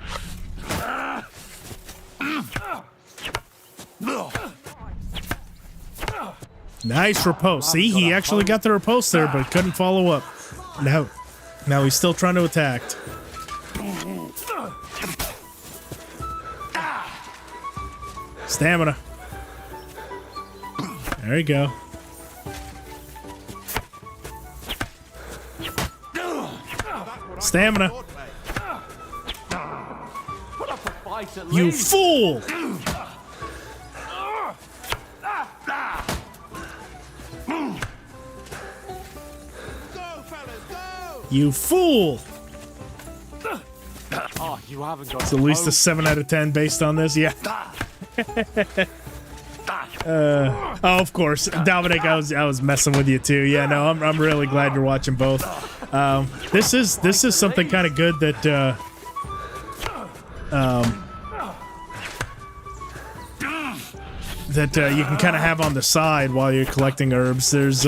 Nice riposte. See, he actually got the riposte there, but couldn't follow up. Now he's still trying to attack. Stamina. There you go. Stamina. You fool! You fool! Oh, you haven't got It's at least a 7 out of 10 based on this, yeah. Oh, of course, Dominic. I was messing with you too. Yeah, no, I'm really glad you're watching both. This is something kind of good that you can kind of have on the side while you're collecting herbs. There's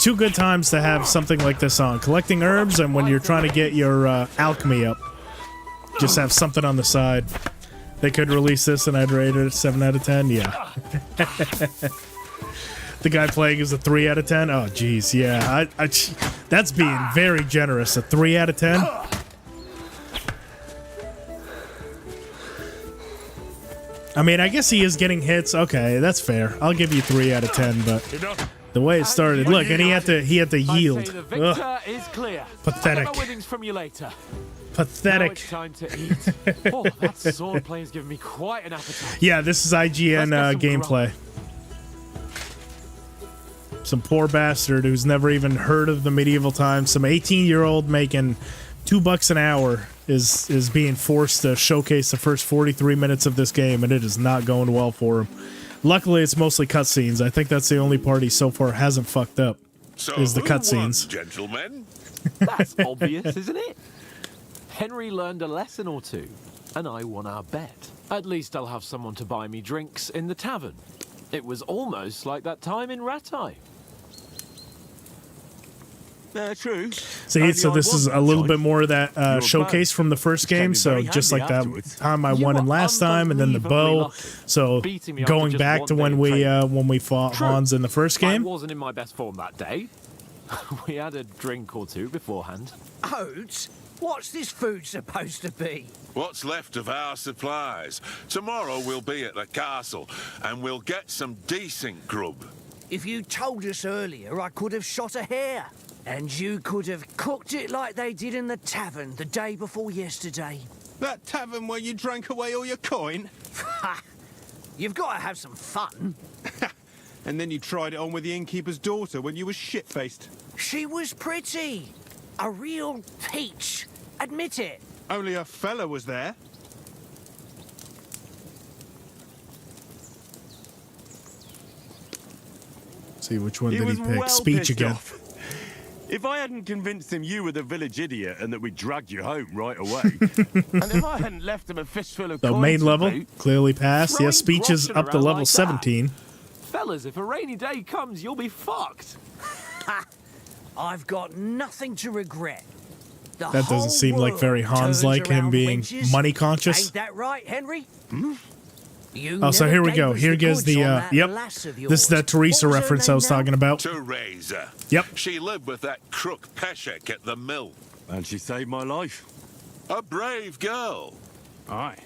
two good times to have something like this on: collecting herbs and when you're trying to get your alchemy up. Just have something on the side. They could release this and I'd rate it a 7 out of 10. Yeah. The guy playing is a 3 out of 10. Oh, geez. Yeah. That's being very generous. A 3 out of 10. I mean, I guess he is getting hits. Okay, that's fair. I'll give you 3 out of 10, but the way it started, look, and he had to yield. The victor is clear. Pathetic. I'll get my winnings from you later. Pathetic. Now it's time to eat. Oh, that sword play has given me quite an appetite. Yeah, this is IGN gameplay. Some poor bastard who's never even heard of the medieval times. Some 18-year-old making $2 an hour is being forced to showcase the first 43 minutes of this game, and it is not going well for him. Luckily, it's mostly cutscenes. I think that's the only part he so far hasn't fucked up. Is the cutscenes. Gentlemen? That's obvious, isn't it? Henry learned a lesson or two, and I won our bet. At least I'll have someone to buy me drinks in the tavern. It was almost like that time in Rattay. True. See, so this is a little bit more of that showcase from the first game. So just like that time I won in last time, and then the bow. So going back to when we fought Hans in the first game. I wasn't in my best form that day. We had a drink or two beforehand. Oats? What's this food supposed to be? What's left of our supplies. Tomorrow we'll be at the castle, and we'll get some decent grub. If you told us earlier, I could have shot a hare. And you could have cooked it like they did in the tavern the day before yesterday. That tavern where you drank away all your coin? You've got to have some fun. And then you tried it on with the innkeeper's daughter when you were shit-faced. She was pretty. A real peach. Admit it. Only a fella was there. See, which one did he pick? Speech again. Off. If I hadn't convinced him you were the village idiot and that we dragged you home right away, and if I hadn't left him a fistful of The coins main to level boot, clearly passed. Yeah, speech is up to level 17. Fellas, if a rainy day comes, you'll be fucked. I've got nothing to regret. The That doesn't seem like very Hans-like, him being money conscious. Ain't that right, Henry? Oh, so here we go. Here goes the, yep. This is that Teresa reference I was talking about. Teresa. Yep. She lived with that crook Peshek at the mill. And she saved my life. A brave girl. Aye.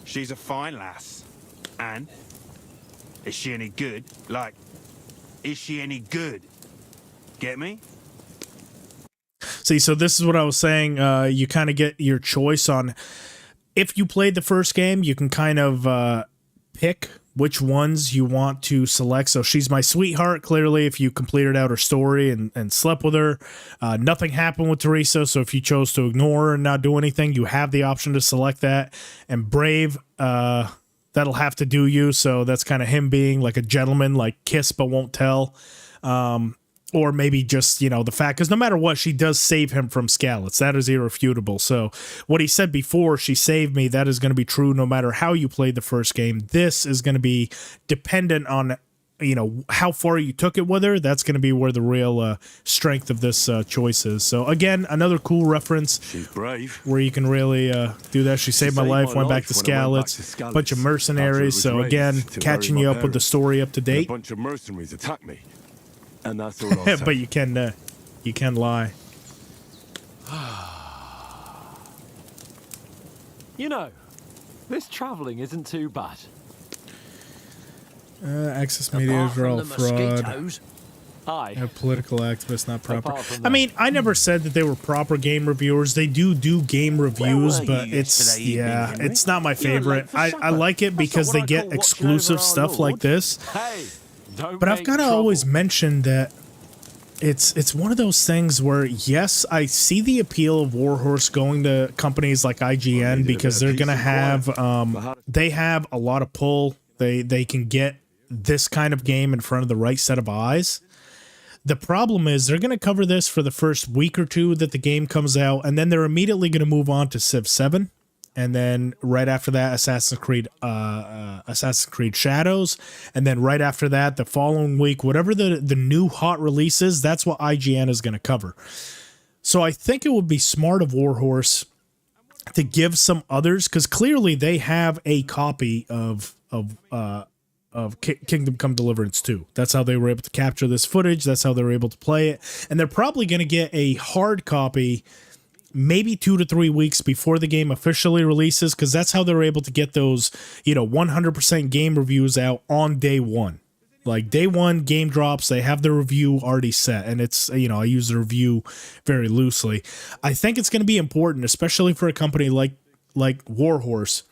She's a fine lass. And? Is she any good? Like, is she any good? Get me? See, so this is what I was saying. You kind of get your choice on... If you played the first game, you can kind of pick which ones you want to select. So she's my sweetheart, clearly, if you completed out her story and slept with her. Nothing happened with Teresa, so if you chose to ignore her and not do anything, you have the option to select that. And brave, that'll have to do you. So that's kind of him being like a gentleman, like kiss but won't tell. or maybe just, you know, the fact, because no matter what, she does save him from Skalitz. That is irrefutable. So what he said before, she saved me, that is going to be true no matter how you played the first game. This is going to be dependent on, you know, how far you took it with her. That's going to be where the real strength of this choice is. So again, another cool reference. She's brave. Where you can really do that. She saved my life, went back to Skalitz, bunch of mercenaries. So again, catching you up with the story up to date. A bunch of mercenaries attacked me. And that's all I'll say. But you can lie. You know, this travelling isn't too bad. Access media is all fraud. Aye. Political activists, not proper. I mean, I never said that they were proper game reviewers. They do game reviews, but it's it's not my favorite. I like it because they get exclusive stuff like this. But I've got to always mention that it's one of those things where, yes, I see the appeal of Warhorse going to companies like IGN because they're going to have they have a lot of pull. They can get this kind of game in front of the right set of eyes. The problem is they're going to cover this for the first week or two that the game comes out, and then they're immediately going to move on to Civ 7. And then right after that, Assassin's Creed Shadows. And then right after that, the following week, whatever the new hot release is, that's what IGN is going to cover. So I think it would be smart of Warhorse to give some others, because clearly they have a copy of Kingdom Come Deliverance 2. That's how they were able to capture this footage. That's how they were able to play it. And they're probably going to get a hard copy maybe 2 to 3 weeks before the game officially releases, because that's how they're able to get those, 100% game reviews out on day one. Like day one game drops, they have the review already set, and it's, I use the review very loosely. I think it's going to be important, especially for a company like Warhorse,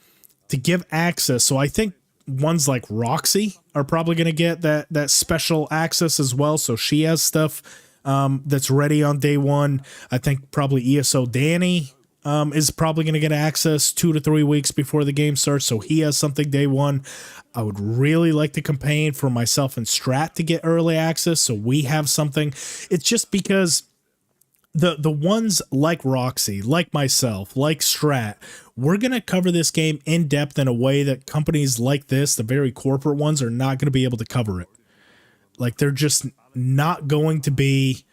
to give access. So I think ones like Roxy are probably going to get that special access as well. So she has stuff that's ready on day one. I think probably ESO Danny is probably going to get access 2 to 3 weeks before the game starts, so he has something day one. I would really like to campaign for myself and Strat to get early access, so we have something. It's just because the ones like Roxy, like myself, like Strat, we're going to cover this game in depth in a way that companies like this, the very corporate ones, are not going to be able to cover it. Like, they're just not going to be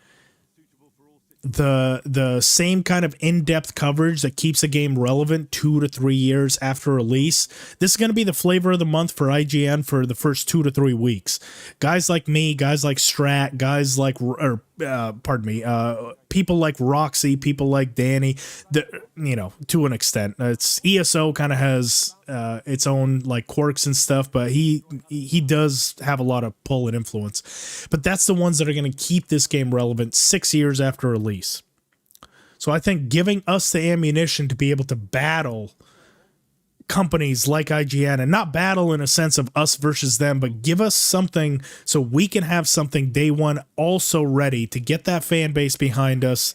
the same kind of in-depth coverage that keeps a game relevant 2 to 3 years after release. This is going to be the flavor of the month for IGN for the first 2 to 3 weeks. Guys like me, guys like Strat, guys like, people like Roxy, people like Danny, to an extent. It's ESO kind of has its own like quirks and stuff, but he does have a lot of pull and influence. But that's the ones that are going to keep this game relevant 6 years after release. So I think giving us the ammunition to be able to battle companies like IGN, and not battle in a sense of us versus them, but give us something so we can have something day one also ready to get that fan base behind us,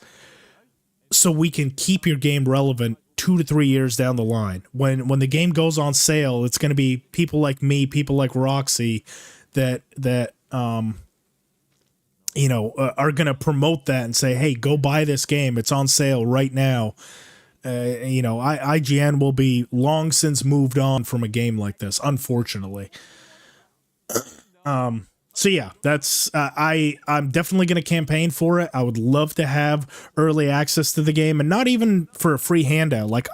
so we can keep your game relevant 2 to 3 years down the line. When the game goes on sale, it's going to be people like me, people like Roxy that are going to promote that and say, hey, go buy this game. It's on sale right now. IGN will be long since moved on from a game like this, unfortunately. So yeah, that's I'm definitely going to campaign for it. I would love to have early access to the game, and not even for a free handout. Like,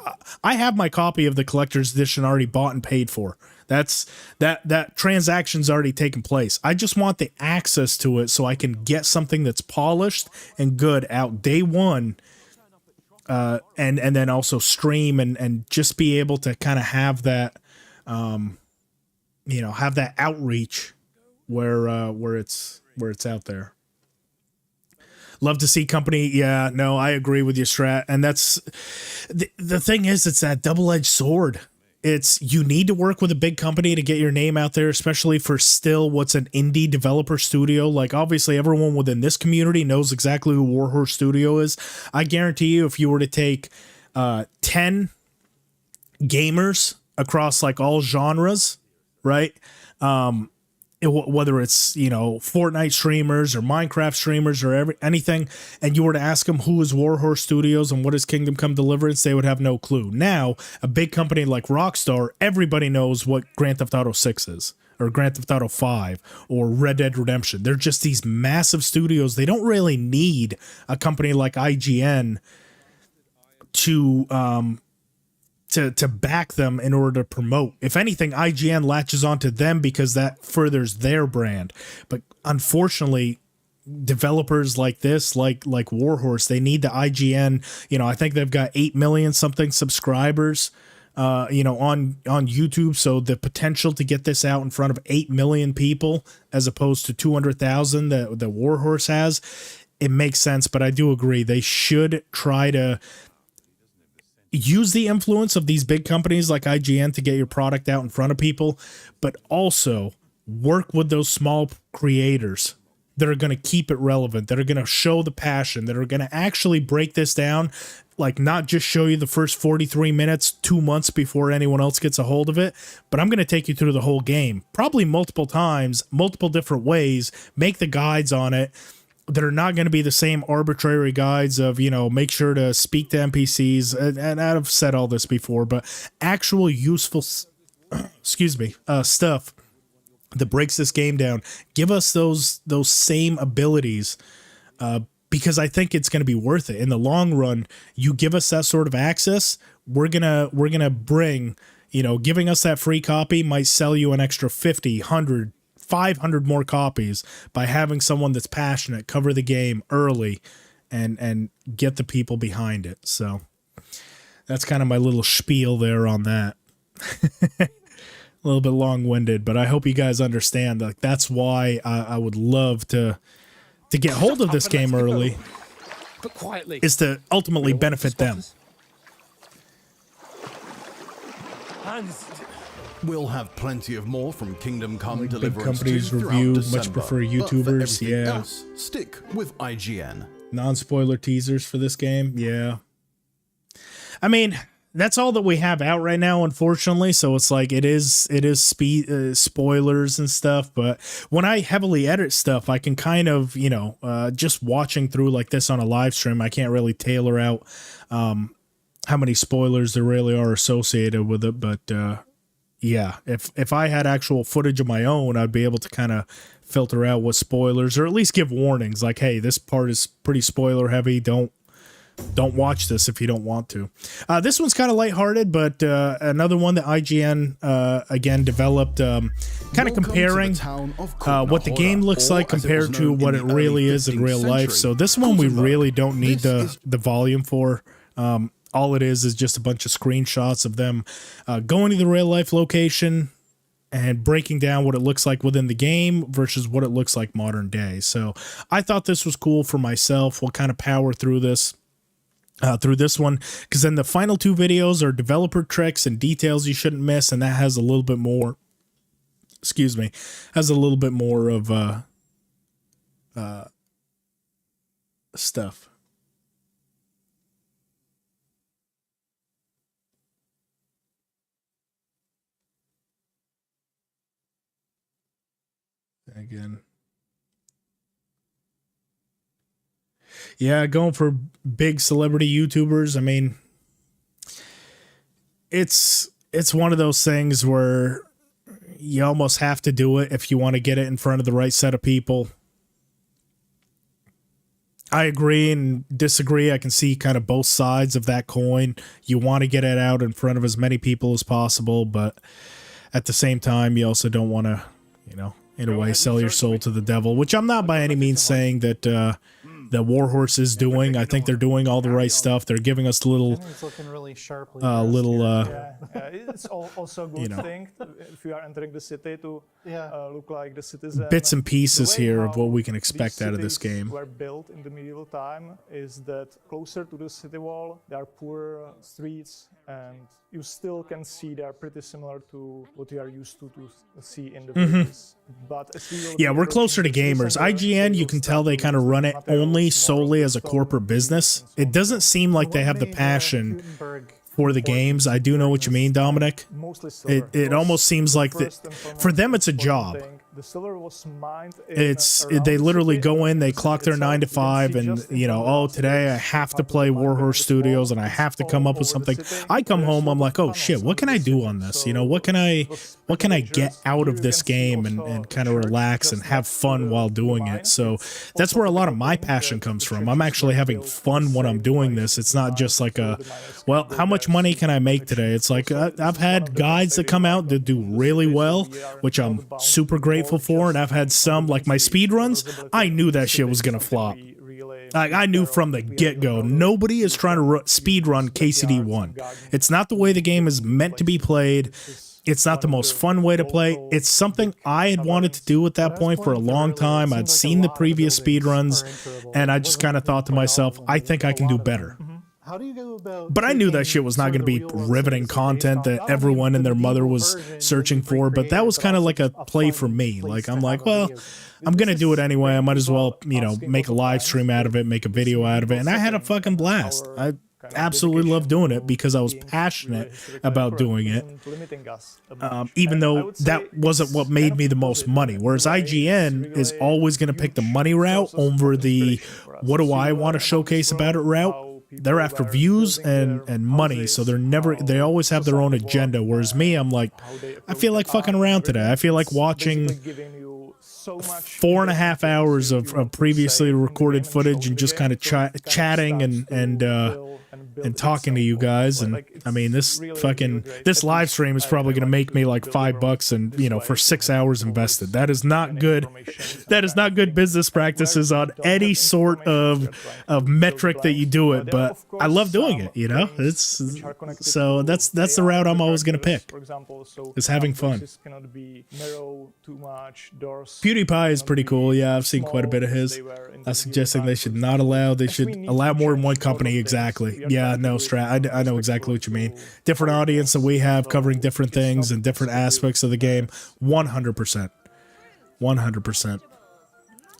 I have my copy of the collector's edition already bought and paid for. That transaction's already taken place. I just want the access to it so I can get something that's polished and good out day one. And then also stream and just be able to kind of have that, have that outreach where it's out there. Love to see company. Yeah, no, I agree with you, Strat. And that's the thing is, it's that double-edged sword. You need to work with a big company to get your name out there, especially for still what's an indie developer studio. Like, obviously everyone within this community knows exactly who Warhorse Studio is. I guarantee you, if you were to take 10 gamers across like all genres, right? whether it's, you know, Fortnite streamers or Minecraft streamers or anything, and you were to ask them who is Warhorse Studios and what is Kingdom Come Deliverance, they would have no clue. Now, a big company like Rockstar, everybody knows what Grand Theft Auto 6 is, or Grand Theft Auto 5, or Red Dead Redemption. They're just these massive studios. They don't really need a company like IGN to back them in order to promote. If anything, IGN latches onto them because that furthers their brand. But unfortunately, developers like this, like Warhorse, they need the IGN. You know, I think they've got 8 million something subscribers, you know, on YouTube. So the potential to get this out in front of 8 million people as opposed to 200,000 that Warhorse has, it makes sense. But I do agree, they should try to use the influence of these big companies like IGN to get your product out in front of people, but also work with those small creators that are going to keep it relevant, that are going to show the passion, that are going to actually break this down, like not just show you the first 43 minutes 2 months before anyone else gets a hold of it, but I'm going to take you through the whole game, probably multiple times, multiple different ways, make the guides on it that are not going to be the same arbitrary guides of, you know, make sure to speak to NPCs. And I've said all this before, but actual useful, excuse me, stuff that breaks this game down. Give us those same abilities, because I think it's going to be worth it in the long run. You give us that sort of access, we're gonna bring, you know, giving us that free copy might sell you an extra 50, 100, 500 more copies by having someone that's passionate cover the game early and get the people behind it. So that's kind of my little spiel there on that. A little bit long-winded, but I hope you guys understand. Like, that's why I would love to get hold of this game early, but quietly, is to ultimately benefit them. Hans, We'll have plenty of more from Kingdom Come Like big Deliverance companies 2 throughout review, December. much prefer But for YouTubers, everything yeah. else, stick with IGN. Non-spoiler teasers for this game, yeah. I mean, that's all that we have out right now, unfortunately. So it's like it is spoilers and stuff. But when I heavily edit stuff, I can kind of, you know, just watching through like this on a live stream, I can't really tailor out how many spoilers there really are associated with it. But yeah, if I had actual footage of my own, I'd be able to kind of filter out what spoilers, or at least give warnings like, hey, this part is pretty spoiler heavy. Don't watch this if you don't want to. This one's kind of lighthearted, but another one that IGN again developed, kind of comparing what the game looks like compared to what it really is in real life. So this one we really don't need the volume for. All it is just a bunch of screenshots of them going to the real life location and breaking down what it looks like within the game versus what it looks like modern day. So I thought this was cool for myself. We'll kind of power through this. Through this one, because then the final two videos are developer tricks and details you shouldn't miss, and that has a little bit more, excuse me, has a little bit more of stuff. Again. Yeah, going for big celebrity YouTubers. I mean, it's one of those things where you almost have to do it if you want to get it in front of the right set of people. I agree and disagree. I can see kind of both sides of that coin. You want to get it out in front of as many people as possible, but at the same time, you also don't want to, you know, in a way, sell your soul to the devil, which I'm not by any means saying that that Warhorse is doing. I think they're doing all the right stuff. They're giving us little, it's looking really sharply. It's also a good you know, thing if you are entering the city to look like the citizen. bits and pieces The way here of how what we can these expect out of this cities game. were built in the medieval time is that closer to the city wall, there are poor streets, and you still can see they are pretty similar to what you are used to see in the villages. But Yeah, we're closer to gamers. IGN, you can tell they kind of run it only solely as a corporate business. It doesn't seem like they have the passion for the games. I do know what you mean, Dominic. It almost seems like that for them it's a job. the silver was mined. They literally go in, they clock their 9 to 5, and you know, oh, today I have to play Warhorse Studios and I have to come up with something. I come home, I'm like, oh shit, what can I do on this? You know, what can I get out of this game and kind of relax and have fun while doing it? So that's where a lot of my passion comes from. I'm actually having fun when I'm doing this. It's not just like well, how much money can I make today? It's like I've had guides that come out that do really well, which I'm super grateful for, and I've had some, like my speed runs, I knew that shit was gonna flop. I knew from the get-go, nobody is trying to speed run KCD 1. It's not the way the game is meant to be played. It's not the most fun way to play. It's something I had wanted to do at that point for a long time. I'd seen the previous speedruns, and I just kind of thought to myself, I think I can do better. How do you go about... But I knew that shit was not going to be riveting content that everyone and their mother was searching for, but that was kind of like a play for me. Like, I'm like, well, I'm going to do it anyway. I might as well, you know, make a live stream out of it, make a video out of it, and I had a fucking blast. I absolutely love doing it because I was passionate about doing it, even though that wasn't what made me the most money. Whereas IGN is always going to pick the money route over the what do I want to showcase about it route. They're after views and money, so they always have their own agenda. Whereas me, I'm like, I feel like fucking around today. I feel like watching 4.5 hours of previously recorded footage and just kind of chatting and talking to you guys. And I mean, this live stream is probably going to make me like $5 and, you know, for 6 hours invested. That is not good. That is not good business practices on any sort of metric that you do it. But I love doing it, you know, so that's the route I'm always going to pick, is having fun. PewDiePie is pretty cool. Yeah, I've seen quite a bit of his. I'm suggesting they should allow more than one company. Exactly. Yeah, no, Strat, I know exactly what you mean. Different audience that we have covering different things and different aspects of the game. 100%. 100%.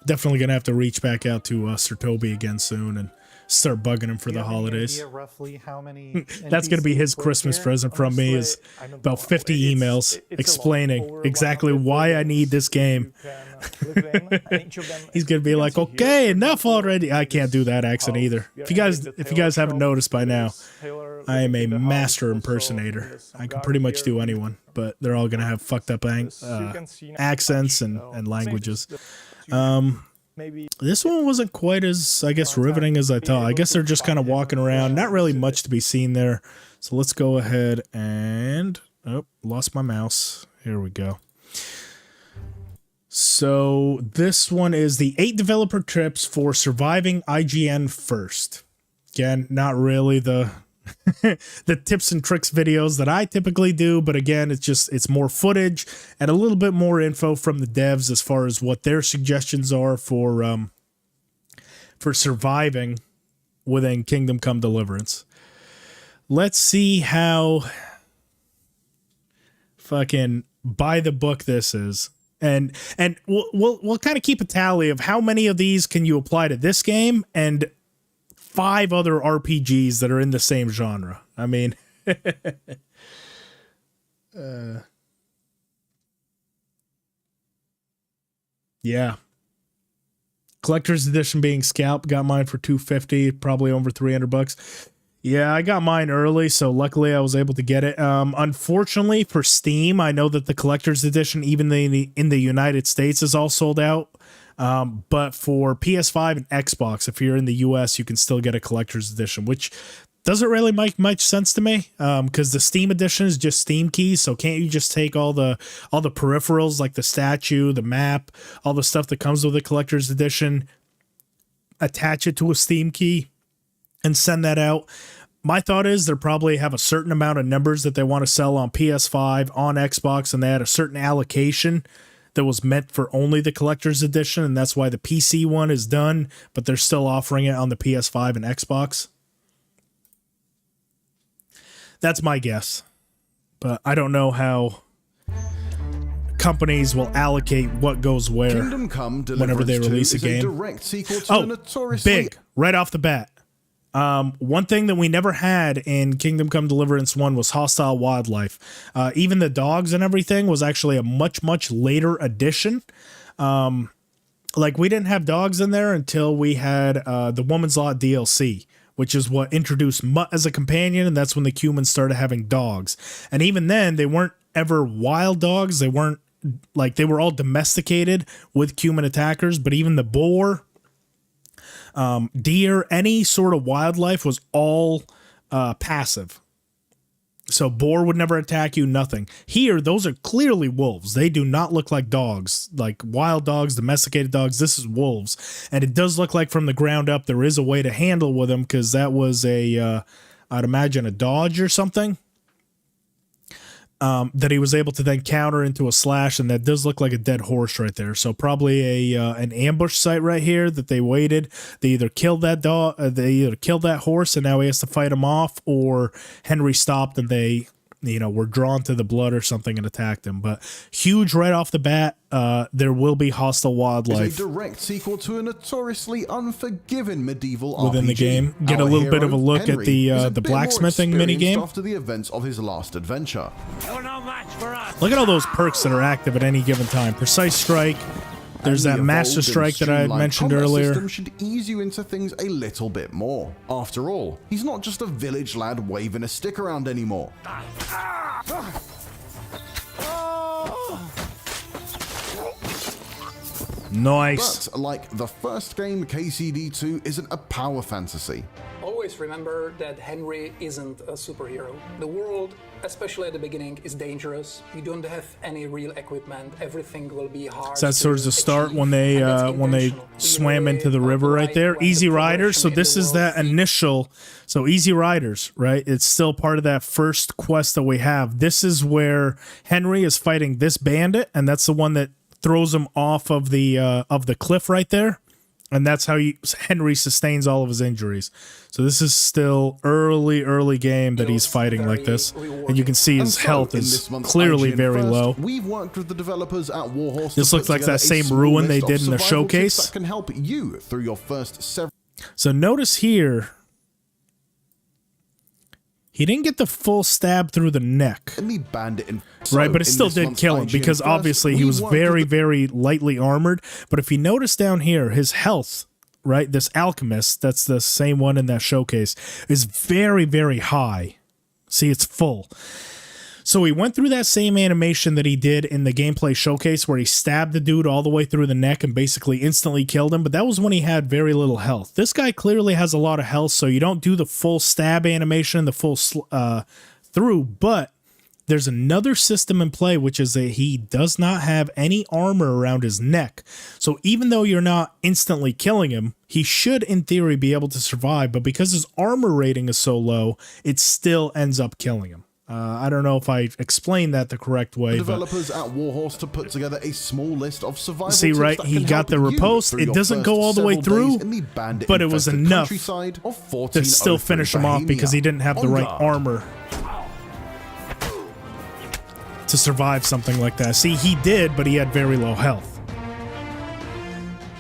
Definitely going to have to reach back out to Sir Toby again soon and start bugging him for the holidays. Roughly how many That's going to be his Christmas present from me, is about 50 emails explaining exactly why I need this game. He's going to be like, okay, enough already. I can't do that accent either. If you guys haven't noticed by now, I am a master impersonator. I can pretty much do anyone, but they're all going to have fucked up accents and languages. This one wasn't quite as, I guess, riveting as I thought. I guess they're just kind of walking around. Not really much to be seen there. So let's go ahead and... Oh, lost my mouse. Here we go. So this one is the 8 developer tips for surviving IGN first. Again, not really the the tips and tricks videos that I typically do, but again, it's more footage and a little bit more info from the devs as far as what their suggestions are for surviving within Kingdom Come Deliverance. Let's see how fucking by the book this is. And we'll kind of keep a tally of how many of these can you apply to this game and 5 other RPGs that are in the same genre. I mean, yeah. Collector's edition being scalped, got mine for $250, probably over $300. Yeah, I got mine early, so luckily I was able to get it. Unfortunately for Steam, I know that the collector's edition, even in the United States, is all sold out. But for PS5 and Xbox, if you're in the US, you can still get a collector's edition, which doesn't really make much sense to me, because the Steam edition is just Steam keys. So can't you just take all the peripherals, like the statue, the map, all the stuff that comes with the collector's edition, attach it to a Steam key, and send that out? My thought is they probably have a certain amount of numbers that they want to sell on PS5, on Xbox, and they had a certain allocation that was meant for only the collector's edition, and that's why the PC one is done, but they're still offering it on the PS5 and Xbox. That's my guess. But I don't know how companies will allocate what goes where whenever they release a game. Direct sequel to the notoriously... big, right off the bat. One thing that we never had in Kingdom Come Deliverance 1 was hostile wildlife. Even the dogs and everything was actually a much, much later addition. Like, we didn't have dogs in there until we had the Woman's Lot DLC, which is what introduced Mutt as a companion, and that's when the humans started having dogs. And even then, they weren't ever wild dogs. They weren't, like, they were all domesticated with human attackers, but even the boar, deer, any sort of wildlife was all passive. So boar would never attack you, nothing. Here, those are clearly wolves. They do not look like dogs, like wild dogs, domesticated dogs. This is wolves. And it does look like from the ground up there is a way to handle with them, because that was a, I'd imagine a dodge or something. That he was able to then counter into a slash, and that does look like a dead horse right there. So probably an ambush site right here that they waited. They either killed that dog, they either killed that horse, and now he has to fight him off, or Henry stopped and they, you know, were drawn to the blood or something and attacked him. But huge right off the bat. There will be hostile wildlife. It's a direct sequel to a notoriously unforgiving medieval within RPG. the game. Get a little bit of a look at the blacksmithing mini game after the events of his last adventure. Look at all those perks that are active at any given time. Precise strike. There's that master strike that I had mentioned earlier. System should ease you into things a little bit more. After all, he's not just a village lad waving a stick around anymore. Nice. But like the first game, KCD2 isn't a power fantasy. Always remember that Henry isn't a superhero. The world, especially at the beginning, is dangerous. You don't have any real equipment. Everything will be hard. So that's towards the start when they swam into the river right there. Easy Riders. So this is that initial. So Easy Riders, right? It's still part of that first quest that we have. This is where Henry is fighting this bandit, and that's the one that throws him off of the cliff right there. And that's how Henry sustains all of his injuries. So this is still early game that he's fighting like this. And you can see his health is clearly very low. We've worked with the developers at Warhorse. This looks like that same ruin they did in the showcase. That can help you through your first several. So notice here, he didn't get the full stab through the neck. Right, but it still did kill him because obviously he was very lightly armored. But if you notice down here, his health, right, this alchemist, that's the same one in that showcase, is very high. See, it's full. So he went through that same animation that he did in the gameplay showcase where he stabbed the dude all the way through the neck and basically instantly killed him, but that was when he had very little health. This guy clearly has a lot of health, so you don't do the full stab animation, the full through, but there's another system in play, which is that he does not have any armor around his neck. So even though you're not instantly killing him, he should, in theory, be able to survive, but because his armor rating is so low, it still ends up killing him. I don't know if I explained that the correct way. Developers at Warhorse to put together a small list of survival see, tips right? that He can got the help you riposte. through It your doesn't first go all the way several days through, in the but it was bandit-infested enough countryside of to still 1403 finish him off because he didn't have the right Bohemia. armor to survive something like that. See, he did, but he had very low health.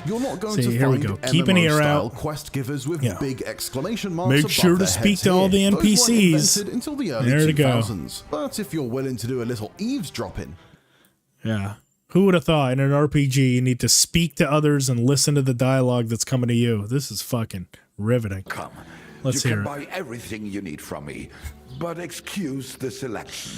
You're not going See, to here we find go. Keep an ear MMO-style out. quest givers with Yeah. big exclamation marks Make above sure to their speak heads to all the here. Those weren't NPCs. invented until the early There to go. 2000s. But if you're willing to do a little eavesdropping, Yeah. Who would have thought in an RPG you need to speak to others and listen to the dialogue that's coming to you? This is fucking riveting. Come. Let's you hear can it. buy everything you need from me, but excuse the selection.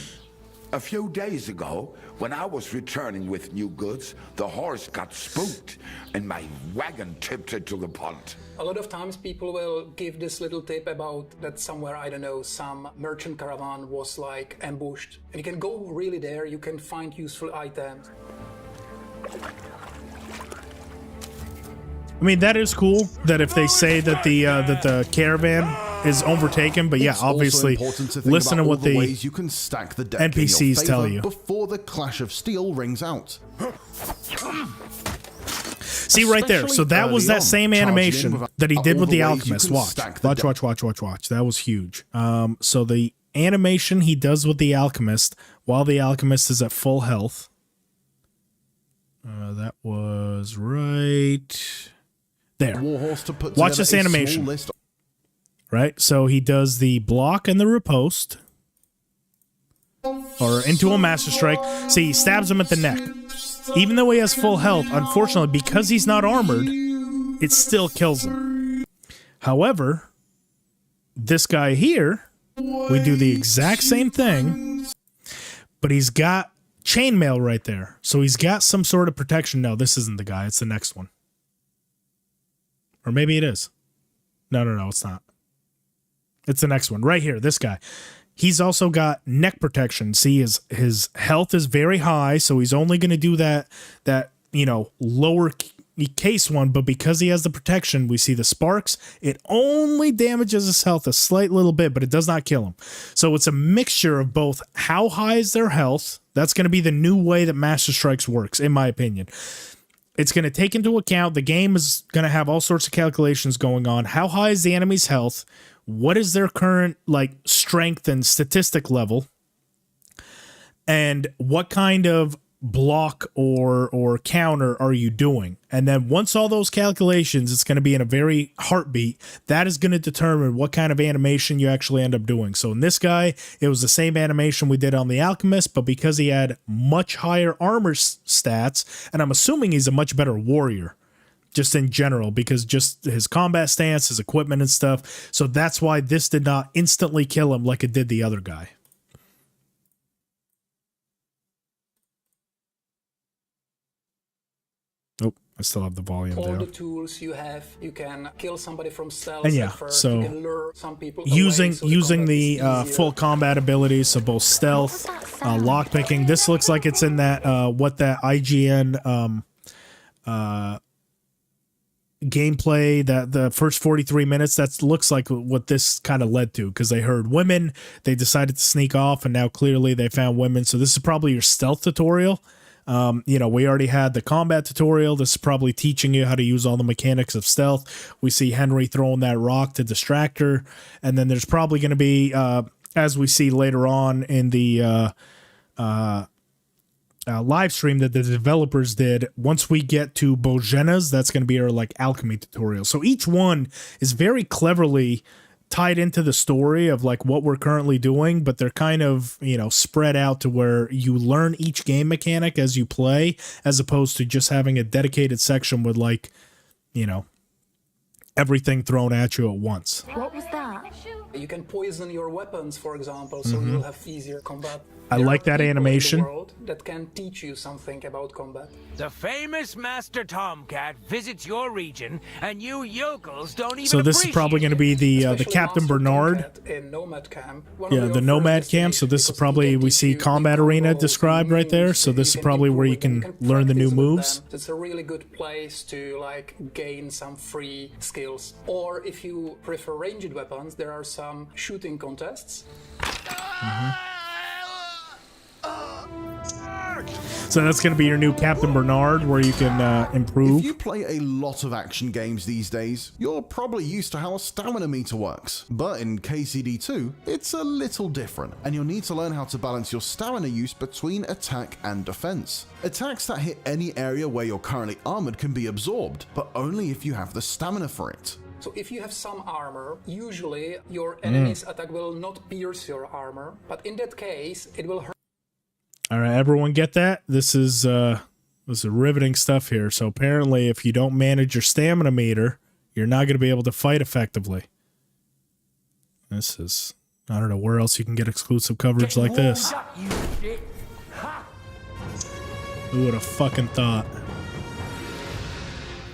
A few days ago, when I was returning with new goods, the horse got spooked and my wagon tipped into the pond. A lot of times people will give this little tip about that somewhere, I don't know, some merchant caravan was like ambushed. And you can go really there, you can find useful items. I mean, that is cool that if they say that the caravan is overtaken, but yeah, it's also obviously important to think listen about to all what the the ways you can stack the deck in your NPCs tell favor you. before the clash of steel rings out. See right there. So that was that same animation that he did with the alchemist. Watch. That was huge. So the animation he does with the alchemist while the alchemist is at full health. That was right there. Warhorse to put Watch together this a animation. small list right? So he does the block and the riposte, or into a Master Strike. See, he stabs him at the neck. Even though he has full health, unfortunately, because he's not armored, it still kills him. However, this guy here, we do the exact same thing, but he's got chainmail right there. So he's got some sort of protection. No, this isn't the guy. It's the next one. Or maybe it is. No, it's not. It's the next one. Right here, this guy. He's also got neck protection. See, his health is very high, so he's only going to do that lower case one, but because he has the protection, we see the sparks. It only damages his health a slight little bit, but it does not kill him. So it's a mixture of both how high is their health. That's going to be the new way that Master Strikes works, in my opinion. It's going to take into account, the game is going to have all sorts of calculations going on. How high is the enemy's health? What is their current strength and statistic level? And what kind of block or counter are you doing? And then once all those calculations, it's going to be in a very heartbeat, that is going to determine what kind of animation you actually end up doing. So in this guy, it was the same animation we did on the Alchemist, but because he had much higher armor stats, and I'm assuming he's a much better warrior, just in general, because just his combat stance, his equipment and stuff. So that's why this did not instantly kill him like it did the other guy. Nope, I still have the volume all down. the tools you have, you can kill somebody from stealth. And yeah, at first. so you can lure some people using away, so using the the combat is full combat abilities, so both stealth, lockpicking. This looks like it's in that what that IGN gameplay, that the first 43 minutes, that looks like what this kind of led to, because they heard women, they decided to sneak off, and now clearly they found women. So this is probably your stealth tutorial. We already had the combat tutorial. This is probably teaching you how to use all the mechanics of stealth. We see Henry throwing that rock to distract her, and then there's probably going to be, as we see later on in the live stream that the developers did, once we get to Bojena's, that's going to be our alchemy tutorial. So each one is very cleverly tied into the story of what we're currently doing, but they're kind of, spread out to where you learn each game mechanic as you play, as opposed to just having a dedicated section with everything thrown at you at once. What was that? You can poison your weapons, for example, so you'll have easier combat. I like that animation. In the world that can teach you something about combat. The famous Master Tomcat visits your region, and you yokels don't even. So this is probably going to be the Captain Bernard. In Nomad Camp. Yeah, the Nomad Camp. So this is probably, we see combat arena described right there. So this is probably where you can learn the new moves. It's a really good place to gain some free skills. Or if you prefer ranged weapons, there are some shooting contests. So that's going to be your new Captain Bernard, where you can improve. If you play a lot of action games these days, you're probably used to how a stamina meter works. But in KCD2, it's a little different, and you'll need to learn how to balance your stamina use between attack and defense. Attacks that hit any area where you're currently armored can be absorbed, but only if you have the stamina for it. So if you have some armor, usually your enemy's attack will not pierce your armor, but in that case, it will hurt. All right, everyone get that? This is riveting stuff here. So apparently, if you don't manage your stamina meter, you're not going to be able to fight effectively. This is, I don't know where else you can get exclusive coverage like this. Who would have fucking thought?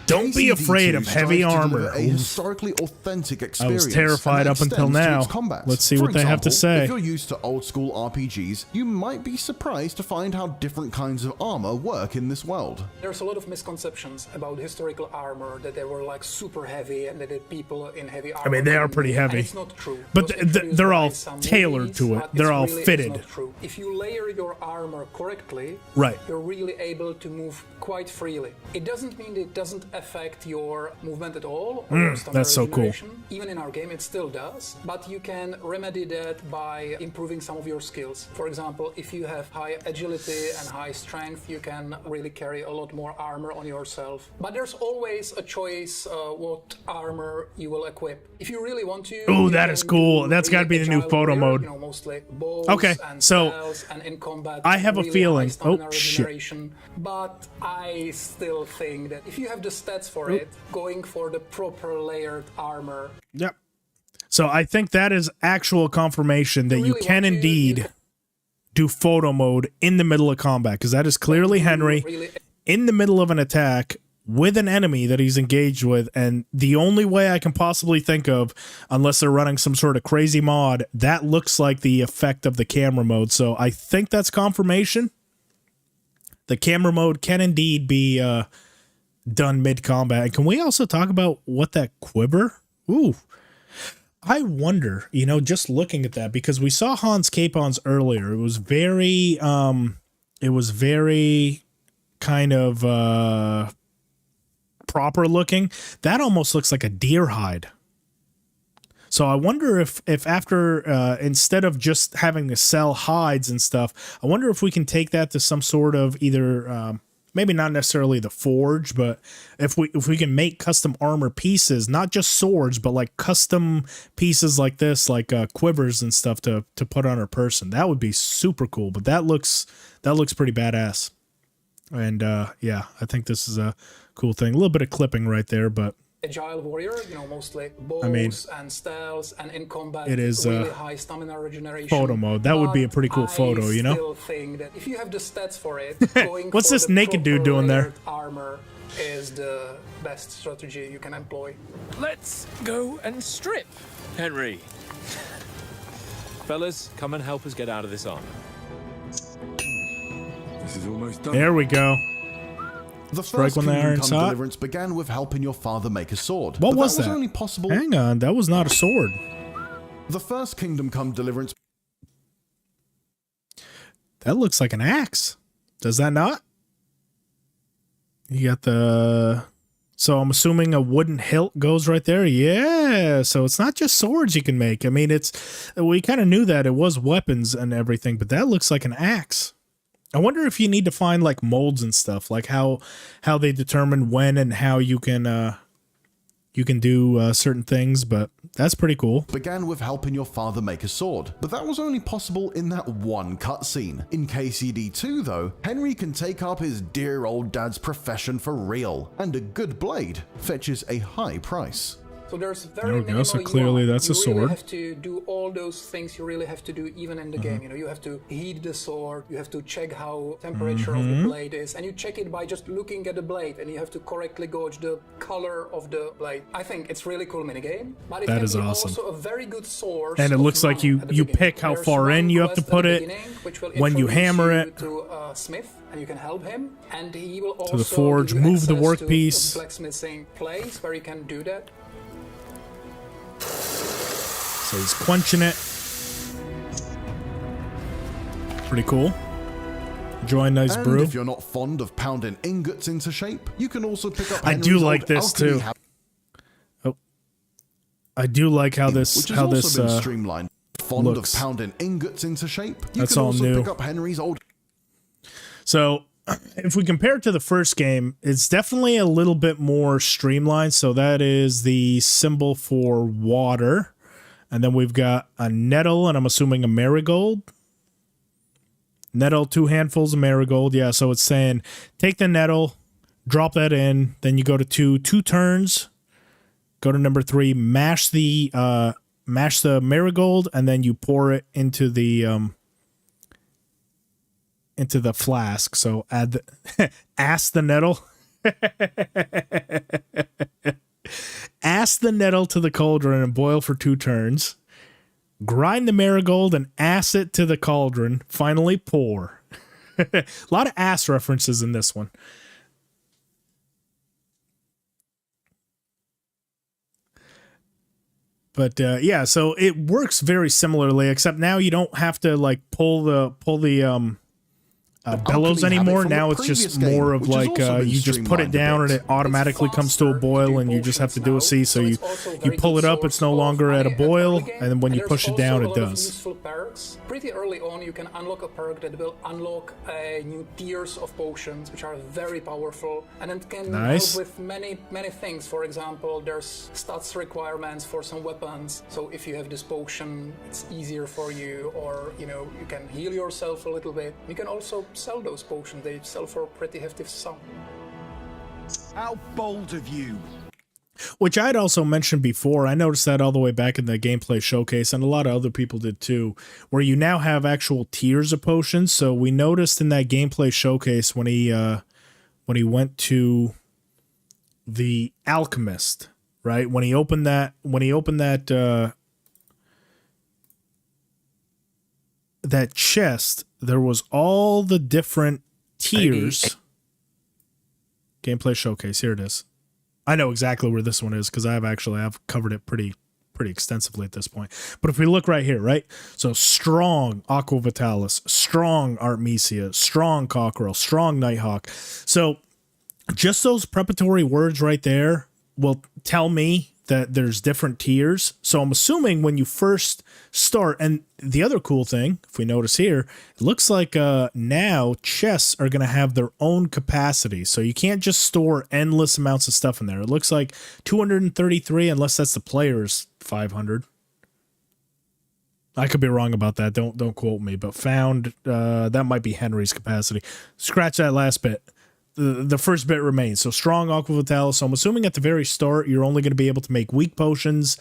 Don't be afraid of heavy armor. A historically authentic experience. I was terrified up until now. Let's see what they have to say. If you're used to old school RPGs, you might be surprised to find how different kinds of armor work in this world. There's a lot of misconceptions about historical armor, that they were super heavy and that people in heavy armor. I mean, they are pretty heavy. It's not true. But they're all tailored to it. They're all fitted. Not true. If you layer your armor correctly, right, you're really able to move quite freely. It doesn't mean it doesn't affect your movement at all, or your stamina that's so cool. regeneration. Even in our game, it still does, but you can remedy that by improving some of your skills. For example, if you have high agility and high strength, you can really carry a lot more armor on yourself. But there's always a choice what armor you will equip. If you really want to. Oh, that is cool. That's got to be the new photo mode. Mostly bows Okay, and so spells, and in combat, I have a really feeling. high stamina Oh, shit. regeneration. But I still think that if you have the stats for it, going for the proper layered armor. Yep. So I think that is actual confirmation that you can indeed do photo mode in the middle of combat, because that is clearly Henry in the middle of an attack with an enemy that he's engaged with, and the only way I can possibly think of, unless they're running some sort of crazy mod, that looks like the effect of the camera mode. So I think that's confirmation. The camera mode can indeed be done mid-combat. And can we also talk about what that quiver? Ooh. I wonder, you know, just looking at that, because we saw Hans Capons earlier. It was very kind of proper looking. That almost looks like a deer hide. So I wonder if after instead of just having to sell hides and stuff, I wonder if we can take that to some sort of either maybe not necessarily the forge, but if we can make custom armor pieces, not just swords, but like custom pieces like this, like quivers and stuff to put on our person. That would be super cool. But that looks pretty badass. And yeah, I think this is a cool thing. A little bit of clipping right there, but Agile warrior, you know, mostly bows and styles, and in combat, it is really high stamina regeneration. Photo mode. That would be a pretty cool photo, you know? I still think that if you have the stats for it, going what's for this the naked dude doing there? Armor is the best strategy you can employ. Let's go and strip, Henry. Fellas, come and help us get out of this armor. This is almost done. There we go. The Strike first when the Kingdom iron's Come hot. Deliverance began with helping your father make a sword. What but was that? that? Was only possible. Hang on, that was not a sword. The first Kingdom Come Deliverance. That looks like an axe. Does that not? You got the... So I'm assuming a wooden hilt goes right there. Yeah, so it's not just swords you can make. I mean, we kind of knew that it was weapons and everything, but that looks like an axe. I wonder if you need to find like molds and stuff, like how they determine when and how you can do certain things, but that's pretty cool. Began with helping your father make a sword, but that was only possible in that one cutscene. In KCD2 though, Henry can take up his dear old dad's profession for real, and a good blade fetches a high price. So there's There very we go, minimal so clearly UI. that's a You really sword. have to do all those things you really have to do even in the game. You know, you have to heat the sword, you have to check how temperature of the blade is, and you check it by just looking at the blade, and you have to correctly gauge the color of the blade. I think it's really cool minigame, but it That can is be awesome. also a very good source. And it of looks like money you at the beginning. pick how There's far one in you have to quest at put the it beginning, which will when you introduce hammer you it. to a smith, and you can help him, and he will also To the forge, give you move the access to workpiece. a blacksmithing place where you can do that. So he's quenching it. Pretty cool. Enjoy nice And brew. if you're not fond of pounding ingots into shape, you can also pick up I do Henry's like old this alchemy too. Oh, I do like how this which has also been uh, streamlined. Fond looks. of pounding ingots into shape, you That's can all also new. pick up Henry's old. So if we compare it to the first game, it's definitely a little bit more streamlined. So that is the symbol for water. And then we've got a nettle, and I'm assuming a marigold. Nettle, 2 handfuls of marigold. Yeah, so it's saying take the nettle, drop that in, then you go to 2 turns. Go to number 3, mash the marigold, and then you pour it into the flask. So add ask the nettle. Ask the nettle to the cauldron and boil for 2 turns. Grind the marigold and ass it to the cauldron. Finally pour. A lot of ass references in this one. But yeah, so it works very similarly, except now you don't have to like pull the bellows Alchemy anymore. habit from Now the it's just previous game, more of which has like also been you just put it streamlined a down and bit. it automatically comes to a boil, and you just have to do a C. So you pull it up, it's no longer at a boil, and then when you push it down, it does. Useful perks. Pretty early on, you can unlock a perk that will unlock new tiers of potions, which are very powerful, and it can Nice. help with many things. For example, there's stats requirements for some weapons. So if you have this potion, it's easier for you, or you can heal yourself a little bit. You can also sell those potions. They sell for a pretty hefty sum. How bold of you! Which I'd also mentioned before. I noticed that all the way back in the gameplay showcase, and a lot of other people did too, where you now have actual tiers of potions. So we noticed in that gameplay showcase when he went to the alchemist, right? When he opened that that chest, there was all the different tiers. Gameplay showcase, here it is. I know exactly where this one is because I've covered it pretty extensively at this point. But if we look right here, right? So strong Aqua Vitalis, strong Artemisia, strong Cockerel, strong Nighthawk. So just those preparatory words right there will tell me that there's different tiers. So I'm assuming when you first start, and the other cool thing, if we notice here, it looks like now chests are going to have their own capacity. So you can't just store endless amounts of stuff in there. It looks like 233, unless that's the player's 500. I could be wrong about that. Don't quote me, but found that might be Henry's capacity. Scratch that last bit. The first bit remains. So strong Aqua Vitalis. So I'm assuming at the very start, you're only going to be able to make weak potions.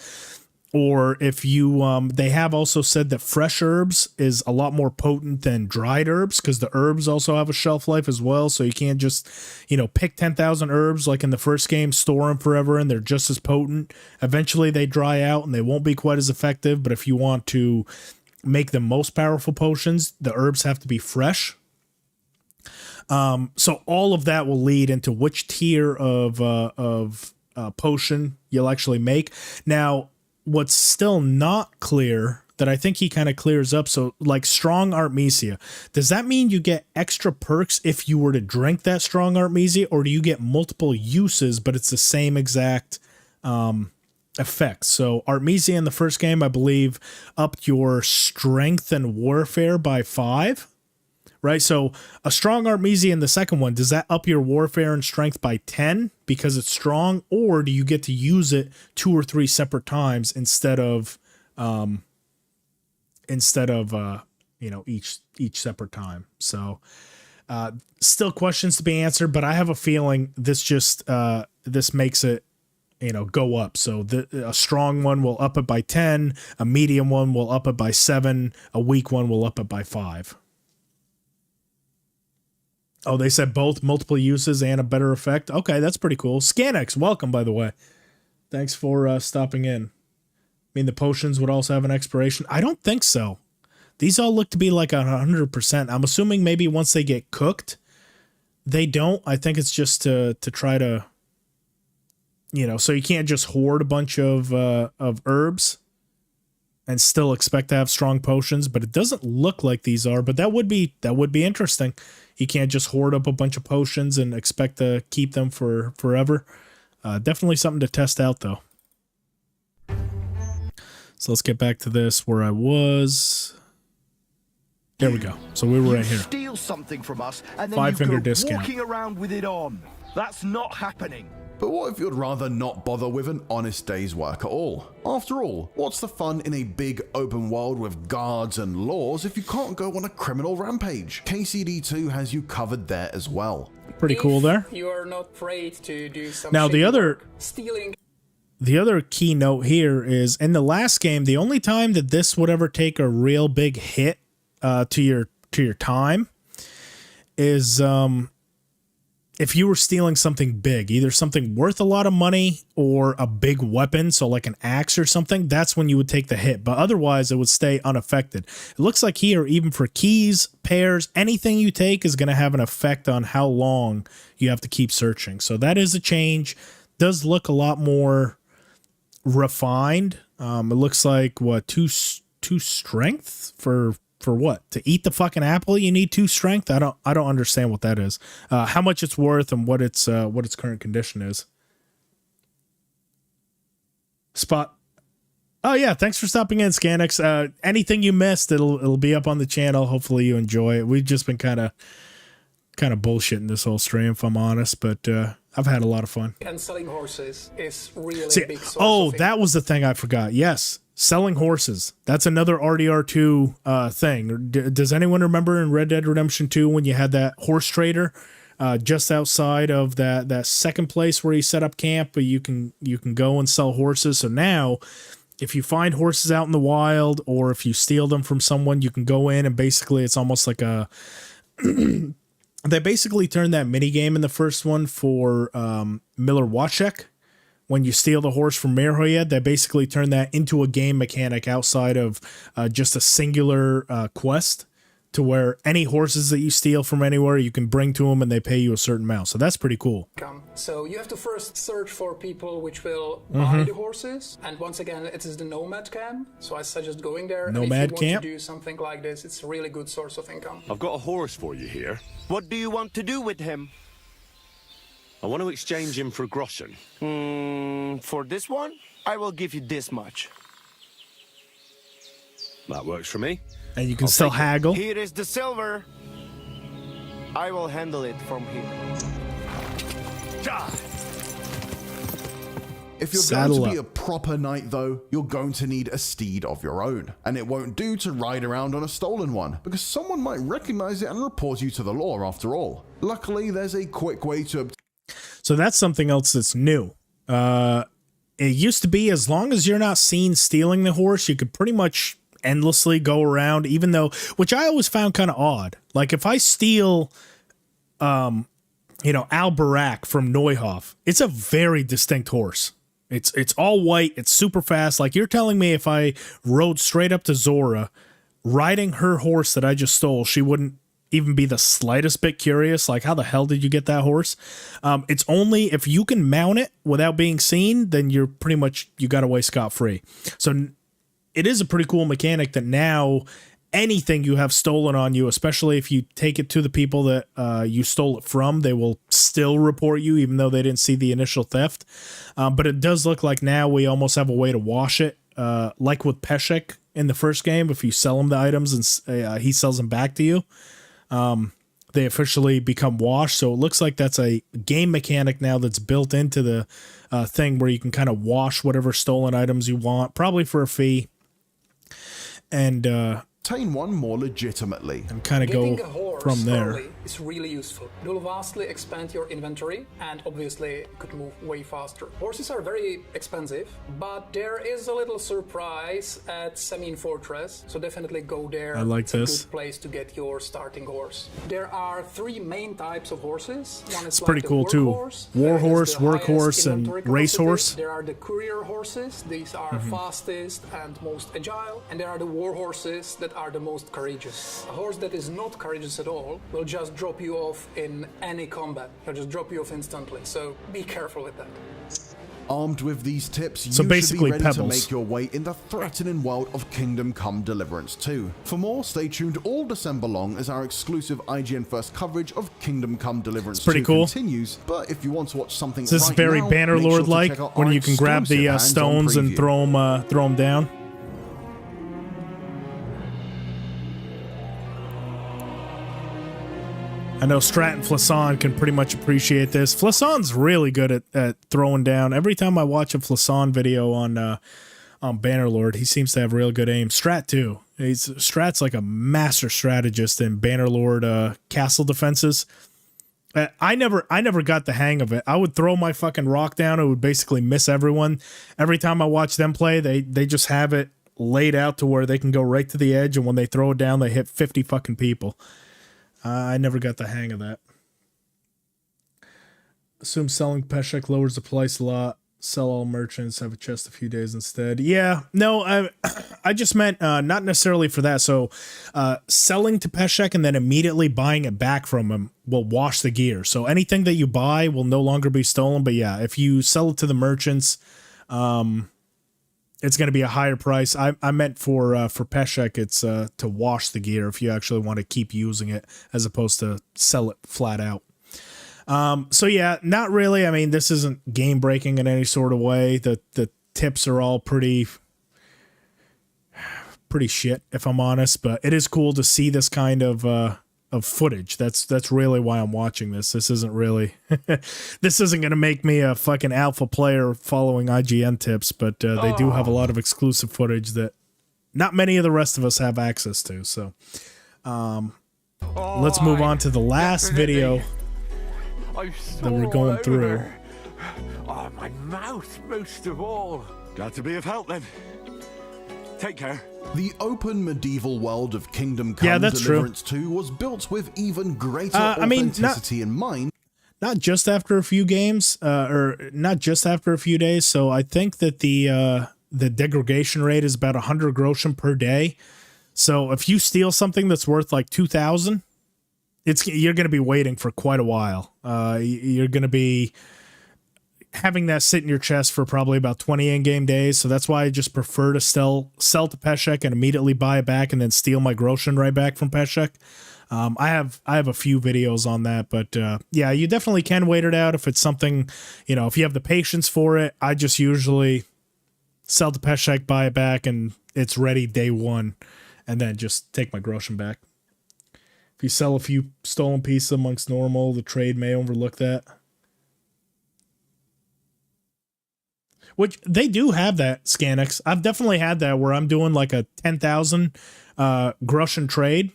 Or if you, they have also said that fresh herbs is a lot more potent than dried herbs, because the herbs also have a shelf life as well. So you can't just, pick 10,000 herbs like in the first game, store them forever, and they're just as potent. Eventually they dry out and they won't be quite as effective. But if you want to make the most powerful potions, the herbs have to be fresh. So all of that will lead into which tier of potion you'll actually make. Now, what's still not clear that I think he kind of clears up. So like strong Artemisia, does that mean you get extra perks if you were to drink that strong Artemisia, or do you get multiple uses, but it's the same exact, effect? So Artemisia in the first game, I believe, upped your strength and warfare by 5. Right, so a strong Artemisia in the second one, does that up your warfare and strength by 10 because it's strong, or do you get to use it 2 or 3 separate times instead of each separate time? So still questions to be answered, but I have a feeling this just this makes it go up. So a strong one will up it by 10, a medium one will up it by 7, a weak one will up it by 5. Oh, they said both multiple uses and a better effect. Okay, that's pretty cool. Scanx, welcome, by the way. Thanks for stopping in. I mean, the potions would also have an expiration. I don't think so. These all look to be like 100%. I'm assuming maybe once they get cooked, they don't. I think it's just to try to, so you can't just hoard a bunch of herbs and still expect to have strong potions, but it doesn't look like these are, but that would be interesting. You can't just hoard up a bunch of potions and expect to keep them for forever. Definitely something to test out, though. So let's get back to this where I was. There we go. So we were right here. Steal something from us and then 5-finger you go discount. walking around with it on. That's not happening. But what if you'd rather not bother with an honest day's work at all? After all, what's the fun in a big open world with guards and laws if you can't go on a criminal rampage? KCD2 has you covered there as well. Pretty cool there. You are not afraid to do some Now the other stealing. The other key note here is in the last game, the only time that this would ever take a real big hit to your time is if you were stealing something big, either something worth a lot of money or a big weapon, so like an axe or something, that's when you would take the hit. But otherwise, it would stay unaffected. It looks like here, even for keys, pairs, anything you take is going to have an effect on how long you have to keep searching. So that is a change. Does look a lot more refined. It looks like, what, two strength for for what? To eat the fucking apple, you need 2 strength? I don't understand what that is. How much it's worth and what its current condition is. Spot. Oh yeah, thanks for stopping in, Scanix. Anything you missed, it'll be up on the channel. Hopefully you enjoy it. We've just been kind of bullshitting this whole stream, if I'm honest, but I've had a lot of fun. And selling horses is really a big source oh, of that was the thing I forgot. Yes, selling horses. That's another RDR2 thing. Does anyone remember in Red Dead Redemption 2 when you had that horse trader just outside of that second place where you set up camp, but you can go and sell horses. So now, if you find horses out in the wild or if you steal them from someone, you can go in and basically it's almost like a they basically turned that mini game in the first one for Miller Wachek. When you steal the horse from Merhoyed, they basically turned that into a game mechanic outside of just a singular quest, to where any horses that you steal from anywhere, you can bring to them and they pay you a certain amount. So that's pretty cool. So you have to first search for people which will buy the horses. And once again, it is the Nomad camp. So I suggest going there. Nomad and if you camp? want to do something like this, it's a really good source of income. I've got a horse for you here. What do you want to do with him? I want to exchange him for groschen. For this one, I will give you this much. That works for me. And you can still haggle. Here is the silver. I will handle it from here. If you're Saddle going to be up. a proper knight though, you're going to need a steed of your own. And it won't do to ride around on a stolen one, because someone might recognize it and report you to the law after all. Luckily, there's a quick way to obtain. So that's something else that's new. It used to be as long as you're not seen stealing the horse, you could pretty much endlessly go around, even though, which I always found kind of odd. Like if I steal, Al Barak from Neuhoff, it's a very distinct horse. It's all white. It's super fast. Like you're telling me if I rode straight up to Zora, riding her horse that I just stole, she wouldn't even be the slightest bit curious. Like, how the hell did you get that horse? It's only if you can mount it without being seen, then you're pretty much, you got away scot-free. So it is a pretty cool mechanic that now anything you have stolen on you, especially if you take it to the people that you stole it from, they will still report you even though they didn't see the initial theft. But it does look like now we almost have a way to wash it, like with Peshek in the first game. If you sell him the items and he sells them back to you, they officially become washed. So it looks like that's a game mechanic now that's built into the thing where you can kind of wash whatever stolen items you want, probably for a fee. And obtain one more legitimately. And kind of go from there. It's really useful. It will vastly expand your inventory and obviously could move way faster. Horses are very expensive, but there is a little surprise at Semine Fortress, so definitely go there. I like it's this. a good place to get your starting horse. There are 3 main types of horses. One is It's like pretty the cool too. Warhorse, workhorse, and racehorse. There are the courier horses. These are fastest and most agile. And there are the war horses that are the most courageous. A horse that is not courageous at all will just drop you off in any combat. He'll just drop you off instantly. So be careful with that. Armed with these tips, So you basically should be ready to pebbles. make your way in the threatening world of Kingdom Come Deliverance 2. For more, stay tuned all December long as our exclusive IGN First coverage of Kingdom Come Deliverance 2 pretty cool. continues. But if you want to watch something So this is right very now, Bannerlord make sure to like, check out when our you can grab the exclusive stones hands-on and preview. throw them down. I know Strat and Flasson can pretty much appreciate this. Flasson's really good at throwing down. Every time I watch a Flasson video on Bannerlord, he seems to have real good aim. Strat too. Strat's like a master strategist in Bannerlord castle defenses. I never got the hang of it. I would throw my fucking rock down. It would basically miss everyone. Every time I watch them play, they just have it laid out to where they can go right to the edge, and when they throw it down, they hit 50 fucking people. I never got the hang of that. Assume selling Peshek lowers the price a lot. Sell all merchants, have a chest a few days instead. Yeah, no, I just meant not necessarily for that. So selling to Peshek and then immediately buying it back from him will wash the gear. So anything that you buy will no longer be stolen. But yeah, if you sell it to the merchants, it's going to be a higher price. I meant for Peshek, it's to wash the gear if you actually want to keep using it as opposed to sell it flat out. So yeah, not really. I mean, this isn't game breaking in any sort of way. The tips are all pretty shit, if I'm honest, but it is cool to see this kind of footage. That's really why I'm watching this. This isn't really, this isn't going to make me a fucking alpha player following IGN tips, but they do have a lot of exclusive footage that not many of the rest of us have access to. So let's move on to the last video that we're going through. Oh, my mouth most of all. Glad to be of help then. Take care. The open medieval world of Kingdom Come Deliverance 2 was built with even greater authenticity in mind. Not just after a few games, or not just after a few days. So I think that the degradation rate is about 100 groschen per day. So if you steal something that's worth like 2,000, you're going to be waiting for quite a while. You're going to be having that sit in your chest for probably about 20 in-game days. So that's why I just prefer to sell to Peshek and immediately buy it back and then steal my groschen right back from Peshek. I have a few videos on that, but yeah, you definitely can wait it out if it's something, if you have the patience for it. I just usually sell to Peshek, buy it back, and it's ready day one, and then just take my groschen back. If you sell a few stolen pieces amongst normal, the trade may overlook that. Which they do have that, Scanix. I've definitely had that where I'm doing like a 10,000 groschen trade.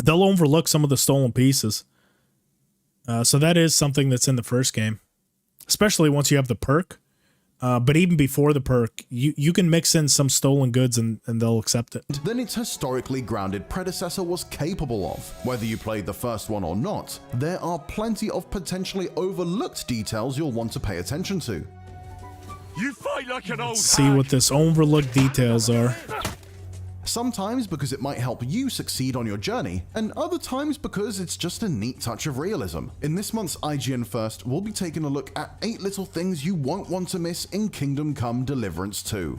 They'll overlook some of the stolen pieces. So that is something that's in the first game, especially once you have the perk. But even before the perk, you can mix in some stolen goods and they'll accept it. Than its historically grounded predecessor was capable of. Whether you played the first one or not, there are plenty of potentially overlooked details you'll want to pay attention to. You fight like an old See what this overlooked details are. Sometimes because it might help you succeed on your journey, and other times because it's just a neat touch of realism. In this month's IGN First, we'll be taking a look at 8 little things you won't want to miss in Kingdom Come Deliverance 2.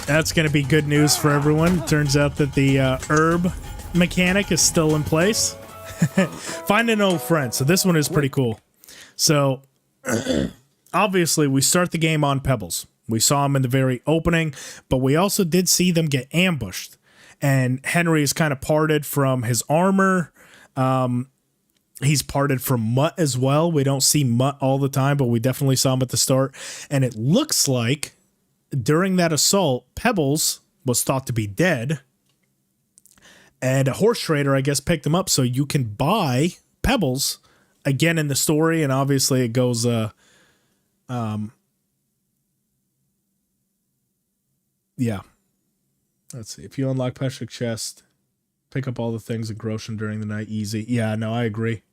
That's going to be good news for everyone. Turns out that the herb mechanic is still in place. Find an old friend. So this one is pretty cool. So obviously we start the game on Pebbles. We saw them in the very opening, but we also did see them get ambushed. And Henry is kind of parted from his armor. He's parted from Mutt as well. We don't see Mutt all the time, but we definitely saw him at the start. And it looks like during that assault, Pebbles was thought to be dead. And a horse trader, I guess, picked him up. So you can buy Pebbles again in the story. And obviously it goes... yeah. Let's see. If you unlock Peshek chest, pick up all the things in Groschen during the night. Easy. Yeah, no, I agree.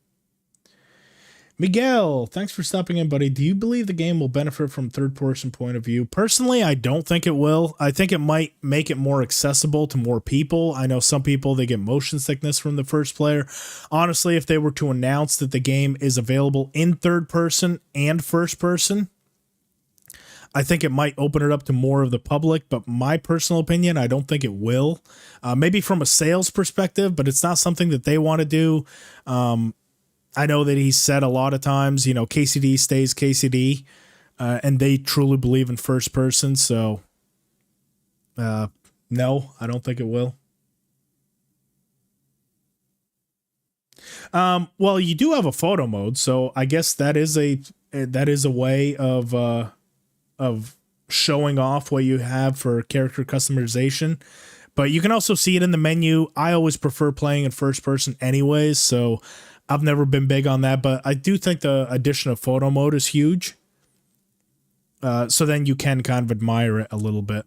Miguel, thanks for stopping in, buddy. Do you believe the game will benefit from third-person point of view? Personally, I don't think it will. I think it might make it more accessible to more people. I know some people, they get motion sickness from the first player. Honestly, if they were to announce that the game is available in third person and first person, I think it might open it up to more of the public, but my personal opinion, I don't think it will. Maybe from a sales perspective, but it's not something that they want to do. I know that he's said a lot of times, KCD stays KCD, and they truly believe in first person. So, no, I don't think it will. Well, you do have a photo mode, so I guess that is a way of showing off what you have for character customization, but you can also see it in the menu. I always prefer playing in first person anyways, so I've never been big on that, but I do think the addition of photo mode is huge. So then you can kind of admire it a little bit.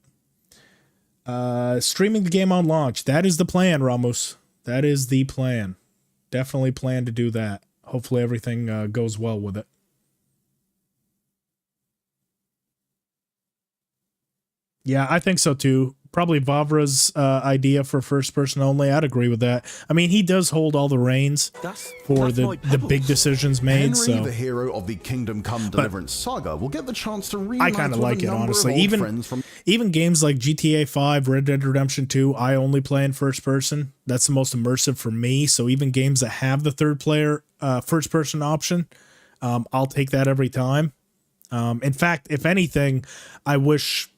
Streaming the game on launch. That is the plan, Ramos. That is the plan. Definitely plan to do that. Hopefully everything goes well with it. Yeah, I think so too. probably Vavra's idea for first person only. I'd agree with that. I mean, he does hold all the reins for the big decisions made. Henry, So the hero of the Kingdom Come Deliverance saga, will get the chance to I reunite kind of with like a it, number honestly. of old friends from Even games like GTA 5, Red Dead Redemption 2, I only play in first person. That's the most immersive for me. So even games that have the third player first person option, I'll take that every time. In fact, if anything, I wish,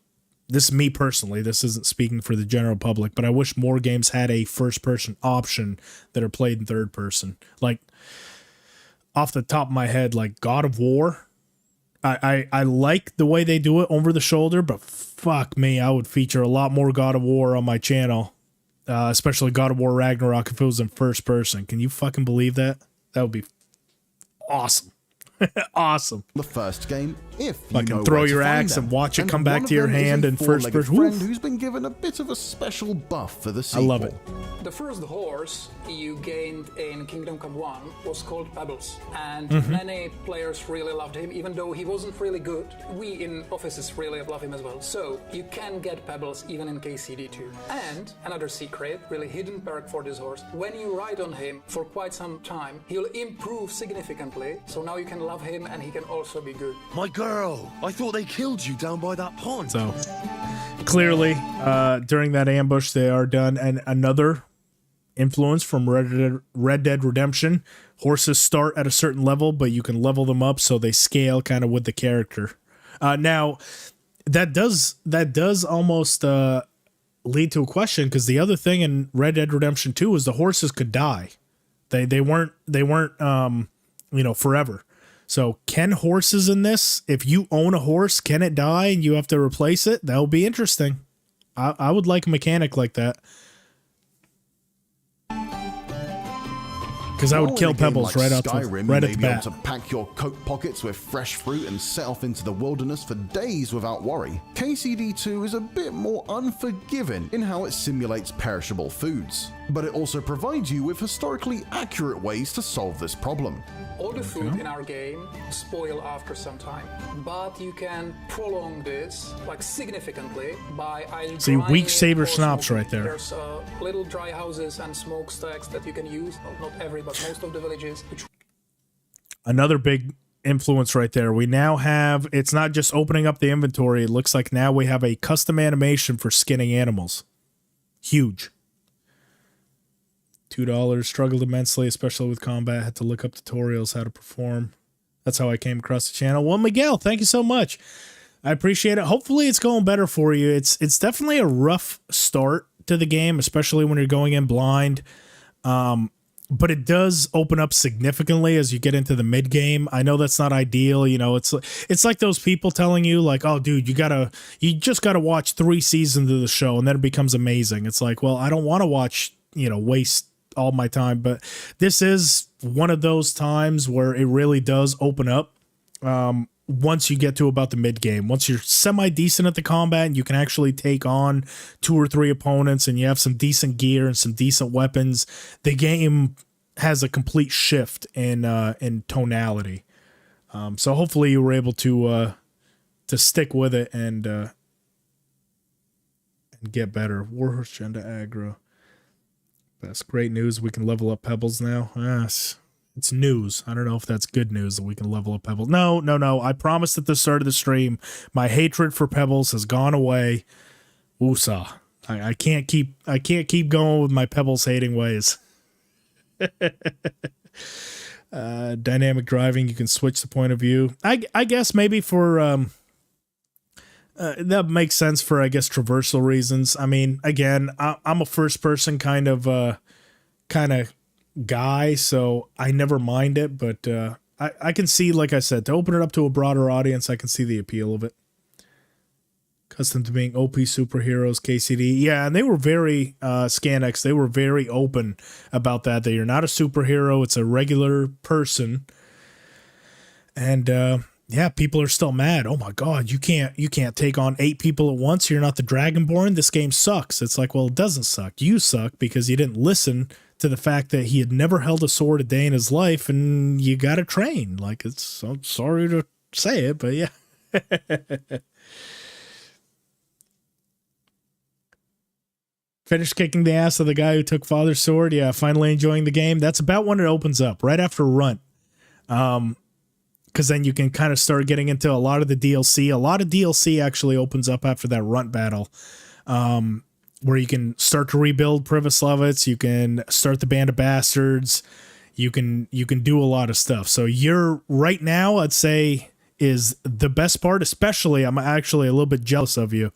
this is me personally, this isn't speaking for the general public, but I wish more games had a first person option that are played in third person. Like, off the top of my head, like God of War, I like the way they do it over the shoulder, but fuck me, I would feature a lot more God of War on my channel, especially God of War Ragnarok if it was in first person. Can you fucking believe that? That would be awesome. Awesome. The first game, if you Fucking know throw where to your find axe them. and watch it And come one back of to your them is hand a in first four-legged person. friend Woof. who's been given a bit of a special buff for the I sequel. love it. The first horse you gained in Kingdom Come 1 was called Pebbles, and many players really loved him, even though he wasn't really good. We in offices really love him as well. So you can get Pebbles even in KCD2. And another secret, really hidden perk for this horse, when you ride on him for quite some time, he'll improve significantly. So now you can love him and he can also be good. My girl, I thought they killed you down by that pond. So clearly, during that ambush, they are done. And another influence from Red Dead Redemption: horses start at a certain level, but you can level them up so they scale kind of with the character. Now, that does almost lead to a question, because the other thing in Red Dead Redemption 2 is the horses could die. They weren't forever. So can horses in this, if you own a horse, can it die and you have to replace it? That would be interesting. I would like a mechanic like that. Because I would kill Pebbles right at the bat. You may be able to pack your coat pockets with fresh fruit and set off into the wilderness for days without worry. KCD2 is a bit more unforgiving in how it simulates perishable foods, but it also provides you with historically accurate ways to solve this problem. All the food in our game spoil after some time, but you can prolong this like significantly by either See, drying weak it saber or snaps smoking. right there. There's little dry houses and smokestacks that you can use. Not every, but most of the villages. Another big influence right there. We now have, it's not just opening up the inventory. It looks like now we have a custom animation for skinning animals. Huge. $2. Struggled immensely, especially with combat. Had to look up tutorials how to perform. That's how I came across the channel. Well, Miguel, thank you so much. I appreciate it. Hopefully it's going better for you. It's definitely a rough start to the game, especially when you're going in blind. But it does open up significantly as you get into the mid game. I know that's not ideal. You know, it's like those people telling you like, oh dude, you just gotta watch 3 seasons of the show and then it becomes amazing. It's like, well, I don't want to watch, waste all my time, but this is one of those times where it really does open up. Once you get to about the mid game, once you're semi decent at the combat and you can actually take on 2 or 3 opponents and you have some decent gear and some decent weapons, the game has a complete shift in tonality. So hopefully you were able to stick with it and get better. Warhorse Genda aggro. That's great news. We can level up Pebbles now. Yes. It's news. I don't know if that's good news that we can level up Pebbles. No. I promised at the start of the stream, my hatred for Pebbles has gone away. Woosah. I can't keep going with my Pebbles hating ways. Dynamic driving, you can switch the point of view. I guess maybe for that makes sense for, I guess, traversal reasons. I mean, again, I'm a first person kind of guy, so I never mind it, but I can see, like I said, to open it up to a broader audience, I can see the appeal of it. Accustomed to being OP superheroes, KCD. Yeah, and they were very, ScanX, they were very open about that you're not a superhero, it's a regular person. And, yeah, people are still mad. Oh my God, you can't take on 8 people at once. You're not the Dragonborn. This game sucks. It's like, well, it doesn't suck. You suck because you didn't listen to the fact that he had never held a sword a day in his life, and you got to train. Like, I'm sorry to say it, but yeah. Finished kicking the ass of the guy who took Father's sword. Yeah, finally enjoying the game. That's about when it opens up, right after Runt. Because then you can kind of start getting into a lot of the DLC. A lot of DLC actually opens up after that Runt battle, where you can start to rebuild Privoslavets. You can start the Band of Bastards. You can do a lot of stuff. So you're right now, I'd say, is the best part. Especially, I'm actually a little bit jealous of you,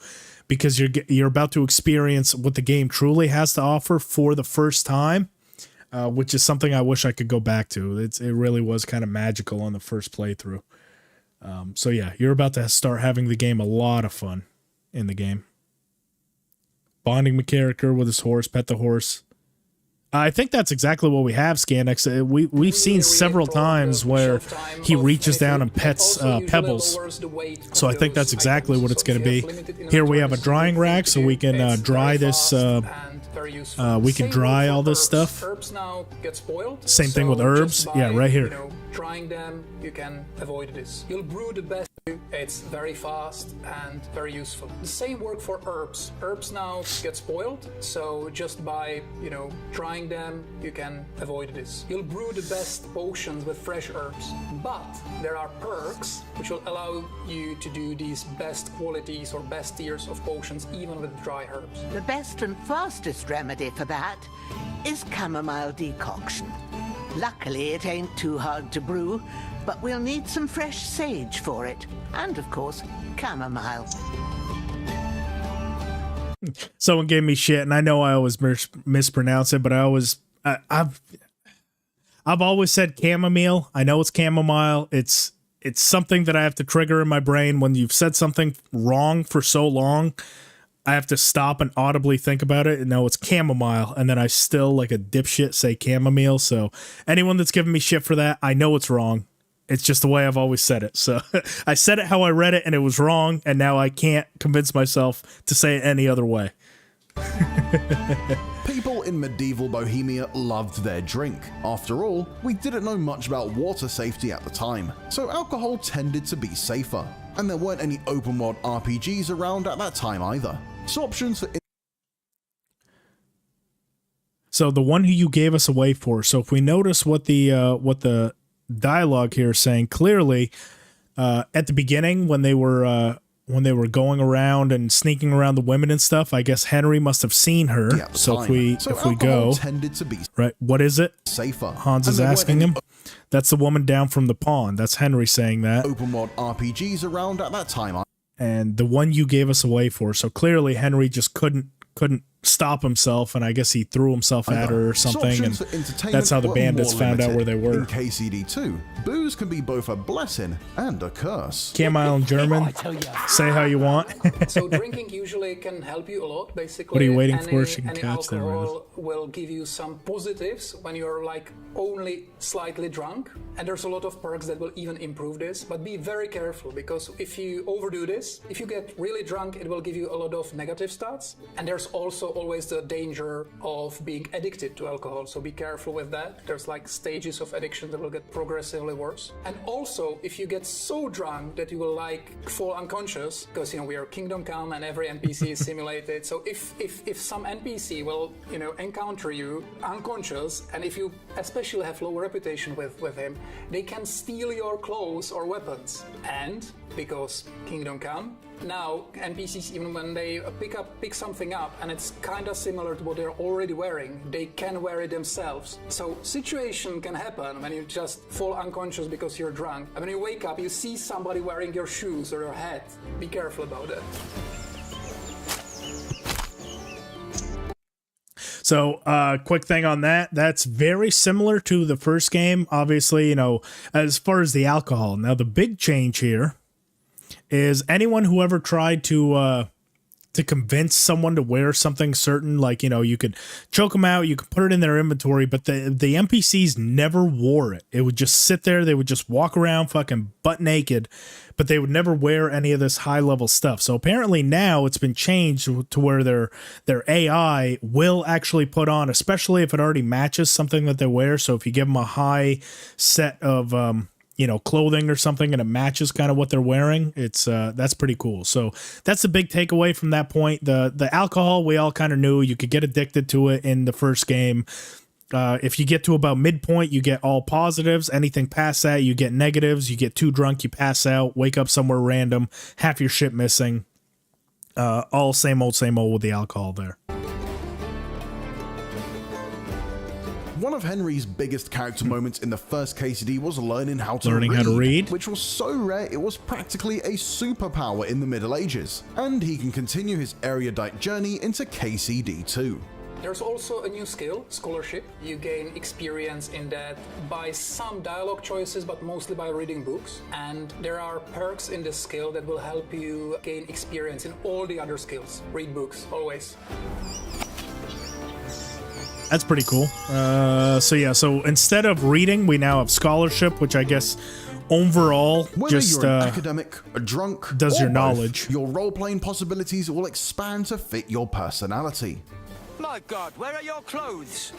because you're about to experience what the game truly has to offer for the first time, which is something I wish I could go back to. It really was kind of magical on the first playthrough. So yeah, you're about to start having the game a lot of fun in the game. Bonding my character with his horse, pet the horse. I think that's exactly what we have, Scanx. We've seen several times where he reaches down and pets pebbles. So I think that's exactly what it's going to be. Here we have a drying rack, so we can dry this. We can dry all this stuff. Herbs now get spoiled. Same thing with herbs. Yeah, right here. Drying them, you can avoid this. You'll brew the best. It's very fast and very useful. The same work for herbs. Herbs now get spoiled, so just by, drying them, you can avoid this. You'll brew the best potions with fresh herbs, but there are perks which will allow you to do these best qualities or best tiers of potions even with dry herbs. The best and fastest remedy for that is chamomile decoction. Luckily, it ain't too hard to brew, but we'll need some fresh sage for it. And, of course, chamomile. Someone gave me shit, and I know I always mispronounce it, but I've always said chamomile. I know it's chamomile. It's something that I have to trigger in my brain. When you've said something wrong for so long, I have to stop and audibly think about it and know it's chamomile, and then I still, like a dipshit, say chamomile. So anyone that's giving me shit for that, I know it's wrong. It's just the way I've always said it. So I said it how I read it, and it was wrong, and now I can't convince myself to say it any other way. People in medieval Bohemia loved their drink. After all, we didn't know much about water safety at the time, so alcohol tended to be safer. And there weren't any open world RPGs around at that time either. So options for... So the one who you gave us away for. So if we notice what the dialogue here is saying, clearly at the beginning when they were going around and sneaking around the women and stuff, I guess Henry must have seen her. Yeah, so if we go tended to be right, what is it? Safer. Hans is asking him. That's the woman down from the pond. That's Henry saying that. Open world RPGs around at that time. And the one you gave us away for. So clearly Henry just couldn't stop himself, and I guess he threw himself at her or something, and that's how the bandits found out where they were. In KCD2, booze can be both a blessing and a curse. Chamomile in German. Say how you want. So drinking usually can help you a lot, basically. What are you waiting for? She can any catch that. alcohol will give you some positives when you're like only slightly drunk, and there's a lot of perks that will even improve this, but be very careful, because if you overdo this, if you get really drunk, it will give you a lot of negative stats, and there's also always the danger of being addicted to alcohol, so be careful with that. There's like stages of addiction that will get progressively worse. And also, if you get so drunk that you will like fall unconscious, because we are Kingdom Come and every NPC is simulated, so if some NPC will encounter you unconscious, and if you especially have low reputation with him, they can steal your clothes or weapons. And because Kingdom Come, now NPCs, even when they pick something up and it's kind of similar to what they're already wearing, they can wear it themselves. So situation can happen when you just fall unconscious because you're drunk, and when you wake up you see somebody wearing your shoes or your hat. Be careful about it. So, quick thing on that. That's very similar to the first game, obviously, as far as the alcohol. Now, the big change here is anyone who ever tried to convince someone to wear something certain, like, you could choke them out, you could put it in their inventory, but the NPCs never wore it. It would just sit there. They would just walk around fucking butt naked, but they would never wear any of this high level stuff. So apparently now it's been changed to where their AI will actually put on, especially if it already matches something that they wear. So if you give them a high set of clothing or something, and it matches kind of what they're wearing. It's that's pretty cool. So that's the big takeaway from that point. The alcohol, we all kind of knew you could get addicted to it in the first game. If you get to about midpoint, you get all positives. Anything past that, you get negatives. You get too drunk, you pass out, wake up somewhere random, half your shit missing. All same old with the alcohol there. One of Henry's biggest character moments in the first KCD was learning how to read, which was so rare it was practically a superpower in the Middle Ages, and he can continue his erudite journey into KCD 2. There's also a new skill, scholarship. You gain experience in that by some dialogue choices, but mostly by reading books. And there are perks in this skill that will help you gain experience in all the other skills. Read books, always. That's pretty cool. So instead of reading, we now have scholarship, which I guess overall whether just you're an academic, a drunk, does or your both, knowledge. Your role-playing possibilities will expand to fit your personality. My God, where are your clothes?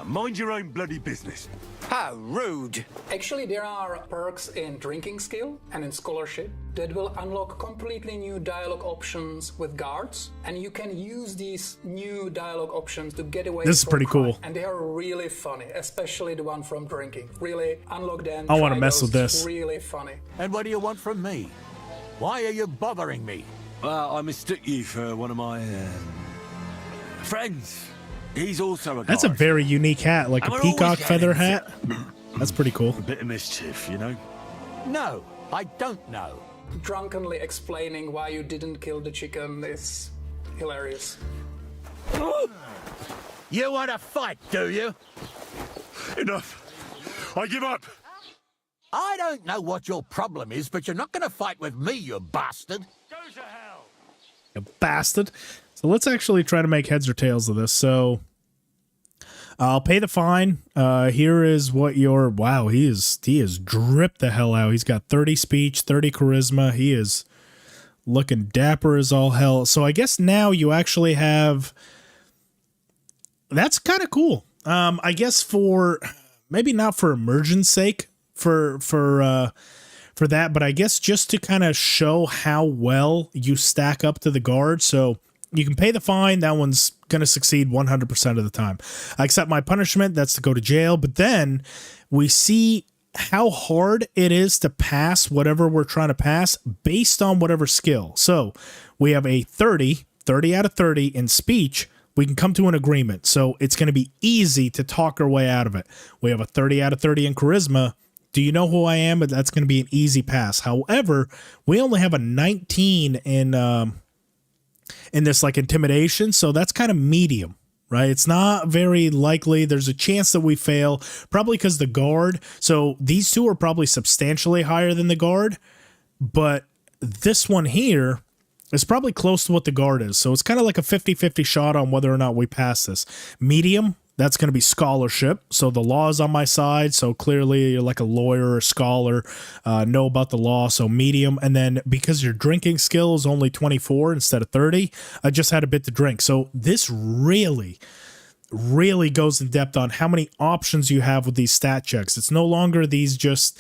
Mind your own bloody business. How rude. Actually, there are perks in drinking skill and in scholarship that will unlock completely new dialogue options with guards, and you can use these new dialogue options to get away. This is from pretty crime. cool. And they are really funny, especially the one from drinking. Really unlock them. I want to try mess with those. this. It's really funny. And what do you want from me? Why are you bothering me? I mistook you for one of my friends. He's also a guard. That's a very unique hat, like And a we're peacock always feather getting hat. That's pretty cool. A bit of mischief, No, I don't know. Drunkenly explaining why you didn't kill the chicken is hilarious. You want to fight, do you? Enough. I give up. I don't know what your problem is, but you're not going to fight with me, you bastard. Go to hell. You bastard. So let's actually try to make heads or tails of this. So I'll pay the fine. Here is what your... Wow, he is dripped the hell out. He's got 30 speech, 30 charisma. He is looking dapper as all hell. So I guess now you actually have... That's kind of cool. I guess for... Maybe not for immersion's sake, for that, but I guess just to kind of show how well you stack up to the guard. So you can pay the fine. That one's going to succeed 100% of the time. I accept my punishment. That's to go to jail. But then we see how hard it is to pass whatever we're trying to pass based on whatever skill. So we have a 30 out of 30 in speech. We can come to an agreement. So it's going to be easy to talk our way out of it. We have a 30 out of 30 in charisma. Do you know who I am? But that's going to be an easy pass. However, we only have a 19 in this like intimidation. So that's kind of medium, right? It's not very likely. There's a chance that we fail, probably because the guard. So these two are probably substantially higher than the guard, but this one here is probably close to what the guard is. So it's kind of like a 50-50 shot on whether or not we pass this. Medium, that's going to be scholarship. So the law is on my side. So clearly you're like a lawyer or scholar, know about the law. So medium. And then because your drinking skill is only 24 instead of 30, I just had a bit to drink. So this really goes in depth on how many options you have with these stat checks. It's no longer these just,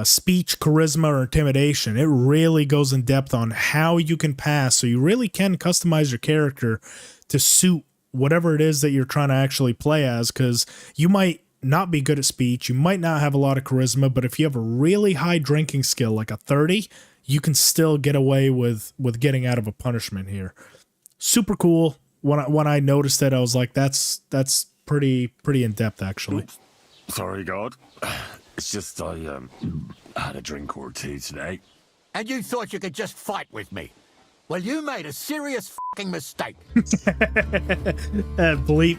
speech, charisma, or intimidation. It really goes in depth on how you can pass. So you really can customize your character to suit whatever it is that you're trying to actually play as, because you might not be good at speech, you might not have a lot of charisma, but if you have a really high drinking skill, like a 30, you can still get away with getting out of a punishment here. Super cool. When I noticed it, I was like, that's pretty in depth, actually. Oops. Sorry, God. It's just I had a drink or two today. And you thought you could just fight with me? Well, you made a serious fucking mistake. Bleep.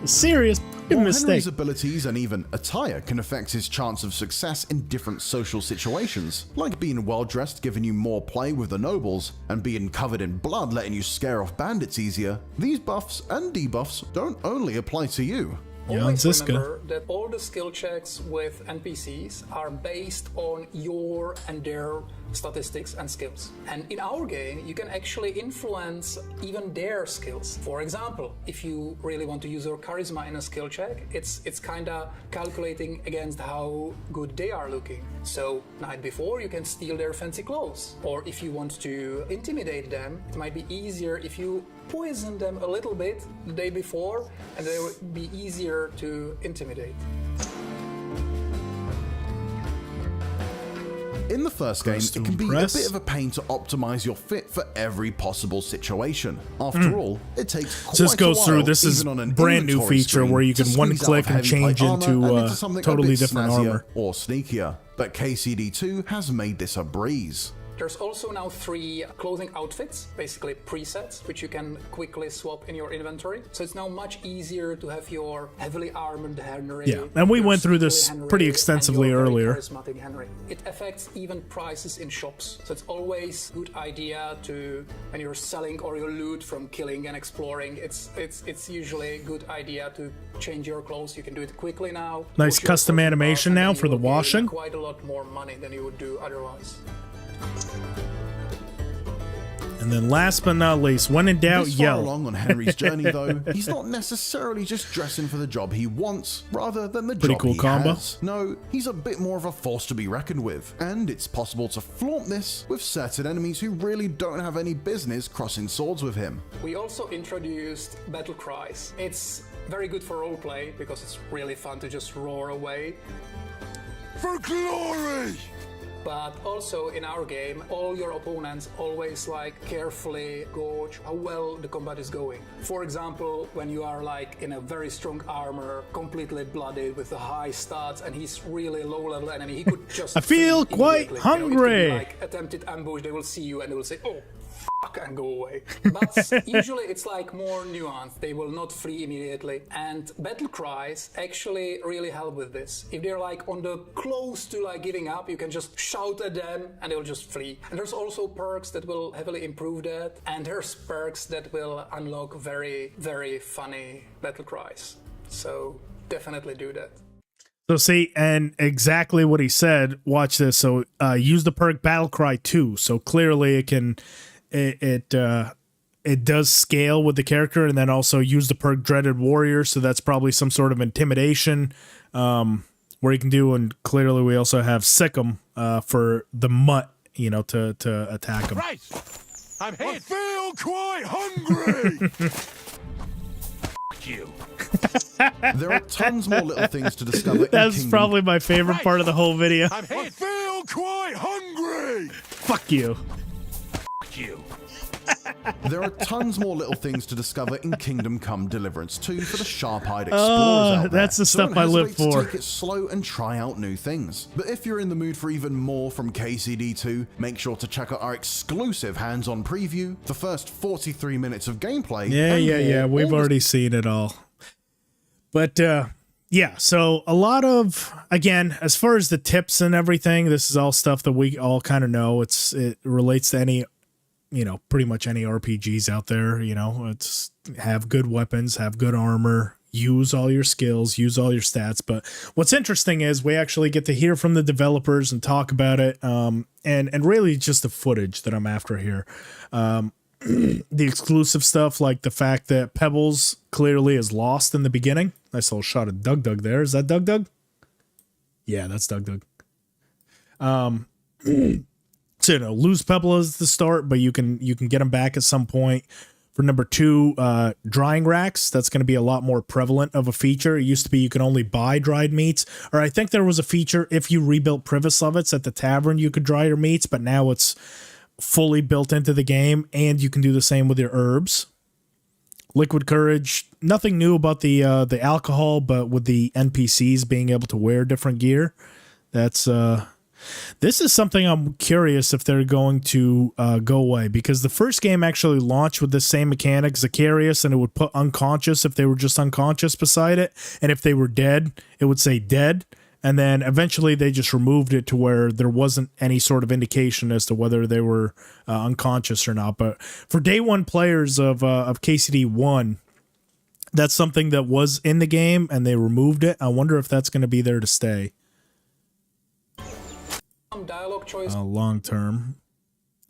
Serious While mistake. Henry's abilities and even attire can affect his chance of success in different social situations, like being well-dressed giving you more play with the nobles, and being covered in blood letting you scare off bandits easier, these buffs and debuffs don't only apply to you. Always remember that all the skill checks with NPCs are based on your and their statistics and skills. And in our game, you can actually influence even their skills. For example, if you really want to use your charisma in a skill check, it's kinda calculating against how good they are looking. So night before, you can steal their fancy clothes. Or if you want to intimidate them, it might be easier if you poison them a little bit the day before, and they would be easier to intimidate. In the first game, it can be a bit of a pain to optimize your fit for every possible situation. After all, it takes quite so this goes a while, through. This is even on an brand new inventory feature screen, where you to can one squeeze out click of and heavy change plate armor into and something a totally bit different snazzier armor. or sneakier. But KCD2 has made this a breeze. There's also now 3 clothing outfits, basically presets, which you can quickly swap in your inventory. So it's now much easier to have your heavily armored Henry. Yeah, and we went through this Henry, pretty and extensively your very earlier. charismatic Henry. It affects even prices in shops. So it's always a good idea to, when you're selling or your loot from killing and exploring, it's usually a good idea to change your clothes. You can do it quickly now. Nice Push your custom clothes animation above, now and for you the will gain washing. quite a lot more money than you would do otherwise. And then last but not least, when in doubt, This far yell. along on Henry's journey, though, he's not necessarily just dressing for the job he wants, rather than the Pretty job cool he combo. has. No, he's a bit more of a force to be reckoned with, and it's possible to flaunt this with certain enemies who really don't have any business crossing swords with him. We also introduced battle cries. It's very good for roleplay because it's really fun to just roar away. For glory! But also in our game, all your opponents always carefully gauge how well the combat is going. For example, when you are in a very strong armor, completely blooded with a high stats, and he's really low level enemy, he could just I feel flee quite immediately. hungry. It could be attempted ambush, they will see you and they will say, oh, and go away. But usually it's more nuanced. They will not flee immediately. And battle cries actually really help with this. If they're on the close to giving up, you can just shout at them and they'll just flee. And there's also perks that will heavily improve that. And there's perks that will unlock very, very funny battle cries. So definitely do that. So see, and exactly what he said, watch this. So use the perk Battle Cry 2. So clearly it can... It does scale with the character, and then also use the perk Dreaded Warrior, so that's probably some sort of intimidation where you can do, and clearly we also have Sick'em for the mutt, to attack him. Right! I'm here! I feel quite hungry! You. There are tons more little things to discover. That's probably my favorite part of the whole video. I'm here! I feel quite hungry! Fuck you. You. There are tons more little things to discover in Kingdom Come Deliverance 2 for the sharp-eyed explorers out there. That's the So stuff I don't live hesitate to for. take it slow and try out new things. But if you're in the mood for even more from KCD2, make sure to check out our exclusive hands-on preview, the first 43 minutes of gameplay. Yeah. and We've more. already seen it all. But yeah, so a lot of, again, as far as the tips and everything, this is all stuff that we all kind of know. It relates to any, pretty much any RPGs out there. It's have good weapons, have good armor, use all your skills, use all your stats. But what's interesting is we actually get to hear from the developers and talk about it. And really just the footage that I'm after here. The exclusive stuff, like the fact that Pebbles clearly is lost in the beginning. Nice little shot of Doug there. Is that Doug? Yeah, that's Doug. So lose Pebbles at the start, but you can get them back at some point. For number 2, drying racks. That's going to be a lot more prevalent of a feature. It used to be you could only buy dried meats, or I think there was a feature if you rebuilt Privislovets at the tavern, you could dry your meats, but now it's fully built into the game, and you can do the same with your herbs. Liquid courage, nothing new about the alcohol, but with the NPCs being able to wear different gear, that's this is something I'm curious if they're going to go away, because the first game actually launched with the same mechanic, Zacharias, and it would put unconscious if they were just unconscious beside it, and if they were dead, it would say dead. And then eventually they just removed it to where there wasn't any sort of indication as to whether they were unconscious or not. But for day one players of KCD 1, that's something that was in the game and they removed it. I wonder if that's going to be there to stay. Dialogue choice. long term.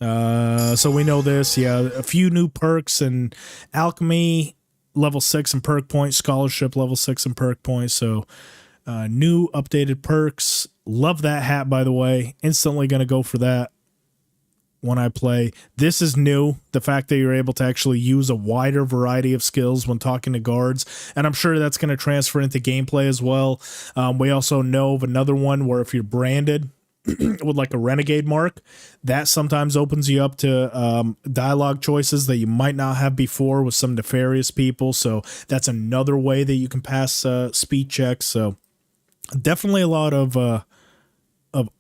So we know this, yeah. A few new perks and alchemy level 6 and perk points, scholarship level 6 and perk points. So new updated perks. Love that hat, by the way. Instantly going to go for that when I play. This is new. The fact that you're able to actually use a wider variety of skills when talking to guards. And I'm sure that's going to transfer into gameplay as well. We also know of another one where if you're branded with like a renegade mark, that sometimes opens you up to dialogue choices that you might not have before with some nefarious people. So that's another way that you can pass speed checks. So definitely a lot of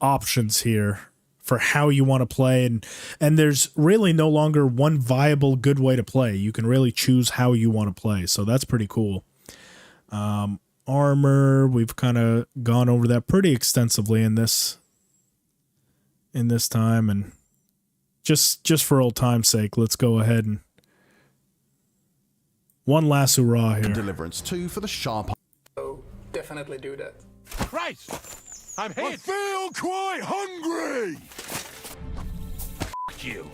options here for how you want to play, and there's really no longer one viable good way to play. You can really choose how you want to play, so that's pretty cool. Armor, we've kind of gone over that pretty extensively in this time, and just for old time's sake, let's go ahead and one last hurrah here. Deliverance 2 for the sharp. So definitely do that. Christ! I'm I hit! feel quite hungry! F you.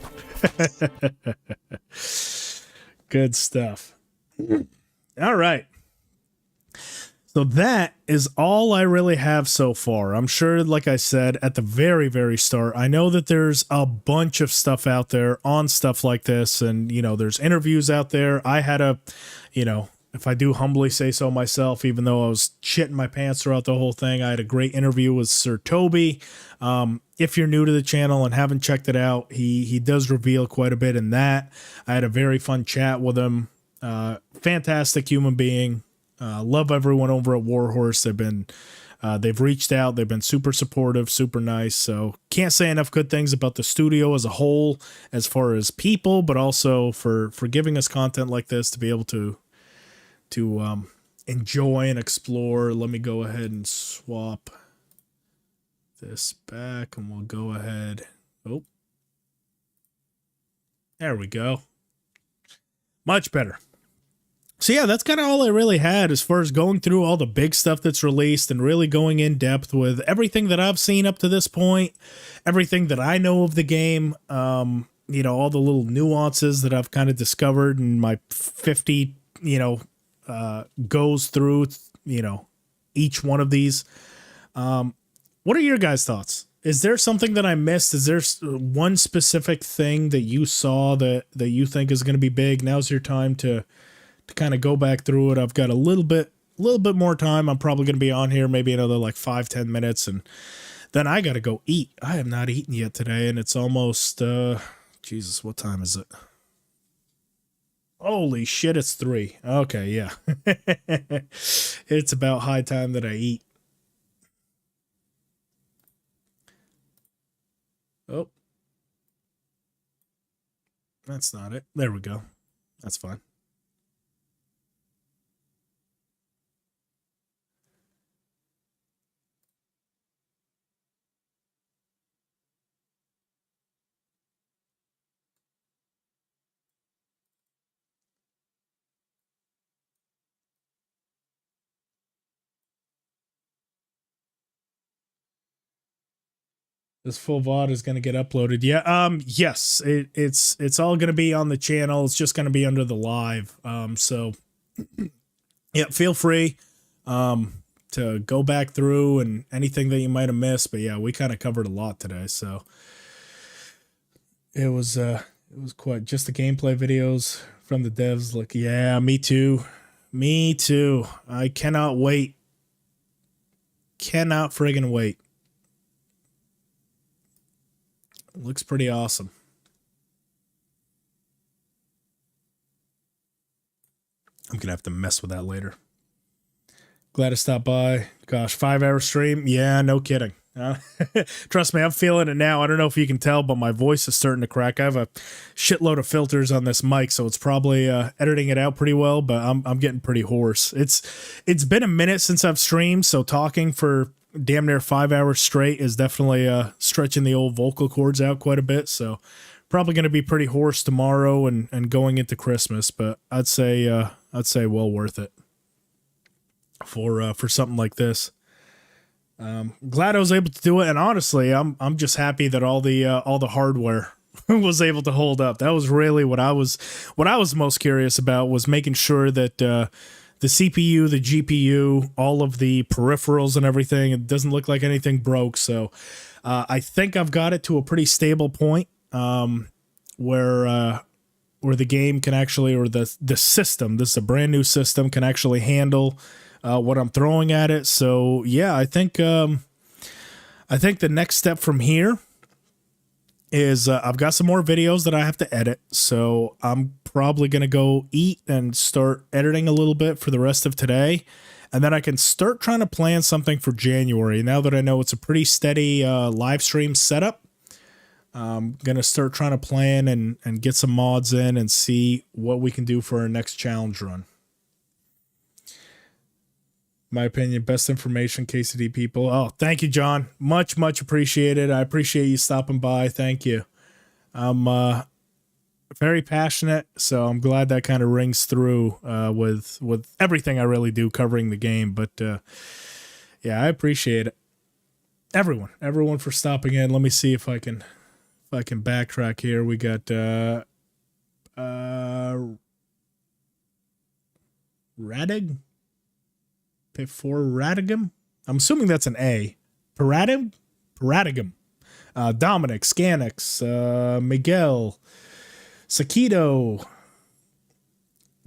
Good stuff. All right. So that is all I really have so far. I'm sure, like I said at the very, very start, I know that there's a bunch of stuff out there on stuff like this. And, you know, there's interviews out there. I had a, you know, if I do humbly say so myself, even though I was shitting my pants throughout the whole thing, I had a great interview with Sir Toby. If you're new to the channel and haven't checked it out, he does reveal quite a bit in that. I had a very fun chat with him. Fantastic human being. Love everyone over at Warhorse. They've reached out. They've been super supportive, super nice. So can't say enough good things about the studio as a whole, as far as people, but also for giving us content like this to be able to enjoy and explore. Let me go ahead and swap this back, and we'll go ahead. Oh, there we go. Much better. So yeah, that's kind of all I really had as far as going through all the big stuff that's released and really going in depth with everything that I've seen up to this point, everything that I know of the game, you know, all the little nuances that I've kind of discovered in my 50, you know, goes through, you know, each one of these. What are your guys' thoughts? Is there something that I missed? Is there one specific thing that you saw that you think is going to be big? Now's your time to kind of go back through it. I've got a little bit more time. I'm probably going to be on here maybe another like 5-10 minutes, and then I got to go eat. I have not eaten yet today, and it's almost Jesus, what time is it? Holy shit, it's 3. Okay, yeah. It's about high time that I eat. Oh. That's not it. There we go. That's fine. This full VOD is going to get uploaded. Yeah. Yes, it's all going to be on the channel. It's just going to be under the live. So yeah, feel free, to go back through and anything that you might have missed. But yeah, we kind of covered a lot today. So it was quite just the gameplay videos from the devs. Like, yeah, me too. Me too. I cannot wait. Cannot friggin' wait. Looks pretty awesome. I'm going to have to mess with that later. Glad to stop by. Gosh, 5-hour stream? Yeah, no kidding. Trust me, I'm feeling it now. I don't know if you can tell, but my voice is starting to crack. I have a shitload of filters on this mic, so it's probably editing it out pretty well, but I'm getting pretty hoarse. It's been a minute since I've streamed, so talking for damn near 5 hours straight is definitely stretching the old vocal cords out quite a bit. So probably going to be pretty hoarse tomorrow and going into Christmas, but I'd say well worth it for something like this. glad I was able to do it, and honestly, I'm just happy that all the hardware was able to hold up. That was really what I was most curious about, was making sure that the CPU, the GPU, all of the peripherals and everything, it doesn't look like anything broke. So I think I've got it to a pretty stable point where the game can actually, or the system, this is a brand new system, can actually handle what I'm throwing at it. So yeah, I think the next step from here is I've got some more videos that I have to edit. So I'm probably going to go eat and start editing a little bit for the rest of today. And then I can start trying to plan something for January. Now that I know it's a pretty steady live stream setup, I'm going to start trying to plan and get some mods in and see what we can do for our next challenge run. My opinion, best information, KCD people. Oh, thank you, John. Much, much appreciated. I appreciate you stopping by. Thank you. I'm very passionate, so I'm glad that kind of rings through with everything I really do covering the game. But yeah, I appreciate it. Everyone for stopping in. Let me see if I can backtrack here. We got Radig? For Radigam? I'm assuming that's an A. Paradigm? Dominic, Scanix, Miguel, Sakito,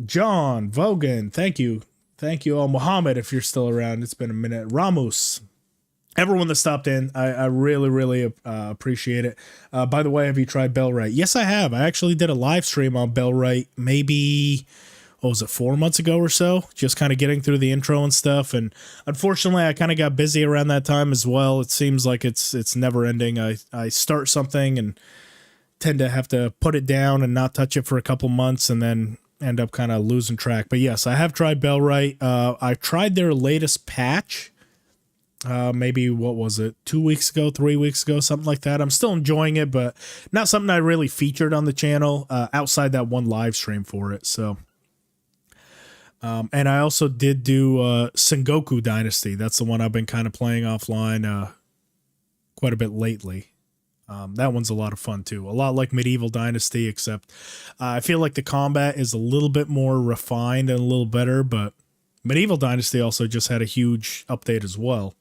John, Vogan, thank you. Thank you all. Mohammed, if you're still around, it's been a minute. Ramos, everyone that stopped in, I really, really appreciate it. By the way, have you tried Bellwright? Yes, I have. I actually did a live stream on Bellwright maybe, what was it, 4 months ago or so? Just kind of getting through the intro and stuff. And unfortunately, I kind of got busy around that time as well. It seems like it's never ending. I start something and tend to have to put it down and not touch it for a couple months and then end up kind of losing track. But yes, I have tried Bellwright. I tried their latest patch. Maybe, what was it, 2 weeks ago, 3 weeks ago, something like that. I'm still enjoying it, but not something I really featured on the channel outside that one live stream for it. So. And I also did do Sengoku Dynasty. That's the one I've been kind of playing offline quite a bit lately. That one's a lot of fun too. A lot like Medieval Dynasty, except I feel like the combat is a little bit more refined and a little better, but Medieval Dynasty also just had a huge update as well.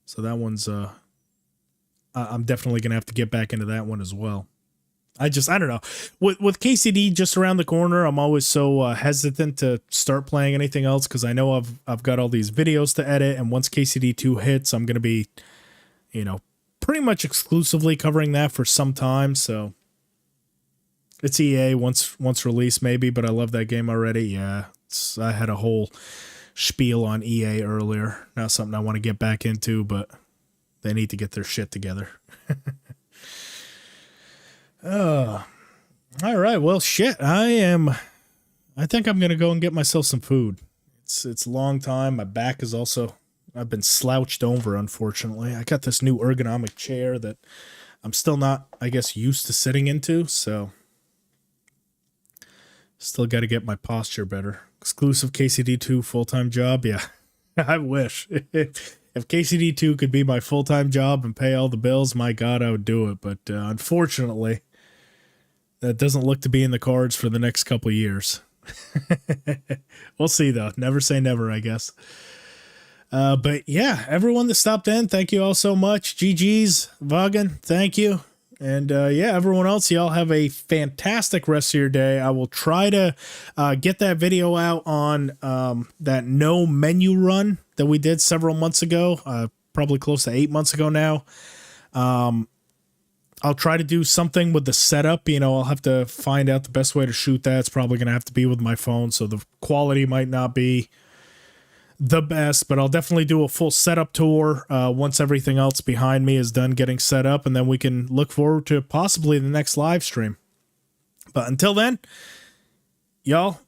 So that one's, I'm definitely going to have to get back into that one as well. I don't know. With KCD just around the corner, I'm always so hesitant to start playing anything else because I know I've got all these videos to edit, and once KCD 2 hits, I'm going to be, pretty much exclusively covering that for some time. So it's EA once released maybe, but I love that game already. Yeah, I had a whole spiel on EA earlier. Not something I want to get back into, but they need to get their shit together. All right. Well, shit. I think I'm going to go and get myself some food. It's a long time. My back is also, I've been slouched over, unfortunately. I got this new ergonomic chair that I'm still not, I guess, used to sitting into. So still got to get my posture better. Exclusive KCD2 full-time job. Yeah, I wish. If KCD2 could be my full-time job and pay all the bills, my God, I would do it. But unfortunately, that doesn't look to be in the cards for the next couple of years. We'll see, though. Never say never, I guess. But yeah, everyone that stopped in, thank you all so much. GG's, Vagan, thank you. And yeah, everyone else, y'all have a fantastic rest of your day. I will try to get that video out on that no menu run that we did several months ago, probably close to 8 months ago now. I'll try to do something with the setup. I'll have to find out the best way to shoot that. It's probably going to have to be with my phone, so the quality might not be the best, but I'll definitely do a full setup tour once everything else behind me is done getting set up, and then we can look forward to possibly the next live stream. But until then, y'all,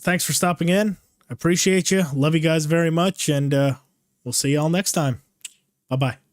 thanks for stopping in. I appreciate you. Love you guys very much, and we'll see y'all next time. Bye-bye.